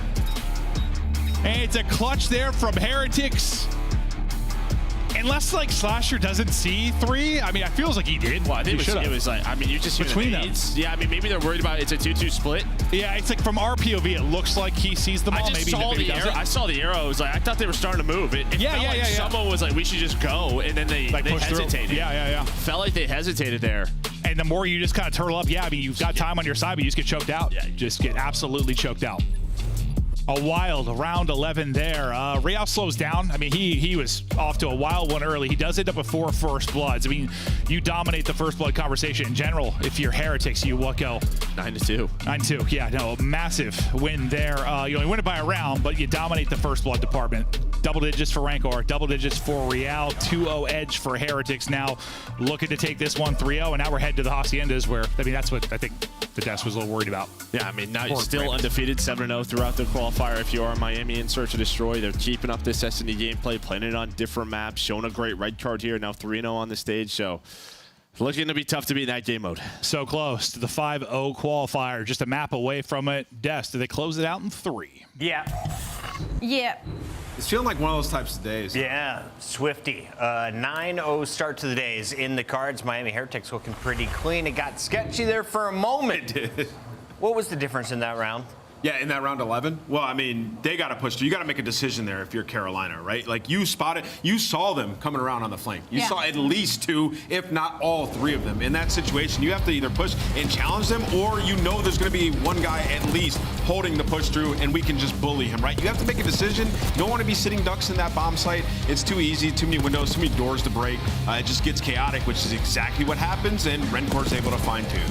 And it's a clutch there from Heretics. Unless, like, Slasher doesn't see 3. I mean, it feels like he did. Well, I think it was like, I mean, you just see between them. Yeah, I mean, maybe they're worried about it's a 2-2 split. Yeah, it's like from our POV, it looks like he sees them all. I saw the arrows. Like, I thought they were starting to move. It felt like someone was like, we should just go, and then they hesitated. Through. Yeah. Felt like they hesitated there. And the more you just kind of turtle up, I mean, you've got time on your side, but you just get choked out. Yeah, just get absolutely choked out. A wild round 11 there. Real slows down. I mean, he was off to a wild one early. He does end up with 4 first bloods. I mean, you dominate the first blood conversation in general. If you're Heretics, you what go? 9-2. 9-2. Yeah, no, massive win there. You only win it by a round, but you dominate the first blood department. Double digits for Rancor, double digits for Real, 2-0 edge for Heretics. Now looking to take this one 3-0, and now we're headed to the Haciendas, where I mean that's what I think the desk was a little worried about. Yeah, I mean, now you're still undefeated, 7-0 throughout the qualifier. If you are Miami in search to destroy, they're keeping up this S&D gameplay, playing it on different maps, showing a great red card here. Now 3-0 on the stage, so looking to be tough to beat in that game mode. So close to the 5-0 qualifier, just a map away from it. Des, do they close it out in 3? Yeah. It's feeling like one of those types of days. Yeah, Swifty. 9-0 start to the days in the cards. Miami Heretics looking pretty clean. It got sketchy there for a moment. It did. What was the difference in that round? Yeah, in that round 11. Well, I mean, they got to push through. You got to make a decision there if you're Carolina, right? Like, you saw them coming around on the flank. You saw at least 2, if not all 3 of them. In that situation, you have to either push and challenge them, or you know there's going to be one guy at least holding the push through, and we can just bully him, right? You have to make a decision. You don't want to be sitting ducks in that bomb site. It's too easy, too many windows, too many doors to break. It just gets chaotic, which is exactly what happens, and Rencor's able to fine-tune.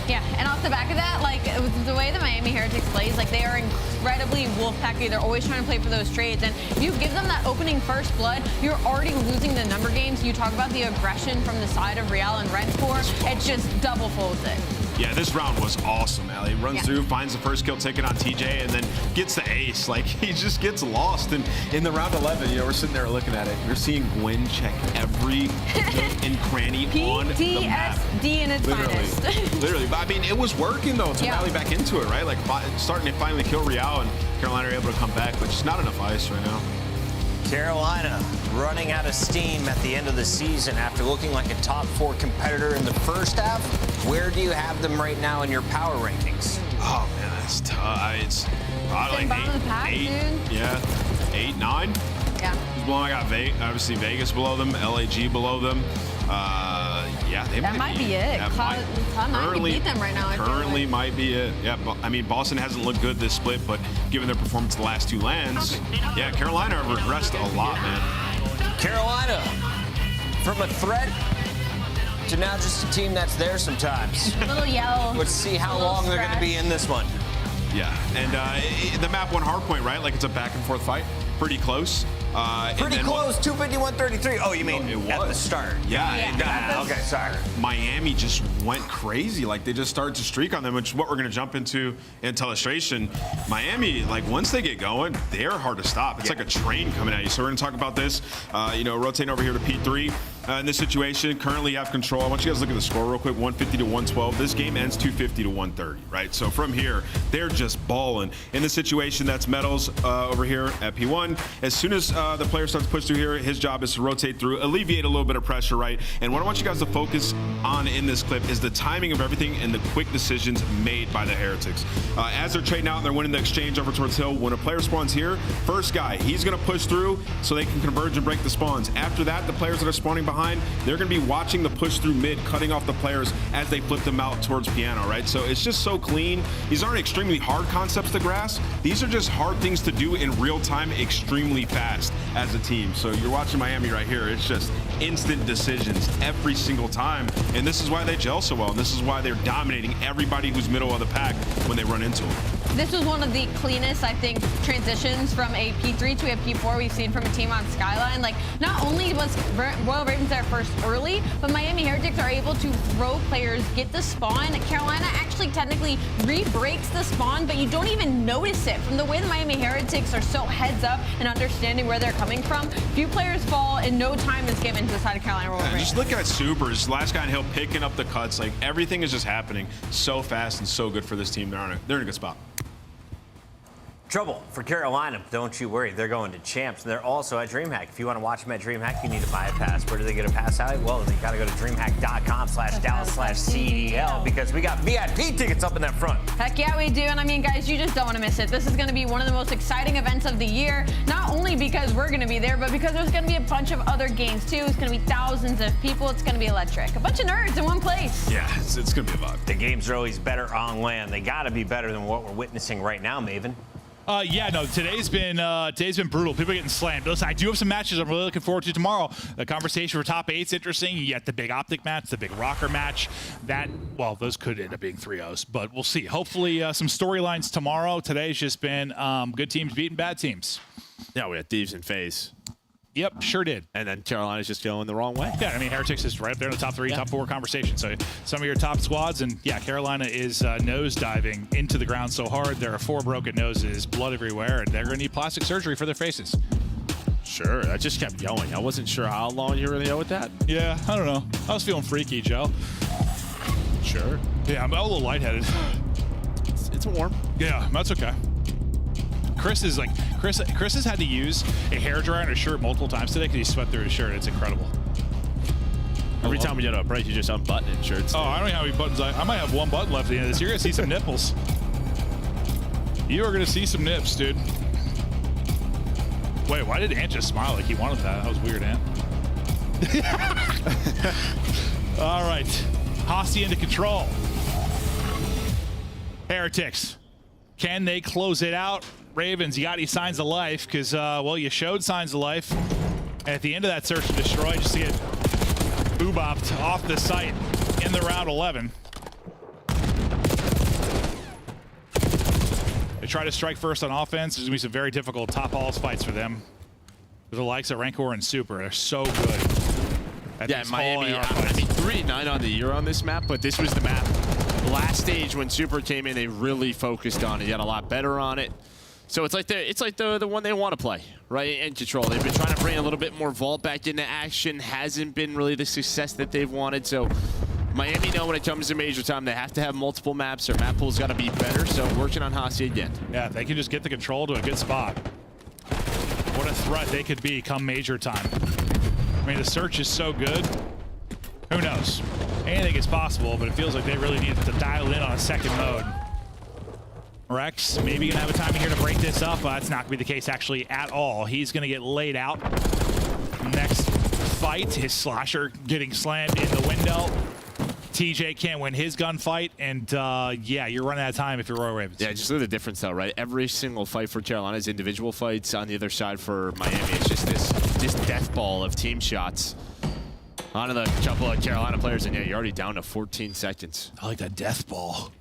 Yeah, and off the back of that, like, the way the Miami Heretics plays, like, they are incredibly wolfpacky. They're always trying to play for those trades, and if you give them that opening first blood, you're already losing the number games. You talk about the aggression from the side of Real and Rancor, it just double folds it. Yeah, this round was awesome, Allie. Runs through, finds the first kill ticket on TJ, and then gets the ace. Like, he just gets lost. And in the round 11, we're sitting there looking at it. You're seeing Gwen check every nook and cranny on the map. PTSD in its finest. Literally. But, I mean, it was working, though, to rally back into it, right? Like, starting to finally kill Real, and Carolina are able to come back, but just not enough ice right now. Carolina running out of steam at the end of the season after looking like a top 4 competitor in the first half. Where do you have them right now in your power rankings? Oh, man, that's tough. It's probably like 8, yeah, 8, 9. Yeah. Well, I got obviously Vegas below them, LAG below them. Yeah, that might be it. Cloud might beat them right now. Currently might be it. Yeah, I mean, Boston hasn't looked good this split, but given their performance the last 2 lands, yeah, Carolina have regressed a lot, man. Carolina, from a threat to now just a team that's there sometimes. A little yellow. Let's see how long they're going to be in this one. Yeah, and the map won hardpoint, right? Like, it's a back and forth fight. Pretty close. Pretty close, 251-33. Oh, you mean at the start? Yeah. Okay, sorry. Miami just went crazy. Like, they just started to streak on them, which is what we're going to jump into in illustration. Miami, like, once they get going, they're hard to stop. It's like a train coming at you. So we're going to talk about this. Rotating over here to P3. In this situation, currently have control. I want you guys to look at the score real quick, 150 to 112. This game ends 250 to 130, right? So from here, they're just balling. In this situation, that's Metals over here at P1. As soon as the player starts to push through here, his job is to rotate through, alleviate a little bit of pressure, right? And what I want you guys to focus on in this clip is the timing of everything and the quick decisions made by the Heretics. As they're trading out and they're winning the exchange over towards Hill, when a player spawns here, first guy, he's going to push through so they can converge and break the spawns. After that, the players that are spawning behind, they're going to be watching the push through mid, cutting off the players as they flip them out towards Piano, right? So it's just so clean. These aren't extremely hard concepts to grasp. These are just hard things to do in real time, extremely fast as a team. So you're watching Miami right here. It's just instant decisions every single time. And this is why they gel so well. And this is why they're dominating everybody who's middle of the pack when they run into them. This was one of the cleanest, I think, transitions from a P3 to a P4 we've seen from a team on Skyline. Like, not only was Royal Ravens there first early, but Miami Heretics are able to throw players, get the spawn. Carolina actually technically re-breaks the spawn, but you don't even notice it. From the way the Miami Heretics are so heads up and understanding where they're coming from, few players fall and no time is given to the side of Carolina Royal Ravens. Just look at Supers, last guy on Hill picking up the cuts. Like, everything is just happening so fast and so good for this team. They're in a good spot. Trouble for Carolina, don't you worry. They're going to champs, and they're also at DreamHack. If you want to watch them at DreamHack, you need to buy a pass. Where do they get a pass out? Well, they got to go to DreamHack.com/Dallas/CDL because we got VIP tickets up in that front. Heck yeah, we do. And I mean, guys, you just don't want to miss it. This is going to be one of the most exciting events of the year, not only because we're going to be there, but because there's going to be a bunch of other games too. It's going to be thousands of people. It's going to be electric. A bunch of nerds in one place. Yeah, it's going to be a vibe. The games are always better on land. They got to be better than what we're witnessing right now, Maven. Today's been brutal. People are getting slammed. Listen, I do have some matches I'm really looking forward to tomorrow. The conversation for top 8's interesting. You get the big Optic match, the big Rocker match. Those could end up being 3-0s, but we'll see. Hopefully some storylines tomorrow. Today's just been good teams beating bad teams. Yeah, we had Thieves and FaZe. Yep, sure did. And then Carolina's just going the wrong way. Yeah, I mean, Heretics is right up there in the top 3, top 4 conversation. So some of your top squads, and yeah, Carolina is nose diving into the ground so hard. There are 4 broken noses, blood everywhere, and they're going to need plastic surgery for their faces. Sure, that just kept going. I wasn't sure how long you were going to go with that. Yeah, I don't know. I was feeling freaky, Joe. Sure. Yeah, I'm a little lightheaded. It's warm. Yeah, that's okay. Chris has had to use a hairdryer and a shirt multiple times today because he sweat through his shirt. It's incredible. Every time we get to a break, you just unbutton it shirts. Oh, I don't know how many buttons I might have one button left at the end of this. You're going to see some nipples. You are going to see some nips, dude. Wait, why did Ant just smile like he wanted that? That was weird, Ant. All right. Hosty into control. Heretics. Can they close it out? Ravens, you got any signs of life? Because, you showed signs of life. And at the end of that search and destroy, just to get boobopped off the site in the round 11. They try to strike first on offense. There's going to be some very difficult top halls fights for them. The likes of Rancor and Super are so good. Yeah, Miami, 3-9 on the year on this map, but this was the map Last stage when Super came in, they really focused on it. They got a lot better on it. So it's like the one they want to play, right? And control. They've been trying to bring a little bit more vault back into action. Hasn't been really the success that they've wanted. So Miami know when it comes to major time, they have to have multiple maps. Their map pool's got to be better. So working on Hasi again. Yeah, if they can just get the control to a good spot. What a threat they could be come major time. I mean, the search is so good. Who knows? Anything is possible, but it feels like they really need to dial in on a second mode. Rex maybe gonna have a timing here to break this up. That's not gonna be the case actually at all. He's gonna get laid out. Next fight, his slasher getting slammed in the window. TJ can't win his gunfight, and yeah, you're running out of time if you're Royal Ravens. Yeah, just look at the difference though, right? Every single fight for Carolina's individual fights. On the other side for Miami, it's just this death ball of team shots. Onto the couple of Carolina players, and yeah, you're already down to 14 seconds. I like that death ball.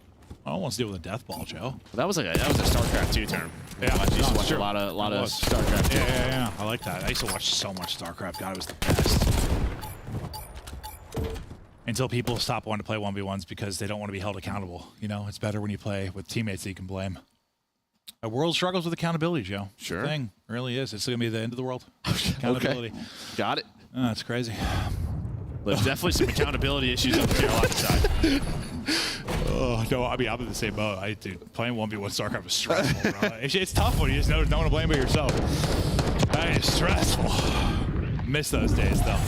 I don't want to deal with a death ball, Joe. Well, that was a StarCraft 2 term. Yeah, I used to watch a lot of StarCraft 2. Yeah. I like that. I used to watch so much StarCraft. God, it was the best. Until people stop wanting to play 1v1s because they don't want to be held accountable. You know, it's better when you play with teammates that you can blame. The world struggles with accountability, Joe. Sure. It's the thing. It really is. It's going to be the end of the world. Accountability. Okay. Got it. Oh, that's crazy. There's definitely some accountability issues on the Carolina side. Oh, no, I mean, I'm in the same boat. Dude, playing 1v1 StarCraft is stressful, bro. It's tough when you just know no one to blame but yourself. That is stressful. Miss those days, though.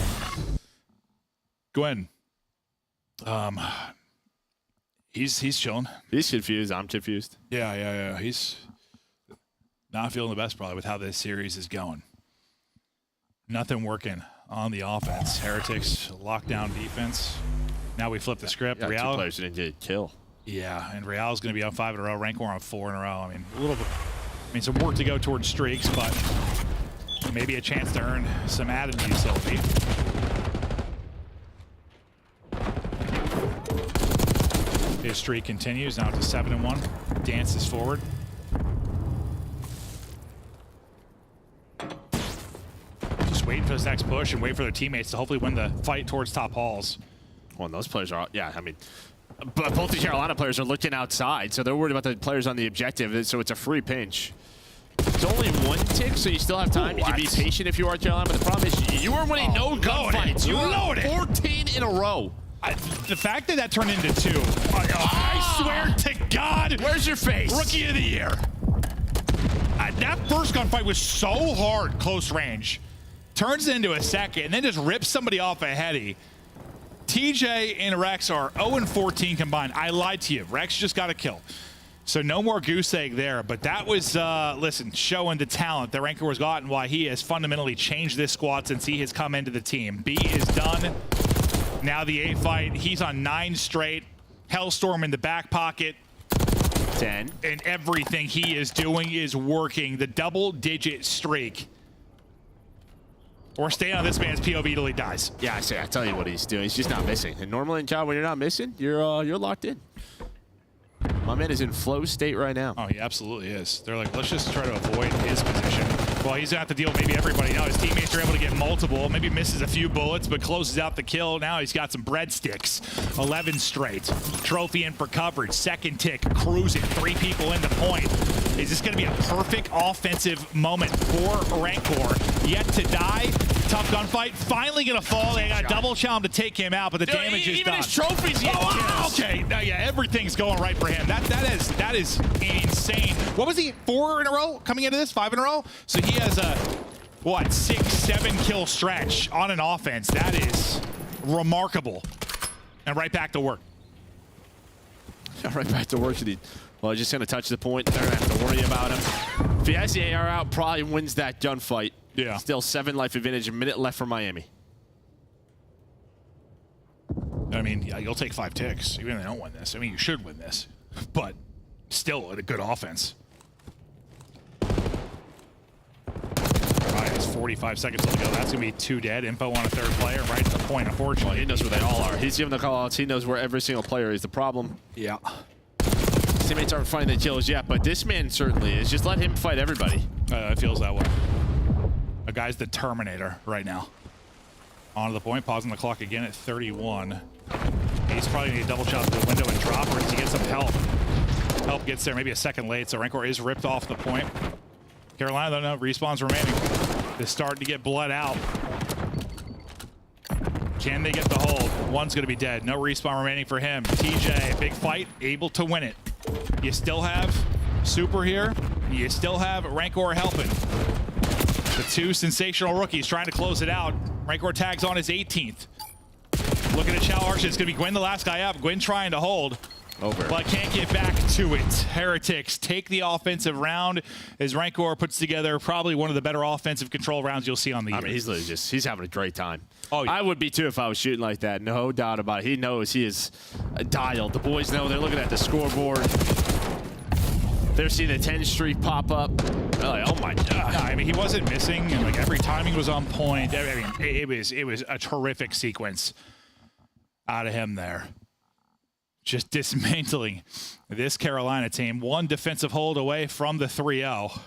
Gwen. He's chilling. He's confused. I'm confused. Yeah. He's not feeling the best, probably, with how this series is going. Nothing working on the offense. Heretics, lockdown defense. Now we flip the script. Yeah, Real 2 players didn't get kill. Yeah, and Real's going to be on 5 in a row. Rancor on 4 in a row. I mean, a little bit. I mean, some work to go towards streaks, but maybe a chance to earn some added utility. His streak continues now to 7-1. Dances forward. Just waiting for this next push and wait for their teammates to hopefully win the fight towards top halls. Well, and those players are, yeah, I mean, but both the Carolina players are looking outside, so they're worried about the players on the objective, so it's a free pinch. It's only 1 tick, so you still have time. You can be patient if you are Carolina, but the problem is you are winning no gunfights. You are 14 in a row. The fact that turned into 2, I swear to God. Where's your face? Rookie of the year. That first gunfight was so hard, close range. Turns it into a second, and then just rips somebody off a heady. TJ and Rex are 0-14 combined. I lied to you. Rex just got a kill. So no more goose egg there. But that was, listen, showing the talent that Rancor has got and why he has fundamentally changed this squad since he has come into the team. B is done. Now the A fight. He's on 9 straight. Hellstorm in the back pocket. 10. And everything he is doing is working. The double-digit streak. Or stay on this man's POV till he dies. Yeah, I tell you what he's doing. He's just not missing. And normally in COD, when you're not missing, you're locked in. My man is in flow state right now. Oh, he absolutely is. They're like, let's just try to avoid his position. Well, he's going to have to deal with maybe everybody now. His teammates are able to get multiple. Maybe misses a few bullets, but closes out the kill. Now he's got some breadsticks. 11 straight. Trophy in for coverage. Second tick. Cruising. 3 people into point. Is this going to be a perfect offensive moment for Rancor? Yet to die. Tough gunfight. Finally going to fall. They got a double challenge to take him out, but the damage is done. Even his trophies yet. Okay. Now, yeah, everything's going right for him. That is insane. What was he? 4 in a row coming into this? 5 in a row? So he has a, what, 6-7 kill stretch on an offense. That is remarkable. And right back to work. Yeah, right back to work. Well, he's just going to touch the point. They're going to have to worry about him. If he has the AR out, probably wins that gunfight. Yeah. Still 7 life advantage, a minute left for Miami. I mean, yeah, you'll take 5 ticks, even if they don't win this. I mean, you should win this. But still a good offense. Right, it's 45 seconds to go. That's going to be 2 dead. Info on a 3rd player, right to the point, unfortunately. Well, he knows where they all are. He's giving the call-outs. He knows where every single player is. The problem. Yeah. His teammates aren't finding the kills yet, but this man certainly is. Just let him fight everybody. It feels that way. A guy's the Terminator right now. On to the point, pausing the clock again at 31. He's probably going to double shot through the window and drop, or does he get some help? Help gets there maybe a second late, so Rancor is ripped off the point. Carolina, though, no respawns remaining. They're starting to get blood out. Can they get the hold? One's going to be dead. No respawn remaining for him. TJ, big fight, able to win it. You still have Super here. You still have Rancor helping. The two sensational rookies trying to close it out. Rancor tags on his 18th. Looking at Chow Archer. It's going to be Gwyn, the last guy up. Gwyn trying to hold. Over. But can't get back to it. Heretics take the offensive round as Rancor puts together probably one of the better offensive control rounds you'll see on the year. I mean, he's literally he's having a great time. Oh, yeah. I would be too if I was shooting like that. No doubt about it. He knows he is dialed. The boys know. They're looking at the scoreboard. They're seeing the 10 streak pop up. They're like, oh my God. No, I mean, he wasn't missing, and like every timing was on point. I mean, it was a terrific sequence out of him there. Just dismantling this Carolina team. One defensive hold away from the 3-0.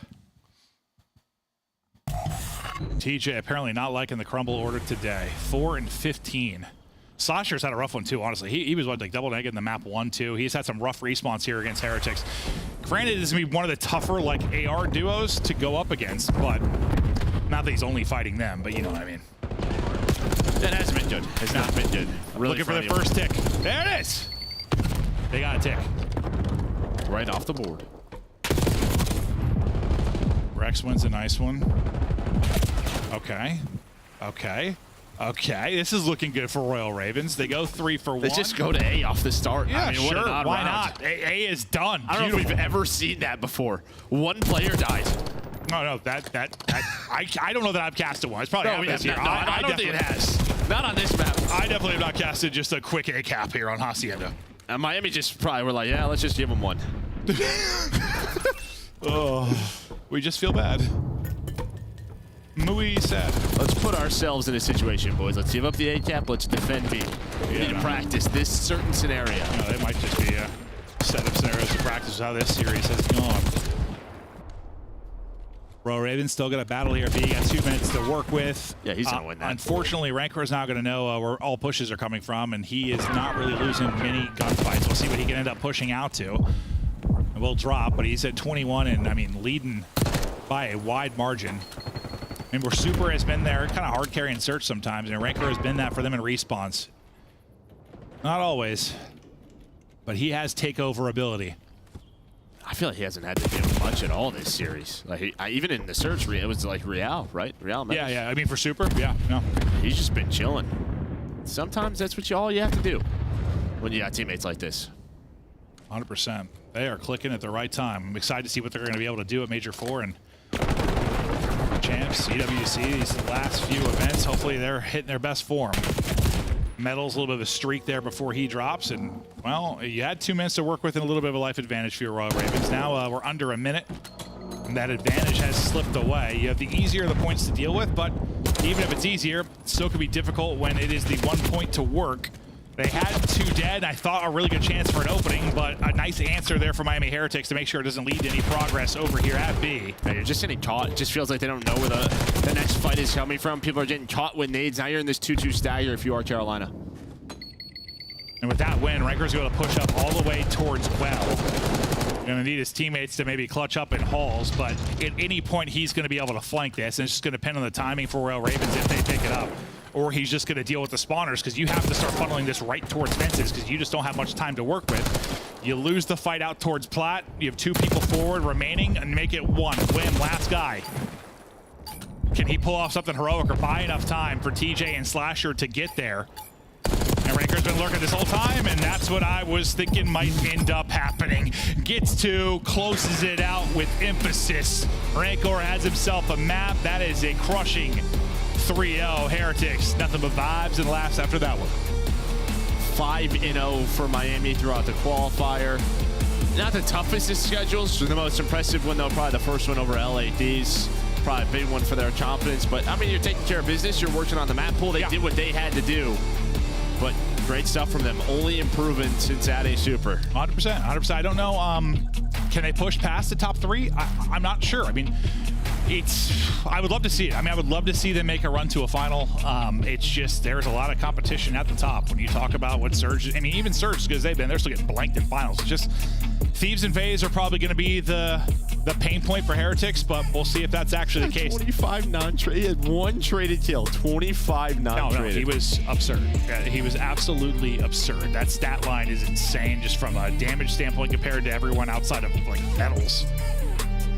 TJ apparently not liking the crumble order today. 4 and 15. Slasher's had a rough one too, honestly. He was like double negative in the map 1-2. He's had some rough respawns here against Heretics. Granted, this is gonna be one of the tougher like AR duos to go up against, but not that he's only fighting them, but you know what I mean. That hasn't been good. Has not been good. Really looking for the first tick. There it is. They got a tick. Right off the board. Rex wins a nice one. Okay. Okay. Okay. This is looking good for Royal Ravens. They go 3 for 1. They just go to A off the start. Yeah, I mean, sure. Why round. not? A is done. I don't know if we've ever seen that before. One player died. No, I don't know that I've casted one. It's probably happened this year. No, I don't think it has. Not on this map. I definitely have not casted just a quick A cap here on Hacienda. And Miami just probably were like, yeah, let's just give him one. Oh, we just feel bad. Muy sad. Let's put ourselves in a situation, boys. Let's give up the A cap. Let's defend B. We need to practice this certain scenario. No, it might just be a set of scenarios to practice how this series has gone. Royal Ravens still got a battle here. B got 2 minutes to work with. Yeah, he's going to win that. Unfortunately, Rancor is not going to know where all pushes are coming from, and he is not really losing many gunfights. We'll see what he can end up pushing out to. And we'll drop, but he's at 21 and, I mean, leading by a wide margin. I mean, where Super has been there, kind of hard carrying search sometimes, and Rancor has been that for them in respawns. Not always, but he has takeover ability. I feel like he hasn't had to do much at all this series. Like even in the search, it was like Real, right? Real. Yeah, yeah. I mean, for Super, yeah, no. He's just been chilling. Sometimes that's all you have to do when you got teammates like this. 100%. They are clicking at the right time. I'm excited to see what they're going to be able to do at Major 4 and Champs, CWC, these last few events. Hopefully they're hitting their best form. Metal's a little bit of a streak there before he drops, and well, you had 2 minutes to work with and a little bit of a life advantage for your Royal Ravens. Now we're under a minute, and that advantage has slipped away. You have the easier the points to deal with, but even if it's easier, it still could be difficult when it is the 1 point to work. They had 2 dead. I thought a really good chance for an opening, but a nice answer there for Miami Heretics to make sure it doesn't lead to any progress over here at B. Man, you're just getting caught. It just feels like they don't know where the next fight is coming from. People are getting caught with nades. Now you're in this 2-2 stagger if you are Carolina. And with that win, Ranker's going to push up all the way towards well. Going to need his teammates to maybe clutch up in halls, but at any point he's going to be able to flank this, and it's just going to depend on the timing for Royal Ravens if they pick it up. Or he's just going to deal with the spawners, because you have to start funneling this right towards fences, because you just don't have much time to work with. You lose the fight out towards plat. You have 2 people forward remaining, and make it 1. Win, last guy. Can he pull off something heroic or buy enough time for TJ and Slasher to get there? And Ranker's been lurking this whole time, and that's what I was thinking might end up happening. Gets to, closes it out with emphasis. Rancor has himself a map. That is a crushing 3-0 Heretics. Nothing but vibes and laughs after that one. 5-0 for Miami throughout the qualifier. Not the toughest of schedules. The most impressive one, though, probably the first one over LA Thieves. Probably a big one for their confidence. But, I mean, you're taking care of business. You're working on the map pool. They did what they had to do. But great stuff from them. Only improving since adding Super. 100%. 100%. I don't know. Can they push past the top 3? I'm not sure. I mean, I would love to see it. I mean, I would love to see them make a run to a final. It's just there's a lot of competition at the top when you talk about what Surge. I mean, even Surge, because they're still getting blanked in finals. It's just Thieves and FaZe are probably going to be the pain point for Heretics, but we'll see if that's actually the case. 25 non-traded. He had 1 traded kill. 25 non-traded. No, he was absurd. He was absolutely absurd. That stat line is insane, just from a damage standpoint compared to everyone outside of like Metals.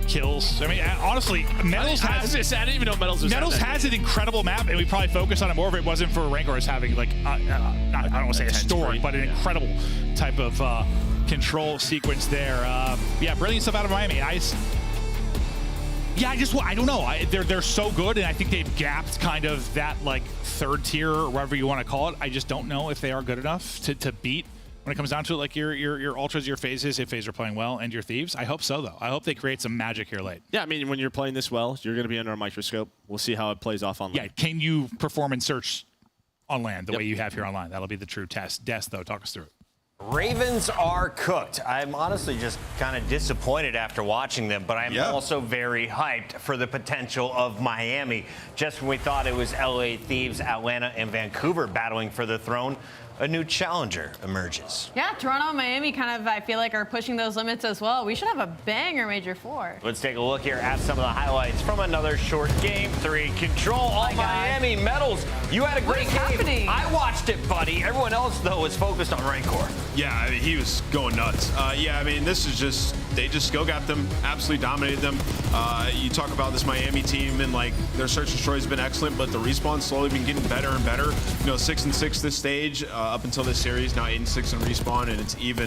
Kills. I mean, honestly, Metals has. I didn't even know Metals was. Metals has an incredible map, and we probably focus on it more if it wasn't for Rancor having like I don't want to say historic, but an incredible type of control sequence there. Yeah, brilliant stuff out of Miami. I don't know. They're so good, and I think they've gapped kind of that like third tier or whatever you want to call it. I just don't know if they are good enough to beat. When it comes down to it, like your Ultras, your FaZes, if FaZe are playing well, and your Thieves, I hope so, though. I hope they create some magic here late. Yeah, I mean, when you're playing this well, you're going to be under a microscope. We'll see how it plays off online. Yeah, can you perform in search on land the way you have here online? That'll be the true test. Des, though, talk us through it. Ravens are cooked. I'm honestly just kind of disappointed after watching them, but I'm also very hyped for the potential of Miami. Just when we thought it was LA Thieves, Atlanta, and Vancouver battling for the throne, a new challenger emerges. Yeah, Toronto and Miami kind of, I feel like, are pushing those limits as well. We should have a banger Major 4. Let's take a look here at some of the highlights from another short game 3. Control on Miami. Metals, you had a great game. Happening? I watched it, buddy. Everyone else, though, was focused on Rancor. Yeah, I mean, he was going nuts. Yeah, I mean, this is just, they just skill got them, absolutely dominated them. You talk about this Miami team, and like their search and destroy has been excellent, but the respawn's slowly been getting better and better. You know, 6-6 this stage, up until this series, now 8-6 in respawn, and it's even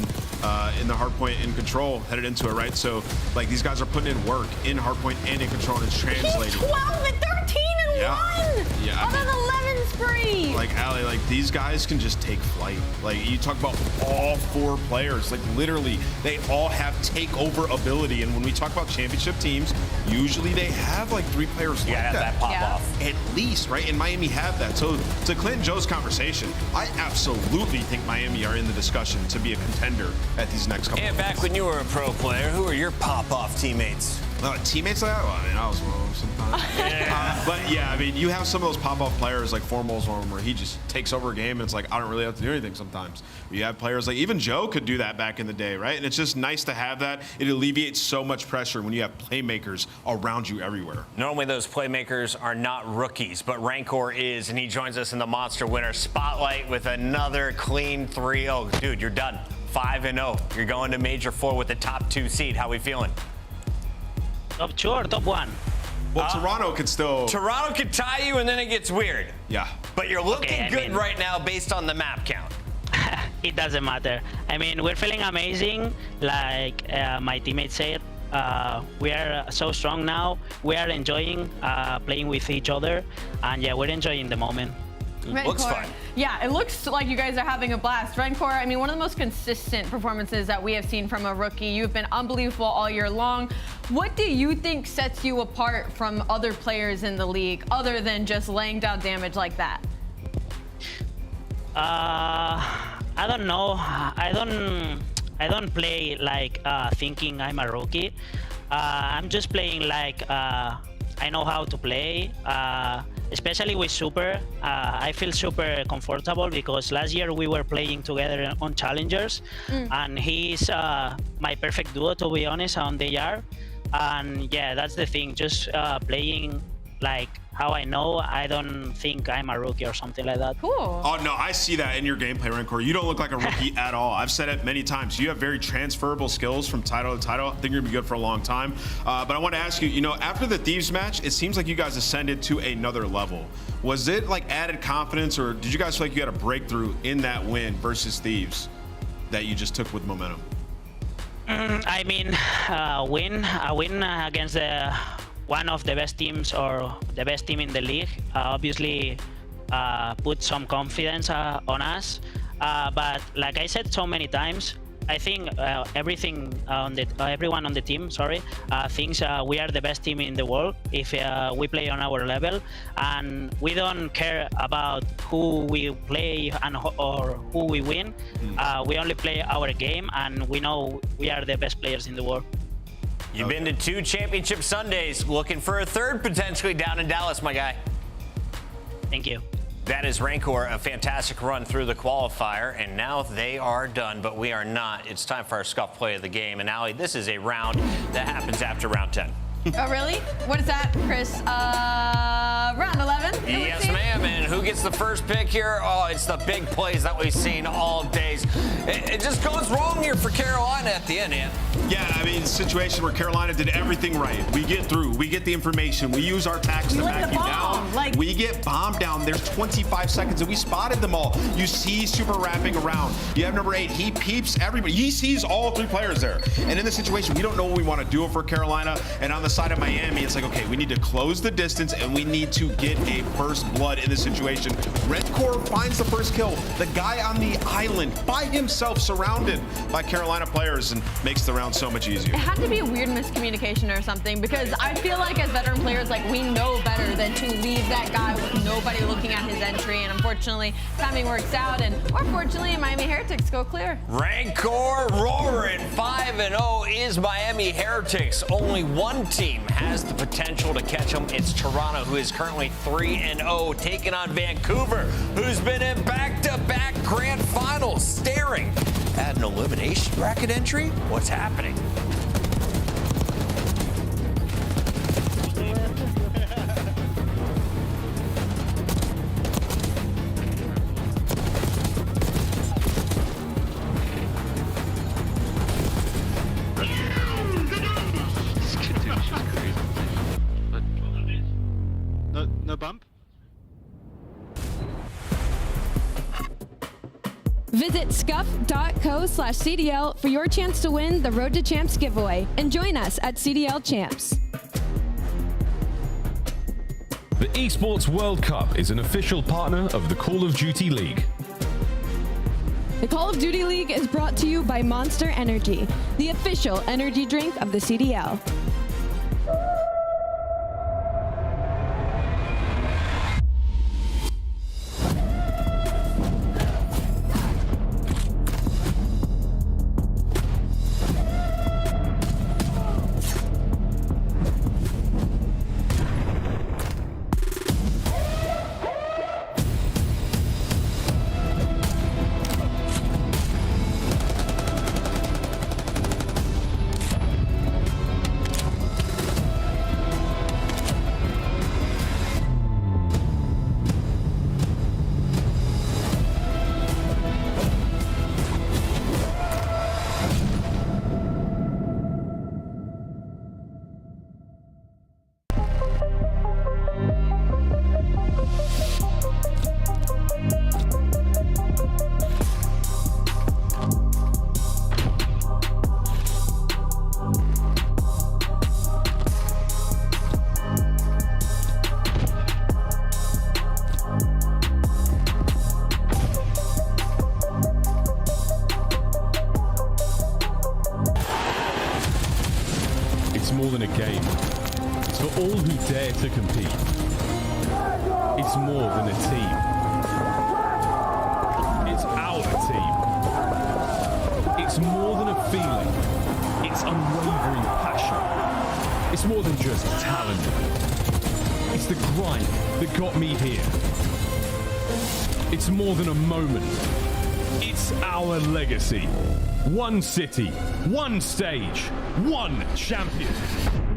in the hardpoint in control headed into it, right? So like these guys are putting in work in hardpoint and in control, and it's translating. He's 12 and 13 and 1 Yeah, on an 11 spree. Like Ali, like these guys can just take flight. Like you talk about all 4 players, like literally they all have takeover ability. And when we talk about championship teams, usually they have like 3 players like that pop off. at least, right? And Miami have that. So to Clint and Joe's conversation, I absolutely think Miami are in the discussion to be a contender at these next couple. And back when you were a pro player, who were your pop-off teammates? Teammates like that? Well, I mean, I was one of them sometimes. But yeah, I mean, you have some of those pop-off players like Formal's one where he just takes over a game and it's like, I don't really have to do anything sometimes. You have players like, even Joe could do that back in the day, right? And it's just nice to have that. It alleviates so much pressure when you have playmakers around you everywhere. Normally those playmakers are not rookies, but Rancor is, and he joins us in the Monster Winner Spotlight with another clean 3-0. Dude, you're done. 5-0. You're going to Major 4 with the top 2 seed. How we feeling? Top 2 or top 1? Well, Toronto could still... Toronto could tie you, and then it gets weird. Yeah. But you're looking good right now based on the map count. It doesn't matter. I mean, we're feeling amazing. Like my teammates said, we are so strong now. We are enjoying playing with each other. And yeah, we're enjoying the moment. Looks fun. Yeah, it looks like you guys are having a blast. Rancor, I mean, one of the most consistent performances that we have seen from a rookie. You've been unbelievable all year long. What do you think sets you apart from other players in the league, other than just laying down damage like that? I don't know. I don't play like thinking I'm a rookie. I'm just playing like I know how to play. Especially with Super, I feel super comfortable because last year we were playing together on Challengers, and he's my perfect duo, to be honest, on the yard. And yeah, that's the thing, just playing like how I know. I don't think I'm a rookie or something like that. Cool. Oh, no, I see that in your gameplay, Rancor. You don't look like a rookie at all. I've said it many times. You have very transferable skills from title to title. I think you're going to be good for a long time. But I want to ask you, you know, after the Thieves match, it seems like you guys ascended to another level. Was it like added confidence, or did you guys feel like you had a breakthrough in that win versus Thieves that you just took with momentum? I mean, a win against one of the best teams or the best team in the league obviously put some confidence on us. But like I said so many times, I think everyone on the team, thinks we are the best team in the world if we play on our level, and we don't care about who we play or who we win. We only play our game, and we know we are the best players in the world. You've been to 2 championship Sundays, looking for a third potentially down in Dallas, my guy. Thank you. That is Rancor, a fantastic run through the qualifier, and now they are done, but we are not. It's time for our scuff play of the game, and Allie, this is a round that happens after round 10. Oh, really? What is that, Chris? Round 11? Yes, ma'am. And who gets the first pick here? Oh, it's the big plays that we've seen all days. It just goes wrong here for Carolina at the end, yeah. Yeah, I mean, situation where Carolina did everything right. We get through. We get the information. We use our tactics to back you down. We get bombed down. There's 25 seconds, and we spotted them all. You see Super wrapping around. You have number 8. He peeps everybody. He sees all 3 players there. And in this situation, we don't know what we want to do for Carolina. And on the side of Miami, it's like, okay, we need to close the distance, and we need to get a first blood in this situation. Redcore finds the first kill. The guy on the island by himself, surrounded by Carolina players, and makes the round so much easier. It had to be a weird miscommunication or something, because I feel like as veteran players, like, we know better than to leave that guy with nobody looking at his entry, and unfortunately, timing works out, and or fortunately, Miami Heretics go clear. Rancor roaring 5-0 is Miami Heretics. Only one team has the potential to catch them. It's Toronto, who is currently 3-0, taking on Vancouver, who's been in back-to-back grand finals, staring at an elimination bracket entry. What's happening? No bump? Visit scuff.co/CDL for your chance to win the Road to Champs giveaway and join us at CDL Champs. The Esports World Cup is an official partner of the Call of Duty League. The Call of Duty League is brought to you by Monster Energy, the official energy drink of the CDL. It's more than a game. It's for all who dare to compete. It's more than a team. It's our team. It's more than a feeling. It's unwavering passion. It's more than just talent. It's the grind that got me here. It's more than a moment. It's our legacy. One city, one stage, one champion.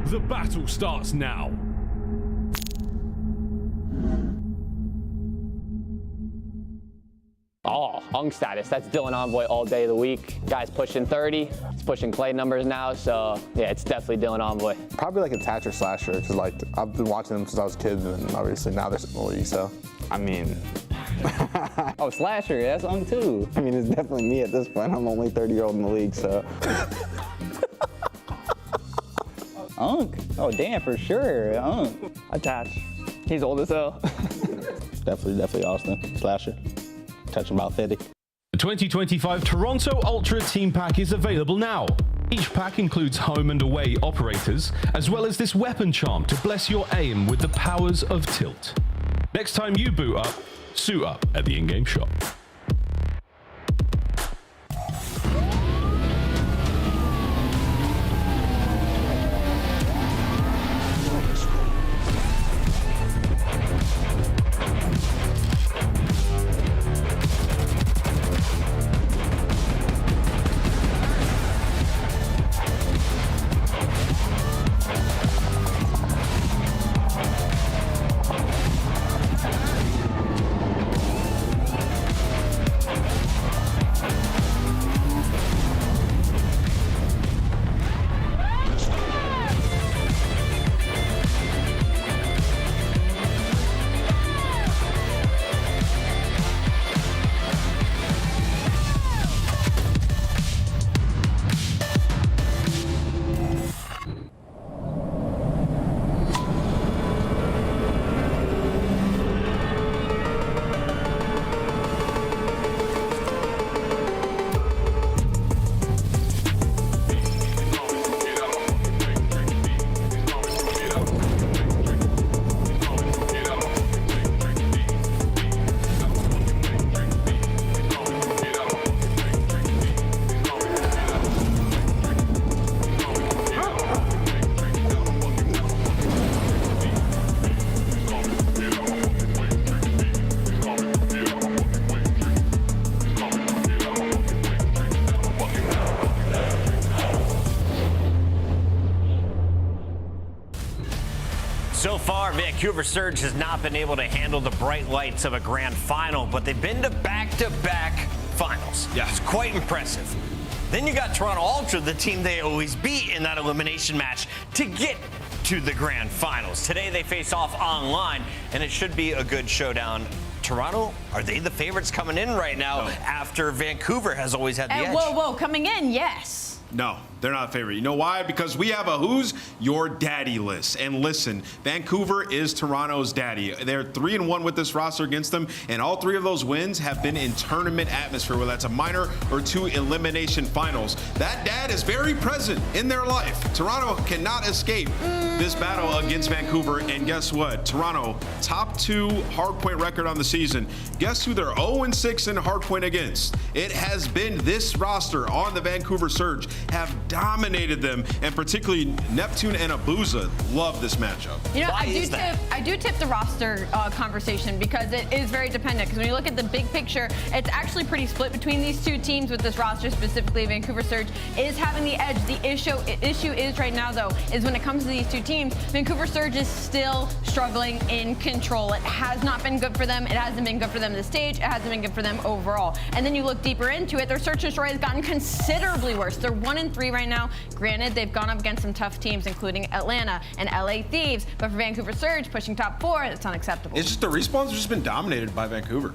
The battle starts now. Oh, hung status. That's Dylan Envoy all day of the week. Guy's pushing 30. He's pushing clay numbers now, so yeah, it's definitely Dylan Envoy. Probably like a Tatch or Slasher, because like I've been watching them since I was a kid, and obviously now they're in the league, so. I mean. Oh, Slasher, that's hung too. I mean, it's definitely me at this point. I'm only 30-year-old in the league, so. Unk? Oh, damn, for sure. Unk. Attach. He's old as hell. Definitely Austin. Slasher. Touching about 50. The 2025 Toronto Ultra Team Pack is available now. Each pack includes home and away operators, as well as this weapon charm to bless your aim with the powers of tilt. Next time you boot up, suit up at the in-game shop. Vancouver Surge has not been able to handle the bright lights of a grand final, but they've been to back-to-back finals. Yeah. It's quite impressive. Then you got Toronto Ultra, the team they always beat in that elimination match to get to the grand finals. Today they face off online, and it should be a good showdown. Toronto, are they the favorites coming in right now after Vancouver has always had the edge? Whoa, coming in, yes. No, they're not a favorite. You know why? Because we have a Who's Your Daddy list. And listen, Vancouver is Toronto's daddy. They're 3-1 with this roster against them, and all 3 of those wins have been in tournament atmosphere, whether that's a minor or 2 elimination finals. That dad is very present in their life. Toronto cannot escape this battle against Vancouver, and guess what? Toronto, top 2 hardpoint record on the season. Guess who they're 0-6 in hardpoint against? It has been this roster on the Vancouver Surge. Have dominated them, and particularly Neptune and Abuza love this matchup. You know, I do tip the roster conversation because it is very dependent. Because when you look at the big picture, it's actually pretty split between these 2 teams. With this roster specifically, Vancouver Surge is having the edge. The issue is right now, though, is when it comes to these 2 teams, Vancouver Surge is still struggling in control. It has not been good for them. It hasn't been good for them on the stage. It hasn't been good for them overall. And then you look deeper into it, their search and destroy has gotten considerably worse. They're 1-3 right now. Granted, they've gone up against some tough teams, including Atlanta and LA Thieves, but for Vancouver Surge, pushing top 4, it's unacceptable. It's just the respawns have just been dominated by Vancouver.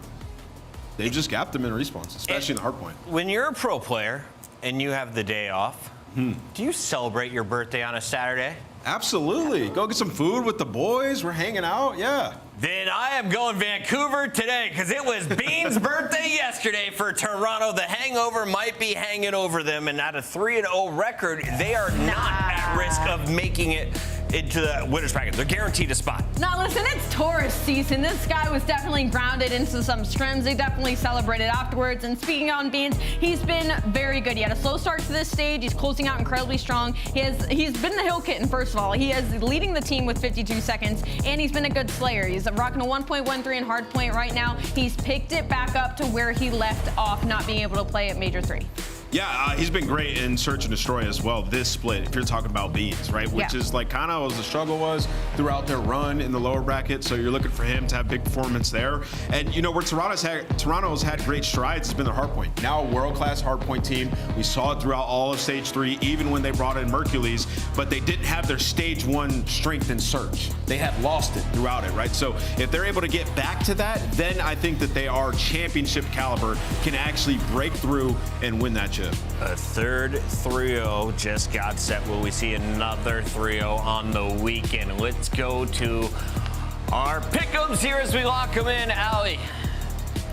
They've just gapped them in respawns, especially in the hardpoint. When you're a pro player and you have the day off, do you celebrate your birthday on a Saturday? Absolutely. Go get some food with the boys. We're hanging out. Yeah. Then I am going Vancouver today because it was Bean's birthday yesterday for Toronto. The hangover might be hanging over them, and at a 3-0 record, they are not at risk of making it into the winner's bracket. They're guaranteed a spot. Now listen, it's tourist season. This guy was definitely grounded into some scrims. They definitely celebrated afterwards. And speaking on Beans, he's been very good. He had a slow start to this stage. He's closing out incredibly strong. He's been the hill kitten, first of all. He is leading the team with 52 seconds, and he's been a good slayer. He's rocking a 1.13 in hardpoint right now. He's picked it back up to where he left off, not being able to play at Major 3. Yeah, he's been great in Search and Destroy as well, this split, if you're talking about Beans, right? Which is like kind of as the struggle was throughout their run in the lower bracket. So you're looking for him to have big performance there. And you know, where Toronto's had great strides has been their hardpoint. Now a world-class hardpoint team. We saw it throughout all of Stage 3, even when they brought in Mercules, but they didn't have their Stage 1 strength in Search. They had lost it throughout it, right? So if they're able to get back to that, then I think that they are championship caliber, can actually break through and win that chip. A third 3-0 just got set. Will we see another 3-0 on the weekend? Let's go to our pick'ems here as we lock them in. Allie,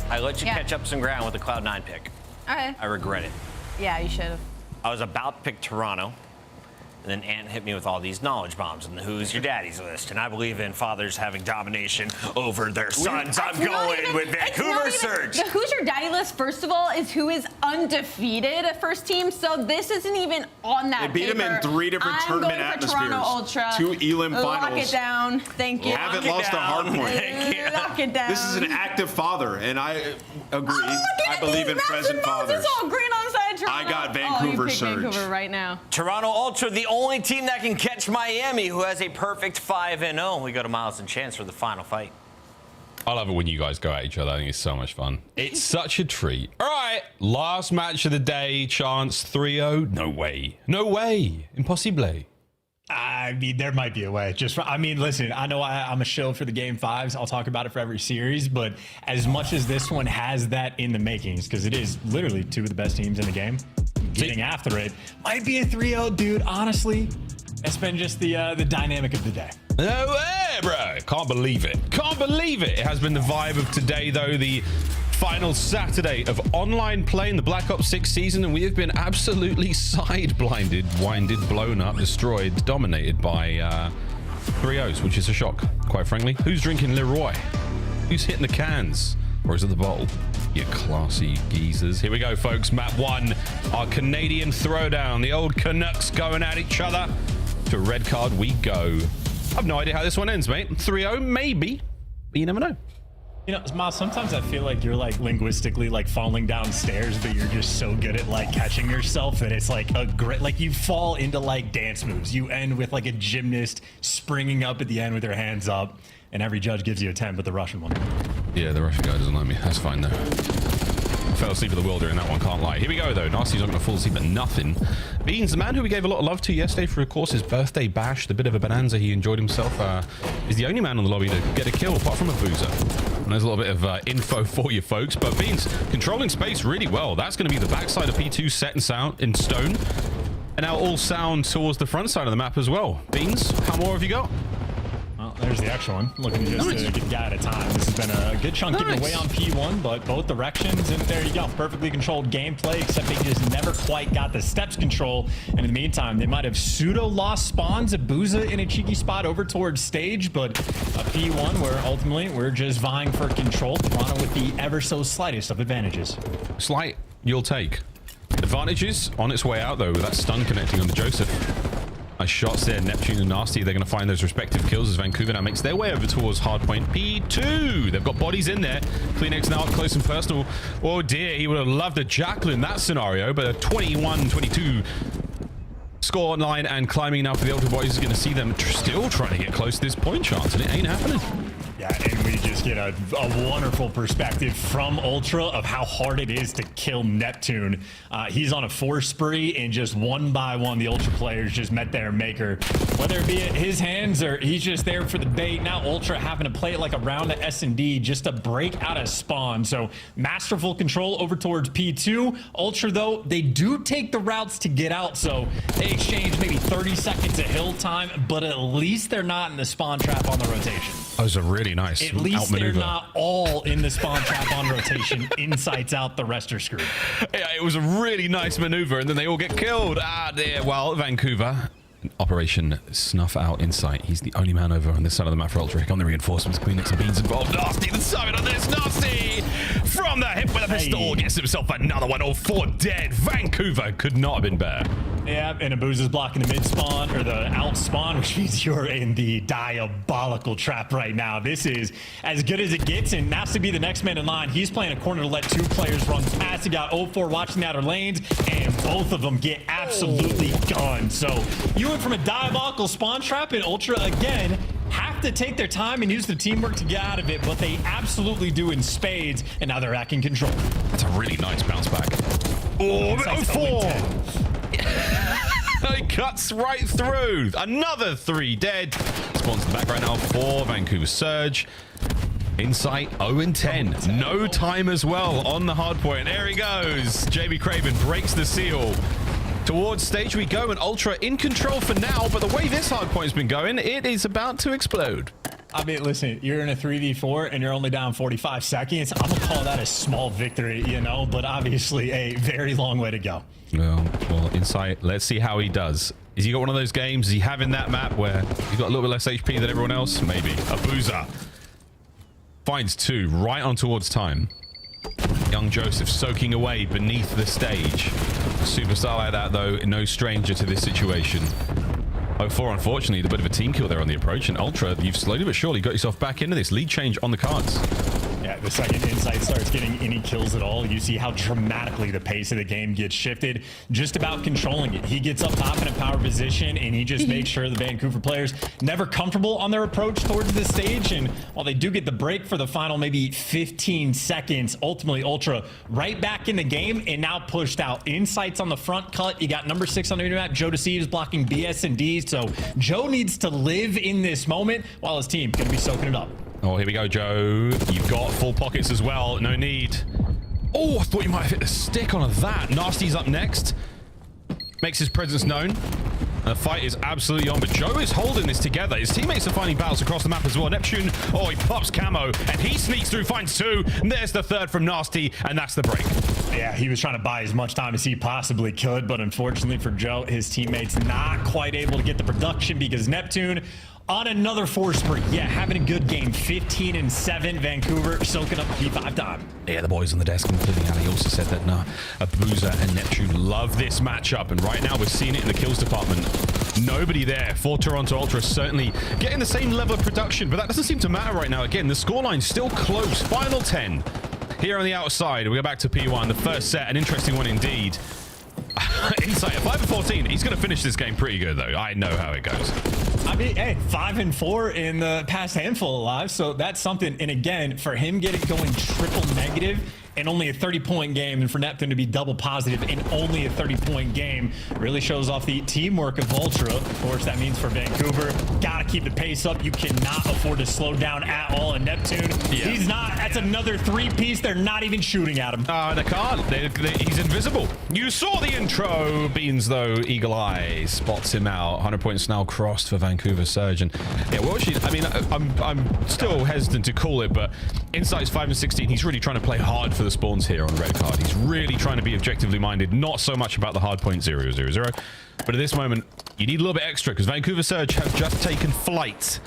I let you catch up some ground with the Cloud9 pick. Okay. I regret it. Yeah, you should have. I was about to pick Toronto, and then Ant hit me with all these knowledge bombs and the Who's Your Daddy's list. And I believe in fathers having domination over their sons. I'm going with Vancouver Surge. The Who's Your Daddy list, first of all, is who is undefeated at first team. So this isn't even on that They beat him in 3 different tournament atmospheres. Toronto Ultra. 2 Elim finals. Lock it down. Thank you. Haven't lost a hardpoint. Lock it down. This is an active father, and I agree. I believe in present fathers. It's all green on side Toronto. I got Vancouver Surge. Vancouver right now. Toronto Ultra, the only team that can catch Miami, who has a perfect 5-0. We go to Miles and Chance for the final fight. I love it when you guys go at each other. I think it's so much fun. It's such a treat. All right, last match of the day. Chance 3-0. No way. No way. Impossible. I mean, there might be a way. I mean, listen, I know I'm a shill for the Game 5s. I'll talk about it for every series, but as much as this one has that in the makings, because it is literally 2 of the best teams in the game, getting after it might be a 3-0, dude. Honestly, it's been just the dynamic of the day. No way, bro. Can't believe it. Can't believe it. It has been the vibe of today, though. The final Saturday of online play in the Black Ops 6 season, and we have been absolutely side-blinded, winded, blown up, destroyed, dominated by 3-0s, which is a shock, quite frankly. Who's drinking Leroy? Who's hitting the cans? Or is it the bottle? You classy geezers. Here we go, folks. Map 1, our Canadian throwdown. The old Canucks going at each other. To red card we go. I've no idea how this one ends, mate. 3-0, maybe. But you never know. You know, Miles, sometimes I feel like you're like linguistically like falling downstairs, but you're just so good at like catching yourself that it's like a great, like you fall into like dance moves. You end with like a gymnast springing up at the end with their hands up, and every judge gives you a 10, but the Russian one. Yeah, the Russian guy doesn't like me. That's fine though. Fell asleep at the wheel during that one, can't lie. Here we go though. Nasty's not going to fall asleep at nothing. Beans, the man who we gave a lot of love to yesterday for, of course, his birthday bash, the bit of a bonanza he enjoyed himself, is the only man on the lobby to get a kill apart from a boozer. And there's a little bit of info for you folks, but Beans controlling space really well. That's going to be the backside of P2 set in stone, and now all sound towards the front side of the map as well. Beans, how more have you got? Well, there's the extra one. Looking just to get the guy at a time. This has been a good chunk getting away on P1, but both directions, and there you go. Perfectly controlled gameplay, except they just never quite got the steps control. And in the meantime, they might have pseudo-lost spawns at Booza in a cheeky spot over towards stage, but a P1 where ultimately we're just vying for control. Toronto with the ever so slightest of advantages. Slight, you'll take. Advantages on its way out, though, with that stun connecting on the Joseph. Nice shots there. Neptune and Nasty, they're going to find those respective kills as Vancouver now makes their way over towards hardpoint P2. They've got bodies in there. Kleenex now up close and personal. Oh dear, he would have loved a Jackal in that scenario, but a 21-22 score line and climbing now for the Ultra Boys is going to see them still trying to get close to this point chance, and it ain't happening. Yeah, and we just get a wonderful perspective from Ultra of how hard it is to kill Neptune. He's on a 4 spree, and just one by one, the Ultra players just met their maker. Whether it be at his hands or he's just there for the bait. Now Ultra having to play it like a round of S&D just to break out of spawn. So masterful control over towards P2. Ultra, though, they do take the routes to get out, so they exchange maybe 30 seconds of hill time, but at least they're not in the spawn trap on the rotation. That was a really nice At least they're not all in the spawn trap on rotation. Insights out, the rest are screwed. Yeah, it was a really nice maneuver, and then they all get killed. Ah, dear. Well, Vancouver, Operation Snuff Out Insight. He's the only man over on this side of the map for Ultra. On the reinforcements, Kleenex and Beans involved. Nasty, the summit on this. Nasty from the hip with a pistol. Gets himself another one. All 4 dead. Vancouver could not have been better. Yeah, and Abuza's blocking the mid spawn or the out spawn, which means you're in the diabolical trap right now. This is as good as it gets, and that's to be the next man in line. He's playing a corner to let 2 players run past. He got 0-4 watching the outer lanes, and both of them get absolutely gunned. So you went from a diabolical spawn trap, and Ultra again have to take their time and use the teamwork to get out of it, but they absolutely do in spades, and now they're back in control. That's a really nice bounce back. Oh, 0-4. He cuts right through. Another 3 dead. Spawns in the back right now for Vancouver Surge. Insight 0-10. No time as well on the hard point. There he goes. JB Craven breaks the seal. Towards stage we go, and Ultra in control for now, but the way this hard point's been going, it is about to explode. I mean, listen, you're in a 3v4 and you're only down 45 seconds. I'm gonna call that a small victory, you know, but obviously a very long way to go. Well, Insight, let's see how he does. Is he got one of those games? Is he having that map where he's got a little bit less HP than everyone else? Maybe. A Boozer finds 2 right on towards time. Young Joseph soaking away beneath the stage. A superstar like that, though, no stranger to this situation. 0-4, unfortunately, a bit of a team kill there on the approach, and Ultra, you've slowly but surely got yourself back into this. Lead change on the cards. Yeah, the second Insight starts getting any kills at all, you see how dramatically the pace of the game gets shifted. Just about controlling it. He gets up top in a power position, and he just makes sure the Vancouver players never comfortable on their approach towards the stage. And while they do get the break for the final maybe 15 seconds, ultimately Ultra right back in the game and now pushed out. Insight's on the front cut. You got number 6 on the map. Joe Deceives blocking BS and Ds. So Joe needs to live in this moment while his team going to be soaking it up. Oh, here we go, Joe. You've got full pockets as well. No need. Oh, I thought you might have hit the stick on that. Nasty's up next. Makes his presence known. The fight is absolutely on, but Joe is holding this together. His teammates are finding battles across the map as well. Neptune, oh, he pops camo, and he sneaks through, finds 2. And there's the 3rd from Nasty, and that's the break. Yeah, he was trying to buy as much time as he possibly could, but unfortunately for Joe, his teammates not quite able to get the production because Neptune on another 4 spree. Yeah, having a good game. 15-7. Vancouver soaking up P5 time. Yeah, the boys on the desk, including Ali, also said that Abuza and Neptune love this matchup. And right now we're seeing it in the kills department. Nobody there for Toronto Ultra, certainly getting the same level of production, but that doesn't seem to matter right now. Again, the scoreline's still close. Final 10 here on the outside. We go back to P1. The first set, an interesting one indeed. Insight, 5-14. He's going to finish this game pretty good, though. I know how it goes. I mean, hey, 5-4 in the past handful of lives, so that's something. And again, for him getting going triple negative in only a 30-point game, and for Neptune to be double positive in only a 30-point game, really shows off the teamwork of Ultra. Of course, that means for Vancouver, gotta keep the pace up. You cannot afford to slow down at all. And Neptune, he's not. That's another three-piece. They're not even shooting at him. They can't. He's invisible. You saw the intro. Beans, though, Eagle Eye spots him out. 100 points now crossed for Vancouver Surge. And yeah, well, actually, I mean, I'm still hesitant to call it, but Insight's 5-16. He's really trying to play hard for the spawns here on red card. He's really trying to be objectively minded, not so much about the hard point 0-0-0. But at this moment, you need a little bit extra because Vancouver Surge have just taken flight.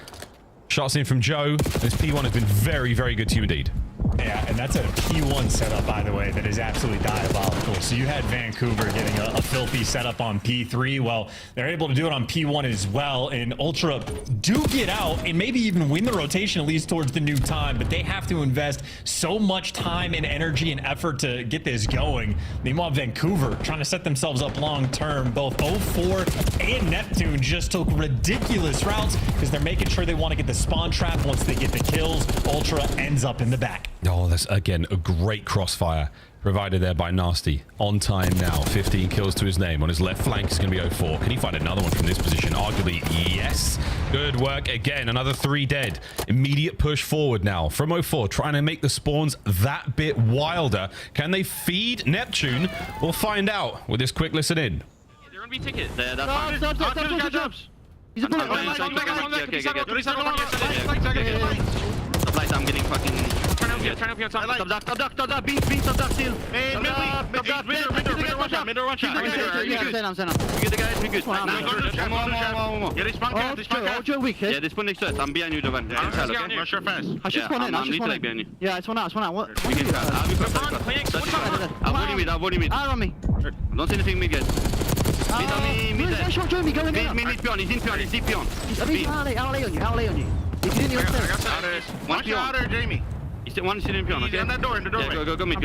Shots in from Joe. This P1 has been very, very good to you indeed. Yeah, and that's a P1 setup, by the way, that is absolutely diabolical. So you had Vancouver getting a filthy setup on P3. Well, they're able to do it on P1 as well. And Ultra do get out and maybe even win the rotation, at least towards the new time. But they have to invest so much time and energy and effort to get this going. Meanwhile, Vancouver trying to set themselves up long term. Both 0-4 and Neptune just took ridiculous routes because they're making sure they want to get the spawn trap. Once they get the kills, Ultra ends up in the back. Oh, that's, again, a great crossfire provided there by Nasty. On time now, 15 kills to his name. On his left flank, it's going to be 0-4. Can he find another one from this position? Arguably, yes. Good work. Again, another 3 dead. Immediate push forward now from 0-4, trying to make the spawns that bit wilder. Can they feed Neptune? We'll find out with this quick listen in. They're going to be ticket. Yeah, that's fine. Stop. He's a bullet. I'm getting fucking... Turn up here. Top duck. Beat top duck still. Hey, middle one shot. You get the guys, we good. One more. Yeah, they spawn cat. Yeah, they spawn next to us. I'm behind you, Dovan. Okay? Rush her fast. I should spawn in. I'm literally behind you. Yeah, it's one out. What? We can cut. I'll be perfect. I'll volley mid. On me. Don't say anything, mid guys. Mid on me, mid there. Shot Jeremy, go in there. Mid pion, he's in pion. I'll lay on you. If you didn't One shot or Jamie. One sitting in pion, okay? He's in that door. Yeah, go mid.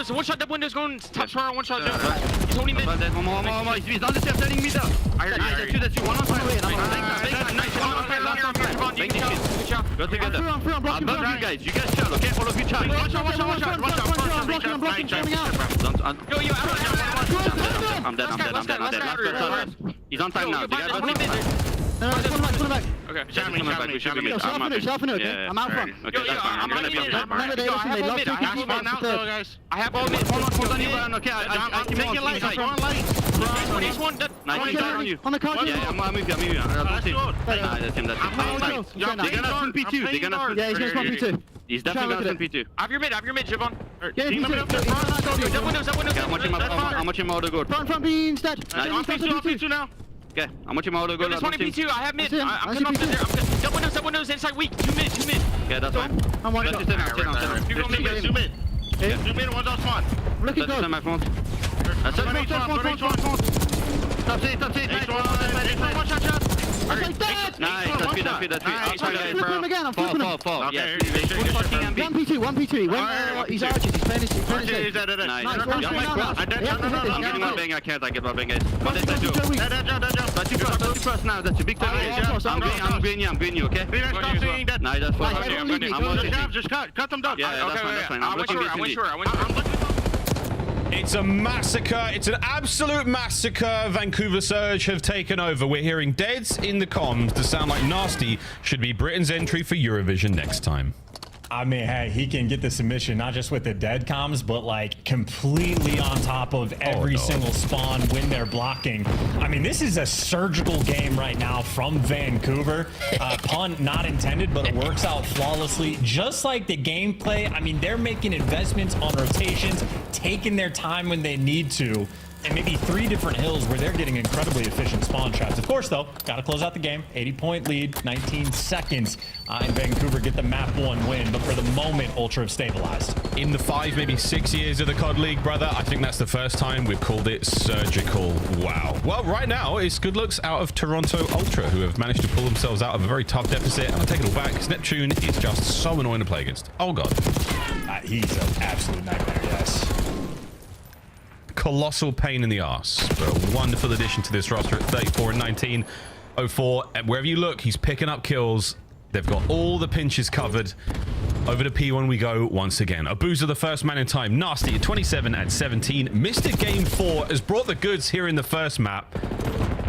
One shot, the window's going top shower, one shot. He's holding mid. One more. He's on the stairs, turning mid up. That's you. One on fire. Go together. I'll bug you guys. You guys chill, okay? All of you chill. Watch out. I'm dead. He's on time now. Okay, we should be mid. I'm out front. Okay, that's fine. I'm gonna be on top. I have all mid. Okay, I can take it light. This one. Nice, on you. On the card. Yeah, I'm moving. That's him. They're gonna spawn P2. Yeah, he's gonna spawn P2. He's definitely gonna spawn P2. I have your mid, Javon. Yeah, I'm watching my auto go. Front B instead. I'm P2 now. Okay, I'm watching my auto go. There's one in P2. I have mid. I'm coming up in there. Double windows inside weak. Two mid. Okay, that's fine. I'm one shot. You go mid, two mid. Two mid, one's on spawn. Look at that. My phone. That's it. One shot. Nice, that's good. I'll try guys, bro. I'm flipping him. Fall. Yeah. 1 P2. When he's arches, he's playing safe. Nice. I'm getting my bang. I get my bang, guys. What is that do? That's you cross now. That's a big time. I'm green you, okay? Nice, that's fine. Just cut them down. Yeah, that's fine. I went sure. It's a massacre. It's an absolute massacre. Vancouver Surge have taken over. We're hearing deads in the comms to sound like Nasty should be Britain's entry for Eurovision next time. I mean, hey, he can get the submission, not just with the dead comms, but like completely on top of every single spawn when they're blocking. I mean, this is a surgical game right now from Vancouver. Pun not intended, but it works out flawlessly. Just like the gameplay, I mean, they're making investments on rotations, taking their time when they need to. and maybe 3 different hills where they're getting incredibly efficient spawn traps. Of course, though, got to close out the game. 80-point lead, 19 seconds, and Vancouver get the map 1 win. But for the moment, Ultra have stabilized. In the 5, maybe 6 years of the COD League, brother, I think that's the first time we've called it surgical. Wow. Well, right now, it's good looks out of Toronto Ultra, who have managed to pull themselves out of a very tough deficit. And I'll take it all back, because Neptune is just so annoying to play against. Oh, God. He's an absolute nightmare, yes. Colossal pain in the arse, but a wonderful addition to this roster at 34 and 19. 04, and wherever you look, he's picking up kills. They've got all the pinches covered. Over to P1 we go once again. Abuza, the first man in time. Nasty at 27 and 17. Mr. Game 4 has brought the goods here in the first map.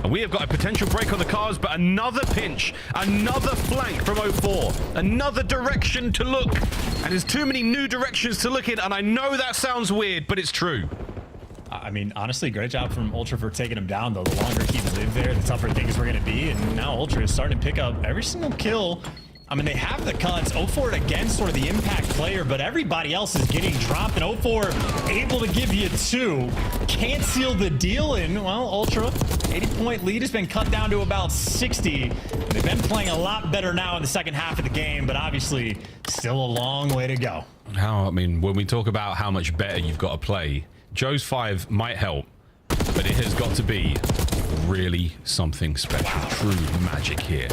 And we have got a potential break on the cards, but another pinch, another flank from 04, another direction to look. And there's too many new directions to look in, and I know that sounds weird, but it's true. I mean, honestly, great job from Ultra for taking him down, though. The longer he lived there, the tougher things were going to be. And now Ultra is starting to pick up every single kill. I mean, they have the cuts. 04 again, sort of the impact player, but everybody else is getting dropped. And 04 able to give you 2. Can't seal the deal in. Well, Ultra, 80-point lead has been cut down to about 60. They've been playing a lot better now in the second half of the game, but obviously still a long way to go. I mean, when we talk about how much better you've got to play, Joe's 5 might help, but it has got to be really something special. True magic here.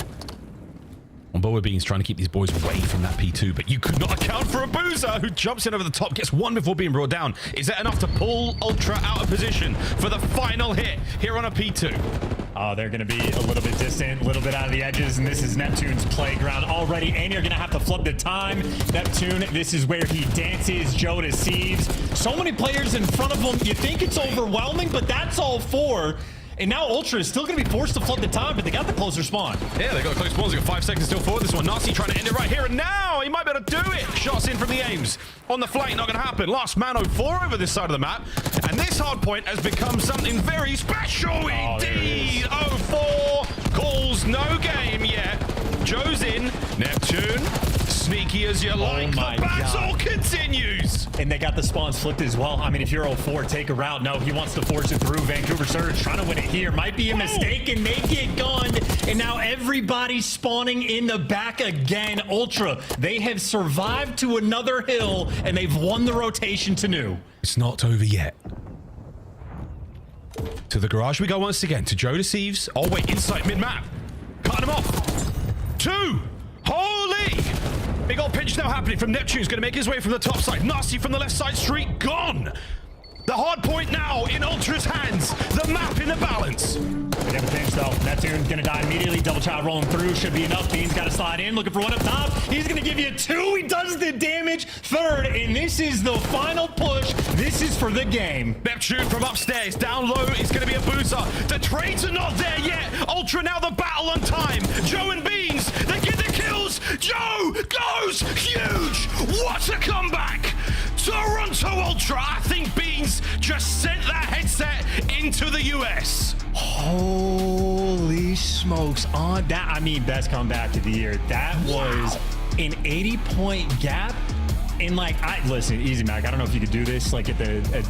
On Boa Beans trying to keep these boys away from that P2, but you could not account for Abuza, who jumps in over the top, gets 1 before being brought down. Is that enough to pull Ultra out of position for the final hit here on a P2? Oh, they're going to be a little bit distant, a little bit out of the edges, and this is Neptune's playground already. And you're going to have to flood the time. Neptune, this is where he dances. Joe deceives. So many players in front of him. You think it's overwhelming, but that's all 4. And now Ultra is still going to be forced to flood the time, but they got the closer spawn. Yeah, they got close spawns. They got 5 seconds still forward. This one, Nasty trying to end it right here. And now he might be able to do it. Shots in from the aims. On the flank, not going to happen. Last man 04 over this side of the map. And this hard point has become something very special indeed. 04 calls no game yet. Joe's in. Neptune, sneaky as you like. The battle continues. And they got the spawns flipped as well. I mean, if you're 04, take a route. No, he wants to force it through. Vancouver Surge trying to win it here. Might be a mistake, and they get gunned. And now everybody's spawning in the back again. Ultra, they have survived to another hill, and they've won the rotation to new. It's not over yet. To the garage we go once again. To Joe deceives. Oh, wait, inside mid-map. Cutting him off. 2. Holy! Big old pinch now happening from Neptune's going to make his way from the top side. Nasty from the left side street. Gone. The hard point now in Ultra's hands. The map in the balance. They have a pinch though. Neptune's going to die immediately. Double child rolling through. Should be enough. Bean's got to slide in. Looking for one up top. He's going to give you 2. He does the damage. 3rd. And this is the final push. This is for the game. Neptune from upstairs. Down low is going to be Abuza. The trades are not there yet. Ultra now the battle on time. Joe and Beans. They get the kills. Joe goes huge. What a comeback. Toronto Ultra. I think Beans just sent that headset into the US. Holy smokes. On that, I mean, best comeback of the year. That was an 80-point gap. And like, listen, easy Mac, I don't know if you could do this like at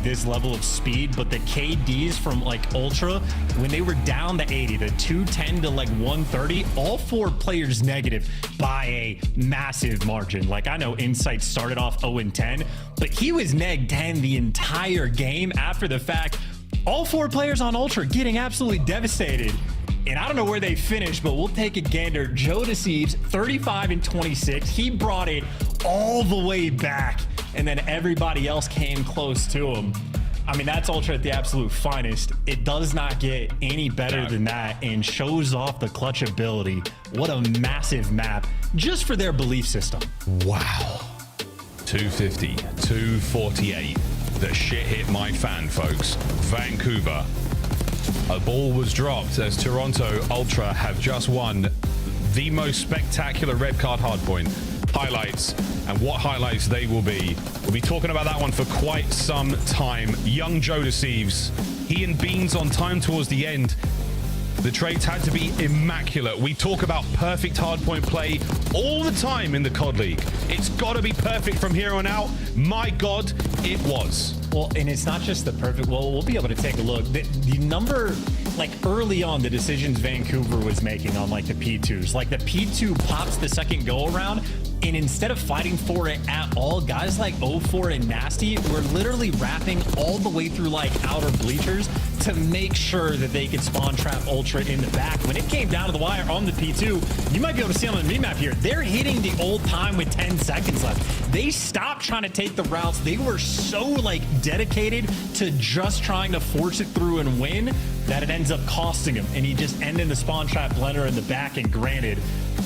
this level of speed, but the KDs from like Ultra, when they were down to 80, the 210 to like 130, all 4 players negative by a massive margin. Like, I know Insight started off 0-10, but he was neg 10 the entire game after the fact. All 4 players on Ultra getting absolutely devastated. And I don't know where they finished, but we'll take a gander. Joe deceives 35 and 26. He brought it all the way back, and then everybody else came close to him. I mean, that's Ultra at the absolute finest. It does not get any better than that, and shows off the clutch ability. What a massive map just for their belief system. Wow. 250, 248. The shit hit my fan, folks. Vancouver. A ball was dropped as Toronto Ultra have just won the most spectacular red card hardpoint. Highlights, and what highlights they will be. We'll be talking about that one for quite some time. Young Joe deceives. He and Beans on time towards the end. The trades had to be immaculate. We talk about perfect hardpoint play all the time in the COD League. It's got to be perfect from here on out. My God, it was. Well, and it's not just the perfect. Well, we'll be able to take a look. The number, like early on, the decisions Vancouver was making on like the P2s, like the P2 pops the second go around, and instead of fighting for it at all, guys like 04 and Nasty were literally wrapping all the way through like outer bleachers to make sure that they could spawn trap Ultra in the back. When it came down to the wire on the P2, you might be able to see on the mini-map here, they're hitting the old time with 10 seconds left. They stopped trying to take the routes. They were so like dedicated to just trying to force it through and win that it ends up costing him. And he just ended the spawn trap blender in the back. And granted,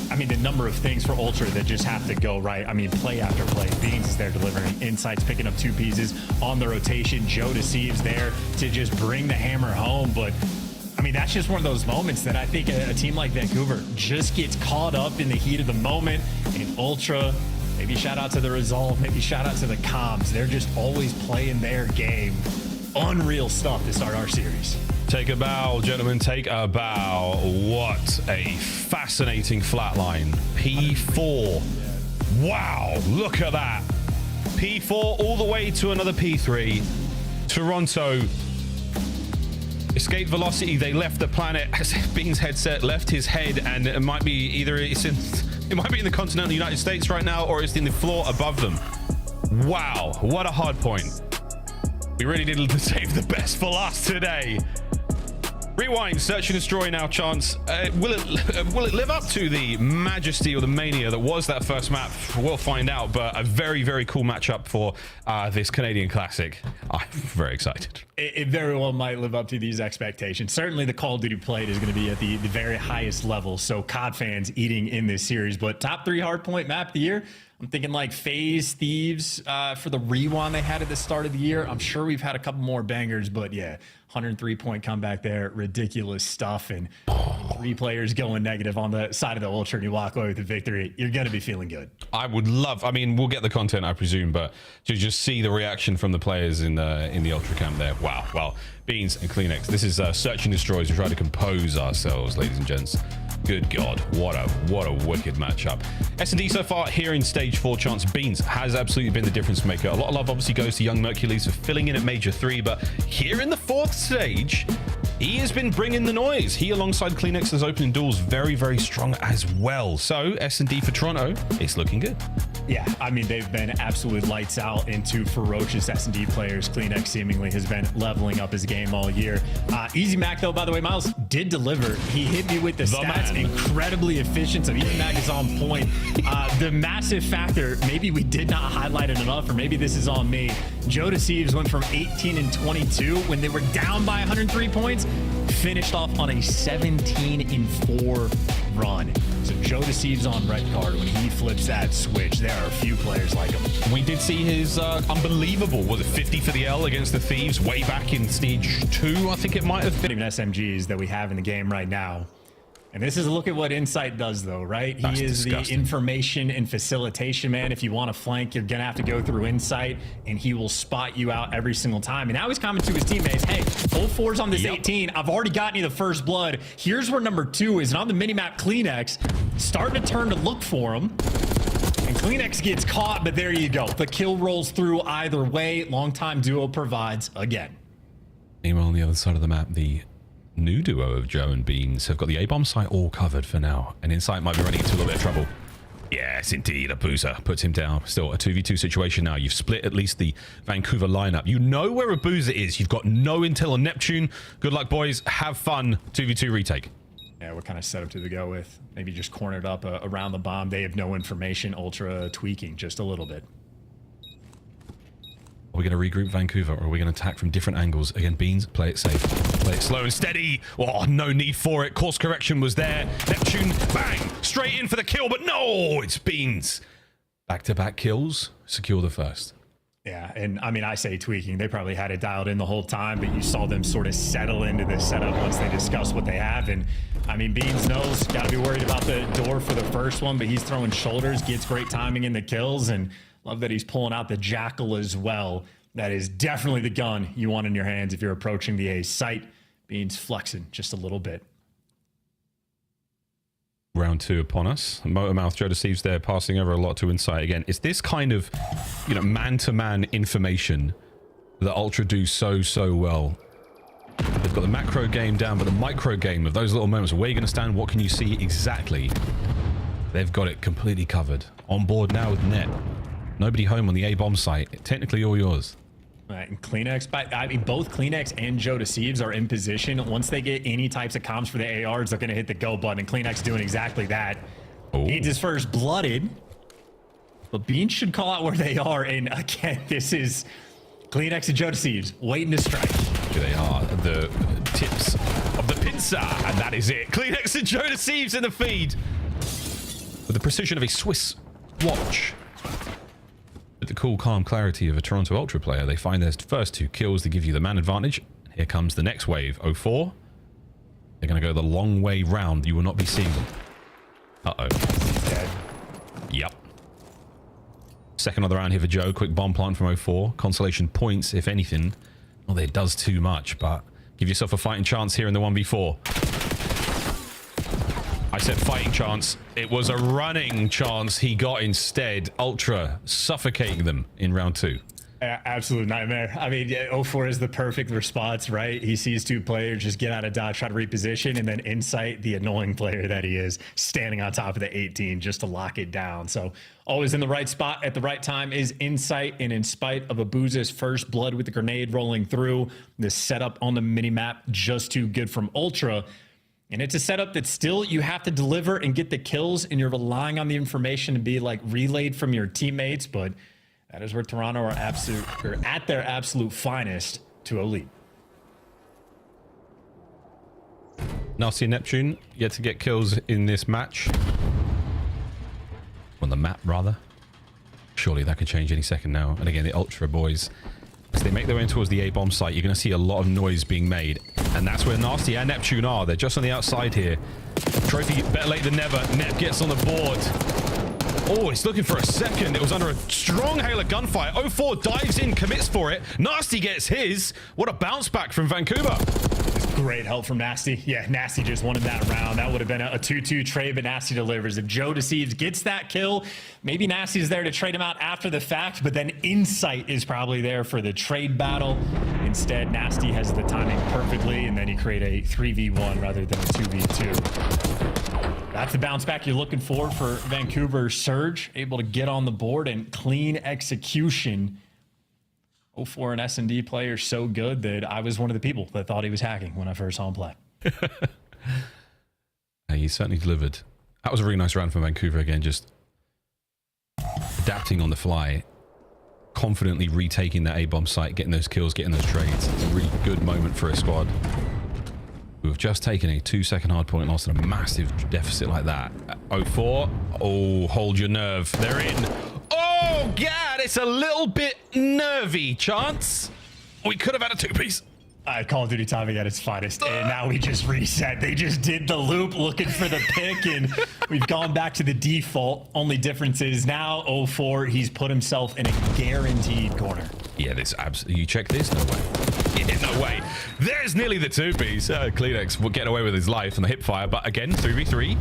I mean, the number of things for Ultra that just have to go right. I mean, play after play. Beans is there delivering insights, picking up 2 pieces on the rotation. Joe Deceives there to just bring the hammer home. But I mean, that's just one of those moments that I think a team like Vancouver just gets caught up in the heat of the moment. And Ultra, maybe shout out to the resolve, maybe shout out to the comms. They're just always playing their game. Unreal stuff to start our series. Take a bow, gentlemen, take a bow. What a fascinating flatline. P4. Wow, look at that. P4 all the way to another P3. Toronto. Escape velocity, they left the planet. Bean's headset left his head, and it might be either it might be in the continental United States right now, or it's in the floor above them. Wow, what a hard point. We really did save the best for last today. Rewind, search and destroy now, Chance. Will it live up to the majesty or the mania that was that first map? We'll find out, but a very, very cool matchup for this Canadian Classic. I'm very excited. It very well might live up to these expectations. Certainly the Call of Duty played is going to be at the very highest level, so COD fans eating in this series. But top 3 hardpoint map of the year, I'm thinking like FaZe, Thieves for the rewind they had at the start of the year. I'm sure we've had a couple more bangers, but yeah, 103-point comeback there. Ridiculous stuff. And 3 players going negative on the side of the Ultra and you walk away with a victory. You're going to be feeling good. I would love, I mean, we'll get the content, I presume, but to just see the reaction from the players in the Ultra camp there. Wow. Well, Beans and Kleenex, this is Search and Destroy as we try to compose ourselves, ladies and gents. Good God, what a wicked matchup. S&D so far here in stage 4, Chance. Beans has absolutely been the difference maker. A lot of love obviously goes to young Mercules for filling in at Major 3, but here in the 4th stage, he has been bringing the noise. He alongside Kleenex has opening doors very, very strong as well. So S&D for Toronto, it's looking good. Yeah, I mean, they've been absolute lights out into ferocious S&D players. Kleenex seemingly has been leveling up his game all year. Easy Mac, though, by the way, Miles did deliver. He hit me with the stats. Man. Incredibly efficient, so Easy Mac is on point. The massive factor, maybe we did not highlight it enough, or maybe this is on me. Joe Deceives went from 18 and 22 when they were down by 103 points, finished off on a 17-4 run. So Joe Deceives on red card. When he flips that switch, there are a few players like him. We did see his unbelievable, was it 50 for the L against the Thieves way back in stage 2, I think it might have been. Even SMGs that we have in the game right now. And this is a look at what Insight does, though, right? That's he is disgusting. the information and facilitation man. If you want to flank, you're going to have to go through Insight, and he will spot you out every single time. And now he's coming to his teammates, hey, 04's on this 18. I've already gotten you the first blood. Here's where number 2 is. And on the minimap, Kleenex starting to turn to look for him. And Kleenex gets caught, but there you go. The kill rolls through either way. Longtime duo provides again. Meanwhile, on the other side of the map, the new duo of Joe and Beans have got the A-bomb site all covered for now. And Insight might be running into a little bit of trouble. Yes, indeed. Abusa puts him down. Still a 2v2 situation now. You've split at least the Vancouver lineup. You know where Abusa is. You've got no intel on Neptune. Good luck, boys. Have fun. 2v2 retake. Yeah, what kind of setup do they go with? Maybe just cornered up around the bomb. They have no information. Ultra tweaking just a little bit. Are we going to regroup Vancouver, or are we going to attack from different angles? Again, Beans, play it safe. Play it slow and steady. Oh, no need for it. Course correction was there. Neptune, bang! Straight in for the kill, but no! It's Beans. Back-to-back kills. Secure the first. Yeah, and I mean, I say tweaking. They probably had it dialed in the whole time, but you saw them sort of settle into this setup once they discussed what they have. And I mean, Beans knows, got to be worried about the door for the first one, but he's throwing shoulders, gets great timing in the kills, and love that he's pulling out the Jackal as well. That is definitely the gun you want in your hands if you're approaching the A site. Beans flexing just a little bit. Round 2 upon us. Motormouth, Joe Deceives there, passing over a lot to Insight again. It's this kind of, man-to-man information that Ultra do so well. They've got the macro game down, but the micro game of those little moments, where you're going to stand, what can you see exactly? They've got it completely covered. On board now with Net. Nobody home on the A-bomb site. Technically all yours. Right, and Kleenex, I mean, both Kleenex and Joe Deceives are in position. Once they get any types of comms for the ARs, they're going to hit the go button, and Kleenex doing exactly that. Needs his first blooded, but Beans should call out where they are, and again, this is Kleenex and Joe Deceives waiting to strike. They are the tips of the pincer, and that is it. Kleenex and Joe Deceives in the feed with the precision of a Swiss watch. With the cool, calm clarity of a Toronto Ultra player, they find their first 2 kills. They give you the man advantage. Here comes the next wave. 04. They're going to go the long way round. You will not be seeing them. Uh-oh. Dead. Yep. Second of the round here for Joe. Quick bomb plant from 04. Consolation points, if anything. Well, it does too much, but give yourself a fighting chance here in the 1v4. I said fighting chance. It was a running chance he got instead. Ultra suffocating them in round 2. Absolute nightmare. I mean, 04 is the perfect response, right? He sees 2 players just get out of dodge, try to reposition, and then Insight, the annoying player that he is, standing on top of the 18 just to lock it down. So always in the right spot at the right time is Insight, and in spite of Abuza's first blood with the grenade rolling through, the setup on the minimap just too good from Ultra. And it's a setup that still you have to deliver and get the kills, and you're relying on the information to be like relayed from your teammates, but that is where Toronto are at their absolute finest to elite. Nasty and Neptune yet to get kills in this match. On the map, rather. Surely that could change any second now. And again, the Ultra boys, as they make their way in towards the A-bomb site, you're going to see a lot of noise being made. And that's where Nasty and Neptune are. They're just on the outside here. Trophy better late than never. Nep gets on the board. Oh, it's looking for a second. It was under a strong hail of gunfire. 04 dives in, commits for it. Nasty gets his. What a bounce back from Vancouver. Great help from Nasty. Yeah, Nasty just wanted that round. That would have been a 2-2 trade, but Nasty delivers. If Joe Deceives gets that kill, maybe Nasty's there to trade him out after the fact, but then Insight is probably there for the trade battle. Instead, Nasty has the timing perfectly, and then he create a 3v1 rather than a 2v2. That's the bounce back you're looking for Vancouver Surge, able to get on the board and clean execution. 04 and S&D player so good that I was one of the people that thought he was hacking when I first saw him play. He certainly delivered. That was a really nice round from Vancouver again, just adapting on the fly, confidently retaking that A-bomb site, getting those kills, getting those trades. It's a really good moment for a squad who have just taken a 2-second hardpoint loss and a massive deficit like that. 04, oh, hold your nerve. They're in. Oh, God, it's a little bit nervy, Chance. We could have had a 2-piece. Call of Duty timing at its finest, and now we just reset. They just did the loop looking for the pick, and we've gone back to the default. Only difference is now 04, he's put himself in a guaranteed corner. Yeah, this absolutely. You check this? No way. Yeah, no way. There's nearly the 2-piece. Kleenex will get away with his life on the hip fire, but again, 3v3.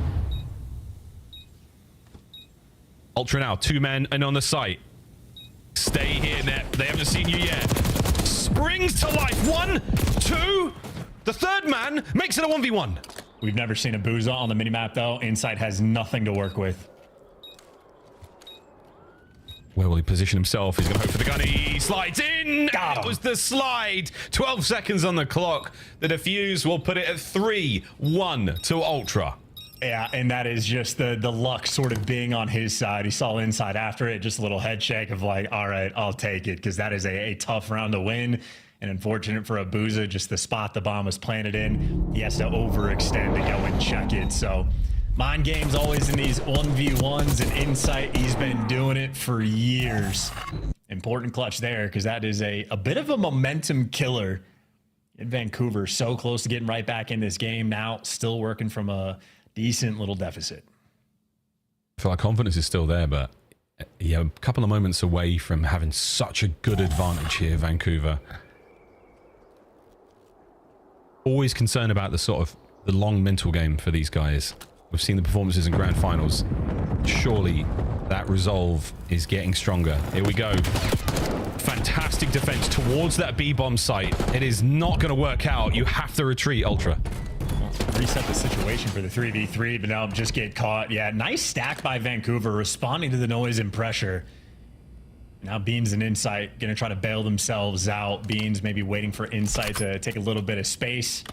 Ultra now, 2 men and on the site. Stay here, Net. They haven't seen you yet. Springs to life. 1, 2. The third man makes it a 1v1. We've never seen a Booza on the minimap, though. Insight has nothing to work with. Where will he position himself? He's going to hope for the gun. He slides in. It was the slide. 12 seconds on the clock. The defuse will put it at 3-1 to Ultra. Yeah, and that is just the luck sort of being on his side. He saw Inside after it, just a little head shake of like, all right, I'll take it, because that is a tough round to win. And unfortunate for Abuza, just the spot the bomb was planted in, he has to overextend to go and check it. So mind games always in these 1v1s, and Insight, he's been doing it for years. Important clutch there, because that is a bit of a momentum killer in Vancouver. So close to getting right back in this game. Now still working from a decent little deficit. I feel like confidence is still there, but yeah, a couple of moments away from having such a good advantage here, Vancouver. Always concerned about the sort of the long mental game for these guys. We've seen the performances in grand finals. Surely that resolve is getting stronger. Here we go. Fantastic defense towards that B-bomb site. It is not going to work out. You have to retreat, Ultra. Reset the situation for the 3v3, but now just get caught. Yeah, nice stack by Vancouver, responding to the noise and pressure. Now Beans and Insight going to try to bail themselves out. Beans maybe waiting for Insight to take a little bit of space.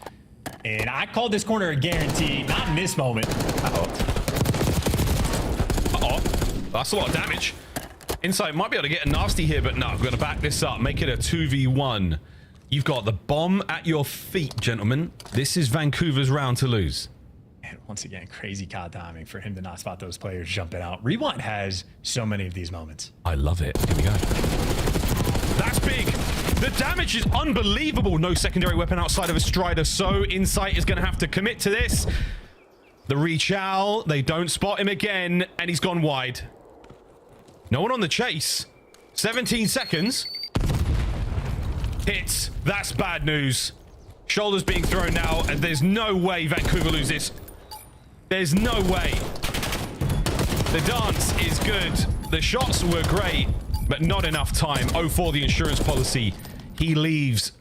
And I called this corner a guarantee, not in this moment. That's a lot of damage. Insight might be able to get a nasty here, but no, we're going to back this up. Make it a 2v1. You've got the bomb at your feet, gentlemen. This is Vancouver's round to lose. And once again, crazy COD timing for him to not spot those players jumping out. Rewind has so many of these moments. I love it. Here we go. That's big. The damage is unbelievable. No secondary weapon outside of a Strider, so Insight is going to have to commit to this. The reach out. They don't spot him again, and he's gone wide. No one on the chase. 17 seconds. Hits. That's bad news. Shoulders being thrown now, and there's no way Vancouver loses. There's no way. The dance is good. The shots were great, but not enough time. 0-4 the insurance policy. He leaves,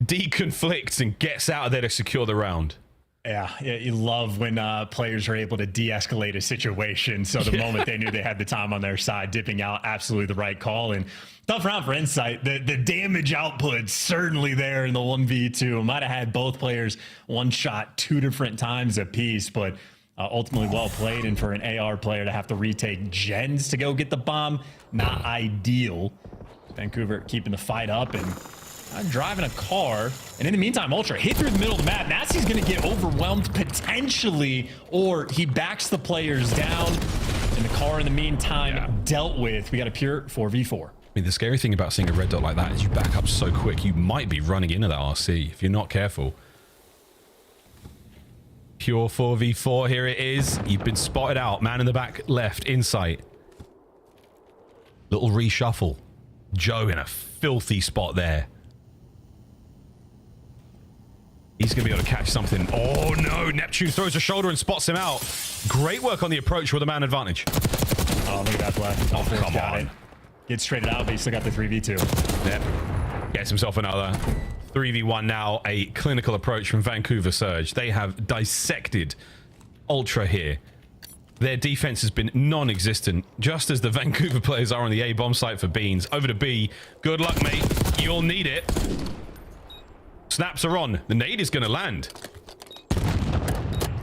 deconflicts, and gets out of there to secure the round. Yeah, you love when players are able to de-escalate a situation. So the moment they knew they had the time on their side, dipping out, absolutely the right call. And tough round for Insight. The damage output certainly there in the 1v2. Might have had both players one shot 2 different times apiece, but ultimately well played. And for an AR player to have to retake gens to go get the bomb, not ideal. Vancouver keeping the fight up and driving a car. And in the meantime, Ultra hit through the middle of the map. Nasty's going to get overwhelmed potentially, or he backs the players down. And the car in the meantime dealt with. We got a pure 4v4. I mean, the scary thing about seeing a red dot like that is you back up so quick, you might be running into that RC if you're not careful. Pure 4v4, here it is. You've been spotted out. Man in the back left, Insight. Little reshuffle. Joe in a filthy spot there. He's going to be able to catch something. Oh, no. Neptune throws a shoulder and spots him out. Great work on the approach with a man advantage. Oh, look at that play. Oh, come on. Gets traded out, but he still got the 3v2. Yep. Gets himself another 3v1 now. A clinical approach from Vancouver Surge. They have dissected Ultra here. Their defense has been non-existent, just as the Vancouver players are on the A bomb site for Beans. Over to B. Good luck, mate. You'll need it. Snaps are on. The nade is going to land.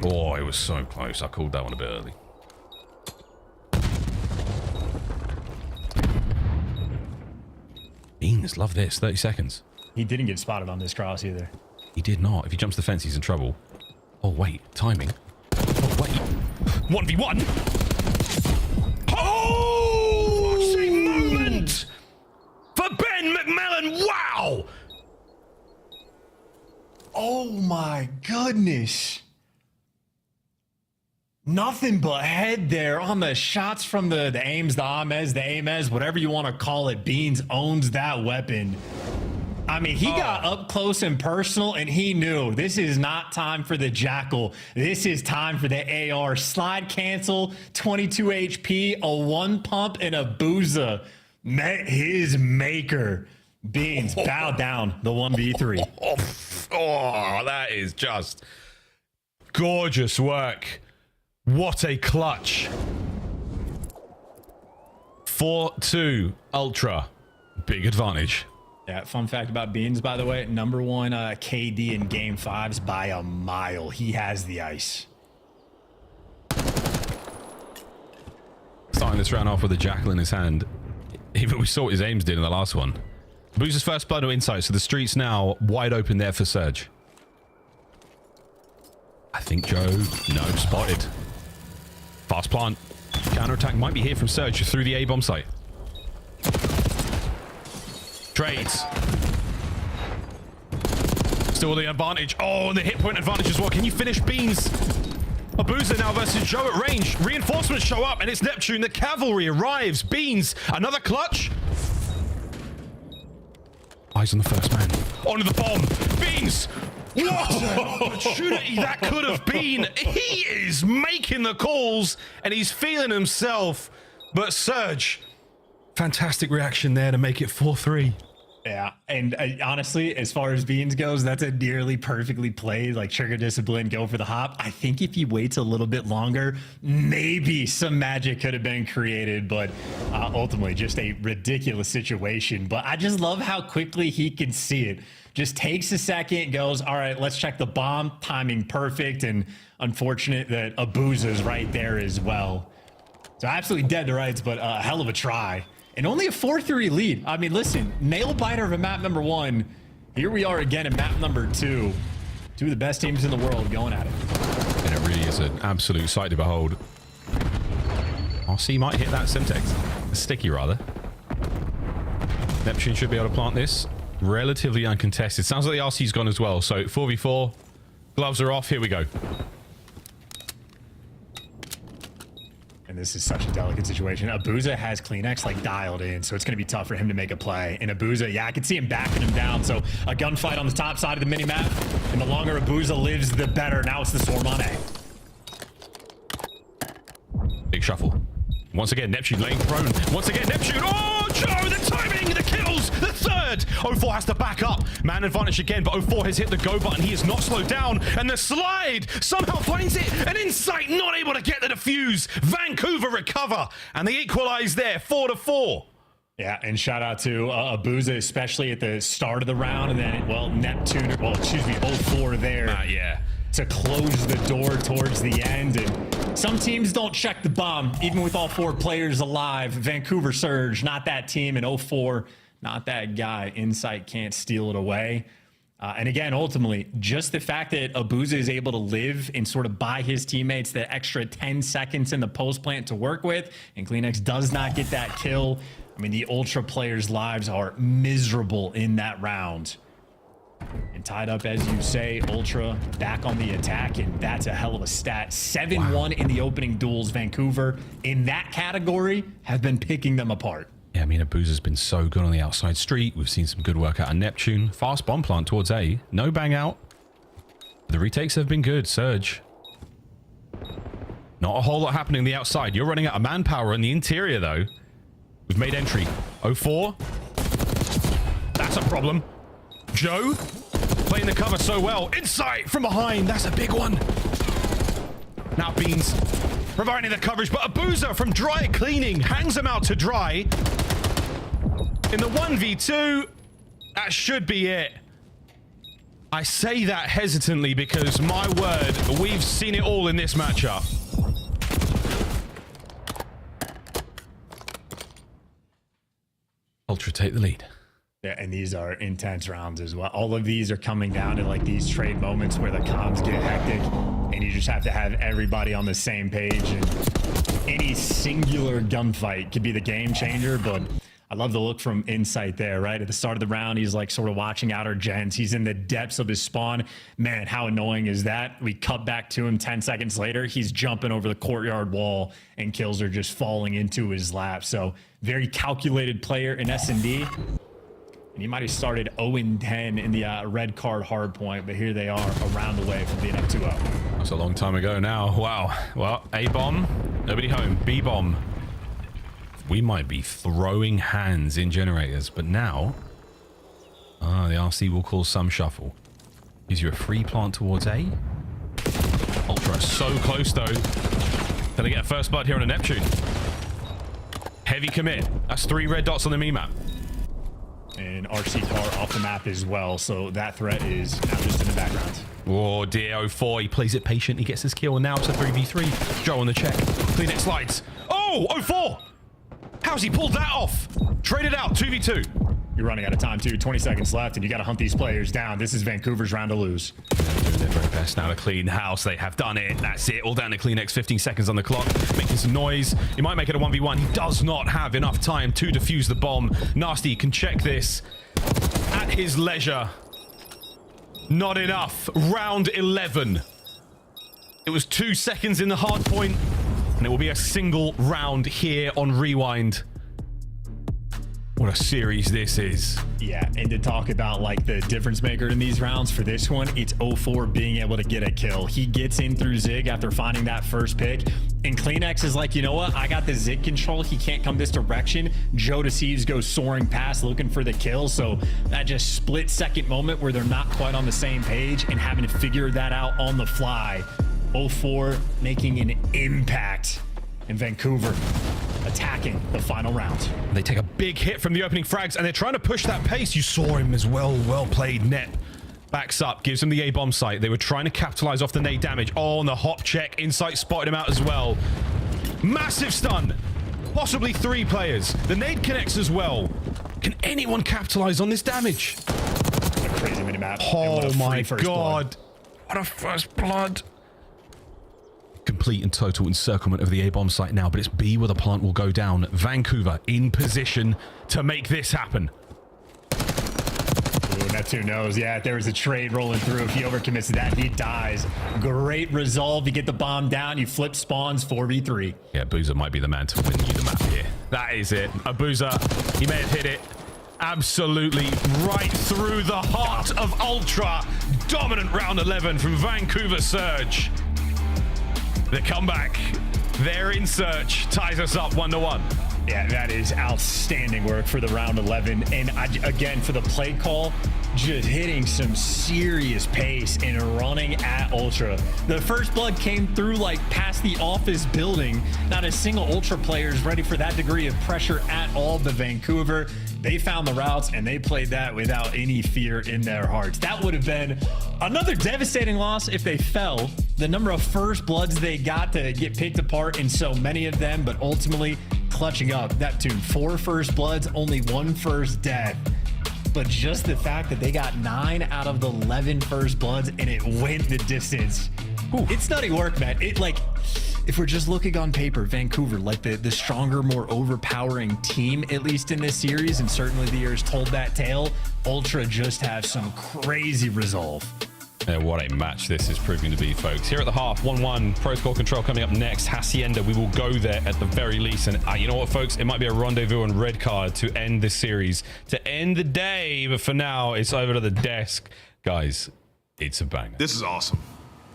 Oh, it was so close. I called that one a bit early. Beans, love this. 30 seconds. He didn't get spotted on this cross either. He did not. If he jumps the fence, he's in trouble. Oh, wait. Timing. Oh, wait. 1v1. Oh! Same moment for Ben McMillan. Wow! Oh my goodness. Nothing but head there on the shots from the aims, the Ames, the Ames, whatever you want to call it. Beans owns that weapon. I mean, he got up close and personal, and he knew this is not time for the Jackal. This is time for the AR. Slide cancel, 22 HP, a 1 pump, and a Booza. Met his maker. Beans bow down the 1v3. Oh, that is just gorgeous work. What a clutch. 4-2 Ultra. Big advantage. Yeah, fun fact about Beans, by the way, number 1 KD in game 5s by a mile. He has the ice. Starting this round off with a Jackal in his hand. Even we saw what his aims did in the last one. Booster's first blood to Insight, so the streets now wide open there for Surge. I think Joe, no, spotted. Fast plant. Counterattack might be here from Surge through the A-bomb site. Trades. Still the advantage. Oh, and the hit point advantage as well. Can you finish Beans? Abuza now versus Joe at range. Reinforcements show up, and it's Neptune. The cavalry arrives. Beans, another clutch. Eyes on the first man. Onto the bomb. Beans. What an opportunity that could have been. He is making the calls, and he's feeling himself. But Surge Fantastic reaction there to make it 4-3. Yeah, and honestly, as far as Beans goes, that's a nearly perfectly played, like trigger discipline, go for the hop. I think if he waits a little bit longer, maybe some magic could have been created, but ultimately just a ridiculous situation. But I just love how quickly he can see it. Just takes a second, goes, all right, let's check the bomb. Timing perfect, and unfortunate that Abuza's right there as well. So absolutely dead to rights, but a hell of a try. And only a 4-3 lead. I mean, listen, nail biter of a map number 1. Here we are again in map number 2. Two of the best teams in the world going at it. And it really is an absolute sight to behold. RC might hit that Semtex. Sticky, rather. Neptune should be able to plant this. Relatively uncontested. Sounds like the RC's gone as well. So 4v4. Gloves are off. Here we go. And this is such a delicate situation. Abuza has Kleenex like dialed in, so it's going to be tough for him to make a play. And Abuza, yeah, I can see him backing him down. So a gunfight on the top side of the mini-map. And the longer Abuza lives, the better. Now it's the Swarm on A. Big shuffle. Once again, Neptune laying prone. Once again, Neptune. Oh, Joe, the timing, the kills, the third. 04 has to back up. Man advantage again, but 04 has hit the go button. He is not slowed down. And the slide somehow finds it. An Insight not able to get the defuse. Vancouver recover. And they equalize there, 4-4. Yeah, and shout out to Abuza, especially at the start of the round. And then, well, Neptune, well, excuse me, 04 there. Yeah. To close the door towards the end. And some teams don't check the bomb, even with all 4 players alive. Vancouver Surge, not that team. And 04, not that guy. Insight can't steal it away. And again, ultimately, just the fact that Abuza is able to live and sort of buy his teammates the extra 10 seconds in the post plant to work with, and Kleenex does not get that kill. I mean, the Ultra players' lives are miserable in that round. And tied up, as you say, Ultra back on the attack, and that's a hell of a stat. 7-1 in the opening duels. Vancouver, in that category, have been picking them apart. Yeah, I mean, Abuza's been so good on the outside street. We've seen some good work out of Neptune. Fast bomb plant towards A. No bang out. The retakes have been good. Surge. Not a whole lot happening on the outside. You're running out of manpower in the interior, though. We've made entry. 04. That's a problem. Joe playing the cover so well. Insight from behind. That's a big one. Now Beans providing the coverage, but Abuza from dry cleaning hangs him out to dry. In the 1v2, that should be it. I say that hesitantly because, my word, we've seen it all in this matchup. Ultra take the lead. Yeah, and these are intense rounds as well. All of these are coming down to like these trade moments where the comms get hectic and you just have to have everybody on the same page, and any singular gunfight could be the game changer. But I love the look from Insight there, right? At the start of the round, he's like sort of watching outer gens. He's in the depths of his spawn. Man, how annoying is that? We cut back to him 10 seconds later. He's jumping over the courtyard wall and kills are just falling into his lap. So very calculated player in S&D. And he might have started 0-10 in the red card hard point, but here they are a round away from being up 2-0. That's a long time ago now. Wow. Well, A-bomb, nobody home. B-bomb. We might be throwing hands in generators, but now the RC will cause some shuffle. Gives you a free plant towards A. Ultra so close, though. Gonna get a first blood here on a Neptune. Heavy commit. That's 3 red dots on the mini-map. And RC car off the map as well, so that threat is now just in the background. Oh dear, 04, he plays it patient, he gets his kill, and now it's a 3v3. Joe on the check. Kleenex slides. Oh, 04! How's he pulled that off? Traded out, 2v2. You're running out of time too, 20 seconds left, and you got to hunt these players down. This is Vancouver's round to lose. They're doing their very best now to clean house. They have done it. That's it. All down to Kleenex. 15 seconds on the clock. Making some noise. He might make it a 1v1. He does not have enough time to defuse the bomb. Nasty can check this at his leisure. Not enough. Round 11. It was 2 seconds in the hard point, and it will be a single round here on Rewind. What a series this is. Yeah, and to talk about like the difference maker in these rounds for this one, it's 0-4 being able to get a kill. He gets in through Zig after finding that first pick, and Kleenex is like, you know what? I got the Zig control. He can't come this direction. Joe Deceives goes soaring past looking for the kill. So that just split second moment where they're not quite on the same page and having to figure that out on the fly. 0-4 making an impact in Vancouver, attacking the final round. They take a big hit from the opening frags, and they're trying to push that pace. You saw him as well. Well played. Net backs up, gives him the A-bomb site. They were trying to capitalize off the nade damage. Oh, and the hop check. Insight spotted him out as well. Massive stun. Possibly 3 players. The nade connects as well. Can anyone capitalize on this damage? A crazy minimap. Oh my God. What a first blood. Complete and total encirclement of the A-bomb site now, but it's B where the plant will go down. Vancouver in position to make this happen. Ooh, Neptune knows. Yeah, there was a trade rolling through. If he overcommits to that, he dies. Great resolve. You get the bomb down. You flip spawns 4v3. Yeah, Boozer might be the man to win you the map here. That is it. Boozer, he may have hit it absolutely right through the heart of Ultra. Dominant round 11 from Vancouver Surge. The comeback, they're in search, ties us up 1-1. Yeah, that is outstanding work for the round 11. And again, for the play call, just hitting some serious pace and running at Ultra. The first blood came through like past the office building. Not a single Ultra player is ready for that degree of pressure at all, but Vancouver, they found the routes and they played that without any fear in their hearts. That would have been another devastating loss if they fell. The number of first bloods they got to get picked apart in so many of them, but ultimately clutching up. Neptune, 4 first bloods, only 1 first death. But just the fact that they got 9 out of the 11 first bloods and it went the distance. Ooh. It's nutty work, man. It like, if we're just looking on paper, Vancouver, like the stronger, more overpowering team, at least in this series, and certainly the years told that tale, Ultra just have some crazy resolve. Yeah, what a match this is proving to be, folks. Here at the half, 1-1, Pro Score Control coming up next. Hacienda, we will go there at the very least. And you know what, folks? It might be a rendezvous and red card to end this series, to end the day. But for now, it's over to the desk. Guys, it's a banger. This is awesome.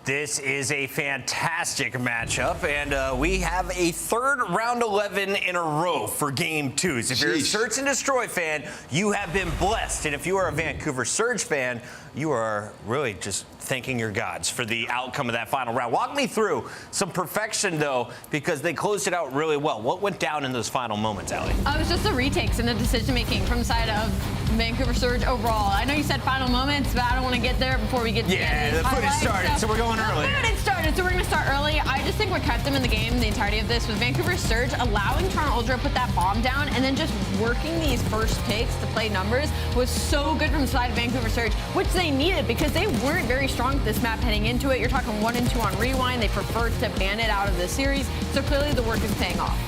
This is a fantastic matchup, and we have a third round 11 in a row for game 2s. If you're a Search and Destroy fan, you have been blessed. And if you are a Vancouver Surge fan, you are really just thanking your gods for the outcome of that final round. Walk me through some perfection, though, because they closed it out really well. What went down in those final moments, Allie? It was just the retakes and the decision-making from the side of Vancouver Surge overall. I know you said final moments, but I don't want to get there before we get to the footage started, so we're going early. The footage started, so we're going to start early. I just think what kept them in the game the entirety of this was Vancouver Surge allowing Toronto Ultra to put that bomb down and then just working these first picks to play numbers was so good from the side of Vancouver Surge, which they needed because they weren't very strong at this map heading into it. You're talking 1 and 2 on rewind. They preferred to ban it out of the series, so clearly the work is paying off.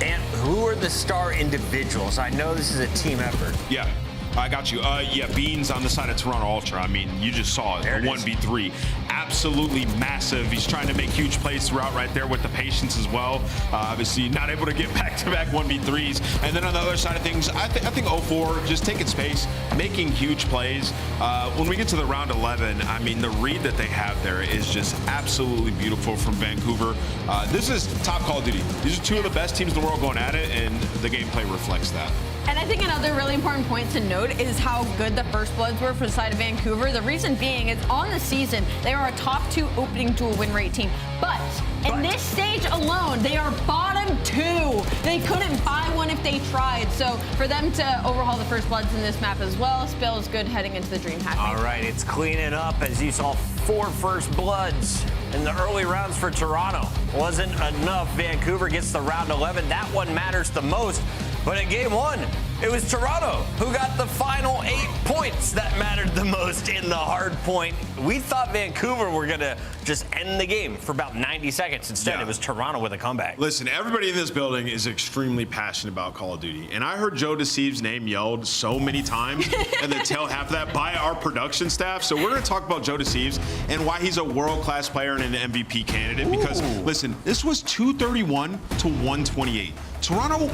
And who are the star individuals? I know this is a team effort. Yeah. I got you. Yeah, Beans on the side of Toronto Ultra. I mean, you just saw it. The 1v3. Absolutely massive. He's trying to make huge plays throughout right there with the patience as well. Obviously, not able to get back-to-back 1v3s. And then on the other side of things, I think 0-4, just taking space, making huge plays. When we get to the round 11, I mean, the read that they have there is just absolutely beautiful from Vancouver. This is top Call of Duty. These are 2 of the best teams in the world going at it, and the gameplay reflects that. And I think another really important point to note is how good the first bloods were for the side of Vancouver. The reason being is on the season, they are a top 2 opening duel win rate team. But in this stage alone, they are bottom 2. They couldn't buy one if they tried. So for them to overhaul the first bloods in this map as well, spells good heading into the DreamHack. All right, it's cleaning up as you saw 4 first bloods in the early rounds for Toronto. Wasn't enough. Vancouver gets the round 11. That one matters the most. But in game 1, it was Toronto who got the final 8 points that mattered the most in the hard point. We thought Vancouver were going to just end the game for about 90 seconds. Instead, it was Toronto with a comeback. Listen, everybody in this building is extremely passionate about Call of Duty. And I heard Joe Deceives' name yelled so many times in the tail half of that by our production staff. So we're going to talk about Joe Deceives and why he's a world-class player and an MVP candidate. Because, listen, this was 231 to 128. Toronto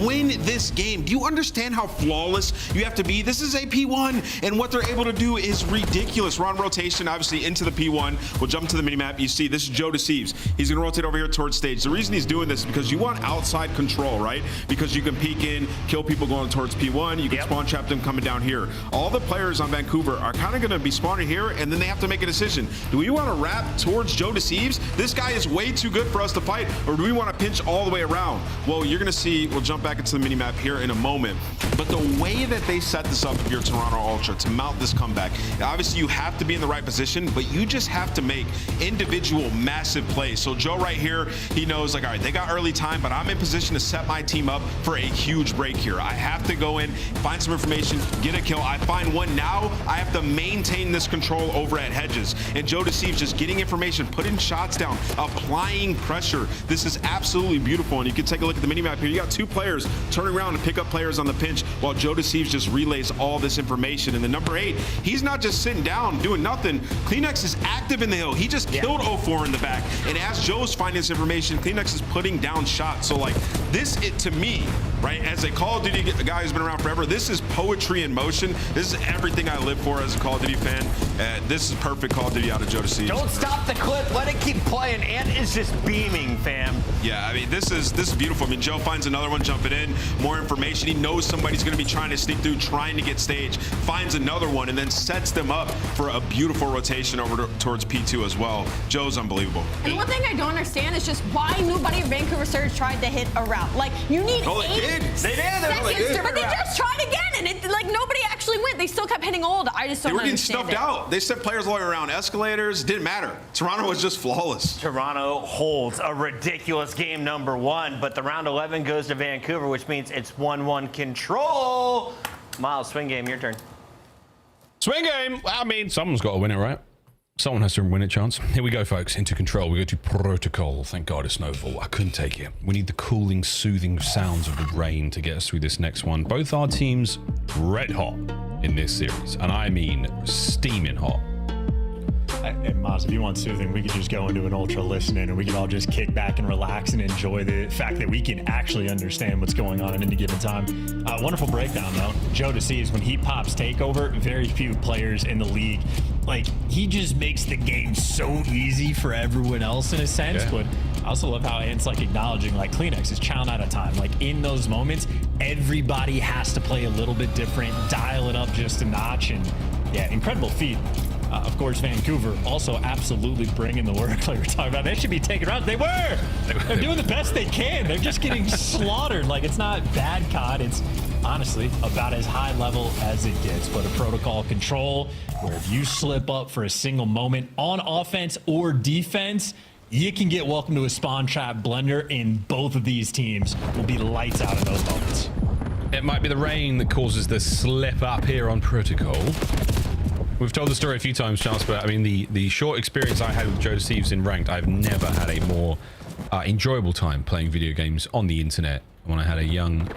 win this game. Do you understand how flawless you have to be? This is a P1, and what they're able to do is ridiculous. We're on rotation, obviously, into the P1. We'll jump to the minimap. You see, this is Joe Deceives. He's going to rotate over here towards stage. The reason he's doing this is because you want outside control, right? Because you can peek in, kill people going towards P1. You can spawn trap them coming down here. All the players on Vancouver are kind of going to be spawning here, and then they have to make a decision. Do we want to wrap towards Joe Deceives? This guy is way too good for us to fight, or do we want to pinch all the way around? Well, you're going to see, we'll jump back into the minimap here in a moment, but the way that they set this up, if you're Toronto Ultra, to mount this comeback, obviously you have to be in the right position, but you just have to make individual massive plays. So Joe right here, he knows, like, all right, they got early time, but I'm in position to set my team up for a huge break here. I have to go in, find some information, get a kill. I find one now, I have to maintain this control over at Hedges. And Joe Deceives just getting information, putting shots down, applying pressure. This is absolutely beautiful, and you can take a look at the minimap here. You got two players turning around to pick up players on the pinch while Joe Deceives just relays all this information. And the number 8, he's not just sitting down doing nothing. Kleenex is active in the hill. He just killed 04 in the back. And as Joe's finding this information, Kleenex is putting down shots. So like this, to me, right, as a Call of Duty guy who's been around forever, this is poetry in motion. This is everything I live for as a Call of Duty fan. This is perfect Call of Duty out of Joe Deceives. Don't stop the clip. Let it keep playing. Ant is just beaming, fam. Yeah, I mean, this is beautiful. I mean, Joe finds another one jumping in, more information. He knows somebody's going to be trying to sneak through, trying to get stage, finds another one, and then sets them up for a beautiful rotation over towards P2 as well. Joe's unbelievable. And one thing I don't understand is just why nobody at Vancouver Surge tried to hit a route. Like, you need 8 seconds, but they just tried again, and it, like, nobody actually went. They still kept hitting old. I just don't understand. They were getting stuffed out. They sent players all the way around escalators. Didn't matter. Toronto was just flawless. Toronto holds a ridiculous game number 1, but the round 11 goes to Vancouver, which means it's 1-1 control. Miles, swing game, your turn. Swing game. I mean, someone's got to win it, right? Someone has to win it, Chance. Here we go, folks. Into control. We go to protocol. Thank God it's snowfall. I couldn't take it. We need the cooling, soothing sounds of the rain to get us through this next one. Both our teams red hot in this series, and I mean steaming hot. And Miles, if you want soothing, we could just go into an ultra listening and we could all just kick back and relax and enjoy the fact that we can actually understand what's going on at any given time. Wonderful breakdown, though. Joe Deceives, when he pops takeover, very few players in the league, like, he just makes the game so easy for everyone else in a sense. Yeah. But I also love how Ant's like acknowledging, like, Kleenex is chowing out of time. Like, in those moments, everybody has to play a little bit different, dial it up just a notch, and yeah, incredible feat. Of course, Vancouver also absolutely bringing the work like we were talking about. They should be taking rounds. They were. They're doing the best they can. They're just getting slaughtered. Like, it's not bad COD. It's honestly about as high level as it gets. But a protocol control where if you slip up for a single moment on offense or defense, you can get welcome to a spawn trap blender, and both of these teams will be lights out in those moments. It might be the rain that causes the slip up here on protocol. We've told the story a few times, Chance, but I mean, the short experience I had with Joe Deceives in ranked, I've never had a more enjoyable time playing video games on the internet when I had a young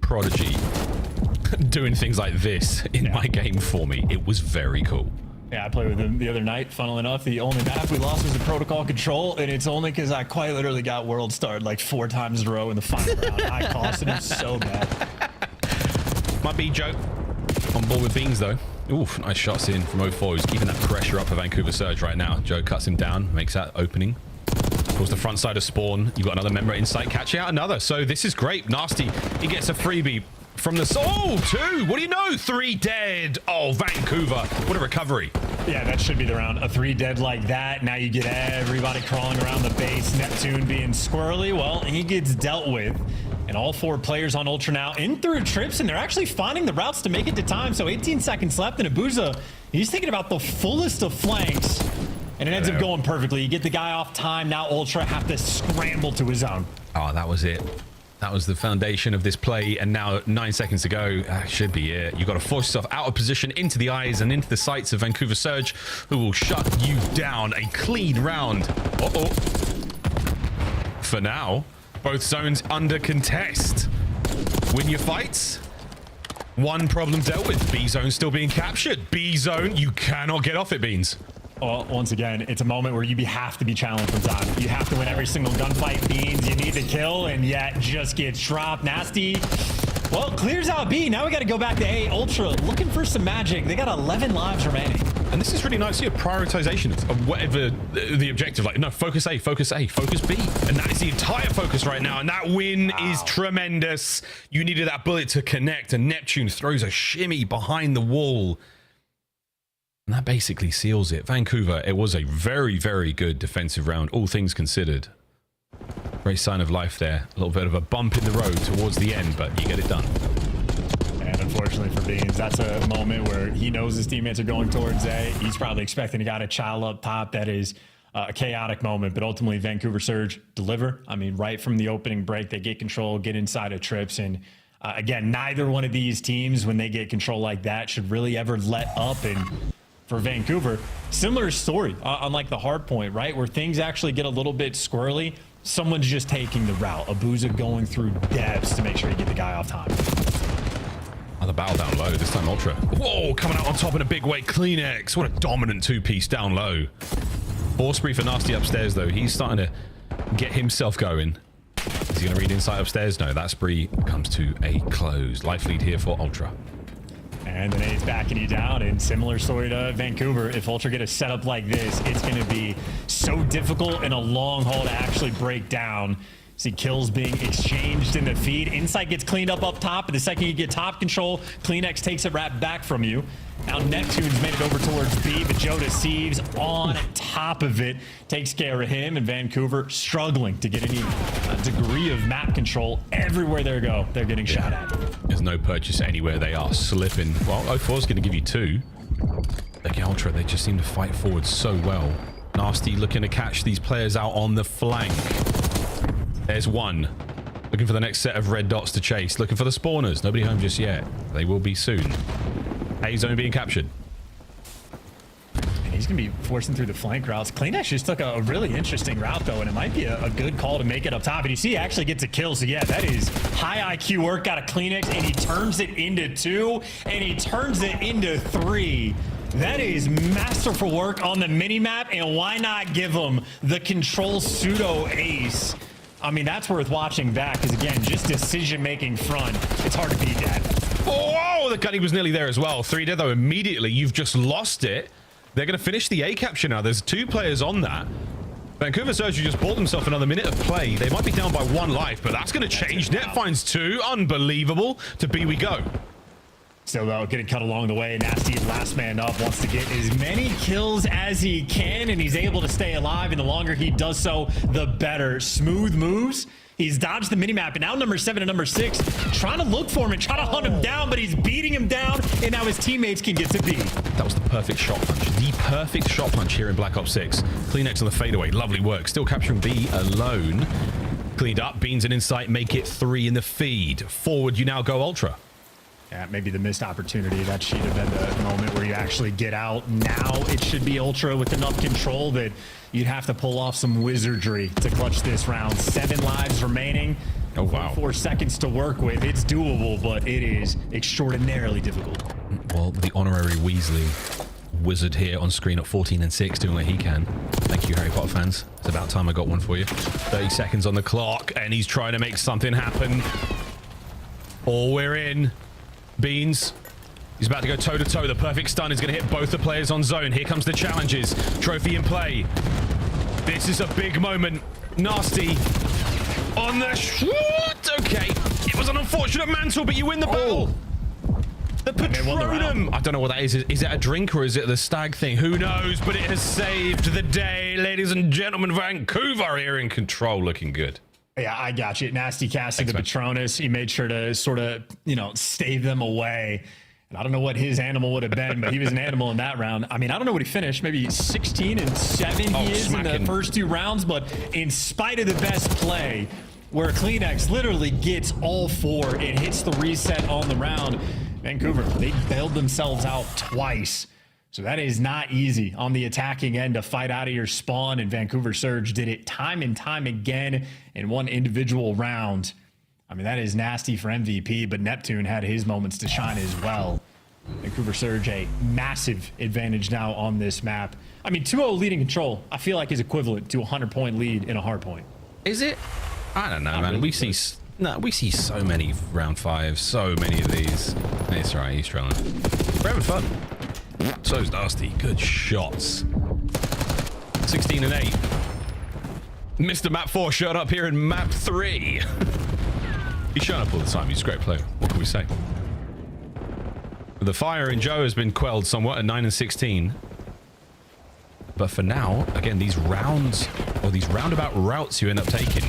prodigy doing things like this in my game for me. It was very cool. Yeah, I played with him the other night. Funnily enough, the only map we lost was the protocol control, and it's only because I quite literally got world starred like 4 times in a row in the final round. I cost it so bad. Might be Joe on board with Beans, though. Oof, nice shots in from 04. He's keeping that pressure up for Vancouver Surge right now. Joe cuts him down, makes that opening. Of course, the front side of spawn. You've got another member in sight, catching out another. So this is great. Nasty, he gets a freebie from the... Oh, 2! What do you know? 3 dead. Oh, Vancouver. What a recovery. Yeah, that should be the round. A 3 dead like that. Now you get everybody crawling around the base. Neptune being squirrely. Well, he gets dealt with. And all 4 players on Ultra now in through trips, and they're actually finding the routes to make it to time. So 18 seconds left, and Abuza, he's thinking about the fullest of flanks. And it ends up going perfectly. You get the guy off time. Now Ultra have to scramble to his zone. Oh, that was it. That was the foundation of this play, and now 9 seconds to go. Should be it. You've got to force yourself out of position into the eyes and into the sights of Vancouver Surge, who will shut you down. A clean round. Uh-oh. For now, both zones under contest. Win your fights. One problem dealt with. B zone still being captured. B zone, you cannot get off it, Beans. Well, once again, it's a moment where you have to be challenged from time. You have to win every single gunfight. Beans, you need the kill, and yet just gets dropped. Nasty, well, clears out B. Now we got to go back to A. Ultra looking for some magic. They got 11 lives remaining. And this is really nice here, prioritization of whatever the objective. Like, no, focus A, focus B. And that is the entire focus right now. And that win is tremendous. You needed that bullet to connect, and Neptune throws a shimmy behind the wall. And that basically seals it. Vancouver, it was a very, very good defensive round, all things considered. Great sign of life there. A little bit of a bump in the road towards the end, but you get it done. And unfortunately for Beans, that's a moment where he knows his teammates are going towards A. He's probably expecting a guy to chow up top. That is a chaotic moment, but ultimately Vancouver Surge deliver. I mean, right from the opening break, they get control, get inside of trips, and again, neither one of these teams, when they get control like that, should really ever let up. And for Vancouver, similar story on like the hard point, right? Where things actually get a little bit squirrely. Someone's just taking the route. Abuza going through depths to make sure you get the guy off time. Another battle down low, this time Ultra. Whoa, coming out on top in a big way. Kleenex, what a dominant two-piece down low. Ball spree for Nasty upstairs, though. He's starting to get himself going. Is he going to read inside upstairs? No, that spree comes to a close. Life lead here for Ultra. And the nade's backing you down, and similar story to Vancouver. If Ultra get a setup like this, it's going to be so difficult in a long haul to actually break down. See kills being exchanged in the feed. Insight gets cleaned up top, and the second you get top control, Kleenex takes it right back from you. Now Neptune's made it over towards B, but Joe deceives on top of it, takes care of him, and Vancouver struggling to get any degree of map control. Everywhere they go, they're getting shot at. There's no purchase anywhere. They are slipping. Well, 04's going to give you 2. Look at Ultra, they just seem to fight forward so well. Nasty looking to catch these players out on the flank. There's one. Looking for the next set of red dots to chase. Looking for the spawners. Nobody home just yet. They will be soon. A zone being captured. And he's going to be forcing through the flank routes. Kleenex just took a really interesting route, though, and it might be a good call to make it up top. And you see he actually gets a kill. So, yeah, that is high IQ work. Got a Kleenex, and he turns it into 2, and he turns it into 3. That is masterful work on the mini-map, and why not give him the control pseudo ace? I mean, that's worth watching back, because again, just decision-making front, it's hard to beat that. Oh, the gunny was nearly there as well. 3 dead, though, immediately. You've just lost it. They're going to finish the A capture now. There's 2 players on that. Vancouver Surge just bought themselves another minute of play. They might be down by 1 life, but that's going to change. Net finds 2. Unbelievable. To B we go. Still, though, getting cut along the way. Nasty, last man up, wants to get as many kills as he can, and he's able to stay alive, and the longer he does so, the better. Smooth moves. He's dodged the minimap, and now number 7 and number 6 trying to look for him and try to hunt him down, but he's beating him down, and now his teammates can get to B. That was the perfect shot punch. The perfect shot punch here in Black Ops 6. Kleenex on the fadeaway. Lovely work. Still capturing B alone. Cleaned up. Beans and Insight make it 3 in the feed. Forward, you now go Ultra. Yeah, maybe the missed opportunity. That should have been the moment where you actually get out. Now it should be Ultra with enough control that you'd have to pull off some wizardry to clutch this round. 7 lives remaining. Oh, wow. 4 seconds to work with. It's doable, but it is extraordinarily difficult. Well, the honorary Weasley wizard here on screen at 14 and 6 doing what he can. Thank you, Harry Potter fans. It's about time I got one for you. 30 seconds on the clock, and he's trying to make something happen. Oh, we're in. Beans. He's about to go toe-to-toe. The perfect stun is going to hit both the players on zone. Here comes the challenges. Trophy in play. This is a big moment. Nasty. On the shoot. Okay. It was an unfortunate mantle, but you win the battle. The Patronum. I don't know what that is. Is it a drink or is it the stag thing? Who knows? But it has saved the day. Ladies and gentlemen, Vancouver here in control. Looking good. Yeah, I got you. Nasty casting the Patronus. He made sure to sort of, stave them away. And I don't know what his animal would have been, but he was an animal in that round. I mean, I don't know what he finished. Maybe 16 and 7 he is in the first 2 rounds. But in spite of the best play, where Kleenex literally gets all 4 and hits the reset on the round, Vancouver, they bailed themselves out twice. So that is not easy on the attacking end to fight out of your spawn, and Vancouver Surge did it time and time again in one individual round. I mean, that is nasty for MVP, but Neptune had his moments to shine as well. Vancouver Surge, a massive advantage now on this map. I mean, 2-0 leading control, I feel like is equivalent to a 100-point lead in a hard point. Is it? I don't know, man. We see so many round 5s, so many of these. It's right, he's trailing. We're having fun. So's Nasty. Good shots. 16 and 8. Mr. Map 4 showed up here in Map 3. He's showing up all the time. He's a great player. What can we say? The fire in Joe has been quelled somewhat at 9 and 16. But for now, again, these rounds, or these roundabout routes you end up taking,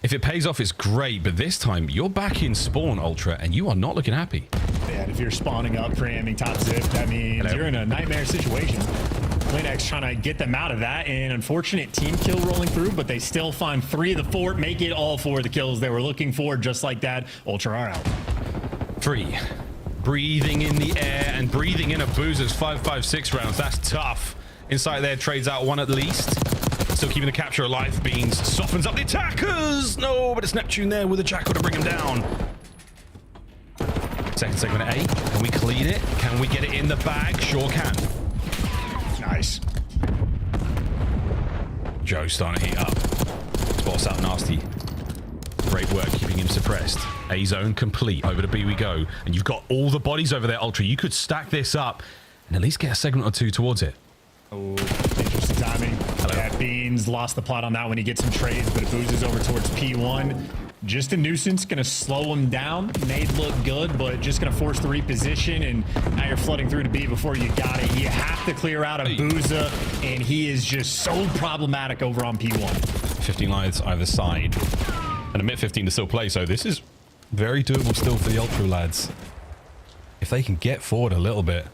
if it pays off, it's great. But this time, you're back in spawn, Ultra, and you are not looking happy. Yeah, if you're spawning up, preaiming top zip, that means you're in a nightmare situation. Kleenex trying to get them out of that. An unfortunate team kill rolling through, but they still find 3 of the 4, make it all 4 of the kills they were looking for. Just like that, Ultra are out. 3. Breathing in the air and breathing in a Boozer's 5.56 rounds. That's tough. Inside there, trades out 1 at least. Still keeping the capture alive. Beans softens up the attackers. No, but it's Neptune there with a Jackal to bring him down. Second segment at 8. Can we clean it? Can we get it in the bag? Sure can. Nice. Joe starting to heat up. Spots out Nasty. Great work keeping him suppressed. A zone complete. Over to B we go. And you've got all the bodies over there, Ultra. You could stack this up and at least get a segment or 2 towards it. Oh, interesting timing. Yeah, Beans lost the plot on that when he gets some trades, but it boozes over towards P1. Just a nuisance, gonna slow him down. Nade look good, but just gonna force the reposition, and now you're flooding through to B before you got it. You have to clear out a Booza, and he is just so problematic over on P1. 15 lives either side. And a mid 15 to still play, so this is very doable still for the Ultra lads. If they can get forward a little bit.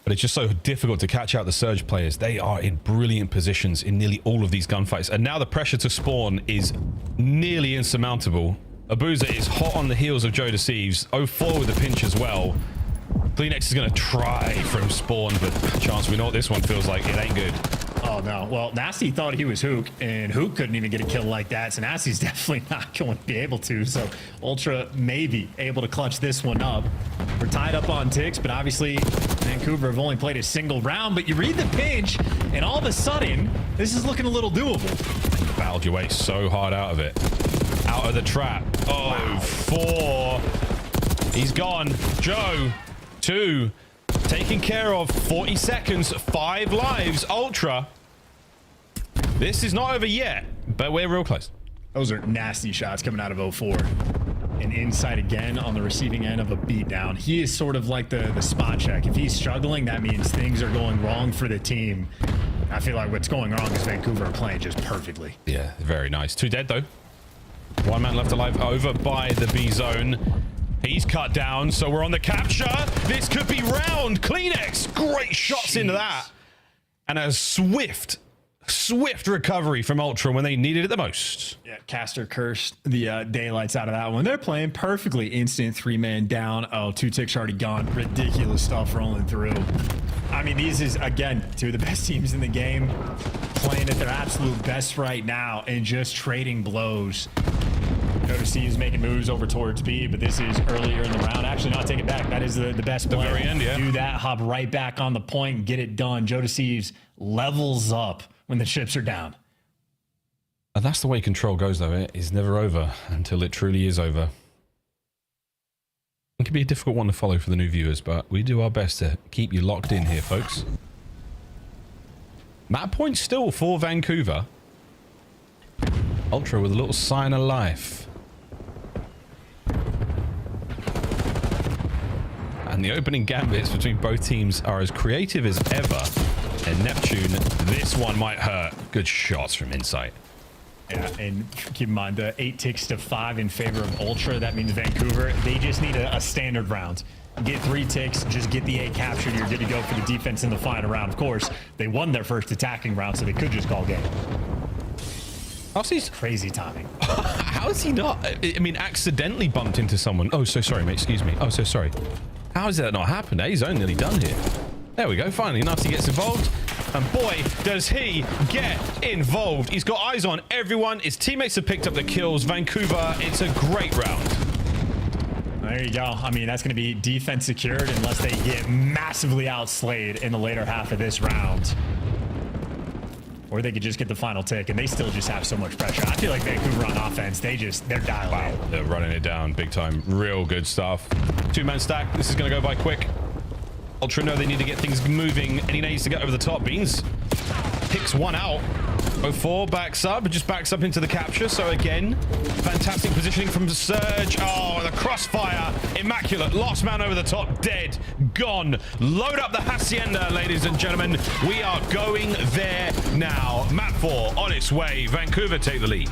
But it's just so difficult to catch out the Surge players. They are in brilliant positions in nearly all of these gunfights. And now the pressure to spawn is nearly insurmountable. Abuza is hot on the heels of Joe Deceives. 0-4 with the pinch as well. Kleenex is going to try from spawn, but chance we know what this one feels like. It ain't good. Oh, no. Well, Nasty thought he was Hook, and Hook couldn't even get a kill like that, so Nasty's definitely not going to be able to. So Ultra may be able to clutch this one up. We're tied up on ticks, but obviously Vancouver have only played a single round, but you read the pinch, and all of a sudden, this is looking a little doable. Battled your way so hard out of it. Out of the trap. Oh, wow. 4. He's gone. Joe, 2. Taken care of. 40 seconds, 5 lives. Ultra. This is not over yet, but we're real close. Those are nasty shots coming out of 0-4. And inside again on the receiving end of a beatdown. He is sort of like the spot check. If he's struggling, that means things are going wrong for the team. I feel like what's going wrong is Vancouver are playing just perfectly. Yeah, very nice. 2 dead, though. 1 man left alive over by the B zone. He's cut down, so we're on the capture. This could be round. Kleenex, great shots into that. And a swift recovery from Ultra when they needed it the most. Yeah, Caster cursed the daylights out of that one. They're playing perfectly. Instant 3-man down. Oh, 2 ticks already gone. Ridiculous stuff rolling through. I mean, these is, again, 2 of the best teams in the game. Playing at their absolute best right now and just trading blows. Notice he's making moves over towards B, but this is earlier in the round. Actually, not take it back. That is the best play. The very end, yeah. Do that, hop right back on the point, and get it done. Joe Deceives levels up when the chips are down. And that's the way Control goes, though. It is never over until it truly is over. It can be a difficult one to follow for the new viewers, but we do our best to keep you locked in here, folks. Map point still for Vancouver. Ultra with a little sign of life. And the opening gambits between both teams are as creative as ever. And Neptune, this one might hurt. Good shots from Insight. Yeah, and keep in mind, the 8 ticks to 5 in favor of Ultra. That means Vancouver, they just need a standard round. Get 3 ticks, just get the 8 captured. You're good to go for the defense in the final round. Of course, they won their first attacking round, so they could just call game. How's he crazy timing? How is he not? I mean, accidentally bumped into someone. Oh, so sorry, mate. Excuse me. Oh, so sorry. How has that not happened? He's only nearly done here. There we go. Finally, Nasty gets involved. And boy, does he get involved. He's got eyes on everyone. His teammates have picked up the kills. Vancouver, it's a great round. There you go. I mean, that's going to be defense secured unless they get massively outslayed in the later half of this round. Or they could just get the final tick, and they still just have so much pressure. I feel like Vancouver on offense, they're dialing it. They're running it down big time. Real good stuff. 2-man stack. This is going to go by quick. Ultra know they need to get things moving, and he needs to get over the top. Beans picks one out. 04 backs up, just backs up into the capture. So again, fantastic positioning from Surge. Oh, the crossfire, immaculate. Lost man over the top, dead, gone. Load up the Hacienda, ladies and gentlemen. We are going there now. Map 4 on its way. Vancouver take the lead.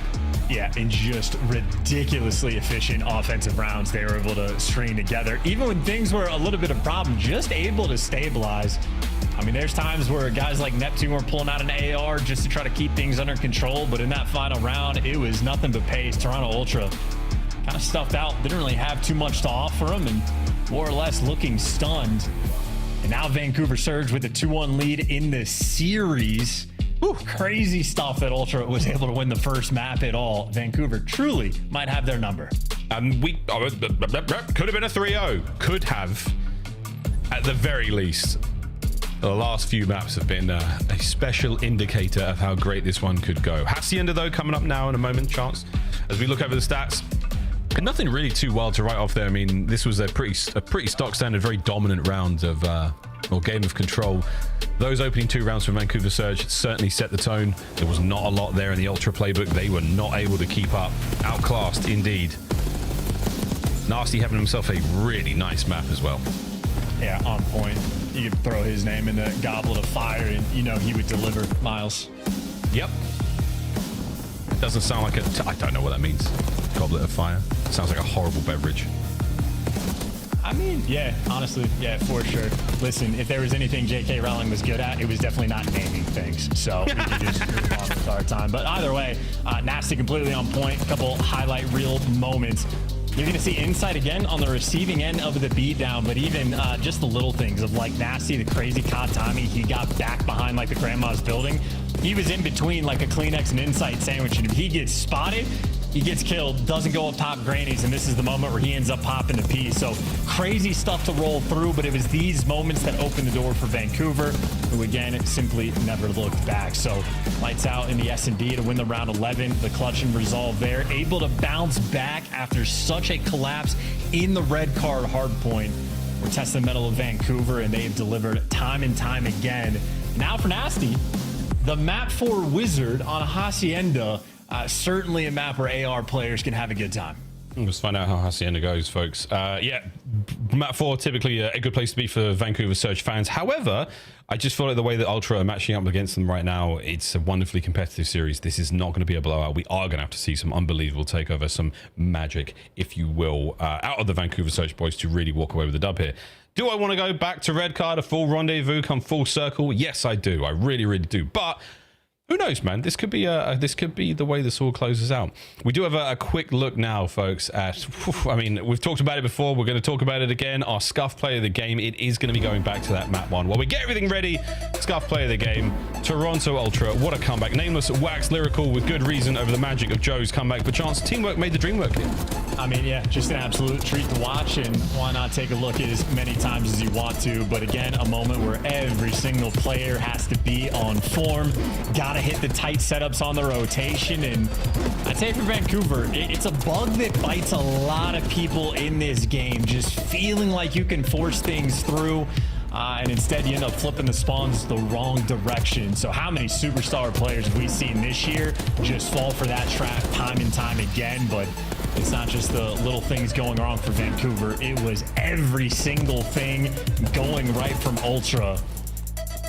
Yeah, and just ridiculously efficient offensive rounds they were able to string together. Even when things were a little bit of a problem, just able to stabilize. I mean, there's times where guys like Neptune were pulling out an AR just to try to keep things under control, but in that final round, it was nothing but pace. Toronto Ultra kind of stuffed out, didn't really have too much to offer them, and more or less looking stunned. And now Vancouver Surge with a 2-1 lead in the series. Whew, crazy stuff that Ultra was able to win the first map at all. Vancouver truly might have their number. And we could have been a 3-0. Could have, at the very least. The last few maps have been a special indicator of how great this one could go. Hacienda, though, coming up now in a moment, Chance. As we look over the stats, and nothing really too wild to write off there. I mean, this was a pretty stock standard, very dominant round of, or game of control. Those opening 2 rounds for Vancouver Surge certainly set the tone. There was not a lot there in the Ultra playbook. They were not able to keep up. Outclassed, indeed. Nasty having himself a really nice map as well. Yeah, on point. You could throw his name in the goblet of fire and you know he would deliver, Miles. Yep. It doesn't sound like I don't know what that means. Goblet of fire. It sounds like a horrible beverage. I mean, yeah, honestly, yeah, for sure. Listen, if there was anything J.K. Rowling was good at, it was definitely not naming things. So we could just move on with our time. But either way, Nasty completely on point. A couple highlight reel moments. You're going to see Insight again on the receiving end of the beatdown, but even just the little things of like Nasty, the crazy caught timing. He got back behind like the grandma's building. He was in between like a Kleenex and Insight sandwich, and if he gets spotted, he gets killed, doesn't go up top grannies, and this is the moment where he ends up popping the P. So crazy stuff to roll through, but it was these moments that opened the door for Vancouver, who again simply never looked back. So lights out in the S&D to win the round 11, the clutch and resolve there, able to bounce back after such a collapse in the red card hardpoint. We're testing the metal of Vancouver, and they have delivered time and time again. Now for Nasty, the map 4 wizard on Hacienda. Certainly a map where AR players can have a good time. Let's find out how Hacienda goes, folks. Yeah, map 4 typically a good place to be for Vancouver Surge fans. However, I just feel like the way that Ultra are matching up against them right now, it's a wonderfully competitive series. This is not going to be a blowout. We are going to have to see some unbelievable takeover, some magic, if you will, out of the Vancouver Surge boys to really walk away with the dub here. Do I want to go back to red card, a full rendezvous, come full circle? Yes, I do. I really, really do. But who knows, man? This could be the way this all closes out. We do have a quick look now, folks, at, I mean, we've talked about it before. We're going to talk about it again. Our Scuff Player of the Game. It is going to be going back to that map 1. While we get everything ready, Scuff Player of the Game, Toronto Ultra. What a comeback. Nameless wax lyrical with good reason over the magic of Joe's comeback. But chance, teamwork made the dream work here. I mean, yeah, just an absolute treat to watch, and why not take a look at as many times as you want to. But again, a moment where every single player has to be on form. Gotta hit the tight setups on the rotation, and I'd say for Vancouver, it's a bug that bites a lot of people in this game, just feeling like you can force things through, and instead you end up flipping the spawns the wrong direction. So how many superstar players have we seen this year just fall for that trap time and time again? But it's not just the little things going wrong for Vancouver, it was every single thing going right from Ultra.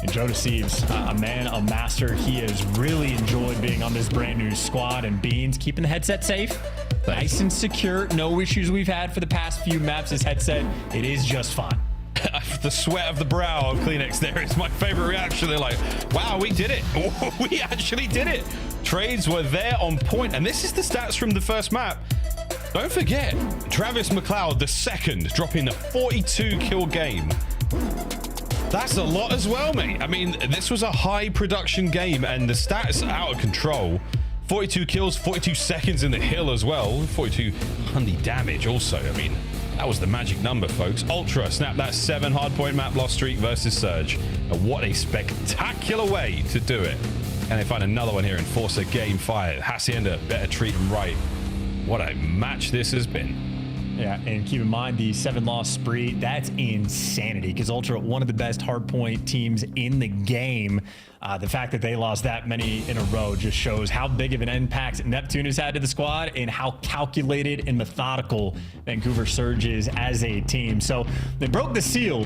And Joe Deceives, a man, a master. He has really enjoyed being on this brand new squad. And Beans keeping the headset safe, nice and secure. No issues we've had for the past few maps. This headset, it is just fine. The sweat of the brow of Kleenex there is my favorite reaction. They're like, wow, we did it. We actually did it. Trades were there on point. And this is the stats from the first map. Don't forget, Travis McLeod, the second, dropping a 42 kill game. That's a lot as well, mate. I mean, this was a high production game, and the stats are out of control. 42 kills, 42 seconds in the hill as well. 4200 damage also. I mean, that was the magic number, folks. Ultra snapped that 7 hardpoint map loss streak versus Surge. And what a spectacular way to do it. And they find another one here in Forza Game 5. Hacienda better treat him right. What a match this has been. Yeah, and keep in mind the 7-loss spree, that's insanity because Ultra, one of the best hardpoint teams in the game. The fact that they lost that many in a row just shows how big of an impact Neptune has had to the squad and how calculated and methodical Vancouver Surge is as a team. So they broke the seal,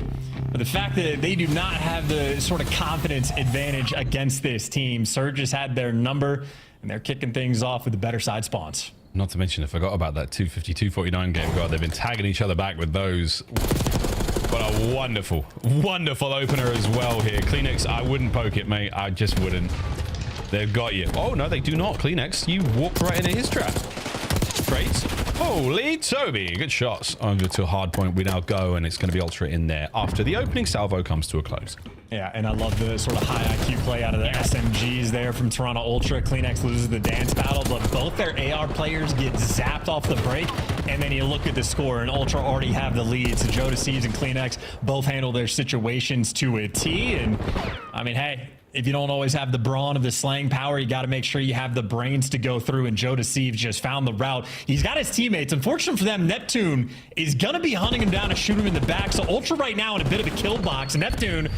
but the fact that they do not have the sort of confidence advantage against this team, Surge has had their number and they're kicking things off with the better side spawns. Not to mention, I forgot about that 250-249 game. God, they've been tagging each other back with those. But a wonderful, wonderful opener as well here. Kleenex, I wouldn't poke it, mate. I just wouldn't. They've got you. Oh, no, they do not. Kleenex, you walked right into his trap. Great. Holy Toby. Good shots. Over to hardpoint. We now go, and it's going to be Ultra in there after the opening salvo comes to a close. Yeah, and I love the sort of high IQ play out of the SMGs there from Toronto Ultra. Kleenex loses the dance battle, but both their AR players get zapped off the break. And then you look at the score, and Ultra already have the lead. So Joe Deceives and Kleenex both handle their situations to a T. And I mean, hey, if you don't always have the brawn of the slaying power, you got to make sure you have the brains to go through. And Joe Deceives just found the route. He's got his teammates. Unfortunately for them, Neptune is going to be hunting him down and shoot him in the back. So Ultra right now in a bit of a kill box. Neptune,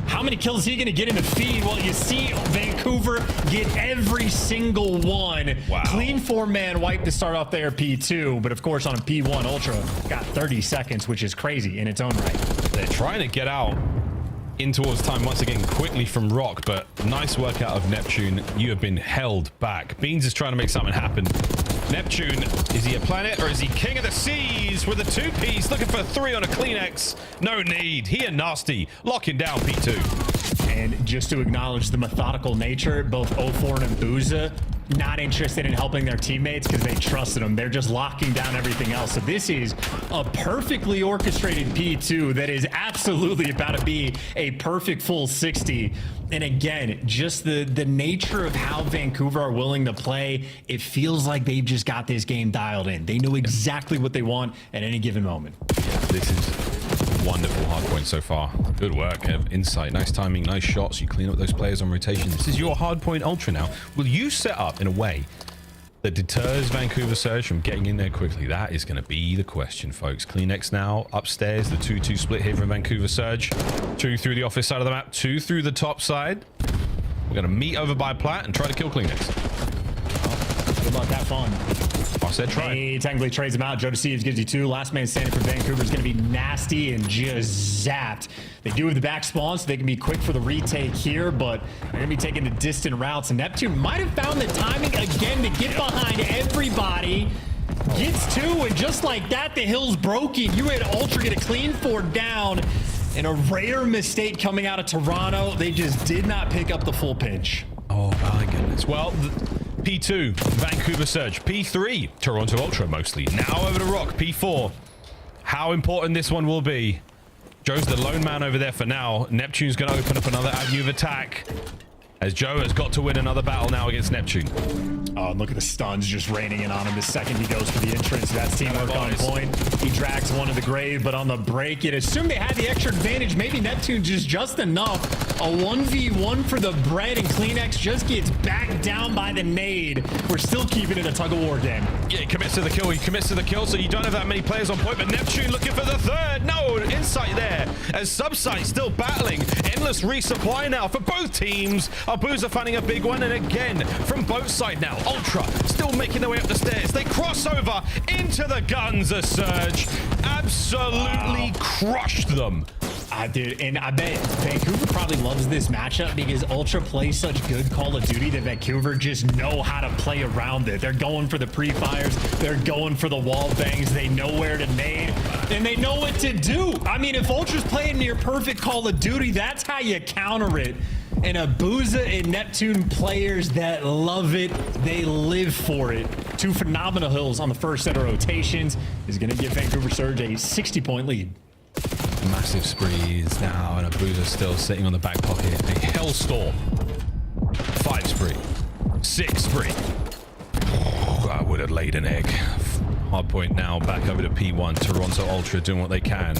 how many kills is he going to get in the feed? Well, you see Vancouver get every single one. Wow. Clean 4-man wipe to start off their P2. But of course on P1, Ultra got 30 seconds, which is crazy in its own right. They're trying to get out in towards time once again quickly from Rock, but nice work out of Neptune. You have been held back. Beans is trying to make something happen. Neptune, is he a planet or is he king of the seas with a 2-piece looking for 3 on a Kleenex? No need. He and Nasty locking down P2. And just to acknowledge the methodical nature, both 04 and Booza not interested in helping their teammates because they trusted them. They're just locking down everything else. So this is a perfectly orchestrated P2 that is absolutely about to be a perfect full 60. And again, just the nature of how Vancouver are willing to play, it feels like they've just got this game dialed in. They know exactly what they want at any given moment. This is wonderful hardpoint so far. Good work, Kev. Insight, nice timing, nice shots. You clean up those players on rotation. This is your hardpoint Ultra now. Will you set up in a way that deters Vancouver Surge from getting in there quickly? That is going to be the question, folks. Kleenex now upstairs. The 2-2 split here from Vancouver Surge. 2 through the office side of the map, 2 through the top side. We're going to meet over by Platt and try to kill Kleenex. Well, good luck, have fun. I said try. He technically trades him out. Joe Deceives gives you 2. Last man standing for Vancouver is going to be Nasty and just zapped. They do have the back spawn, so they can be quick for the retake here, but they're going to be taking the distant routes. And Neptune might have found the timing again to get behind everybody. Gets 2, and just like that, the hill's broken. You had Ultra get a clean 4 down. And a rare mistake coming out of Toronto. They just did not pick up the full pinch. Oh my goodness. Well, P2, Vancouver Surge. P3, Toronto Ultra mostly. Now over to Rock, P4. How important this one will be. Joe's the lone man over there for now. Neptune's going to open up another avenue of attack, as Joe has got to win another battle now against Neptune. Oh, and look at the stuns just raining in on him the second he goes for the entrance. That's teamwork on point. He drags one to the grave, but on the break, you'd assume they had the extra advantage. Maybe Neptune just enough. A 1v1 for the bread, and Kleenex just gets backed down by the nade. We're still keeping it a tug-of-war game. Yeah, he commits to the kill. He commits to the kill, so you don't have that many players on point, but Neptune looking for the 3rd. No, insight there, as Subsight still battling. Endless resupply now for both teams. Abuza finding a big one, and again, from both sides now. Ultra still making their way up the stairs. They cross over into the guns. A Surge absolutely crushed them. Dude, and I bet Vancouver probably loves this matchup because Ultra plays such good Call of Duty that Vancouver just know how to play around it. They're going for the pre-fires. They're going for the wall bangs. They know where to nade, and they know what to do. I mean, if Ultra's playing near perfect Call of Duty, that's how you counter it. And Abuza and Neptune players that love it, they live for it. 2 phenomenal hills on the first set of rotations is going to give Vancouver Surge a 60-point lead. Massive sprees now, and Abuza still sitting on the back pocket. A hellstorm. 5 spree. 6 spree. would have laid an egg. Hardpoint now back over to P1. Toronto Ultra doing what they can.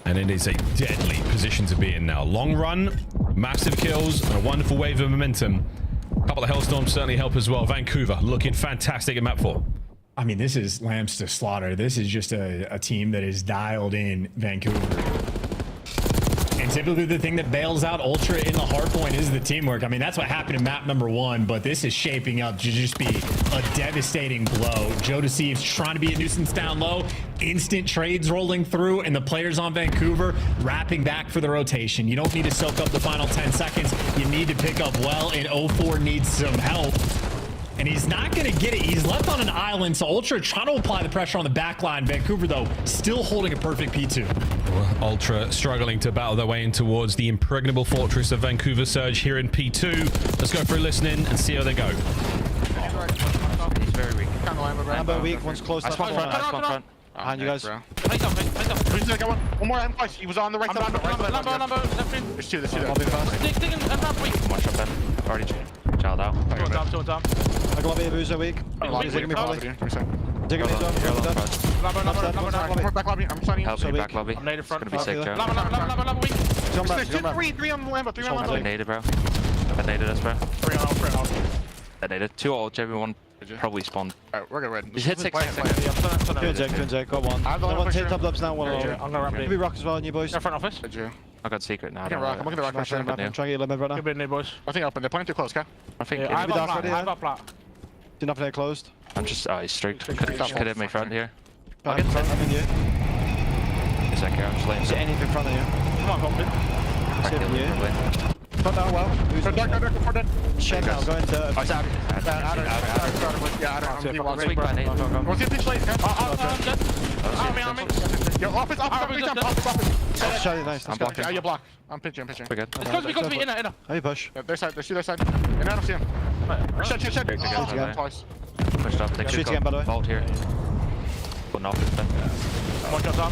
And it is a deadly position to be in now. Long run, massive kills, and a wonderful wave of momentum. A couple of Hellstorms certainly help as well. Vancouver looking fantastic at map 4. I mean, this is lambs to slaughter. This is just a team that is dialed in Vancouver. And typically the thing that bails out Ultra in the hardpoint is the teamwork. I mean, that's what happened in map number 1, but this is shaping up to just be a devastating blow. Joe Deceives trying to be a nuisance down low, instant trades rolling through, and the players on Vancouver wrapping back for the rotation. You don't need to soak up the final 10 seconds. You need to pick up well, and 04 needs some help. And he's not going to get it. He's left on an island, so Ultra trying to apply the pressure on the back line. Vancouver, though, still holding a perfect P2. Well, Ultra struggling to battle their way in towards the impregnable fortress of Vancouver Surge here in P2. Let's go for a listening and see how they go. He's very weak. Number weak, one's close. I spawn front. Behind you guys. One more M twice. He was on the right side. Number. There's two. Dig and ramp weak. One shot Ben. Already child out. Two on top. I got a boozer weak. He's digging me probably. Digging me Number back lobby. I'm signing. Help me back lobby. I'm native front. It's gonna be sick, Joe. Number weak. There's Three on Lambo. I naded, bro. I naded us, bro. Three on. I naded. 2 ult, everyone probably spawned. Alright, we're good. Just hit 6 seconds. Two and Jack, got one. I No one take top ups now, one I'm gonna ramp Maybe rock as well, new boys. front office. I got secret now. I can rock. I'm looking at the rock. I'm trying to get a limit right now. Good bit, boys. I think open. They're playing too close, okay? I think I have a flat. Do nothing closed. I'm just, he's streaked. Could hit my front here. I'm in you. Is that here? I'm just laying. Is there anything in front of you? Come on, Compton. Saving you. Front down well. Dark. Shut down, going to... Oh, it's out. Yeah, I'm Weak by nade. What's the pitch late? On me. Yo, office. Charlie, nice. I'm blocking. You block. I'm pitching. We're good. It's close to me. Inner. How you push? Their side. Their side. And I don't see him. Shut. Twice. Pushed up. They Shoot again, by the way. Vault here. Putting off his Ben. One shot top.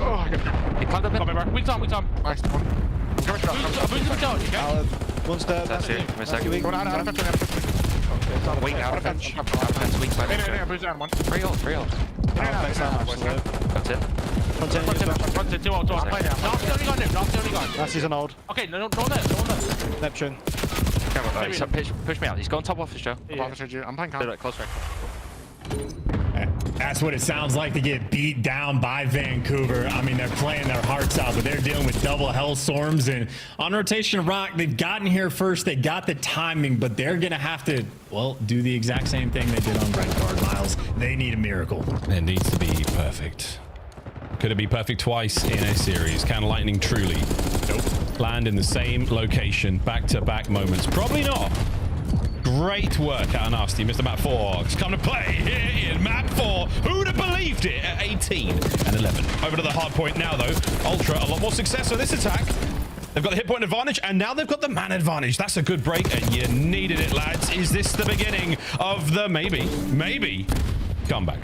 Oh, I got. He climbed up in. Weak Tom. Nice. Coming shot. One's dead. That's here. Give me a second. Weak. Weak out of fence. Weak by nade. Free ult. That's it. That's he's an old. Okay, no there. Neptune. Push me out. He's going top office, Joe. I'm playing Close right. That's what it sounds like to get beat down by Vancouver. I mean, they're playing their hearts out, but they're dealing with double Hellstorms. And on rotation rock, they've gotten here first. They got the timing, but they're going to have to, well, do the exact same thing they did on Red Guard, Miles. They need a miracle. It needs to be perfect. Could it be perfect twice in a series? Can lightning truly land in the same location, back-to-back moments? Probably not. Great work out of Nasty. Mr. Map 4 has come to play here in Map 4. Who'd have believed it at 18 and 11? Over to the hard point now, though. Ultra, a lot more success with this attack. They've got the hit point advantage, and now they've got the man advantage. That's a good break, and you needed it, lads. Is this the beginning of the maybe comeback?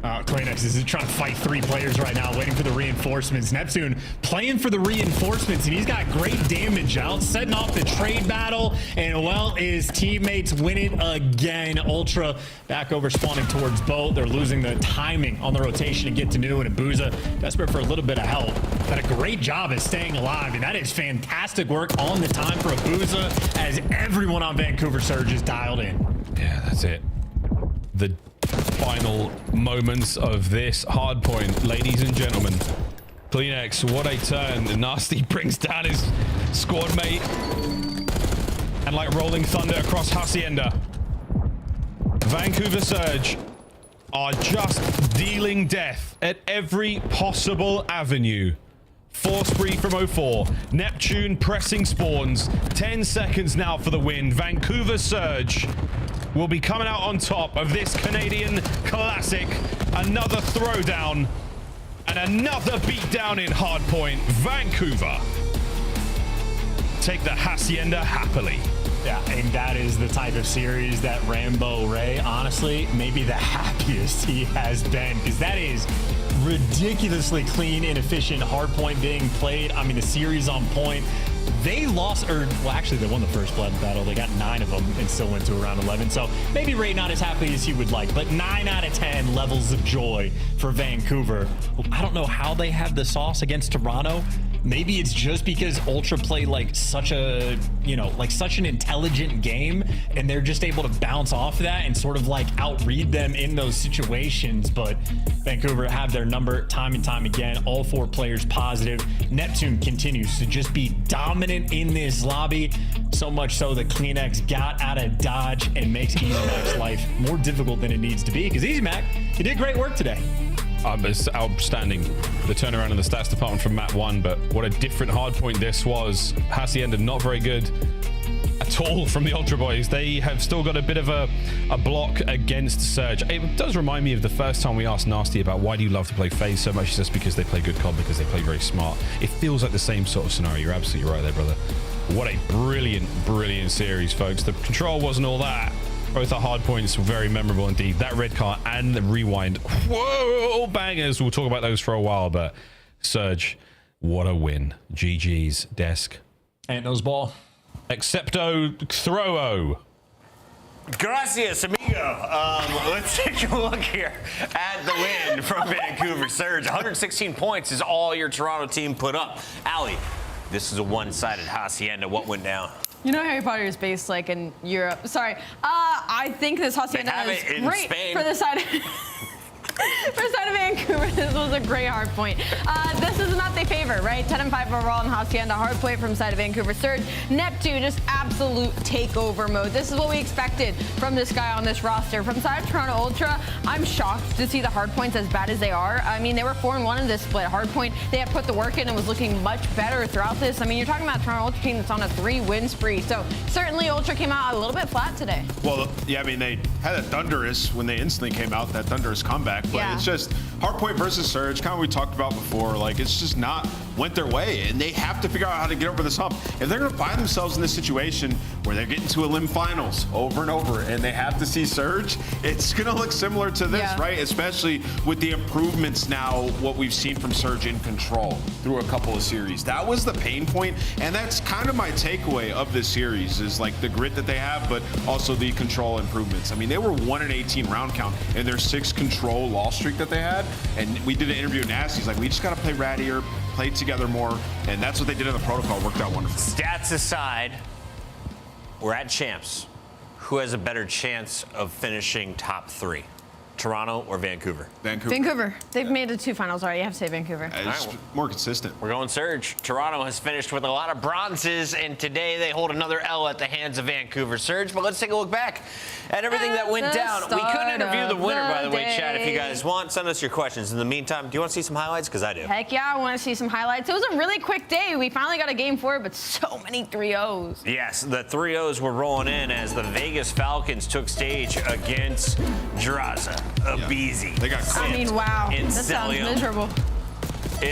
Kleenex is trying to fight 3 players right now, waiting for the reinforcements. Neptune playing for the reinforcements, and he's got great damage out, setting off the trade battle, and well, his teammates win it again. Ultra back over spawning towards boat. They're losing the timing on the rotation to get to New, and Abuza desperate for a little bit of help. Did a great job at staying alive, and that is fantastic work on the time for Abuza as everyone on Vancouver Surge is dialed in. Yeah, that's it. The final moments of this hard point, ladies and gentlemen. Kleenex, what a turn. Nasty brings down his squad mate, and like rolling thunder across Hacienda, Vancouver Surge are just dealing death at every possible avenue. Force free from 04. Neptune pressing spawns. 10 seconds now for the win. Vancouver Surge will be coming out on top of this Canadian classic. Another throwdown and another beatdown in hardpoint. Vancouver take the Hacienda happily. Yeah, and that is the type of series that Rambo Ray, honestly, maybe the happiest he has been, because that is ridiculously clean and efficient hardpoint being played. I mean, the series on point. They lost, or well, actually, they won the first blood battle. They got 9 of them and still went to round 11. So maybe Ray not as happy as he would like, but 9 out of 10 levels of joy for Vancouver. I don't know how they have the sauce against Toronto. Maybe it's just because Ultra play like such a, such an intelligent game, and they're just able to bounce off that and sort of like outread them in those situations. But Vancouver have their number time and time again. All 4 players positive. Neptune continues to just be dominant in this lobby, so much so that Kleenex got out of Dodge and makes EasyMac's life more difficult than it needs to be, because EasyMac, he did great work today. It's outstanding, the turnaround in the stats department from map 1, but what a different hardpoint this was. Hacienda not very good at all from the Ultra Boys. They have still got a bit of a block against Surge. It does remind me of the first time we asked Nasty about why do you love to play FaZe so much. It's just because they play good COD, because they play very smart. It feels like the same sort of scenario. You're absolutely right there, brother. What a brilliant series, folks. The control wasn't all that. Both our hard points were very memorable indeed. That red car and the rewind, whoa, bangers. We'll talk about those for a while, but Surge, what a win. GG's, Desk. Ain't those ball. Excepto Throwo. Gracias, amigo. Let's take a look here at the win from Vancouver Surge. 116 points is all your Toronto team put up. Allie, this is a one-sided Hacienda. What went down? You know Harry Potter is based like in Europe. Sorry. I think this Hacienda is great Spain. for the side for the side of Vancouver. This was a great hard point. This is not their favor, right? 10-5 overall in Hacienda. Hard point from side of Vancouver Surge. Neptune, just absolute takeover mode. This is what we expected from this guy on this roster. From side of Toronto Ultra, I'm shocked to see the hard points as bad as they are. I mean, they were 4-1 in this split. Hard point, they had put the work in and was looking much better throughout this. I mean, you're talking about a Toronto Ultra team that's on a 3-win spree. So certainly Ultra came out a little bit flat today. Well, yeah, I mean, they had a thunderous when they instantly came out, that thunderous comeback. But it's just hardpoint versus Surge, kind of what we talked about before. Like, it's just not went their way, and they have to figure out how to get over this hump. If they're going to find themselves in this situation where they're getting to a limb finals over and over, and they have to see Surge, it's going to look similar to this, right? Especially with the improvements now, what we've seen from Surge in control through a couple of series. That was the pain point, and that's kind of my takeaway of this series is like the grit that they have, but also the control improvements. I mean, they were 1-18 round count in their 6 control loss streak that they had, and we did an interview with Nasty. He's like, we just got to play rattier, play together more, and that's what they did in the protocol. Worked out wonderful. Stats aside, we're at champs. Who has a better chance of finishing top 3? Toronto or Vancouver? Vancouver. They've made it 2 finals already. You have to say Vancouver. It's more consistent. We're going Surge. Toronto has finished with a lot of bronzes, and today they hold another L at the hands of Vancouver Surge. But let's take a look back at everything that went down. We could interview the winner, by the way, Chad. If you guys want, send us your questions. In the meantime, do you want to see some highlights? Because I do. Heck yeah, I want to see some highlights. It was a really quick day. We finally got a game 4, but so many 3-0s. Yes, the 3-0s were rolling in as the Vegas Falcons took stage against Draza. Abizi. They got I mean, wow. That sounds miserable.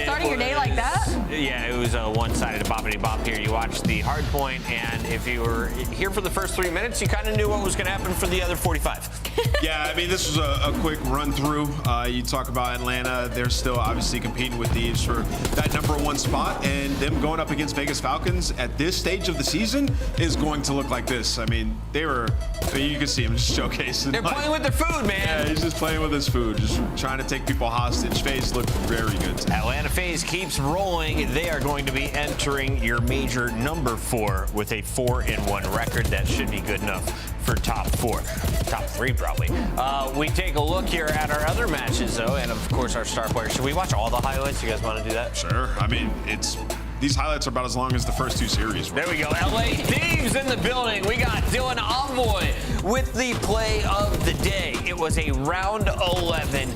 Starting your day like that? Yeah, it was a one-sided boppity bop here. You watched the hard point, and if you were here for the first 3 minutes, you kind of knew what was going to happen for the other 45. Yeah, I mean, this was a quick run through. You talk about Atlanta. They're still obviously competing with Thieves for that #1 spot, and them going up against Vegas Falcons at this stage of the season is going to look like this. I mean, you can see him just showcasing. They're playing with their food, man. Yeah, he's just playing with his food, just trying to take people hostage. FaZe looked very good today. Atlanta FaZe keeps rolling. They are going to be entering your major #4 with a 4-1 record. That should be good enough for top 4. Top 3, probably. We take a look here at our other matches, though, and of course our star players. Should we watch all the highlights? You guys want to do that? Sure. I mean, these highlights are about as long as the first 2 series were. There we go. LA Thieves in the building. We got Dylan Envoy with the play of the day. It was a round 11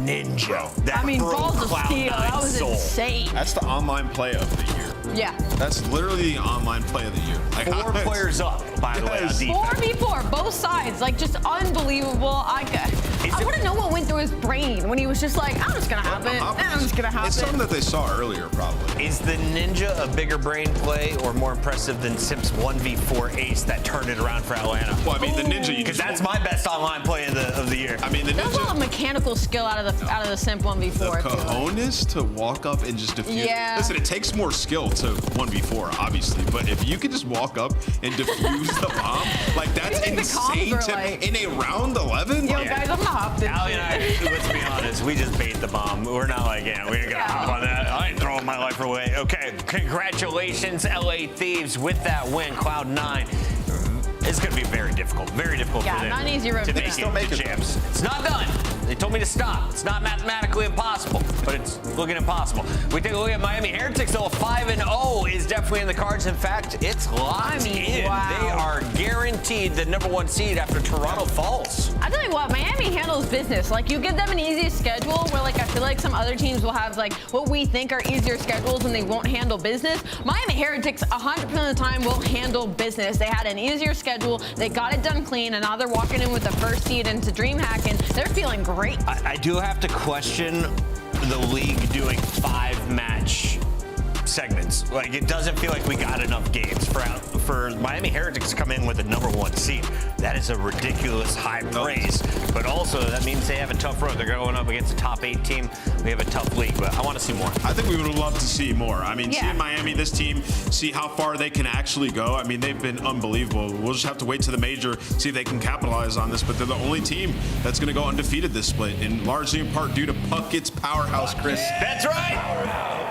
ninja. I mean, balls of steel. That was insane. That's the online play of the year. Yeah. That's literally the online play of the year. Like 4 players up, by the way, on defense. 4v4, both sides. Like, just unbelievable. I want to know what went through his brain when he was just like, I'm just going to happen. I'm just going to happen. It's something that they saw earlier, probably. Is the Ninja a bigger brain play or more impressive than Simps 1v4 ace that turned it around for Atlanta? Well, I mean, the Ninja, because that's my best online play of the year. I mean, the There's a lot Ninja, of mechanical skill out of the Simp 1v4. the I feel like. cojones to walk up and just defuse. Yeah. Listen, it takes more skill to 1v4, obviously, but if you could just walk up and defuse the bomb, like that's think the insane comms are to, like- in a round 11. Yo, Like, guys, I'm going to hop this Allie and I, let's be honest, we just bait the bomb. We're not like, we ain't gonna hop on that. I ain't throwing my life away. Okay, congratulations, LA Thieves, with that win. Cloud9. It's gonna be very difficult for them not an easy road to to make that. it to champs. It's not done. They told me to stop. It's not mathematically impossible, but it's looking impossible. We take a look at Miami Heretics, though. 5-0 is definitely in the cards. In fact, it's locked in. Wow. They are guaranteed the #1 seed after Toronto falls. I tell you what, Miami handles business. Like, you give them an easy schedule where, like, I feel like some other teams will have, like, what we think are easier schedules and they won't handle business. Miami Heretics, 100% of the time, will handle business. They had an easier schedule. They got it done clean, and now they're walking in with the first seed into DreamHack, and they're feeling great. I do have to question the league doing 5-match segments. Like, it doesn't feel like we got enough games for Miami Heretics to come in with a #1 seed. That is a ridiculous high praise, but also that means they have a tough road. They're going up against a top 8 team. We have a tough league, but I want to see more. I think we would have loved to see more. I mean, Yeah. seeing Miami, this team, see how far they can actually go. I mean, they've been unbelievable. We'll just have to wait to the major, see if they can capitalize on this. But they're the only team that's going to go undefeated this split, and largely in part due to Puckett's powerhouse, Chris. That's right.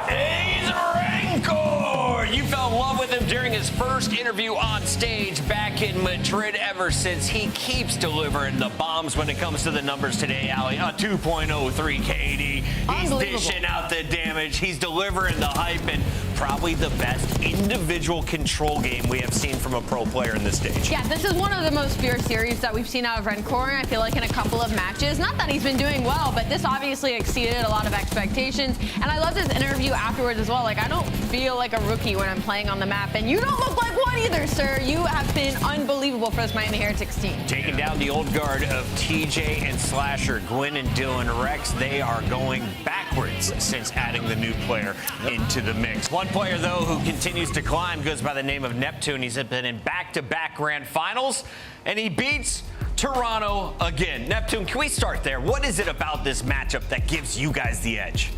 He's Rancor. You fell in love with him during his first interview on stage back in Madrid. Ever since, he keeps delivering the bombs when it comes to the numbers today, Allie. A 2.03 KD. He's dishing out the damage. He's delivering the hype, and probably the best individual control game we have seen from a pro player in this stage. Yeah, this is one of the most fierce series that we've seen out of Rancor, I feel like, in a couple of matches. Not that he's been doing well, but this obviously exceeded a lot of expectations. And I loved his interview afterwards as well. Like, I don't feel like a rookie when I'm playing on the map, and you don't look like one either, sir. You have been unbelievable for this Miami Heretics team. Taking down the old guard of TJ and Slasher, Gwyn and Dylan Rex. They are going backwards since adding the new player into the mix. One player, though, who continues to climb goes by the name of Neptune. He's been in back-to-back grand finals, and he beats Toronto again. Neptune, can we start there? What is it about this matchup that gives you guys the edge?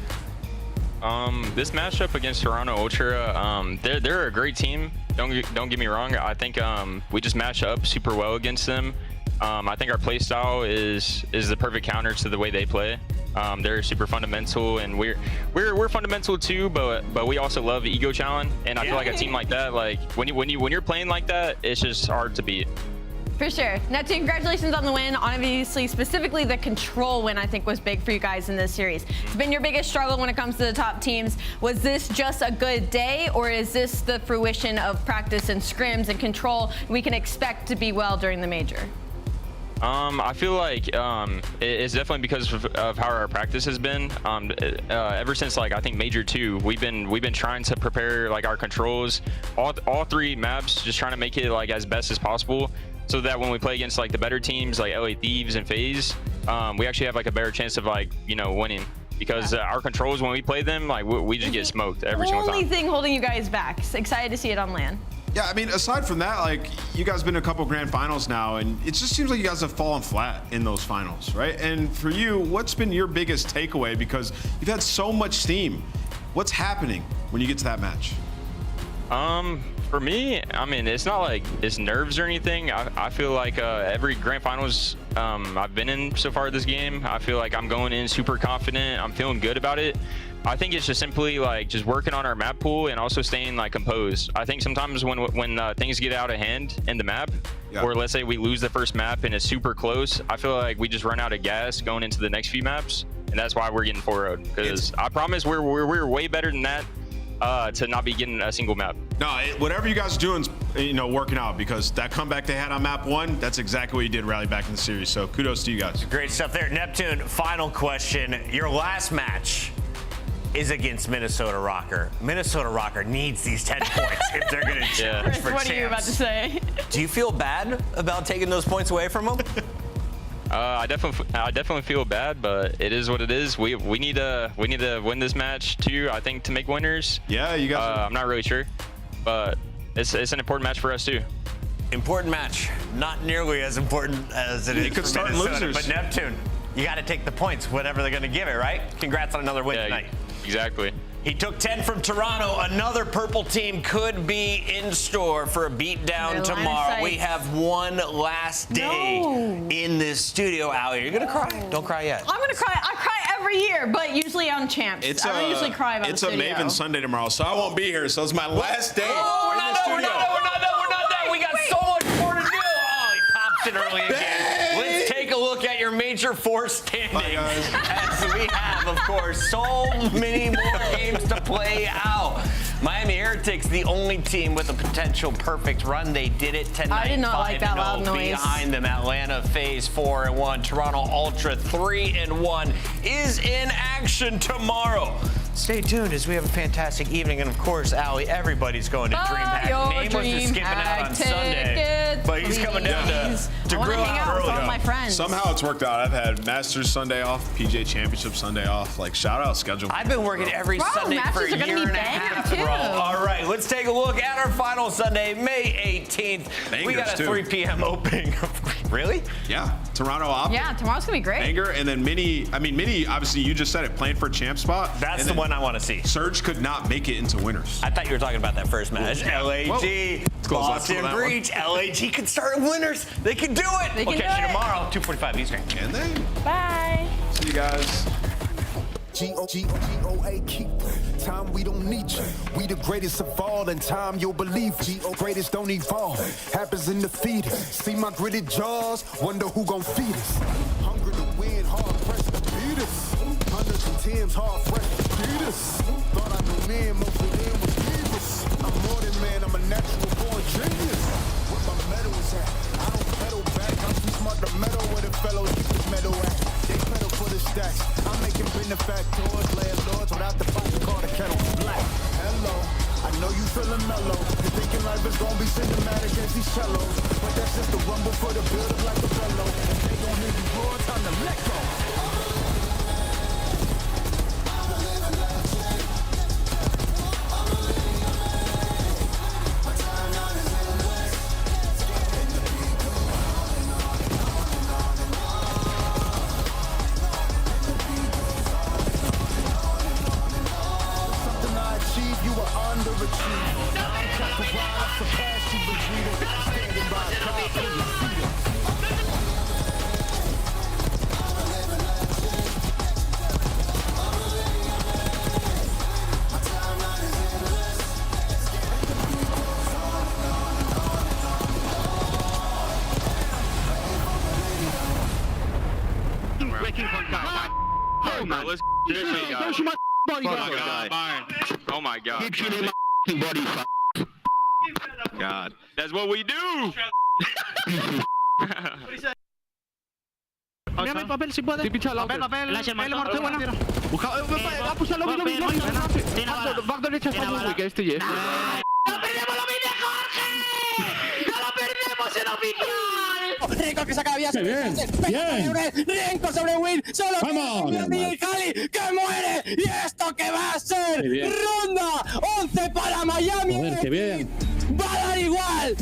This matchup against Toronto Ultra, they're a great team. Don't get me wrong. I think we just match up super well against them. I think our play style is the perfect counter to the way they play. They're super fundamental, and we're fundamental too. But we also love ego challenge, and I feel like a team like that, like when you're playing like that, it's just hard to beat. For sure. Neptune, congratulations on the win. Obviously, specifically the control win, I think, was big for you guys in this series. It's been your biggest struggle when it comes to the top teams. Was this just a good day, or is this the fruition of practice and scrims and control we can expect to be well during the major? I feel like it's definitely because of how our practice has been. Ever since, like, I think Major 2, we've been trying to prepare, like, our controls, all 3 maps, just trying to make it, like, as best as possible, so that when we play against, like, the better teams like LA Thieves and FaZe, we actually have, like, a better chance of, like, winning. Because our controls, when we play them, like, we just get smoked every single time. Only thing holding you guys back. Excited to see it on LAN. Yeah, I mean, aside from that, like, you guys have been to a couple grand finals now, and it just seems like you guys have fallen flat in those finals, right? And for you, what's been your biggest takeaway? Because you've had so much steam. What's happening when you get to that match? For me, I mean, it's not like it's nerves or anything. I feel like every grand finals I've been in so far this game, I feel like I'm going in super confident. I'm feeling good about it. I think it's just simply like just working on our map pool and also staying like composed. I think sometimes when things get out of hand in the map, or let's say we lose the first map and it's super close, I feel like we just run out of gas going into the next few maps, and that's why we're getting 4-0'd. Because I promise we're way better than that. To not be getting a single map. No, whatever you guys are doing is, working out, because that comeback they had on map 1, that's exactly what you did rally back in the series. So kudos to you guys. Great stuff there. Neptune, final question. Your last match is against Minnesota Rocker. Minnesota Rocker needs these 10 points if they're going to challenge for What champs. are you about to say? Do you feel bad about taking those points away from them? I definitely feel bad, but it is what it is. We need to win this match too. I think to make winners. Yeah, you guys. I'm not really sure, but it's an important match for us too. Important match, not nearly as important as it is could for start Minnesota, losers. but Neptune, you got to take the points, whatever they're going to give it, right? Congrats on another win tonight. Exactly. He took 10 from Toronto. Another purple team could be in store for a beatdown tomorrow. We have one last day in this studio. Allie, you're going to cry? Don't cry yet. I'm going to cry. I cry every year, but usually on champs. I don't usually cry about the studio. It's a Maven Sunday tomorrow, so I won't be here. So it's my last day. Oh, we're not done. We got so much more to do. Oh, he pops it early again. Let's take a look at your Major Four standings. As we have, of course, so many more games to play out. Miami Heretics, the only team with a potential perfect run. They did it tonight. I did not like that loud noise. Behind them, Atlanta FaZe 4-1. Toronto Ultra 3-1 is in action tomorrow. Stay tuned as we have a fantastic evening. And of course, Allie, everybody's going to DreamHack. Nameless is skipping out on Sunday, but he's coming down to grill out early. All my friends. Somehow it's worked out. I've had Masters Sunday off, PJ Championship Sunday off. Like, shout out schedule. I've been working every Sunday for a year and a half, bro. All right, let's take a look at our final Sunday, May 18th. We got a 3 p.m. opening. Really? Yeah, Toronto Op. Yeah, tomorrow's gonna be great. Banger, and then Mini. I mean, Mini. Obviously, you just said it. Playing for a champ spot. That's the one I want to see. Surge could not make it into winners. I thought you were talking about that first match. LAG, Boston Breach. LAG could start winners. They can do it. We'll catch you tomorrow, 2:45 Eastern. Can they? Bye. See you guys. G-O-A, keep time, we don't need you. We the greatest of all, and time you'll believe. G-O greatest don't evolve, happens in the feed. See my gritted jaws, wonder who gon' feed us. Hungry to win, hard pressed to beat us. Hundreds and tens, hard fresh to beat us. Thought I knew men, most of them was beavers. I'm more than man, I'm a natural born genius. Where my medal is at, I don't pedal back. I'm too smart to meddle with a fellow, keep his medal at. They pedal for the stacks. I'm making benefactors, landlords without the fight to call the kettle black. Hello, I know you feeling mellow. You're thinking life is gonna be cinematic as these cellos. But that's just the rumble for the build up like a bellow. And they gon' hear you roar, time to let go. Oh my god. God. That's what we do. Mírame papel si puedes. Papel. Morte buena. Va a pulsar lobby. Back derecha, que este yes. ¡No perdemos lo mide, Jorge! ¡No lo perdemos en oficial! Renko que saca vías. Bien. Renko sobre Win. Solo Cali que muere. ¿Y esto qué va a ser? Ronda 11 para Miami. Joder, qué bien. Va a dar igual.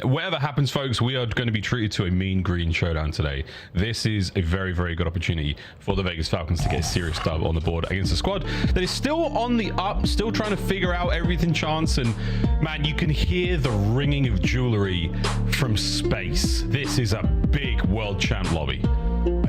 Whatever happens, folks, we are going to be treated to a mean green showdown today. This is a very, very good opportunity for the Vegas Falcons to get a serious dub on the board against a squad that is still on the up, still trying to figure out everything chance. And man, you can hear the ringing of jewelry from space. This is a big world champ lobby.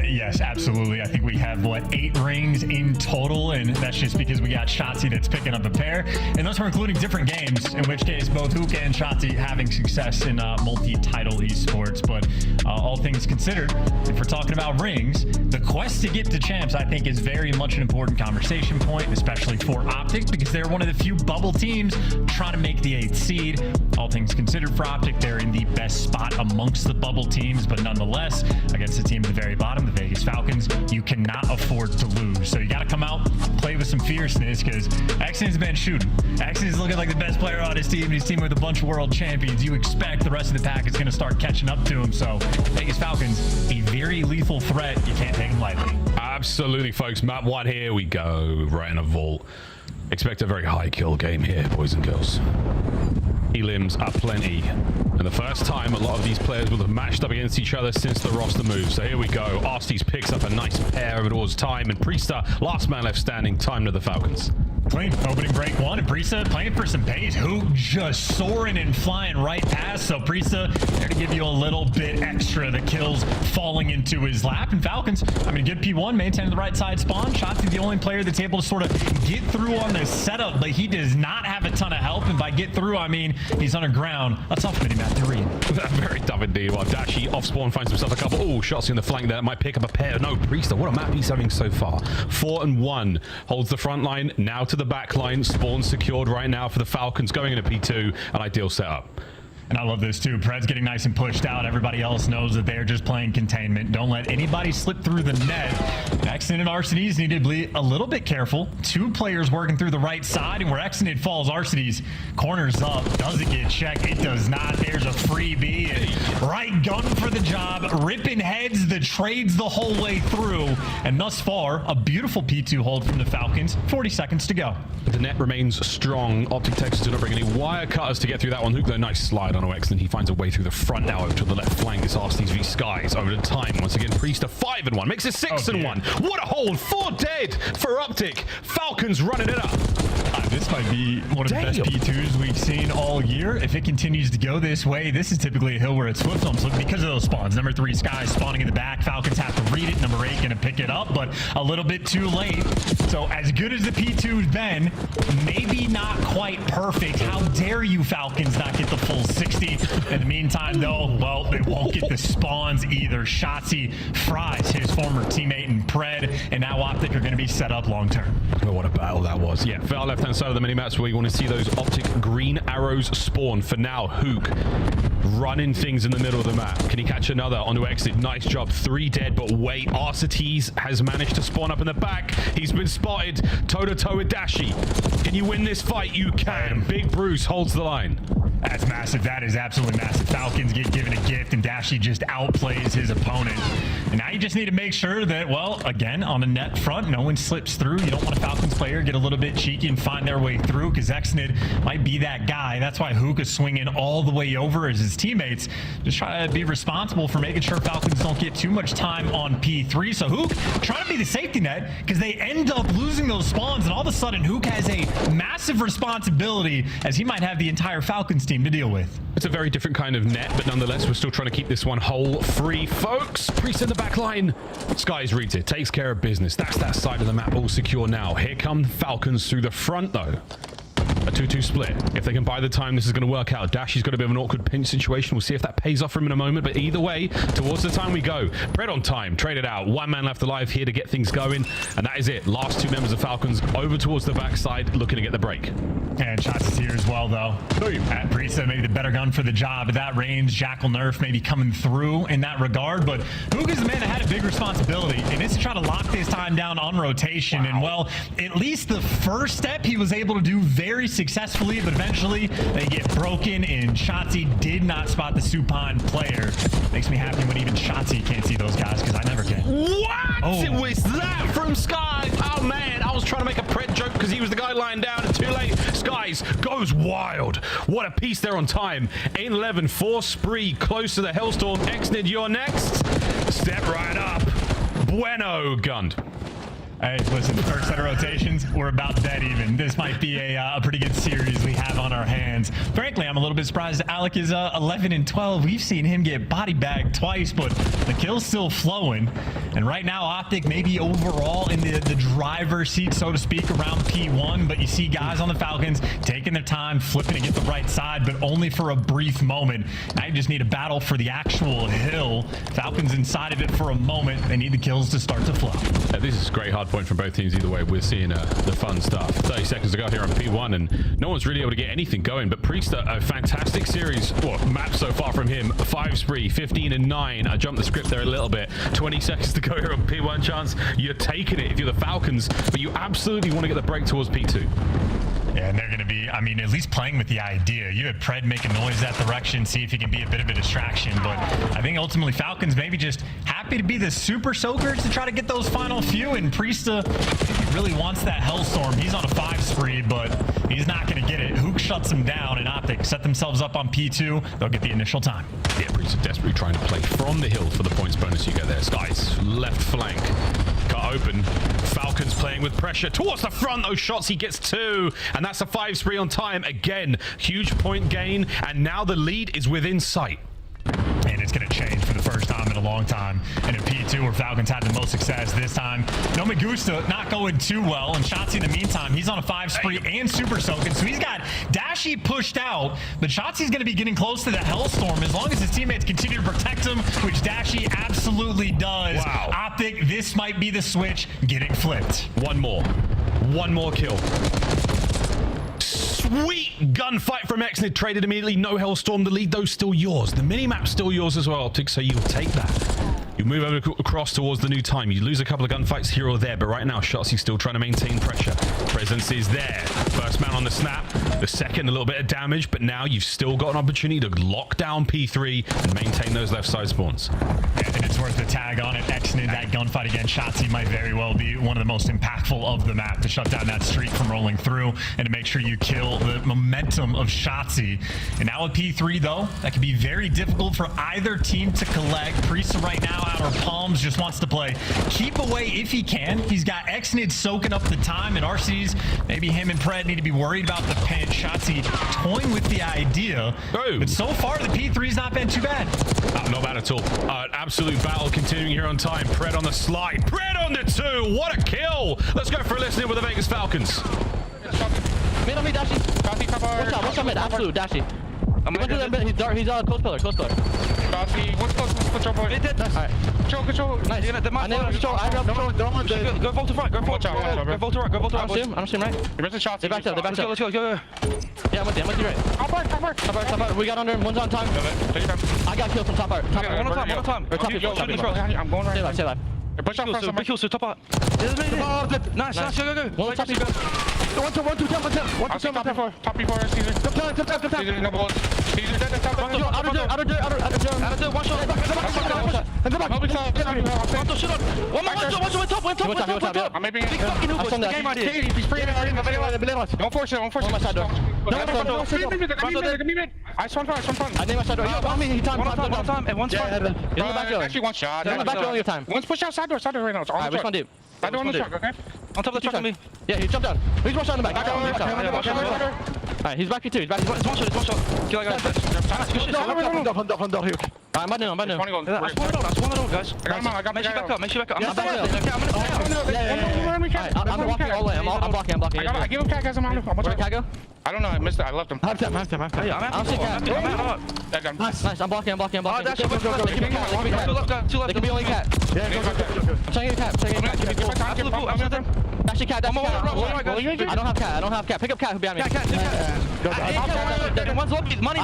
Yes, absolutely. I think we have, 8 rings in total, and that's just because we got Shotzi that's picking up a pair. And those are including different games, in which case both Hook and Shotzi having success in multi-title esports. But all things considered, if we're talking about rings, the quest to get to champs, I think, is very much an important conversation point, especially for Optic, because they're one of the few bubble teams trying to make the 8th seed. All things considered for Optic, they're in the best spot amongst the bubble teams, but nonetheless, against the team at the very bottom, the Vegas Falcons, you cannot afford to lose. So you got to come out, play with some fierceness, because Exon's been shooting. Exon's looking like the best player on his team. He's teaming with a bunch of world champions. You expect the rest of the pack is going to start catching up to him. So Vegas Falcons, a very lethal threat. You can't take them lightly. Absolutely, folks. Map 1, here we go. Right in a vault. Expect a very high kill game here, boys and girls. Elims are plenty. And the first time a lot of these players will have matched up against each other since the roster move. So here we go. Arstes picks up a nice pair of it towards time. And Priester, last man left standing, time to the Falcons. Clean opening break 1, and Priesta playing for some pace. Hook just soaring and flying right past. So Priesta there to give you a little bit extra. The kills falling into his lap. And Falcons, I mean, good P1, maintaining the right side spawn. Shotzi the only player that's able to sort of get through on this setup, but he does not have a ton of help. And by get through, I mean he's underground. A tough mini-map to read. Very tough indeed. While Dashi off spawn finds himself a couple shots in the flank there. Might pick up a pair. No, Priester, what a map he's having so far. 4 and 1. Holds the front line. Now to the back line. Spawn secured right now for the Falcons. Going into P2. An ideal setup. And I love this too. Pred's getting nice and pushed out. Everybody else knows that they're just playing containment. Don't let anybody slip through the net. Exonid and Arcades need to be a little bit careful. 2 players working through the right side, and where Exonid falls, Arcades corners up. Does it get checked? It does not. There's a freebie. And right gun for the job. Ripping heads, the trades the whole way through. And thus far, a beautiful P2 hold from the Falcons. 40 seconds to go. The net remains strong. Optic Texas do not bring any wire cutters to get through that one. Hook, though, nice slide on OX, and he finds a way through the front now over to the left flank. It's Arstes v Skies over to time. Once again, Priester 5 and 1. Makes it 6 and 1. What a hold. 4 dead for Optic. Falcons running it up. This might be one of the best P2s we've seen all year. If it continues to go this way, this is typically a hill where it's flip films. Look, because of those spawns. Number 3, Skies spawning in the back. Falcons have to read it. Number 8 going to pick it up, but a little bit too late. So as good as the P2's been, maybe not quite perfect. How dare you, Falcons, not get the full 60. In the meantime, though, well, they won't get the spawns either. Shotzi fries his former teammate in Pred, and now Optic are going to be set up long term. Oh, what a battle that was. Yeah, far left-hand side of the mini-maps where you want to see those Optic green arrows spawn. For now, Hook running things in the middle of the map. Can he catch another onto exit? Nice job. 3 dead, but wait. Arcades has managed to spawn up in the back. He's been spotted toe-to-toe with Dashi. Can you win this fight? You can. Big Bruce holds the line. That's massive. That is absolutely massive. Falcons get given a gift, and Dashi just outplays his opponent. And now you just need to make sure that, well, again, on the net front, no one slips through. You don't want a Falcons player get a little bit cheeky and find their way through, because Exnid might be that guy. That's why Hook is swinging all the way over as his teammates just try to be responsible for making sure Falcons don't get too much time on P3. So Hook trying to be the safety net, because they end up losing those spawns, and all of a sudden Hook has a massive responsibility as he might have the entire Falcons team to deal with. It's a very different kind of net, but nonetheless, we're still trying to keep this one hole free, folks. Priest in the back line. Skies reads it, takes care of business. That's that side of the map all secure now. Here come Falcons through the front, though. A 2-2 split. If they can buy the time, this is going to work out. Dashi's got a bit of an awkward pinch situation. We'll see if that pays off for him in a moment, but either way, towards the time we go. Pred on time, traded out. 1 man left alive here to get things going, and that is it. Last 2 members of Falcons over towards the backside, looking to get the break. And Shots is here as well, though. At Priesta, maybe the better gun for the job at that range. Jackal Nerf maybe coming through in that regard, but Hook is the man that had a big responsibility, and it's to try to lock this time down on rotation. And well, at least the first step he was able to do very successfully, but eventually they get broken, and Shotzi did not spot the supine player. Makes me happy when even Shotzi can't see those guys, because I never can. What? Oh. It was that from Skies. Oh man, I was trying to make a Pred joke because he was the guy lying down, and too late. Skies goes wild. What a piece there on time. 8-11, 4 spree, close to the Hellstorm. Exnid, you're next. Step right up. Bueno, gunned. Hey, listen, the first set of rotations, we're about dead even. This might be a pretty good series we have on our hands. Frankly, I'm a little bit surprised Alec is 11 and 12. We've seen him get body bagged twice, but the kill's still flowing. And right now, Optic maybe overall in the driver's seat, so to speak, around P1. But you see guys on the Falcons taking their time, flipping to get the right side, but only for a brief moment. Now you just need a battle for the actual hill. Falcons inside of it for a moment. They need the kills to start to flow. This is a great hard point from both teams either way. We're seeing the fun stuff. 30 seconds to go here on P1, and no one's really able to get anything going. But Priest, a fantastic series. Well, map so far from him. 5 spree, 15 and 9. I jumped the script there a little bit. 20 seconds to go here on P1. Chance, you're taking it if you're the Falcons, but you absolutely want to get the break towards P2. Yeah, and they're going to be, I mean, at least playing with the idea. You had Pred make a noise that direction, see if he can be a bit of a distraction. But I think ultimately Falcons maybe just happy to be the super soakers to try to get those final few. And Priesta really wants that Hellstorm. He's on a 5 spree, but he's not going to get it. Hook shuts him down, and Optic set themselves up on P2. They'll get the initial time. Yeah, Priesta desperately trying to play from the hill for the points bonus you get there. Skies left flank. Cut open. Falcons playing with pressure towards the front. Those shots, he gets 2. And that's a 5 spree on time. Again, huge point gain. And now the lead is within sight. And it's going to change for the first time in a long time. And in P2, where Falcons had the most success this time, No Magusta not going too well. And Shotzzy, in the meantime, he's on a 5 spree and super soaking. So he's got Dashy pushed out, but Shotzi's going to be getting close to the Hellstorm as long as his teammates continue to protect him, which Dashy absolutely does. Wow. Optic, this might be the switch getting flipped. One more kill. Sweet gunfight from Exnid, traded immediately. No Hellstorm, the lead though still yours. The minimap's still yours as well, Optic, so you'll take that. You move over across towards the new time. You lose a couple of gunfights here or there, but right now Shotzi's still trying to maintain pressure. Presence is there. First man on the snap. The second, a little bit of damage, but now you've still got an opportunity to lock down P3 and maintain those left side spawns. And it's worth the tag on it. Exnid, that gunfight against Shotzi might very well be one of the most impactful of the map to shut down that streak from rolling through and to make sure you kill the momentum of Shotzi. And now with P3 though, that can be very difficult for either team to collect. Priesta right now out of palms, just wants to play keep away if he can. He's got Exnid soaking up the time, and RC's, maybe him and Pred need to be worried about the pinch. Shotzi toying with the idea. But so far the P3's not been too bad. Not bad at all. Absolute battle continuing here on time. Pred on the slide. Pred on the 2. What a kill. Let's go for a listen in with the Vegas Falcons. Mid on me, Dashy. Watch out, mid. Absolute, Dashy. He went to the mid. He's close pillar. Dashy, what's close? Alright. Control. Nice. I know control. I got control. Go vault to front. Go vault to right. I don't see him, right? You're missing shots. They backed up. Let's go. Yeah, I'm with you right. Top art. We got under him. One's on time. Take your time. I got killed from top art. One on time. Or top art. I'm going right. Stay alive. Push out front. Big kills to top art. Nice. Go. One top. One, two, jump. I'll see top before Caesar. Come down. Caesar, no bullets. Caesar dead. Outer dirt. One shot. In the back. Nobody saw. One top. I'm maybe. Game idea. He's free. Don't force it. I swung fun. I named my shadow. Yo, me. He time. One time. And one's fine. Actually, one shot. In the back door your time. One's push out side door right now. It's on the which one deep? Side door on the truck, okay? On top of the truck on me. Yeah, he jumped down. He's one shot in the back. Alright, he's back P2. It's one shot. Kill that guy. I'm bad now. That's one of those, guys. I got Make sure back up. I'm blocking all the way. I'm blocking. I give him cat, guys. I'm out. Where'd cat go? I don't know. I missed it. I left him. Half time. I'm Nice. I'm blocking. Go. They can be only cat. I'm trying to get cat. Actually, cat. I don't have cat. Pick up cat. Who behind me? One's lobby. Money.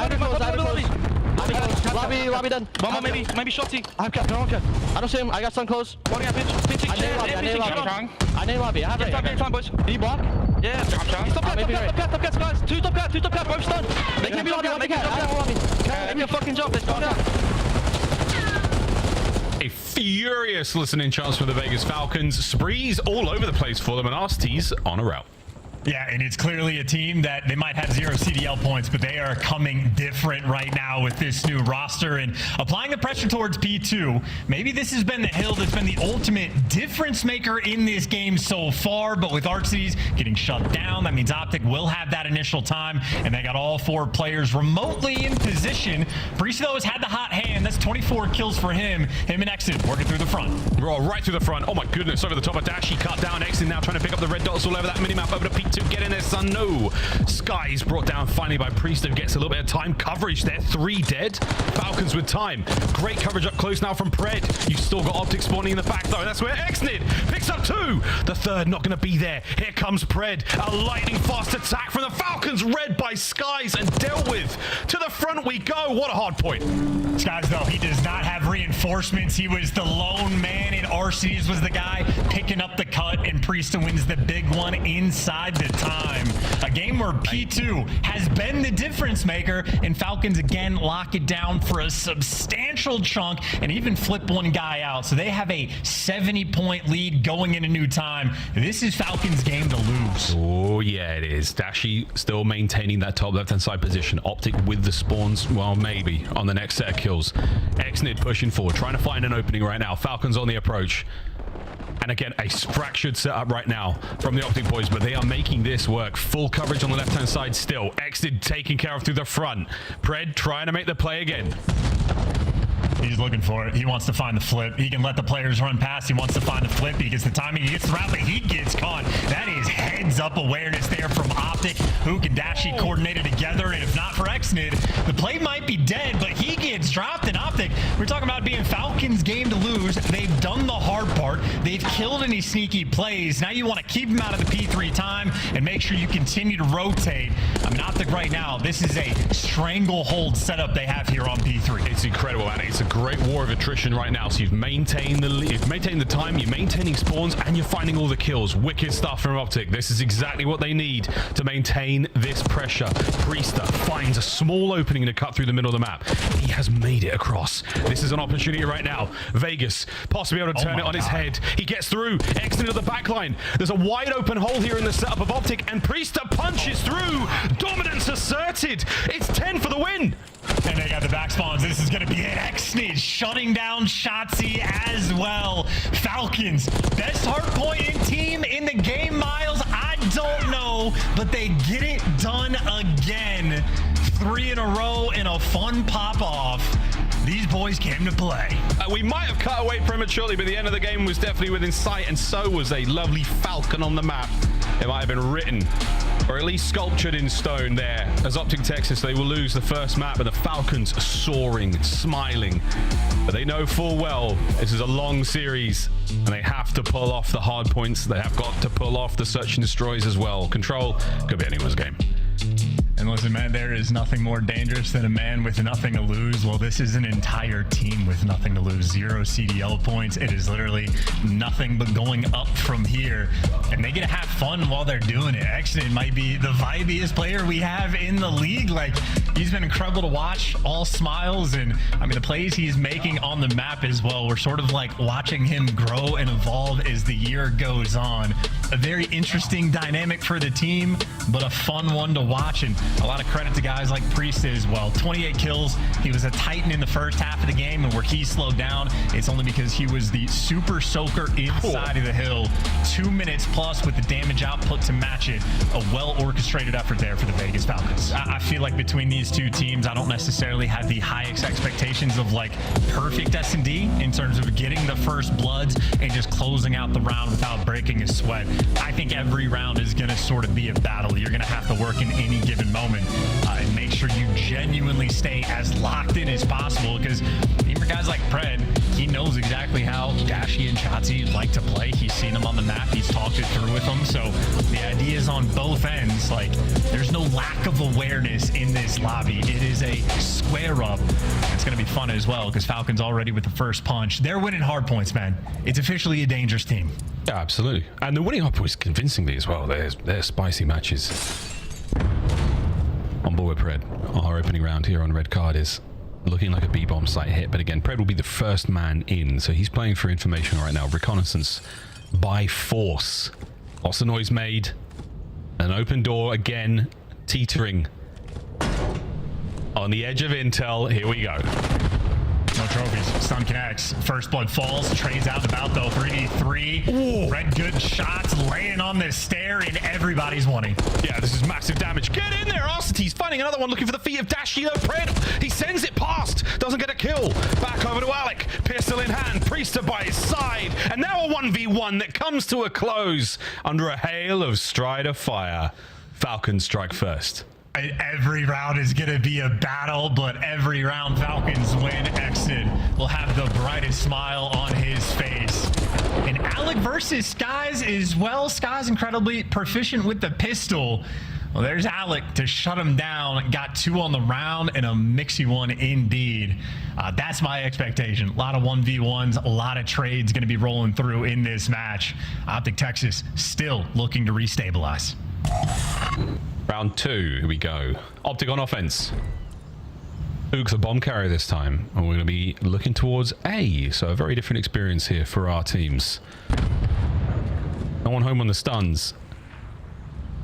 Lobby done. One more, maybe Shotzi. I have cat. I don't see him. I got sun close. One guy pitch. I need lobby. I have it. Time, boys. Did he block? Yeah. Top cat, guys. Two top cat, both stunned. They can be lobby. Make a fucking jump. Let's go down. A furious listening chance from the Vegas Falcons. Sprees all over the place for them, and RST's on a route. Yeah, and it's clearly a team that they might have 0 CDL points, but they are coming different right now with this new roster and applying the pressure towards P2. Maybe this has been the hill that's been the ultimate difference maker in this game so far, but with Arcsies getting shut down, that means Optic will have that initial time, and they got all 4 players remotely in position. Priest, though, has had the hot hand. That's 24 kills for him. Him and Exit working through the front. Right through the front. Oh my goodness, over the top of Dashi, cut down. Exit now trying to pick up the red dots all over that minimap over to P2. Get in there, son. No. Sky is brought down finally by Priest, who gets a little bit of time coverage there. 3 dead. Falcons with time. Great coverage up close now from Pred. You've still got Optic spawning in the back, though. That's where Exnid picks up 2. The third not going to be there. Here comes Pred. A lightning fast attack from the Falcons, read by Skies and dealt with. To the front we go. What a hard point. Skies, though, he does not have reinforcements. He was the lone man, and Arcsies was the guy picking up the cut, and Priest wins the big one inside the time. A game where P2 has been the difference maker, and Falcons again lock it down for a substantial chunk and even flip one guy out. So they have a 70-point lead going into new time. This is Falcons' game to lose. Oh, yeah, it is. Dashi still maintaining that top left-hand side position. Optic with the spawns, well, maybe on the next set of kills. Exnid pushing forward, trying to find an opening right now. Falcons on the approach. And again, a fractured setup right now from the Optic boys, but they are making this work. Full coverage on the left-hand side still. Exit taken care of through the front. Pred trying to make the play again. He's looking for it. He wants to find the flip. He can let the players run past. He wants to find the flip. He gets the timing. He gets the route, but he gets caught. That is heads-up awareness there from Optic. Hook and Dashi coordinated together, and if not for Exnid, the play might be dead, but he gets dropped in Optic. We're talking about being Falcons' game to lose. They've done the hard part. They've killed any sneaky plays. Now you want to keep them out of the P3 time and make sure you continue to rotate. I mean, Optic right now, this is a stranglehold setup they have here on P3. It's incredible, and it's a great war of attrition right now. So you've maintained the time, you're maintaining spawns, and you're finding all the kills. Wicked stuff from Optic. This is exactly what they need to maintain this pressure. Priester finds a small opening to cut through the middle of the map. He has made it across. This is an opportunity right now. Vegas possibly able to turn it on his head. He gets through. Exit into the back line. There's a wide open hole here in the setup of Optic, and Priester punches through. Dominance asserted. It's 10 for the win. And they got the back spawns. This is going to be it. Exnid shutting down Shotzi as well. Falcons, best hardpoint team in the game, Miles. I don't know, but they get it done again. 3 in a row in a fun pop-off. These boys came to play. We might have cut away prematurely, but the end of the game was definitely within sight, and so was a lovely falcon on the map. It might have been written, or at least sculptured in stone there. As Optic Texas, they will lose the first map, and the Falcons are soaring, smiling. But they know full well this is a long series, and they have to pull off the hard points. They have got to pull off the search and destroys as well. Control could be anyone's game. And listen, man, there is nothing more dangerous than a man with nothing to lose. Well, this is an entire team with nothing to lose. 0 CDL points. It is literally nothing but going up from here. And they get to have fun while they're doing it. Actually, it might be the vibiest player we have in the league. Like, he's been incredible to watch. All smiles. And, I mean, the plays he's making on the map as well. We're sort of like watching him grow and evolve as the year goes on. A very interesting dynamic for the team, but a fun one to watch. And a lot of credit to guys like Priest as well. 28 kills. He was a titan in the first half of the game, and where he slowed down, it's only because he was the super soaker inside of the hill. 2 minutes plus with the damage output to match it. A well-orchestrated effort there for the Vegas Falcons. I feel like between these two teams, I don't necessarily have the highest expectations of like perfect S&D in terms of getting the first bloods and just closing out the round without breaking a sweat. I think every round is going to sort of be a battle. You're going to have to work in any given moment and make sure you genuinely stay as locked in as possible, because even for guys like Pred, he knows exactly how Dashi and Shotzi like to play. He's seen them on the map. He's talked it through with them. So the idea is on both ends. Like, there's no lack of awareness in this lobby. It is a square up. It's going to be fun as well, because Falcons already with the first punch. They're winning hard points, man. It's officially a dangerous team. Yeah, absolutely. And they're winning hard points convincingly as well. They're spicy matches. On board with Pred. Our opening round here on Red Card is looking like a B-bomb site hit, but again, Pred will be the first man in, so he's playing for information right now. Reconnaissance by force. Lots of noise made. An open door again, teetering on the edge of intel. Here we go. No trophies. Stun connects. First blood falls. Trades out about though. 3v3. Red good shots laying on this stair, and everybody's wanting. Yeah, this is massive damage. Get in there, Arcity's finding another one, looking for the feet of Dashi. Pred, he sends it past. Doesn't get a kill. Back over to Alec. Pistol in hand. Priester by his side. And now a 1v1 that comes to a close under a hail of Strider fire. Falcons strike first. Every round is going to be a battle, but every round Falcons win. Exit will have the brightest smile on his face. And Alec versus Skies is, well, Skies incredibly proficient with the pistol. Well, there's Alec to shut him down. Got 2 on the round and a mixy one indeed. That's my expectation. A lot of 1v1s, a lot of trades going to be rolling through in this match. Optic Texas still looking to restabilize. Round 2, here we go. Optic on offense. Luke's a bomb carrier this time, and we're going to be looking towards A, so a very different experience here for our teams. No one home on the stuns.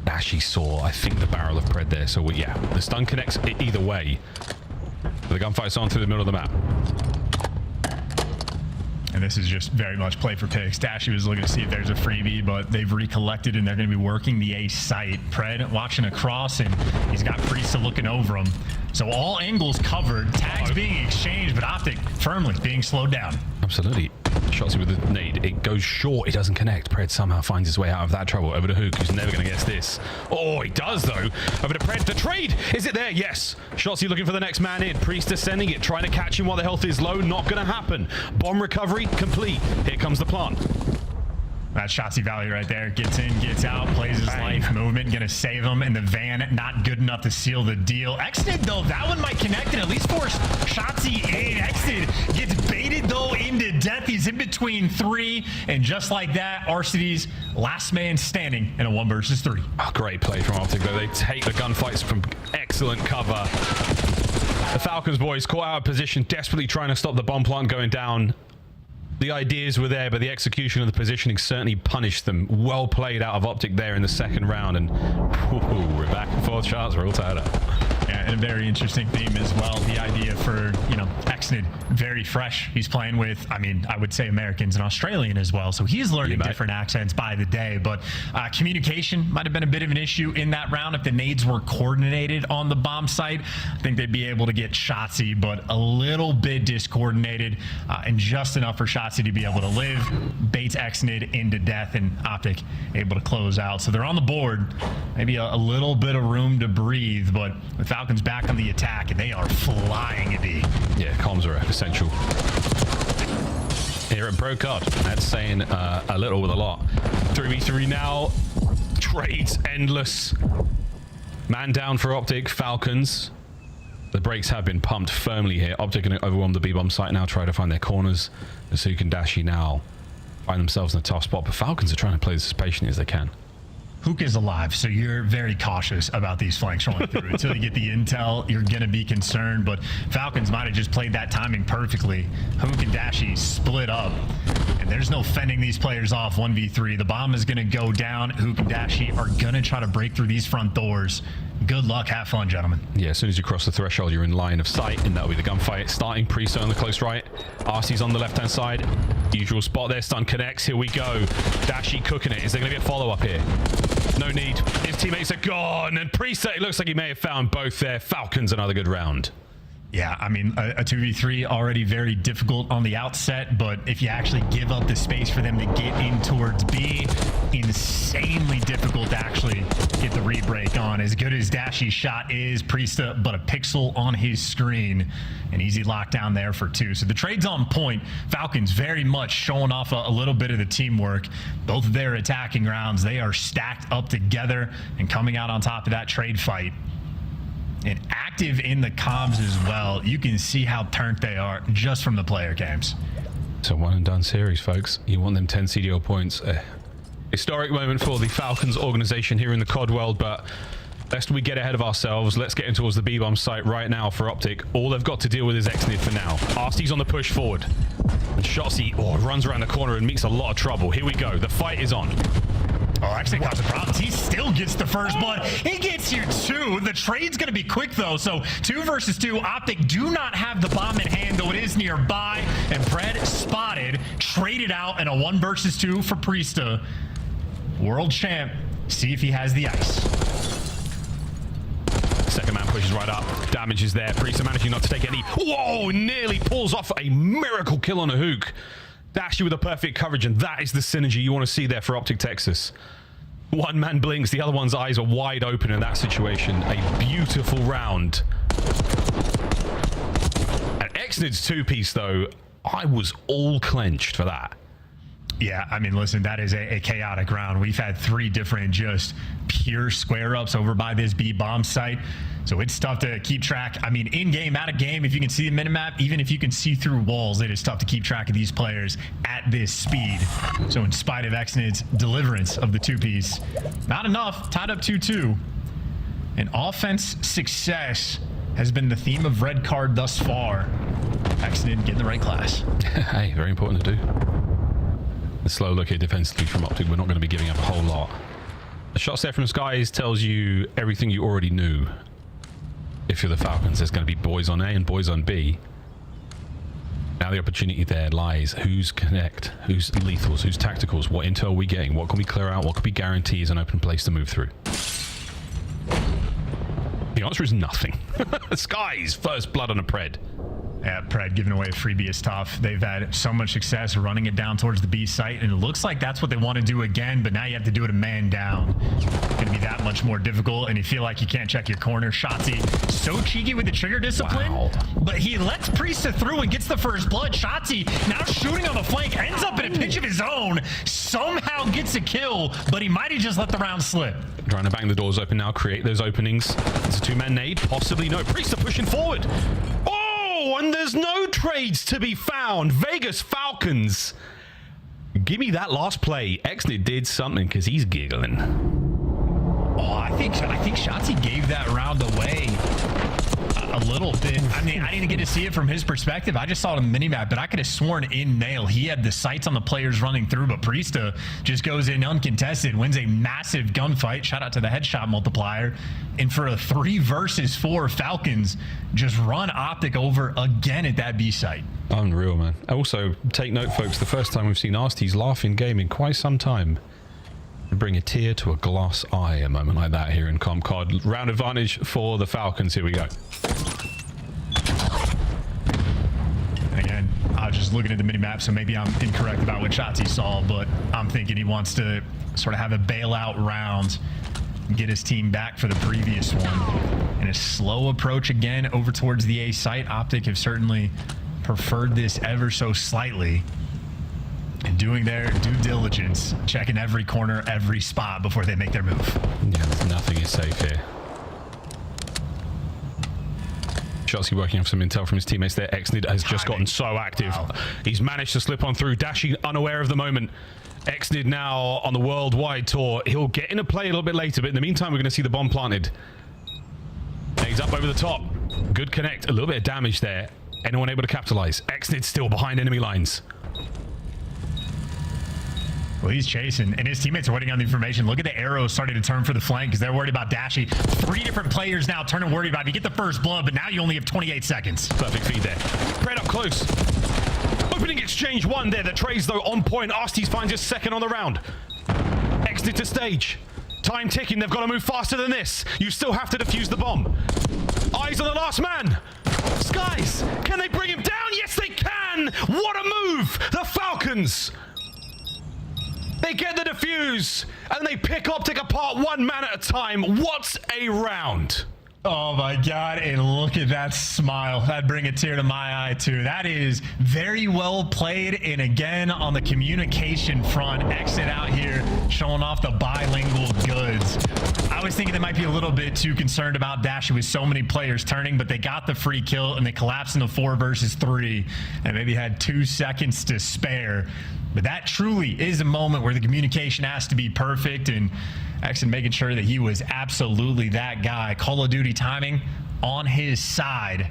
Dashi saw, I think, the barrel of Pred there, so yeah, the stun connects either way. The gunfight's on through the middle of the map. And this is just very much play for picks. Dashi was looking to see if there's a freebie, but they've recollected and they're going to be working the A site. Pred watching across, and he's got Priesta looking over him. So all angles covered, tags being exchanged, but Optic firmly being slowed down. Absolutely. Shots with a nade. It goes short. It doesn't connect. Pred somehow finds his way out of that trouble. Over to Hook, who's never going to guess this. Oh, he does, though. Over to Pred. The trade. Is it there? Yes. Shotzi looking for the next man in. Priester sending it. Trying to catch him while the health is low. Not going to happen. Bomb recovery complete. Here comes the plant. That's Shotzi value right there. Gets in, gets out, plays his life. Movement gonna save him, and the van not good enough to seal the deal. Exted though, that one might connect and at least force Shotzi in. Exted gets baited though into death. He's in between 3, and just like that, Arcity's last man standing in a 1 versus 3. Oh, great play from Optic though. They take the gunfights from excellent cover. The Falcons boys caught out of position, desperately trying to stop the bomb plant going down. The ideas were there, but the execution of the positioning certainly punished them. Well played out of Optic there in the second round, and we're back and forth shots. We're all tied up. Yeah, and a very interesting theme as well. The idea for, Exnid, very fresh. He's playing with, I would say Americans and Australian as well. So he's learning different accents by the day. But communication might have been a bit of an issue in that round. If the nades were coordinated on the bomb site, I think they'd be able to get Shotzi, but a little bit discoordinated and just enough for Shotzi to be able to live. Baits Exnid into death, and Optic able to close out. So they're on the board. Maybe a little bit of room to breathe, but with Falcons back on the attack, and they are flying at B. Yeah, comms are essential. Here at Brocard, that's saying a little with a lot. 3v3 now. Trades endless. Man down for Optic. Falcons. The brakes have been pumped firmly here. Optic going to overwhelm the B-bomb site now, try to find their corners. Asuka and Dashi now find themselves in a tough spot, but Falcons are trying to play this as patiently as they can. Hook is alive, so you're very cautious about these flanks rolling through. Until you get the intel, you're going to be concerned, but Falcons might have just played that timing perfectly. Hook and Dashi split up, and there's no fending these players off 1v3. The bomb is going to go down. Hook and Dashi are going to try to break through these front doors. Good luck. Have fun, gentlemen. Yeah, as soon as you cross the threshold, you're in line of sight, and that'll be the gunfight starting. Priester on the close right. RC's on the left-hand side. Usual spot there. Stun connects. Here we go. Dashi cooking it. Is there going to be a follow-up here? No need. His teammates are gone, and Priester, it looks like he may have found both there. Falcons, another good round. Yeah, a 2v3 already very difficult on the outset, but if you actually give up the space for them to get in towards B, insanely difficult to actually get the re-break on. As good as Dashi's shot is, Priesta, but a pixel on his screen. An easy lockdown there for 2. So the trade's on point. Falcons very much showing off a little bit of the teamwork. Both of their attacking rounds, they are stacked up together and coming out on top of that trade fight. And active in the comms as well. You can see how turned they are just from the player cams. It's a one and done series, folks. You want them 10 CDO points. Historic moment for the Falcons organization here in the COD world, but lest we get ahead of ourselves, let's get in towards the B-bomb site right now for Optic. All they've got to deal with is Exnid for now. RC's on the push forward. And Shotzi runs around the corner and meets a lot of trouble. Here we go. The fight is on. Oh, actually, got the problems. He still gets the first blood. He gets here too. The trade's going to be quick, though. So 2 versus 2. Optic do not have the bomb in hand, though it is nearby. And Pred spotted, traded out, and a 1 versus 2 for Priesta. World champ. See if he has the ice. Second man pushes right up. Damage is there. Priesta managing not to take any. Whoa! Nearly pulls off a miracle kill on a hook. Dashy with a perfect coverage, and that is the synergy you want to see there for Optic Texas. One man blinks, the other one's eyes are wide open in that situation. A beautiful round. And Exnid's 2-piece, though, I was all clenched for that. Yeah, I mean, listen, that is a chaotic round. We've had 3 different just pure square-ups over by this B-bomb site. So it's tough to keep track. I mean, in-game, out-of-game, if you can see the minimap, even if you can see through walls, it is tough to keep track of these players at this speed. So in spite of Exnid's deliverance of the 2-piece, not enough. Tied up 2-2. And offense success has been the theme of Red Card thus far. Exnid getting the right class. Hey, very important to do. The slow look here defensively from Optic. We're not going to be giving up a whole lot. The shots there from Skies tells you everything you already knew. If you're the Falcons, there's going to be boys on A and boys on B. Now the opportunity there lies. Who's connect? Who's lethals? Who's tacticals? What intel are we getting? What can we clear out? What could be guarantees an open place to move through? The answer is nothing. Skies, first blood on a Pred. Yeah, Pred giving away a freebie is tough. They've had so much success running it down towards the B site, and it looks like that's what they want to do again, but now you have to do it a man down. It's going to be that much more difficult, and you feel like you can't check your corner. Shotzi, so cheeky with the trigger discipline, but he lets Priesta through and gets the first blood. Shotzi now shooting on the flank, ends up in a pitch of his own, somehow gets a kill, but he might have just let the round slip. Trying to bang the doors open now, create those openings. It's a 2-man nade, possibly no. Priesta pushing forward. Oh, and there's no trades to be found. Vegas Falcons. Give me that last play. Exnid did something because he's giggling. Oh, I think Shotzi gave that round away a little bit. I mean, I didn't get to see it from his perspective. I just saw it on the minimap, but I could have sworn in nail he had the sights on the players running through, but Priesta just goes in uncontested, wins a massive gunfight. Shout out to the headshot multiplier. And for a 3 versus 4, Falcons just run Optic over again at that B site. Unreal, man. Also, take note, folks, the first time we've seen Arsty's laugh in game in quite some time. Bring a tear to a glass eye, a moment like that here in ComCod. Round advantage for the Falcons. Here we go. Again, I was just looking at the minimap, so maybe I'm incorrect about what Shotzi saw, but I'm thinking he wants to sort of have a bailout round and get his team back for the previous one. And a slow approach again over towards the A site. Optic have certainly preferred this ever so slightly. And doing their due diligence, checking every corner, every spot before they make their move. Yeah, nothing is safe here. Shotzi working off some intel from his teammates there. Exnid has just gotten so active. Wow. He's managed to slip on through. Dashi unaware of the moment. Exnid now on the worldwide tour. He'll get into play a little bit later, but in the meantime, we're going to see the bomb planted. He's up over the top. Good connect. A little bit of damage there. Anyone able to capitalize? Exnid still behind enemy lines. Well, he's chasing, and his teammates are waiting on the information. Look at the arrows starting to turn for the flank because they're worried about Dashi. 3 different players now turning worried about it. You get the first blood, but now you only have 28 seconds. Perfect feed there. Pred up close. Opening exchange 1 there. The trades, though, on point. Arsty's finds his second on the round. Exit to stage. Time ticking. They've got to move faster than this. You still have to defuse the bomb. Eyes on the last man. Skies, can they bring him down? Yes, they can. What a move. The Falcons. They get the defuse, and they pick Optic apart 1 man at a time. What a round. Oh my God, and look at that smile. That'd bring a tear to my eye too. That is very well played, and again, on the communication front, Exit out here showing off the bilingual goods. I was thinking they might be a little bit too concerned about Dashi with so many players turning, but they got the free kill, and they collapsed into 4 versus 3, and maybe had 2 seconds to spare. But that truly is a moment where the communication has to be perfect, and Exit making sure that he was absolutely that guy. Call of Duty timing on his side.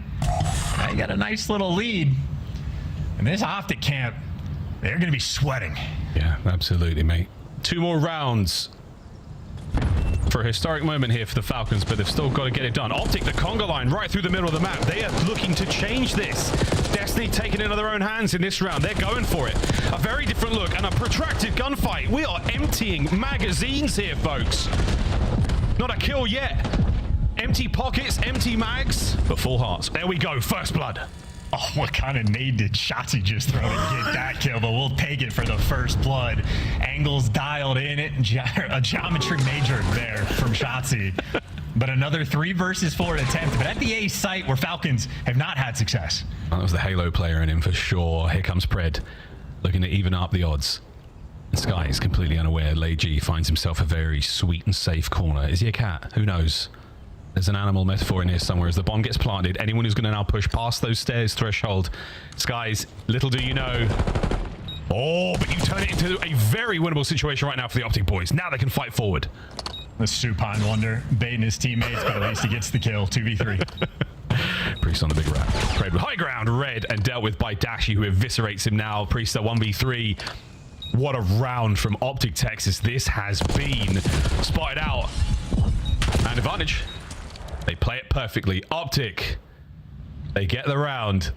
Now you got a nice little lead. And this Optic camp, they're going to be sweating. Yeah, absolutely, mate. 2 more rounds for a historic moment here for the Falcons, but they've still got to get it done. Optic, the conga line right through the middle of the map. They are looking to change this. Destiny taking it into their own hands in this round. They're going for it. A very different look and a protracted gunfight. We are emptying magazines here, folks. Not a kill yet. Empty pockets, empty mags, but full hearts. There we go, first blood. Oh, what kind of nade did Shotzi just throw to get that kill? But we'll take it for the first blood. Angles dialed in it. A geometry major there from Shotzi. But another 3 versus 4 attempt. But at the A site where Falcons have not had success. That was the Halo player in him for sure. Here comes Pred, looking to even up the odds. And Sky is completely unaware. Lei G finds himself a very sweet and safe corner. Is he a cat? Who knows? There's an animal metaphor in here somewhere. As the bomb gets planted, anyone who's going to now push past those stairs threshold, Skies, little do you know. Oh, but you turn it into a very winnable situation right now for the Optic boys. Now they can fight forward. The supine wonder, baiting his teammates, but at least he gets the kill. 2v3. Priest on the big rat. Pred with high ground, red, and dealt with by Dashi, who eviscerates him now. Priest at 1v3. What a round from Optic Texas this has been. Spotted out. And advantage. They play it perfectly. Optic, they get the round.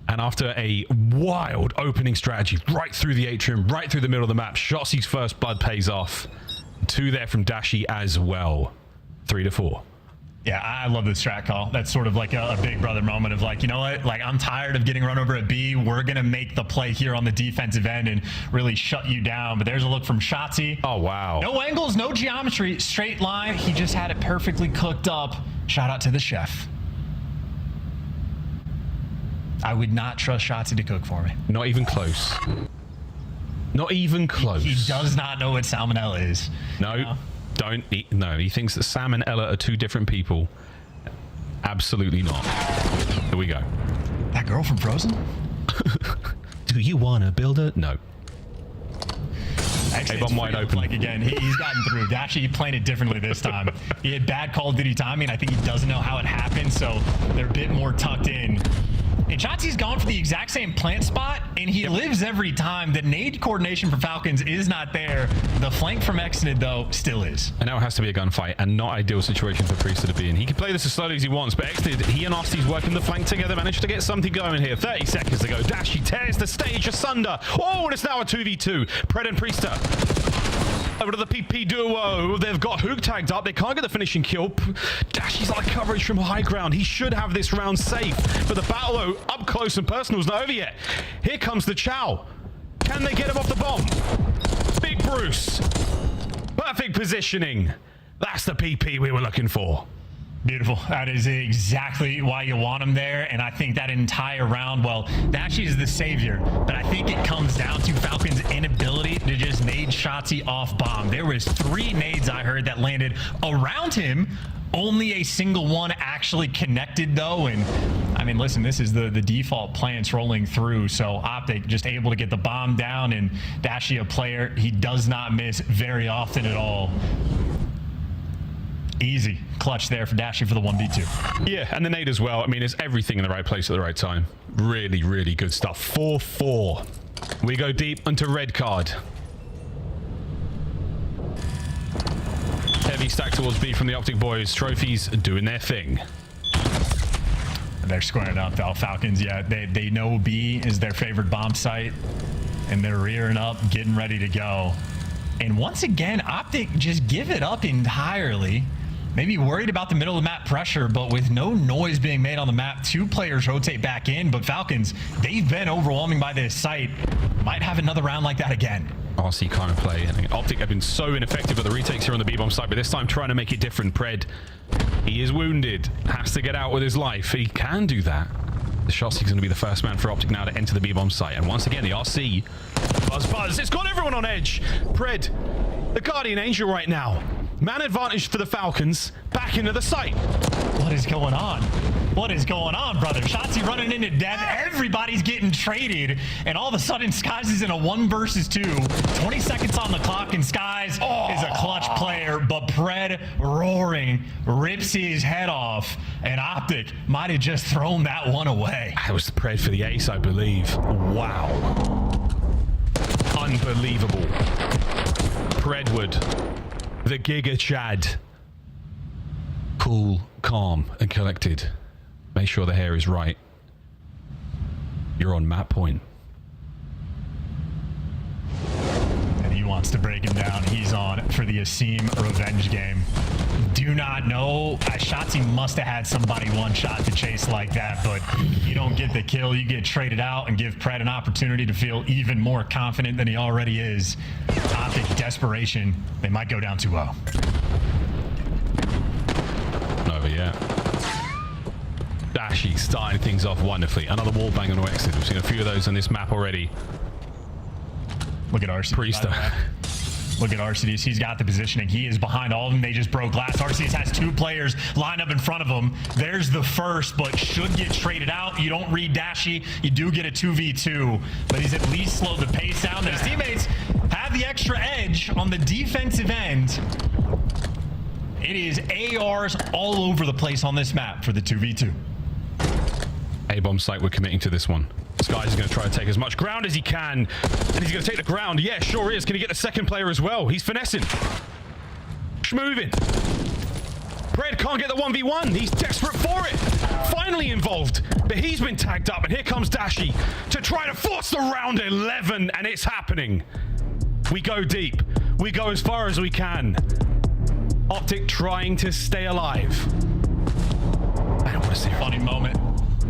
And after a wild opening strategy, right through the atrium, right through the middle of the map, Shotzi's first blood pays off. 2 there from Dashi as well. 3-4. Yeah, I love the strat call. That's sort of like a big brother moment of like, you know what? Like, I'm tired of getting run over at B. We're going to make the play here on the defensive end and really shut you down. But there's a look from Shotzi. Oh, wow. No angles, no geometry, straight line. He just had it perfectly cooked up. Shout out to the chef. I would not trust Shotzi to cook for me. Not even close. Not even close. He does not know what salmonella is. No. Don't eat. No, he thinks that Sam and Ella are 2 different people. Absolutely not. Here we go. That girl from Frozen? Do you want to build it? No. Actually, I'm wide open. Like again, he's gotten through. Actually, playing it differently this time. He had bad Call of Duty timing. I think he doesn't know how it happened, so they're a bit more tucked in. And Shotzi's gone for the exact same plant spot, and he lives every time. The nade coordination for Falcons is not there. The flank from Exnid, though, still is. And now it has to be a gunfight, and not ideal situation for Priest to be in. He can play this as slowly as he wants, but Exnid, he and Osty's working the flank together, managed to get something going here. 30 seconds to go. Dashi tears the stage asunder. Oh, and it's now a 2v2. Pred and Priester. Over to the PP duo. They've got Hook tagged up. They can't get the finishing kill. Dashi's on coverage from high ground. He should have this round safe. But the battle, though, up close and personal is not over yet. Here comes the Chow. Can they get him off the bomb? Big Bruce. Perfect positioning. That's the PP we were looking for. Beautiful. That is exactly why you want him there. And I think that entire round, well, Dashi is the savior, but I think it comes down to Falcon's inability to just nade Shotzi off bomb. There was 3 nades I heard that landed around him. Only a single one actually connected, though. And I mean, listen, this is the default plants rolling through. So Optic just able to get the bomb down, and Dashi, a player, he does not miss very often at all. Easy clutch there for Dashi for the 1v2. Yeah, and the nade as well. I mean, it's everything in the right place at the right time. Really, really good stuff. 4-4. We go deep into red card. Heavy stack towards B from the Optic boys. Trophies doing their thing. And they're squaring up, though. Falcons, yeah, they know B is their favorite bomb site, and they're rearing up, getting ready to go. And once again, Optic just give it up entirely. Maybe worried about the middle of the map pressure, but with no noise being made on the map, 2 players rotate back in. But Falcons, they've been overwhelming by this site. Might have another round like that again. RC kind of play. And Optic have been so ineffective at the retakes here on the B-bomb side, but this time trying to make it different. Pred, he is wounded, has to get out with his life. He can do that. The Shotzi's going to be the first man for Optic now to enter the B-bomb site. And once again, the RC. Buzz. It's got everyone on edge. Pred, the Guardian Angel right now. Man advantage for the Falcons. Back into the site. What is going on? What is going on, brother? Shotzi running into death. Everybody's getting traded. And all of a sudden, Skies is in a 1 versus 2. 20 seconds on the clock, and Skies is a clutch player. But Pred, roaring, rips his head off. And Optic might have just thrown that one away. That was Pred for the ace, I believe. Wow. Unbelievable. Predwood, the Giga Chad, Cool, calm, and collected. Make sure the hair is right. You're on map point. And he wants to break him down. He's on for the Asim revenge game. Do not know. Shotzi must have had somebody one shot to chase like that, but you don't get the kill. You get traded out and give Pred an opportunity to feel even more confident than he already is. Optic desperation. They might go down 2-0. Over yet. Dashy starting things off wonderfully. Another wall bang on exit. We've seen a few of those on this map already. Look at RCDS. Priester. Look at RCDS. He's got the positioning. He is behind all of them. They just broke glass. RCDS has 2 players lined up in front of him. There's the first, but should get traded out. You don't read Dashy. You do get a 2v2, but he's at least slowed the pace down. His teammates have the extra edge on the defensive end. It is ARs all over the place on this map for the 2v2. A-bomb site, we're committing to this one. Skies is going to try to take as much ground as he can. And he's going to take the ground. Yeah, sure is. Can he get the second player as well? He's finessing. Schmoving. Pred can't get the 1v1. He's desperate for it. Finally involved. But he's been tagged up. And here comes Dashy to try to force the round 11. And it's happening. We go deep. We go as far as we can. Optic trying to stay alive. I don't want to see a funny moment.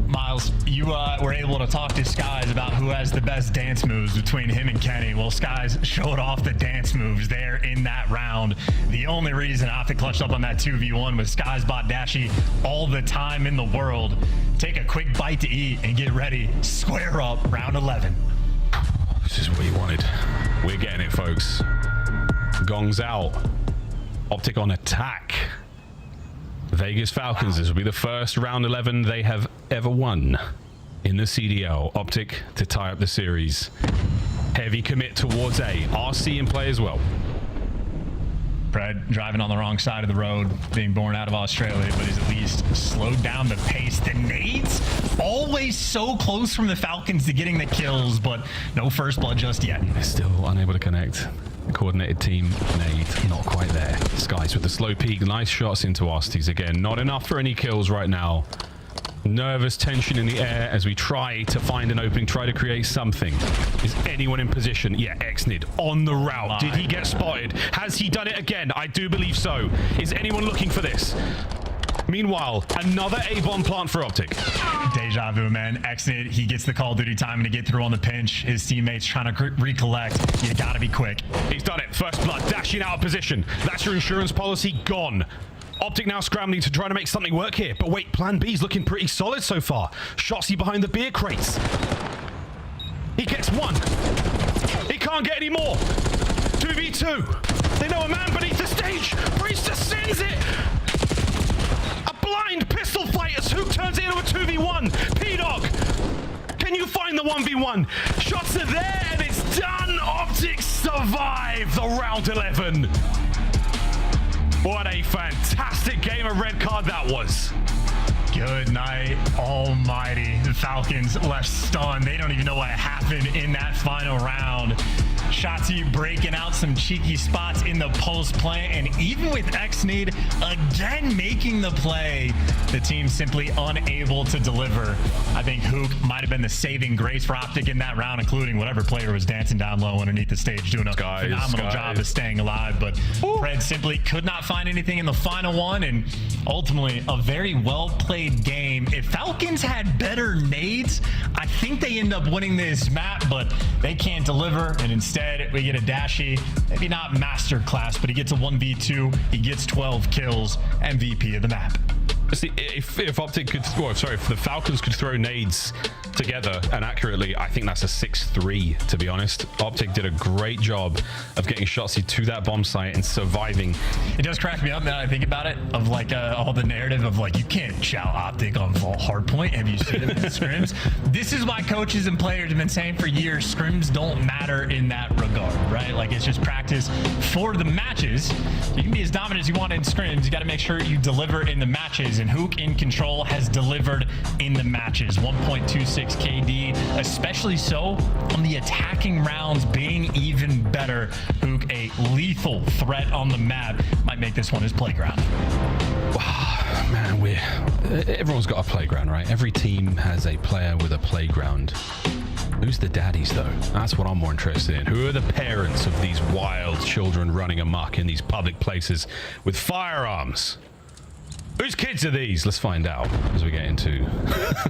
Miles, you were able to talk to Skies about who has the best dance moves between him and Kenny. Well, Skies showed off the dance moves there in that round. The only reason Optic clutched up on that 2v1 was Skies bought Dashy all the time in the world. Take a quick bite to eat and get ready. Square up, round 11. This is what you wanted. We're getting it, folks. Gongs out. Optic on attack. Vegas Falcons, this will be the first round 11 they have ever won in the CDL. Optic to tie up the series. Heavy commit towards A. RC in play as well. Pred driving on the wrong side of the road, being born out of Australia, but he's at least slowed down the pace. The nades, always so close from the Falcons to getting the kills, but no first blood just yet. They're still unable to connect. Coordinated team nade, not quite there. Skies with the slow peak, nice shots into Asties again. Not enough for any kills right now. Nervous tension in the air as we try to find an opening, try to create something. Is anyone in position? Yeah, Xnid on the route. Did he get spotted? Has he done it again? I do believe so. Is anyone looking for this? Meanwhile, another A-bomb plant for Optic. Deja vu, man. Xnid, he gets the Call of Duty time to get through on the pinch. His teammates trying to recollect. You gotta be quick. He's done it. First blood, dashing out of position. That's your insurance policy gone. Optic now scrambling to try to make something work here. But wait, plan B's looking pretty solid so far. Shotsy behind the beer crates. He gets one. He can't get any more. 2v2. They know a man beneath the stage. Priester sends it. Blind pistol fight as Hook turns it into a 2v1. P-Dog, can you find the 1v1? Shots are there and it's done. Optics survive the round 11. What a fantastic game of red card that was. Good night, almighty. The Falcons left stunned. They don't even know what happened in that final round. Shotzi breaking out some cheeky spots in the post play, and even with Xnid again making the play, the team simply unable to deliver. I think Hook might have been the saving grace for Optic in that round, including whatever player was dancing down low underneath the stage, doing a phenomenal job of staying alive. But Pred simply could not find anything in the final one, and ultimately a very well played game. If Falcons had better nades, I think they end up winning this map, but they can't deliver, and instead we get a Dashy, maybe not masterclass, but he gets a 1v2, he gets 12 kills, MVP of the map. See, if Optic could, well, sorry, if the Falcons could throw nades together and accurately, I think that's a 6-3, to be honest. Optic did a great job of getting Shotsy to that bomb site and surviving. It does crack me up now I think about it, of like all the narrative of like, you can't shout Optic on Vault Hardpoint. Have you seen it in scrims? This is why coaches and players have been saying for years, scrims don't matter in that regard, right? Like, it's just practice for the matches. You can be as dominant as you want in scrims. You got to make sure you deliver in the matches, and Hook in control has delivered in the matches. 1.26 KD, especially so on the attacking rounds being even better. Hook, a lethal threat on the map, might make this one his playground. Man, everyone's got a playground, right? Every team has a player with a playground. Who's the daddies, though? That's what I'm more interested in. Who are the parents of these wild children running amok in these public places with firearms? Whose kids are these? Let's find out as we get into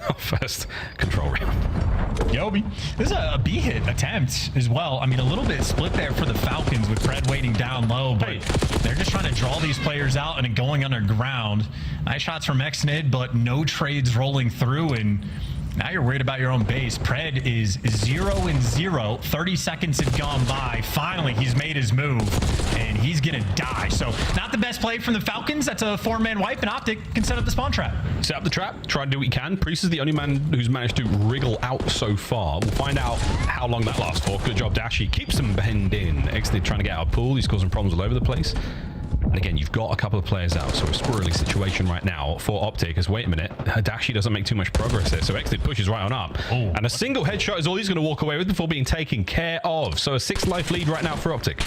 our first control round. Yobi, this is a B-hit attempt as well. I mean, a little bit split there for the Falcons with Fred waiting down low, but they're just trying to draw these players out and going underground. Nice shots from Xnid, but no trades rolling through, and now you're worried about your own base. Pred is 0-0. 30 seconds have gone by. Finally, he's made his move, and he's going to die. So not the best play from the Falcons. That's a 4-man wipe, and Optic can set up the spawn trap. Set up the trap. Try and do what he can. Priest is the only man who's managed to wriggle out so far. We'll find out how long that lasts for. Good job, Dashi. Keeps him penned in. Xnid trying to get out of pool. He's causing problems all over the place. And again, you've got a couple of players out, so a squirrely situation right now for Optic is, wait a minute, Dashi doesn't make too much progress there, so Xnid pushes right on up. Ooh. And a single headshot is all he's going to walk away with before being taken care of. So a 6-life lead right now for Optic.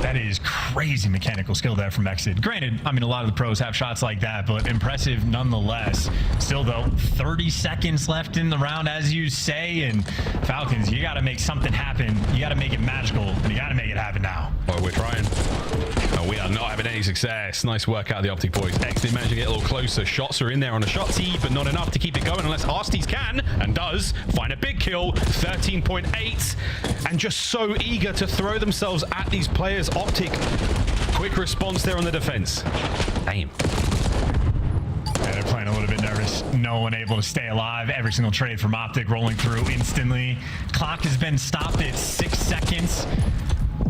That is crazy mechanical skill there from Xnid. Granted, I mean, a lot of the pros have shots like that, but impressive nonetheless. Still, though, 30 seconds left in the round, as you say, and Falcons, you got to make something happen. You got to make it magical, and you got to make it happen now. Well, we're trying. We are not having any success. Nice work out of the Optic boys. Xnid managed to get a little closer. Shots are in there on a shot tee, but not enough to keep it going unless Arsties can, and does, find a big kill. 13.8, and just so eager to throw themselves at these players. Optic, quick response there on the defense. Damn. Yeah, they're playing a little bit nervous. No one able to stay alive. Every single trade from Optic rolling through instantly. Clock has been stopped at 6 seconds.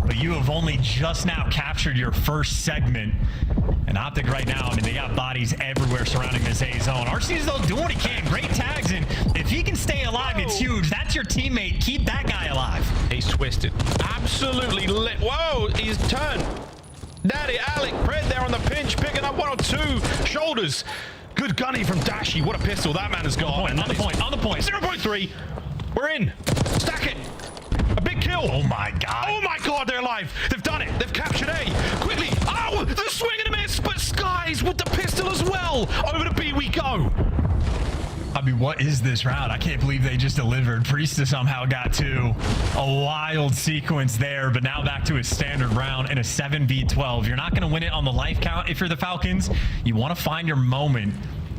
But you have only just now captured your first segment. And Optic right now, I mean, they got bodies everywhere surrounding this A zone. Arceus, though, doing what he can. Great tags, and if he can stay alive, it's huge. That's your teammate. Keep that guy alive. He's twisted. Absolutely lit. Whoa, he's turned. Daddy Alec, Pred there on the pinch, picking up 1 or 2 shoulders. Good gunny from Dashi. What a pistol that man has got. On the point. 0.3. We're in. Stack it. A big kill. Oh my god. Oh my god, they're alive. They've done it. They've captured A. Quickly. Oh, the swing and a miss, but Skies with the pistol as well. Over to B we go. I mean, what is this round? I can't believe they just delivered. Priesta somehow got 2. A wild sequence there, but now back to a standard round in a 7v12. You're not going to win it on the life count if you're the Falcons. You want to find your moment.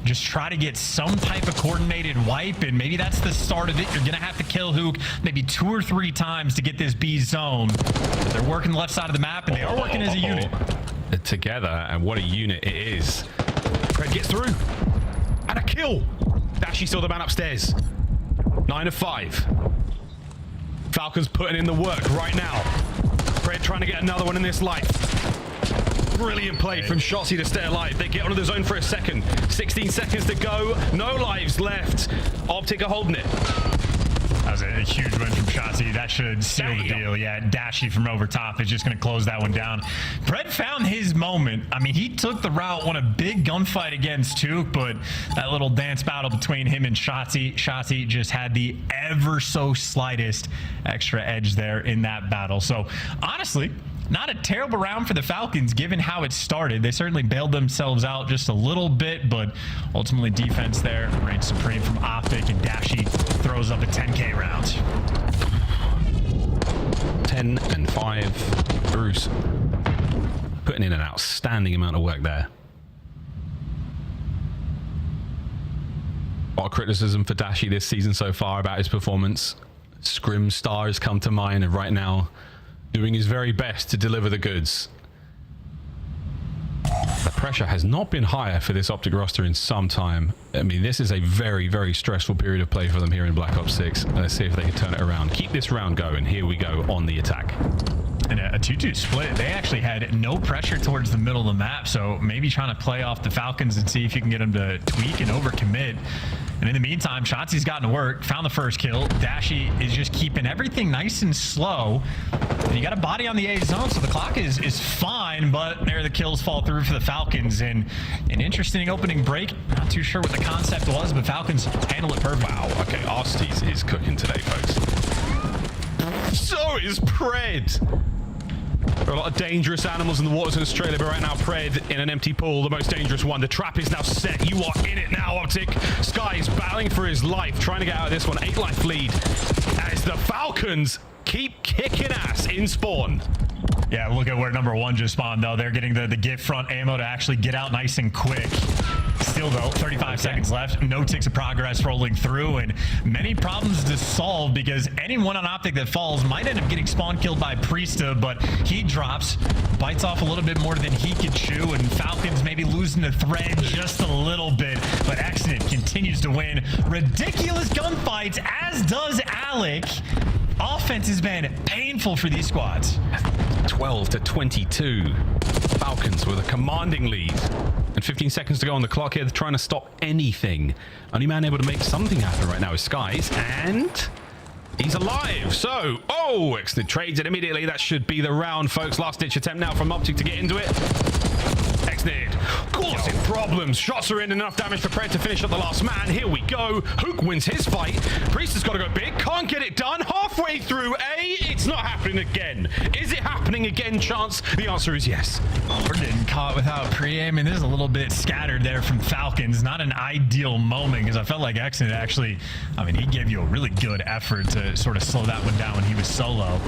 Just try to get some type of coordinated wipe, and maybe that's the start of it. You're going to have to kill Hook maybe 2 or 3 times to get this B zone. But they're working the left side of the map, and they are working as a unit. Together, and what a unit it is. Fred gets through. And a kill. Dashi saw the man upstairs. 9 of 5. Falcons putting in the work right now. Fred trying to get another one in this life. Brilliant play from Shotzi to stay alive. They get onto the zone for a second. 16 seconds to go. No lives left. Optic are holding it. That was a huge win from Shotzi. That should seal the deal. Yeah, Dashi from over top is just going to close that one down. Brett found his moment. I mean, he took the route, won a big gunfight against Took, but that little dance battle between him and Shotzi just had the ever so slightest extra edge there in that battle. So honestly, not a terrible round for the Falcons given how it started. They certainly bailed themselves out just a little bit, but ultimately defense there reigns supreme from Optic, and Dashi throws up a 10K round. 10 and 5. Bruce putting in an outstanding amount of work there. A lot of criticism for Dashi this season so far about his performance. Scrim stars come to mind, and right now doing his very best to deliver the goods. The pressure has not been higher for this Optic roster in some time. I mean, this is a very, very stressful period of play for them here in Black Ops 6. Let's see if they can turn it around. Keep this round going. Here we go on the attack. And a 2-2 split. They actually had no pressure towards the middle of the map, so maybe trying to play off the Falcons and see if you can get them to tweak and overcommit. And in the meantime, Shotzi's gotten to work, found the first kill. Dashi is just keeping everything nice and slow. And you got a body on the A zone, so the clock is fine, but there the kills fall through for the Falcons. And an interesting opening break. Not too sure what the concept was, but Falcons handle it perfect. Wow, okay, Arsties is cooking today, folks. So is Pred. There are a lot of dangerous animals in the waters in Australia, but right now, Pred in an empty pool, the most dangerous one. The trap is now set. You are in it now, Optic. Sky is battling for his life, trying to get out of this one. 8 life lead as the Falcons keep kicking ass in spawn. Yeah, look at where number 1 just spawned, though. They're getting the gift front ammo to actually get out nice and quick. Still, though, 35 seconds left. No ticks of progress rolling through, and many problems to solve because anyone on Optic that falls might end up getting spawn killed by Priesta, but he drops, bites off a little bit more than he could chew, and Falcons maybe losing the thread just a little bit, but Exnid continues to win ridiculous gunfights, as does Alec. Offense has been painful for these squads. 12-22. Falcons with a commanding lead. And 15 seconds to go on the clock here. They're trying to stop anything. Only man able to make something happen right now is Skies. And he's alive. So, Exnid trades it immediately. That should be the round, folks. Last ditch attempt now from Optic to get into it. Exnid causing problems. Shots are in, enough damage for Pred to finish up the last man. Here we go. Hook wins his fight. Priest has got to go big. Can't get it done. Halfway through A. It's not happening again. Is it happening again, Chance? The answer is yes. We're getting caught without pre-aim, and this is a little bit scattered there from Falcons. Not an ideal moment because I felt like Exnid actually, he gave you a really good effort to sort of slow that one down when he was solo.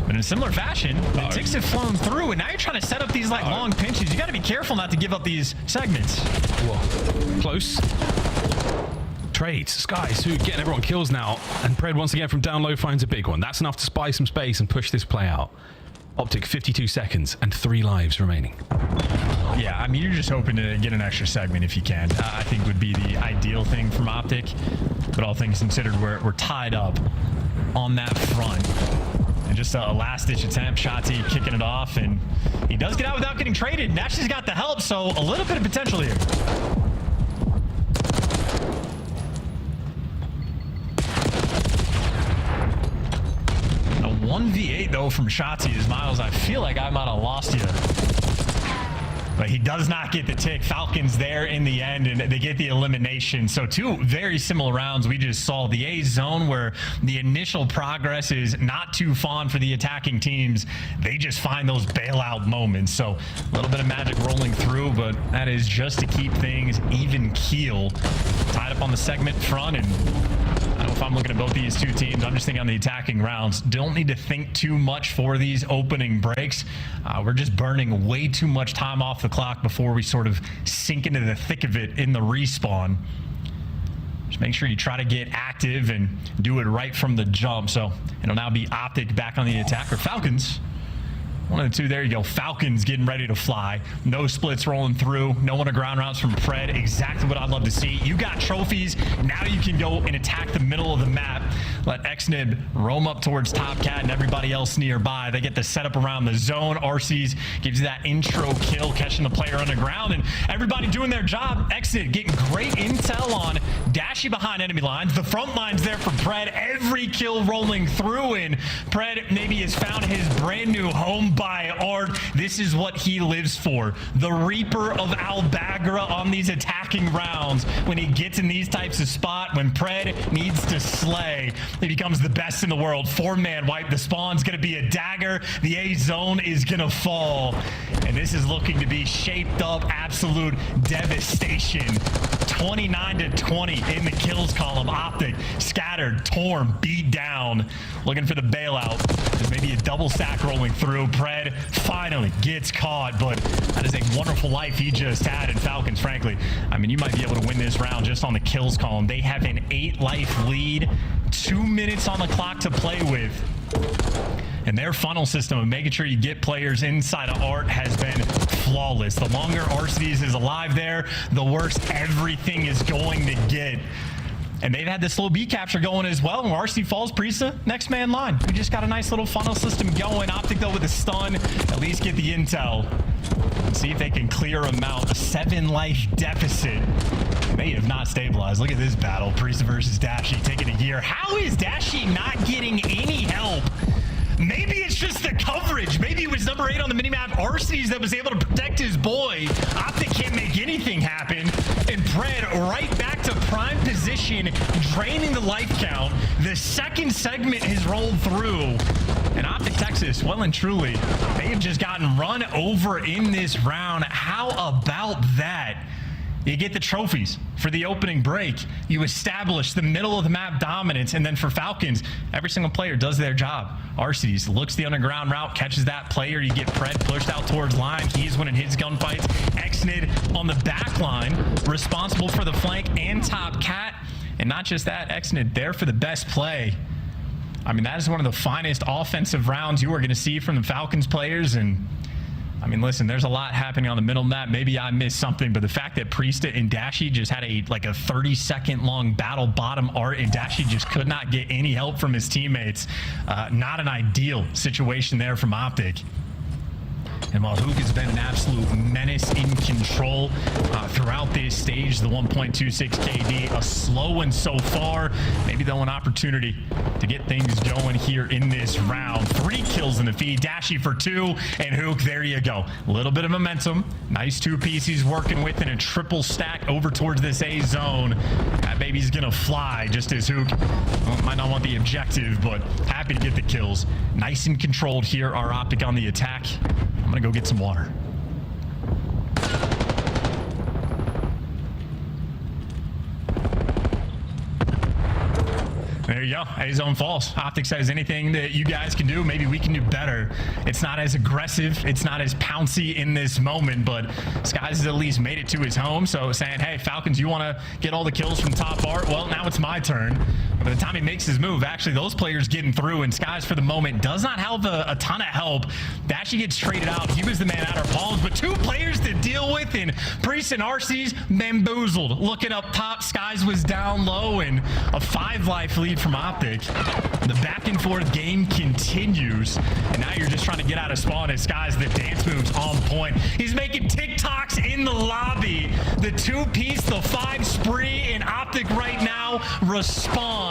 But in a similar fashion, the ticks have flown through, and now you're trying to set up these long pinches. You got to be careful not to give up these segments. Whoa. Close. Trades. Skies, who getting everyone kills now. And Pred once again from down low finds a big one. That's enough to spy some space and push this play out. Optic 52 seconds and 3 lives remaining. Yeah, you're just hoping to get an extra segment if you can. I think would be the ideal thing from Optic. But all things considered, we're tied up on that front. And just a last-ditch attempt, Shotzi kicking it off, and he does get out without getting traded. Nash has got the help, so a little bit of potential here. A 1v8, though, from Shotzi is Miles. I feel like I might have lost you. But he does not get the tick. Falcons there in the end, and they get the elimination. So 2 very similar rounds we just saw. The A zone, where the initial progress is not too fond for the attacking teams. They just find those bailout moments. So a little bit of magic rolling through, but that is just to keep things even keel. Tied up on the segment front, and I don't know if I'm looking at both these 2 teams. I'm just thinking on the attacking rounds. Don't need to think too much for these opening breaks. We're just burning way too much time off the clock before we sort of sink into the thick of it in the respawn. Just make sure you try to get active and do it right from the jump. So it'll now be Optic back on the attack, or Falcons. 1 of the 2, there you go. Falcons getting ready to fly. No splits rolling through. No one to ground rounds from Pred. Exactly what I'd love to see. You got trophies. Now you can go and attack the middle of the map. Let Exnid roam up towards Top Cat and everybody else nearby. They get the setup around the zone. RC's gives you that intro kill, catching the player underground, and everybody doing their job. Exnid getting great intel on Dashy behind enemy lines. The front lines there for Pred. Every kill rolling through, and Pred maybe has found his brand new home by Art. This is what he lives for. The Reaper of Albagra on these attacking rounds. When he gets in these types of spot, when Pred needs to slay, he becomes the best in the world. 4-man wipe. The spawn's going to be a dagger. The A zone is going to fall. And this is looking to be shaped up absolute devastation. 29-20 in the kills column. Optic scattered, torn, beat down. Looking for the bailout. There's maybe a double stack rolling through. Pred finally gets caught, but that is a wonderful life he just had. And Falcons, frankly, you might be able to win this round just on the kills column. They have an 8-life lead, 2 minutes on the clock to play with. And their funnel system of making sure you get players inside of Art has been flawless. The longer Arcedes is alive there, the worse everything is going to get. And they've had this little B capture going as well. When RC falls, Priesta, next man line. We just got a nice little funnel system going. Optic, though, with a stun, at least get the intel. Let's see if they can clear them out. A 7-life deficit. They have not stabilized. Look at this battle. Priesta versus Dashy taking a year. How is Dashy not getting any help? Maybe it's just the coverage. Maybe it was number number 8 on the minimap. Arcees that was able to protect his boy. Optic can't make anything happen. And Pred right back to prime position, draining the life count. The second segment has rolled through. And Optic Texas, well and truly, they have just gotten run over in this round. How about that? You get the trophies for the opening break. You establish the middle of the map dominance. And then for Falcons, every single player does their job. Arcees looks the underground route, catches that player. You get Pred pushed out towards line. He's winning his gunfights. Exnid on the back line, responsible for the flank and top cat. And not just that, Exnid there for the best play. I mean, that is one of the finest offensive rounds you are going to see from the Falcons players. And I mean, listen, there's a lot happening on the middle map. Maybe I missed something, but the fact that Priesta and Dashi just had a 30-second long battle bottom art, and Dashi just could not get any help from his teammates. Not an ideal situation there from Optic. And while Hook has been an absolute menace in control throughout this stage, the 1.26 KD, a slow one so far. Maybe they'll have an opportunity to get things going here in this round. 3 kills in the feed, Dashi for 2, and Hook, there you go. A little bit of momentum. Nice 2-piece he's working with in a triple stack over towards this A zone. That baby's gonna fly just as Hook might not want the objective, but happy to get the kills. Nice and controlled here, our Optic on the attack. I'm gonna go get some water. There you go. A-zone falls. Optic says anything that you guys can do, maybe we can do better. It's not as aggressive. It's not as pouncy in this moment, but Skies has at least made it to his home. So saying, hey, Falcons, you want to get all the kills from top art? Well, now it's my turn. By the time he makes his move, actually, those players getting through, and Skies for the moment does not have a ton of help. Dashi gets traded out. He was the man out of palms, but 2 players to deal with, and Priest and Arcees bamboozled. Looking up top, Skies was down low, and a 5-life lead from Optic. The back and forth game continues, and now you're just trying to get out of spawn as Skies, the dance moves on point. He's making TikToks in the lobby. The 2-piece, the 5 spree, and Optic right now respond.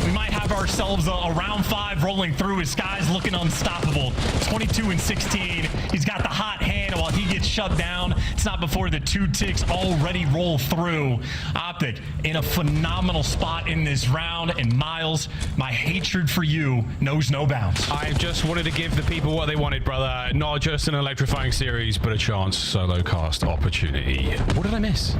We might have ourselves a round 5 rolling through as Skies looking unstoppable. 22 and 16. He's got the hot hand while he gets shut down. It's not before the 2 ticks already roll through. Optic in a phenomenal spot in this round, and Miles, my hatred for you knows no bounds. I just wanted to give the people what they wanted, brother. Not just an electrifying series, but a chance solo cast opportunity. What did I miss?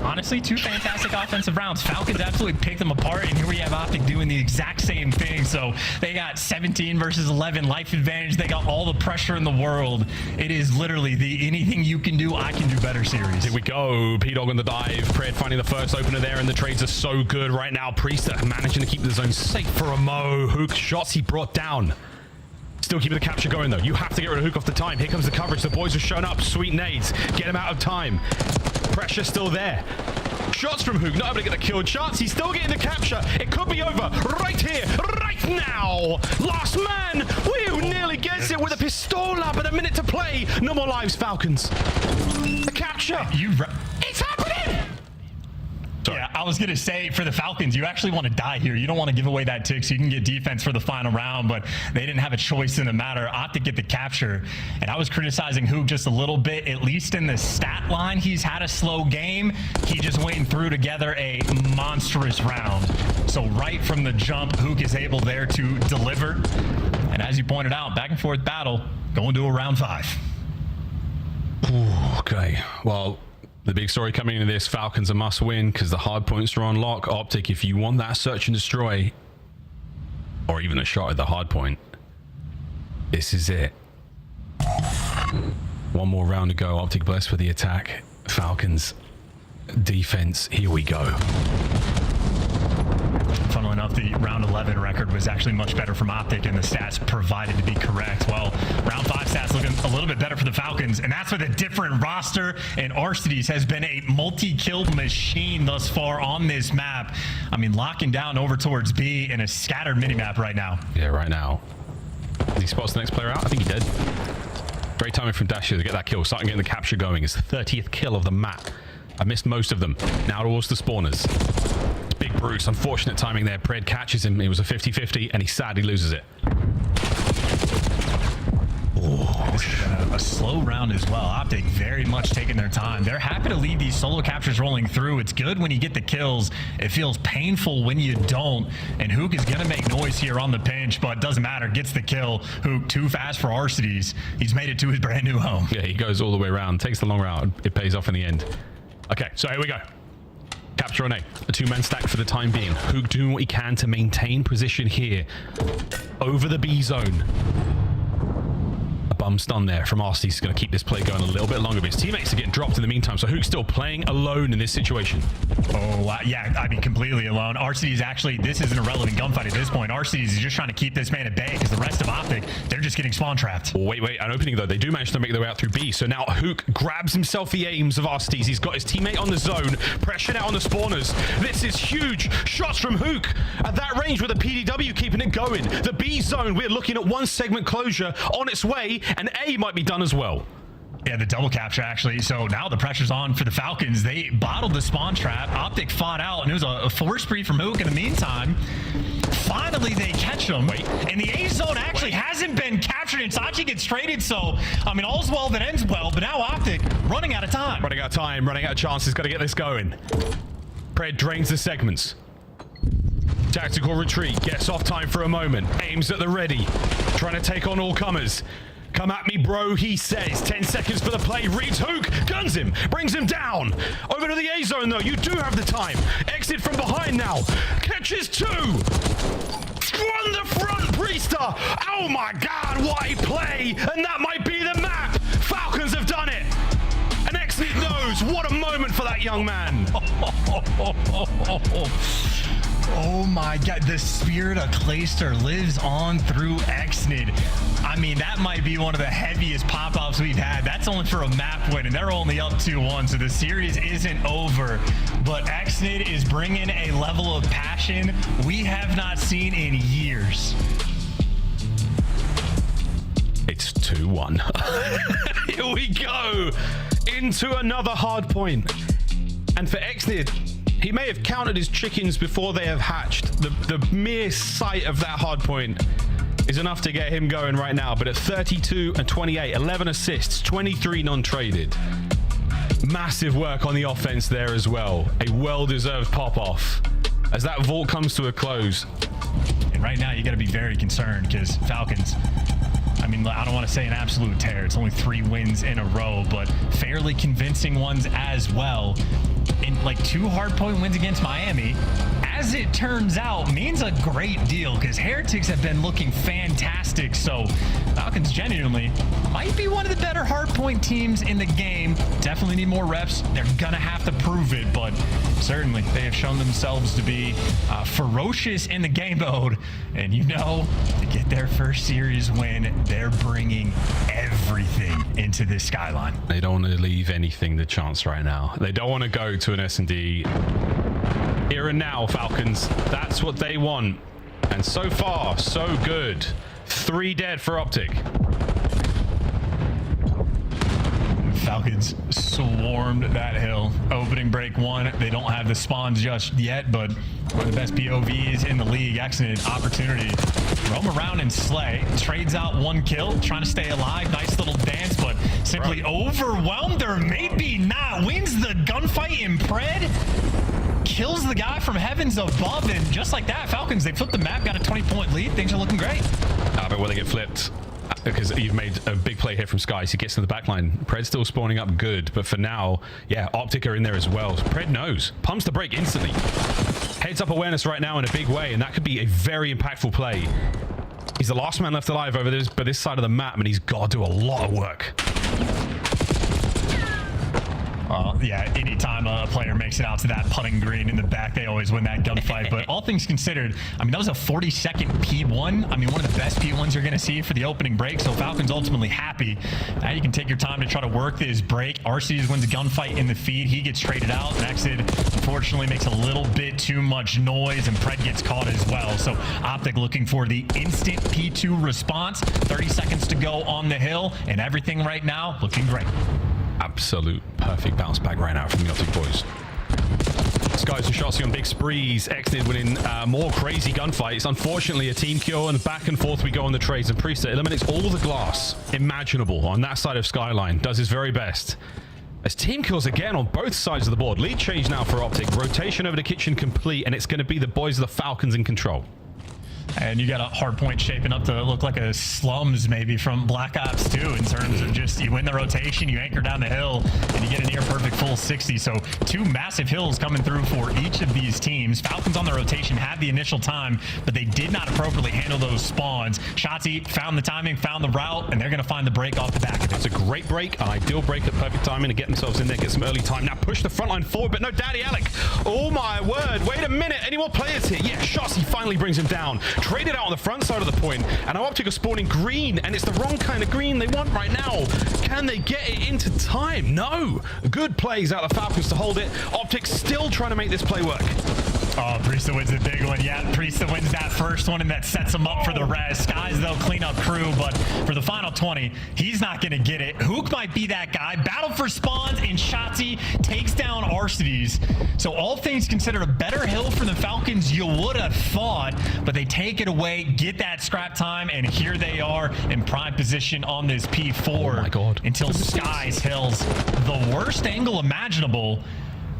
Honestly, 2 fantastic offensive rounds. Falcons absolutely picked them apart, and here we have Optic doing the exact same thing. So they got 17 versus 11 life advantage. They got all the pressure in the world. It is literally the anything you can do, I can do better series. Here we go. P-Dog on the dive. Pred finding the first opener there, and the trades are so good right now. Priester managing to keep the zone safe for a Mo. Hook shots he brought down. Still keeping the capture going, though. You have to get rid of Hook off the time. Here comes the coverage. The boys are showing up. Sweet nades. Get him out of time. Pressure still there. Shots from Hook. Not able to get the kill chance. He's still getting the capture. It could be over right here, right now. Last man. Woo, nearly gets it with a pistola, but a minute to play. No more lives, Falcons. The capture. It's happening. Yeah, I was going to say, for the Falcons, you actually want to die here. You don't want to give away that tick so you can get defense for the final round, but they didn't have a choice in the matter. Optic get the capture, and I was criticizing Hook just a little bit. At least in the stat line, he's had a slow game. He just went through together a monstrous round. So right from the jump, Hook is able there to deliver. And as you pointed out, back and forth battle, going to a round 5. Okay, well, the big story coming into this, Falcons a must win because the hard points are on lock. Optic, if you want that search and destroy, or even a shot at the hard point, this is it. One more round to go. Optic blessed for the attack. Falcons defense, here we go. Funnily enough, the round 11 record was actually much better from Optic, and the stats provided to be correct. Well, round 5 stats looking a little bit better for the Falcons, and that's with a different roster, and Arcees has been a multi-kill machine thus far on this map. I mean, locking down over towards B in a scattered minimap right now. Yeah, right now. He spots the next player out. I think he did. Great timing from Dasher to get that kill, starting getting the capture going. His 30th kill of the map. I missed most of them. Now towards the spawners. Big Bruce, unfortunate timing there. Pred catches him. It was a 50-50, and he sadly loses it. This has been a slow round as well. Optic very much taking their time. They're happy to leave these solo captures rolling through. It's good when you get the kills. It feels painful when you don't. And Hook is going to make noise here on the pinch, but doesn't matter. Gets the kill. Hook too fast for Arcides. He's made it to his brand new home. Yeah, he goes all the way around. Takes the long route. It pays off in the end. Okay, so here we go. Capture on A. A two-man stack for the time being. Hook doing what he can to maintain position here. Over the B zone. A bum stun there from Arcides is going to keep this play going a little bit longer, but his teammates are getting dropped in the meantime, so Hook's still playing alone in this situation. Oh, yeah, I mean, completely alone. Arcides actually, this is an irrelevant gunfight at this point. Arcides is just trying to keep this man at bay because the rest of Optic, they're just getting spawn trapped. Oh, wait, an opening though. They do manage to make their way out through B, so now Hook grabs himself the aims of Arcides. He's got his teammate on the zone, pressured out on the spawners. This is huge. Shots from Hook at that range with a PDW keeping it going. The B zone, we're looking at one segment closure on its way, and A might be done as well. Yeah, the double capture actually. So now the pressure's on for the Falcons. They bottled the spawn trap. Optic fought out, and it was a force spree from Hook in the meantime. Finally, they catch him. And the A zone actually hasn't been captured, and Sachi gets traded. So, I mean, all's well that ends well, but now Optic running out of time. Running out of time, running out of chances. Got to get this going. Pred drains the segments. Tactical retreat. Gets off time for a moment. Aims at the ready. Trying to take on all comers. Come at me, bro, he says. 10 seconds for the play. Reads Hook. Guns him. Brings him down. Over to the A zone, though. You do have the time. Exit from behind now. Catches two. On the front, Priester. Oh, my God. What a play. And that might be the map. Falcons have done it. And Exit knows. What a moment for that young man. Oh my God, the spirit of Clayster lives on through Exnid. I mean, that might be one of the heaviest pop-ups we've had. That's only for a map win, and they're only up 2-1, so the series isn't over. But Exnid is bringing a level of passion we have not seen in years. It's 2-1. Here we go. Into another hard point. And for Exnid, he may have counted his chickens before they have hatched. The mere sight of that hard point is enough to get him going right now. But at 32 and 28, 11 assists, 23 non-traded. Massive work on the offense there as well. A well-deserved pop-off as that vault comes to a close. And right now, you got to be very concerned because Falcons, I mean, I don't want to say an absolute tear. It's only 3 wins in a row, but fairly convincing ones as well. And like 2 hardpoint wins against Miami, as it turns out, means a great deal because Heretics have been looking fantastic. So Falcons genuinely might be one of the better hardpoint teams in the game. Definitely need more reps. They're going to have to prove it, but certainly they have shown themselves to be ferocious in the game mode. And you know, to get their first series win, they're bringing everything into this skyline. They don't want to leave anything to chance right now. They don't want to go to an S&D. Here and now, Falcons. That's what they want. And so far, so good. 3 dead for Optic. Falcons swarmed that hill. Opening break 1. They don't have the spawns just yet, but one of the best POVs in the league. Excellent opportunity. Roam around and slay. Trades out 1 kill. Trying to stay alive. Nice little dance, but simply overwhelmed or maybe not. Wins the gunfight in Pred. Kills the guy from heavens above, and just like that, Falcons, they flipped the map, got a 20-point lead. Things are looking great. But when they get flipped, because you've made a big play here from Skies, he gets to the back line. Pred's still spawning up good, but for now, yeah, Optic are in there as well. Pred knows. Pumps the brake instantly. Heads up awareness right now in a big way, and that could be a very impactful play. He's the last man left alive over this side of the map, and he's got to do a lot of work. Yeah, anytime a player makes it out to that putting green in the back, they always win that gunfight. But all things considered, I mean, that was a 40-second P1. I mean, one of the best P1s you're going to see for the opening break. So Falcons ultimately happy. Now you can take your time to try to work this break. Arcides wins a gunfight in the feed. He gets traded out. Exit, unfortunately, makes a little bit too much noise, and Pred gets caught as well. So Optic looking for the instant P2 response. 30 seconds to go on the hill, and everything right now looking great. Absolute perfect bounce back right now from the Optic boys. Skies and Shotzi on big sprees. Exnid winning more crazy gunfights. Unfortunately, a team kill, and back and forth we go on the trades. And Priest eliminates all the glass imaginable on that side of Skyline. Does his very best. As team kills again on both sides of the board. Lead change now for Optic. Rotation over the kitchen complete, and it's going to be the boys of the Falcons in control. And you got a hard point shaping up to look like a slums maybe from Black Ops 2 in terms of just you win the rotation, you anchor down the hill, and you get a near perfect full 60. So 2 massive hills coming through for each of these teams. Falcons on the rotation had the initial time, but they did not appropriately handle those spawns. Shotzi found the timing, found the route, and they're going to find the break off the back of it. That's a great break, an ideal break at perfect timing to get themselves in there, get some early time. Now push the front line forward, but no Daddy Alec. Oh my word, wait a minute. Any more players here? Yeah, Shotzi finally brings him down. Traded out on the front side of the point, and now Optic are spawning green, and it's the wrong kind of green they want right now. Can they get it into time? No. Good plays out of the Falcons to hold it. Optic still trying to make this play work. Oh, Priesta wins the big one. Yeah, Priesta wins that first one, and that sets him up for the rest. Skies, they'll clean up crew, but for the final 20, he's not going to get it. Hook might be that guy. Battle for spawns, and Shotzi takes down Arcides. So all things considered, a better hill for the Falcons, you would have thought, but they take it away, get that scrap time, and here they are in prime position on this P4. Oh my God. Until Skies hills the worst angle imaginable.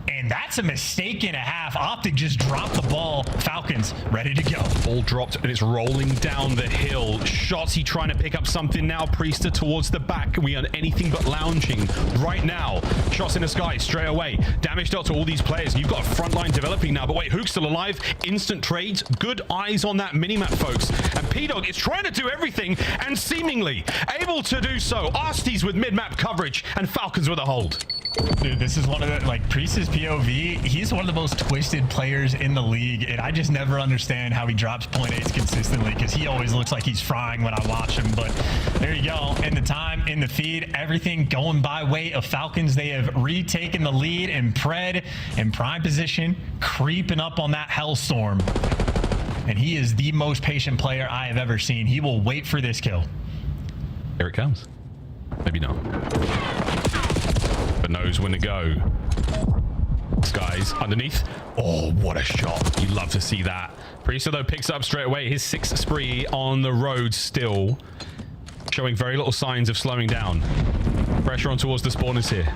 And that's a mistake and a half. Optic just dropped the ball. Falcons ready to go. Ball dropped and it's rolling down the hill. Shotzi trying to pick up something now. Priester towards the back. We are anything but lounging right now. Shots in the sky straight away. Damage dealt to all these players. You've got a front line developing now. But wait, Hook's still alive. Instant trades. Good eyes on that minimap, folks. And P-Dog is trying to do everything and seemingly able to do so. Arcides with mid-map coverage and Falcons with a hold. Dude, this is one of the, like, Priest's POV, he's one of the most twisted players in the league, and I just never understand how he drops .8s consistently, because he always looks like he's frying when I watch him. But there you go. In the time, in the feed, everything going by way of Falcons. They have retaken the lead, and Pred in prime position, creeping up on that Hellstorm. And he is the most patient player I have ever seen. He will wait for this kill. Here it comes. Maybe not. But knows when to go. Skies underneath. Oh, what a shot. You love to see that. Priester, though, picks up straight away. His 6th spree on the road still. Showing very little signs of slowing down. Pressure on towards the spawners here.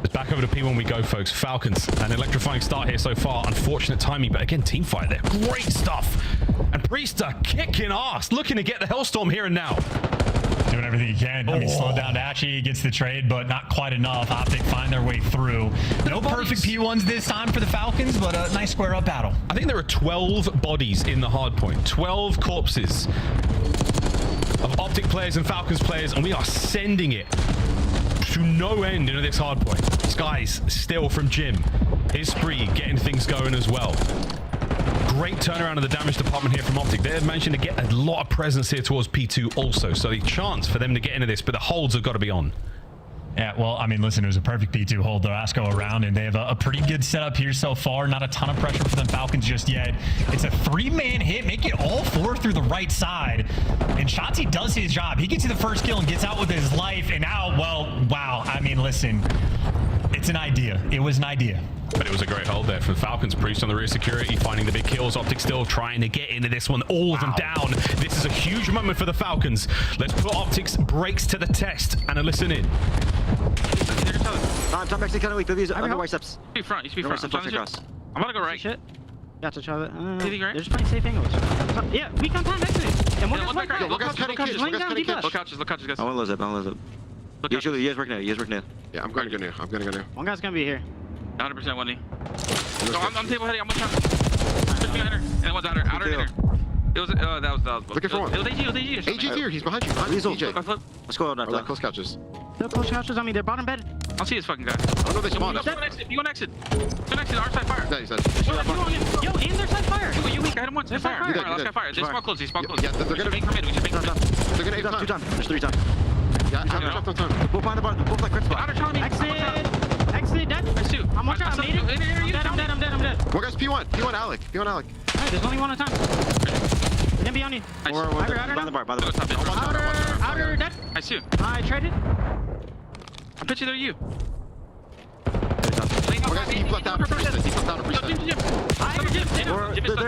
It's back over to P1 we go, folks. Falcons, an electrifying start here so far. Unfortunate timing, but again, team fight there. Great stuff. And Priester kicking ass. Looking to get the Hellstorm here and now. Doing everything he can. I mean, slow down Dachi, gets the trade, but not quite enough. Optic find their way through. No perfect P1s this time for the Falcons, but a nice square up battle. I think there are 12 bodies in the hard point. 12 corpses of Optic players and Falcons players, and we are sending it to no end into this hard point. Skies still from Jim. His spree getting things going as well. Great turnaround of the damage department here from Optic. They've managed to get a lot of presence here towards P2 also, so the chance for them to get into this, but the holds have got to be on. Yeah, well, I mean, listen, it was a perfect P2 hold, the last go around, and they have a pretty good setup here so far. Not a ton of pressure for them Falcons just yet. It's a 3-man hit, make it all 4 through the right side. And Shotzi does his job. He gets you the first kill and gets out with his life, and now, well, wow. I mean, listen, it's an idea. It was an idea. But it was a great hold there for the Falcons. Priest on the rear security, finding the big kills. Optic still trying to get into this one. All of them down. This is a huge moment for the Falcons. Let's put Optic's brakes to the test and listen in. Top actually kind of weak. These under white steps. You should be front. I'm gonna go right. Shit. Yeah, to Charlotte. They're just playing safe angles. Yeah, we can time next to it. And one back right. Look couches, guys. I won't lose it. You guys working there. Yeah, I'm gonna go near. One guy's gonna be here. 100% one knee. So I'm table heading. I'm one shot. Push me outer. And one's outer and inner. It was that was looking for one. It was AG. AG's here. He's behind you. DJ. Let's go on that. Close couches. No close couches on me. They're bottom bed. I'll see this fucking guy. Oh no, they spawned up. You go exit. Our side fire. Yeah, he's dead. Yo, aim their side fire. You weak. I hit him once. They're fire. Last guy fire. They spawn close. Yeah, they're gonna make from mid. We should make from mid. They're gonna aim time. 2 times. There's 3 times. Yeah, I'm on time. Both behind the bar. Both like crit spot. Outer telling me. Exit dead. There's 2. I'm watching. I'm dead. One guy's P1 Alec. Alright, there's only one at a time. He can be on you. By the bar. Outer dead. I see you. I traded. I bet you they're you. One guy's deep left down. Deep left down.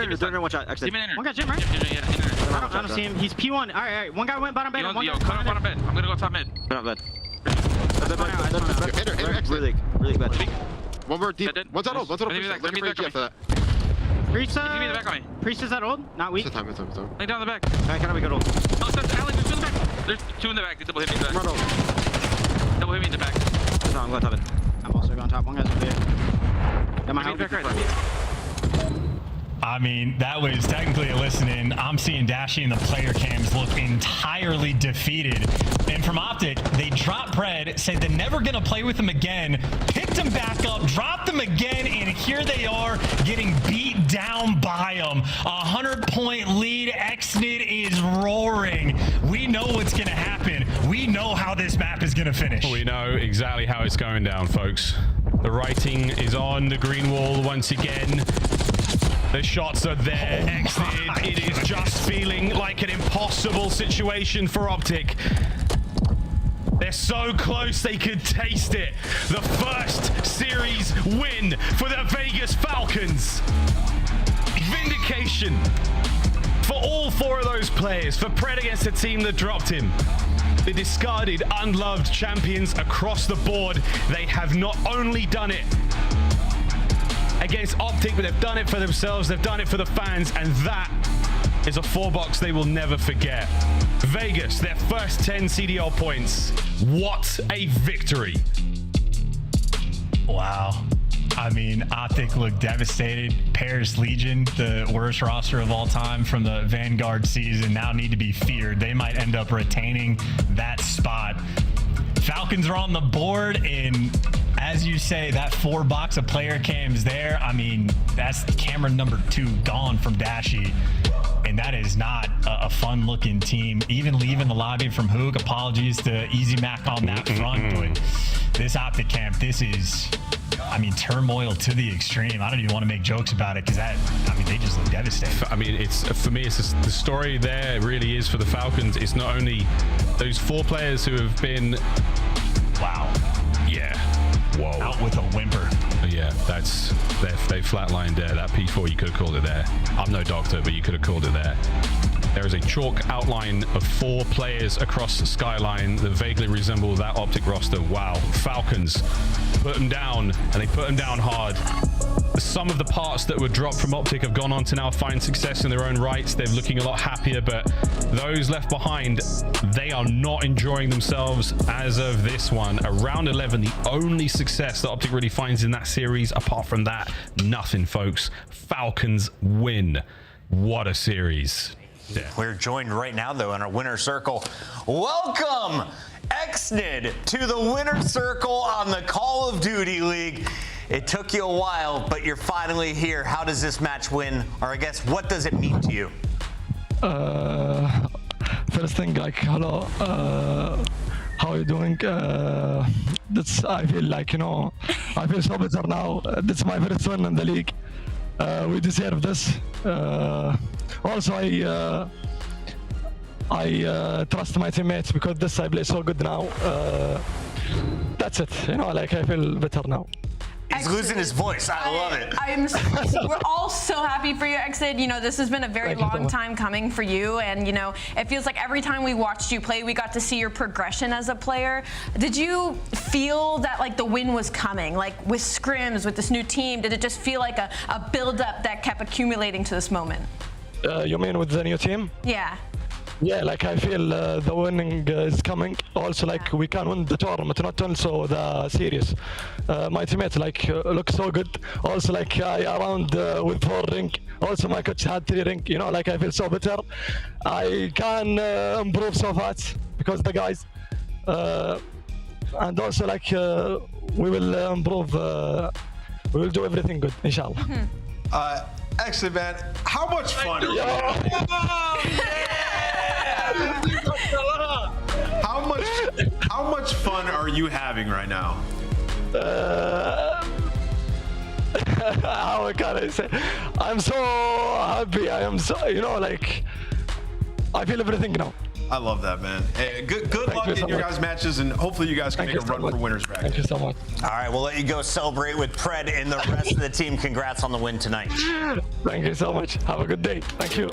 They're gonna watch out. Actually. One guy gym, right? I don't see him. He's P1. All right. One guy went bottom bed. Yo, cut him bottom bed. I'm gonna go top mid. Bottom bed. Really bad. One more deep. One's out old. Looking for AG after that. Priest, give me the back on me. Priest is that old? Not weak. It's time. Lay down the back. Alright, can we go old? Oh, that's Alex. There's two in the back. There's two in the back. They double hit me in the back. Double hit me in the back. No, I'm going top it. I'm also going top. One guy's over here. Got my help. Back right. I mean, that was technically a listen-in. I'm seeing Dashy and the player cams look entirely defeated. And from Optic, they dropped Pred, said they're never going to play with him again, picked him back up, dropped them again, and here they are getting beat down by them. 100-point lead. Xnid is roaring. We know what's going to happen. We know how this map is going to finish. We know exactly how it's going down, folks. The writing is on the green wall once again. The shots are there. Xnid, it is just feeling like an impossible situation for Optic. They're so close they could taste it. The first series win for the Vegas Falcons. Vindication for all four of those players. For Pred against a team that dropped him. The discarded, unloved champions across the board. They have not only done it against Optic, but they've done it for themselves, they've done it for the fans, and that is a 4-box they will never forget. Vegas, their first 10 CDL points. What a victory. Wow. I mean, Optic looked devastated. Paris Legion, the worst roster of all time from the Vanguard season, now need to be feared. They might end up retaining that spot. Falcons are on the board, and as you say, that 4-box of player cams there, I mean, that's camera number 2 gone from Dashy. And that is not a fun-looking team. Even leaving the lobby from Hoog, apologies to Easy Mac on that front, but this Optic camp, this is, I mean, turmoil to the extreme. I don't even want to make jokes about it because that, I mean, they just look devastated. I mean, it's for me, it's just, the story there really is for the Falcons. It's not only those 4 players who have been, wow, yeah, whoa, out with a whimper. Yeah, that's they flatlined there. That P4, you could have called it there. I'm no doctor, but you could have called it there. There is a chalk outline of 4 players across the skyline that vaguely resemble that Optic roster. Wow, Falcons put them down, and they put them down hard. Some of the parts that were dropped from Optic have gone on to now find success in their own rights. They're looking a lot happier, but those left behind, they are not enjoying themselves as of this one. Around 11, the only success that Optic really finds in that series. Apart from that, nothing, folks. Falcons win. What a series. Yeah. We're joined right now, though, in our winner's circle. Welcome, Xnid, to the winner's circle on the Call of Duty League. It took you a while, but you're finally here. How does this match win, or I guess, what does it mean to you? First thing, like, hello, how are you doing? That's, I feel like, you know, I feel so better now. That's my first win in the league. We deserve this. Also, I trust my teammates because this I play so good now. That's it. You know, like, I feel better now. He's losing his voice. I love it. We're all so happy for you, Xnid. You know, this has been a very long time coming for you. And, you know, it feels like every time we watched you play, we got to see your progression as a player. Did you feel that, like, the win was coming? Like, with scrims, with this new team, did it just feel like a build-up that kept accumulating to this moment? You mean with the new team? Yeah. Yeah, like, I feel the winning is coming. Also, like, we can win the tournament, not also the series. My teammates, like, look so good. Also, like, I around with 4 ring. Also, my coach had 3 ring. You know, like, I feel so better. I can improve so fast because the guys. And also, like, we will improve. We will do everything good, inshallah. Actually, man, how much fun? How much fun are you having right now? How can I say? I'm so happy. I am so, you know, like, I feel everything now. I love that, man. Hey, good luck in your guys' matches, and hopefully you guys can make a run for winners bracket. Thank you so much. All right, we'll let you go celebrate with Pred and the rest of the team. Congrats on the win tonight. Thank you so much. Have a good day. Thank you.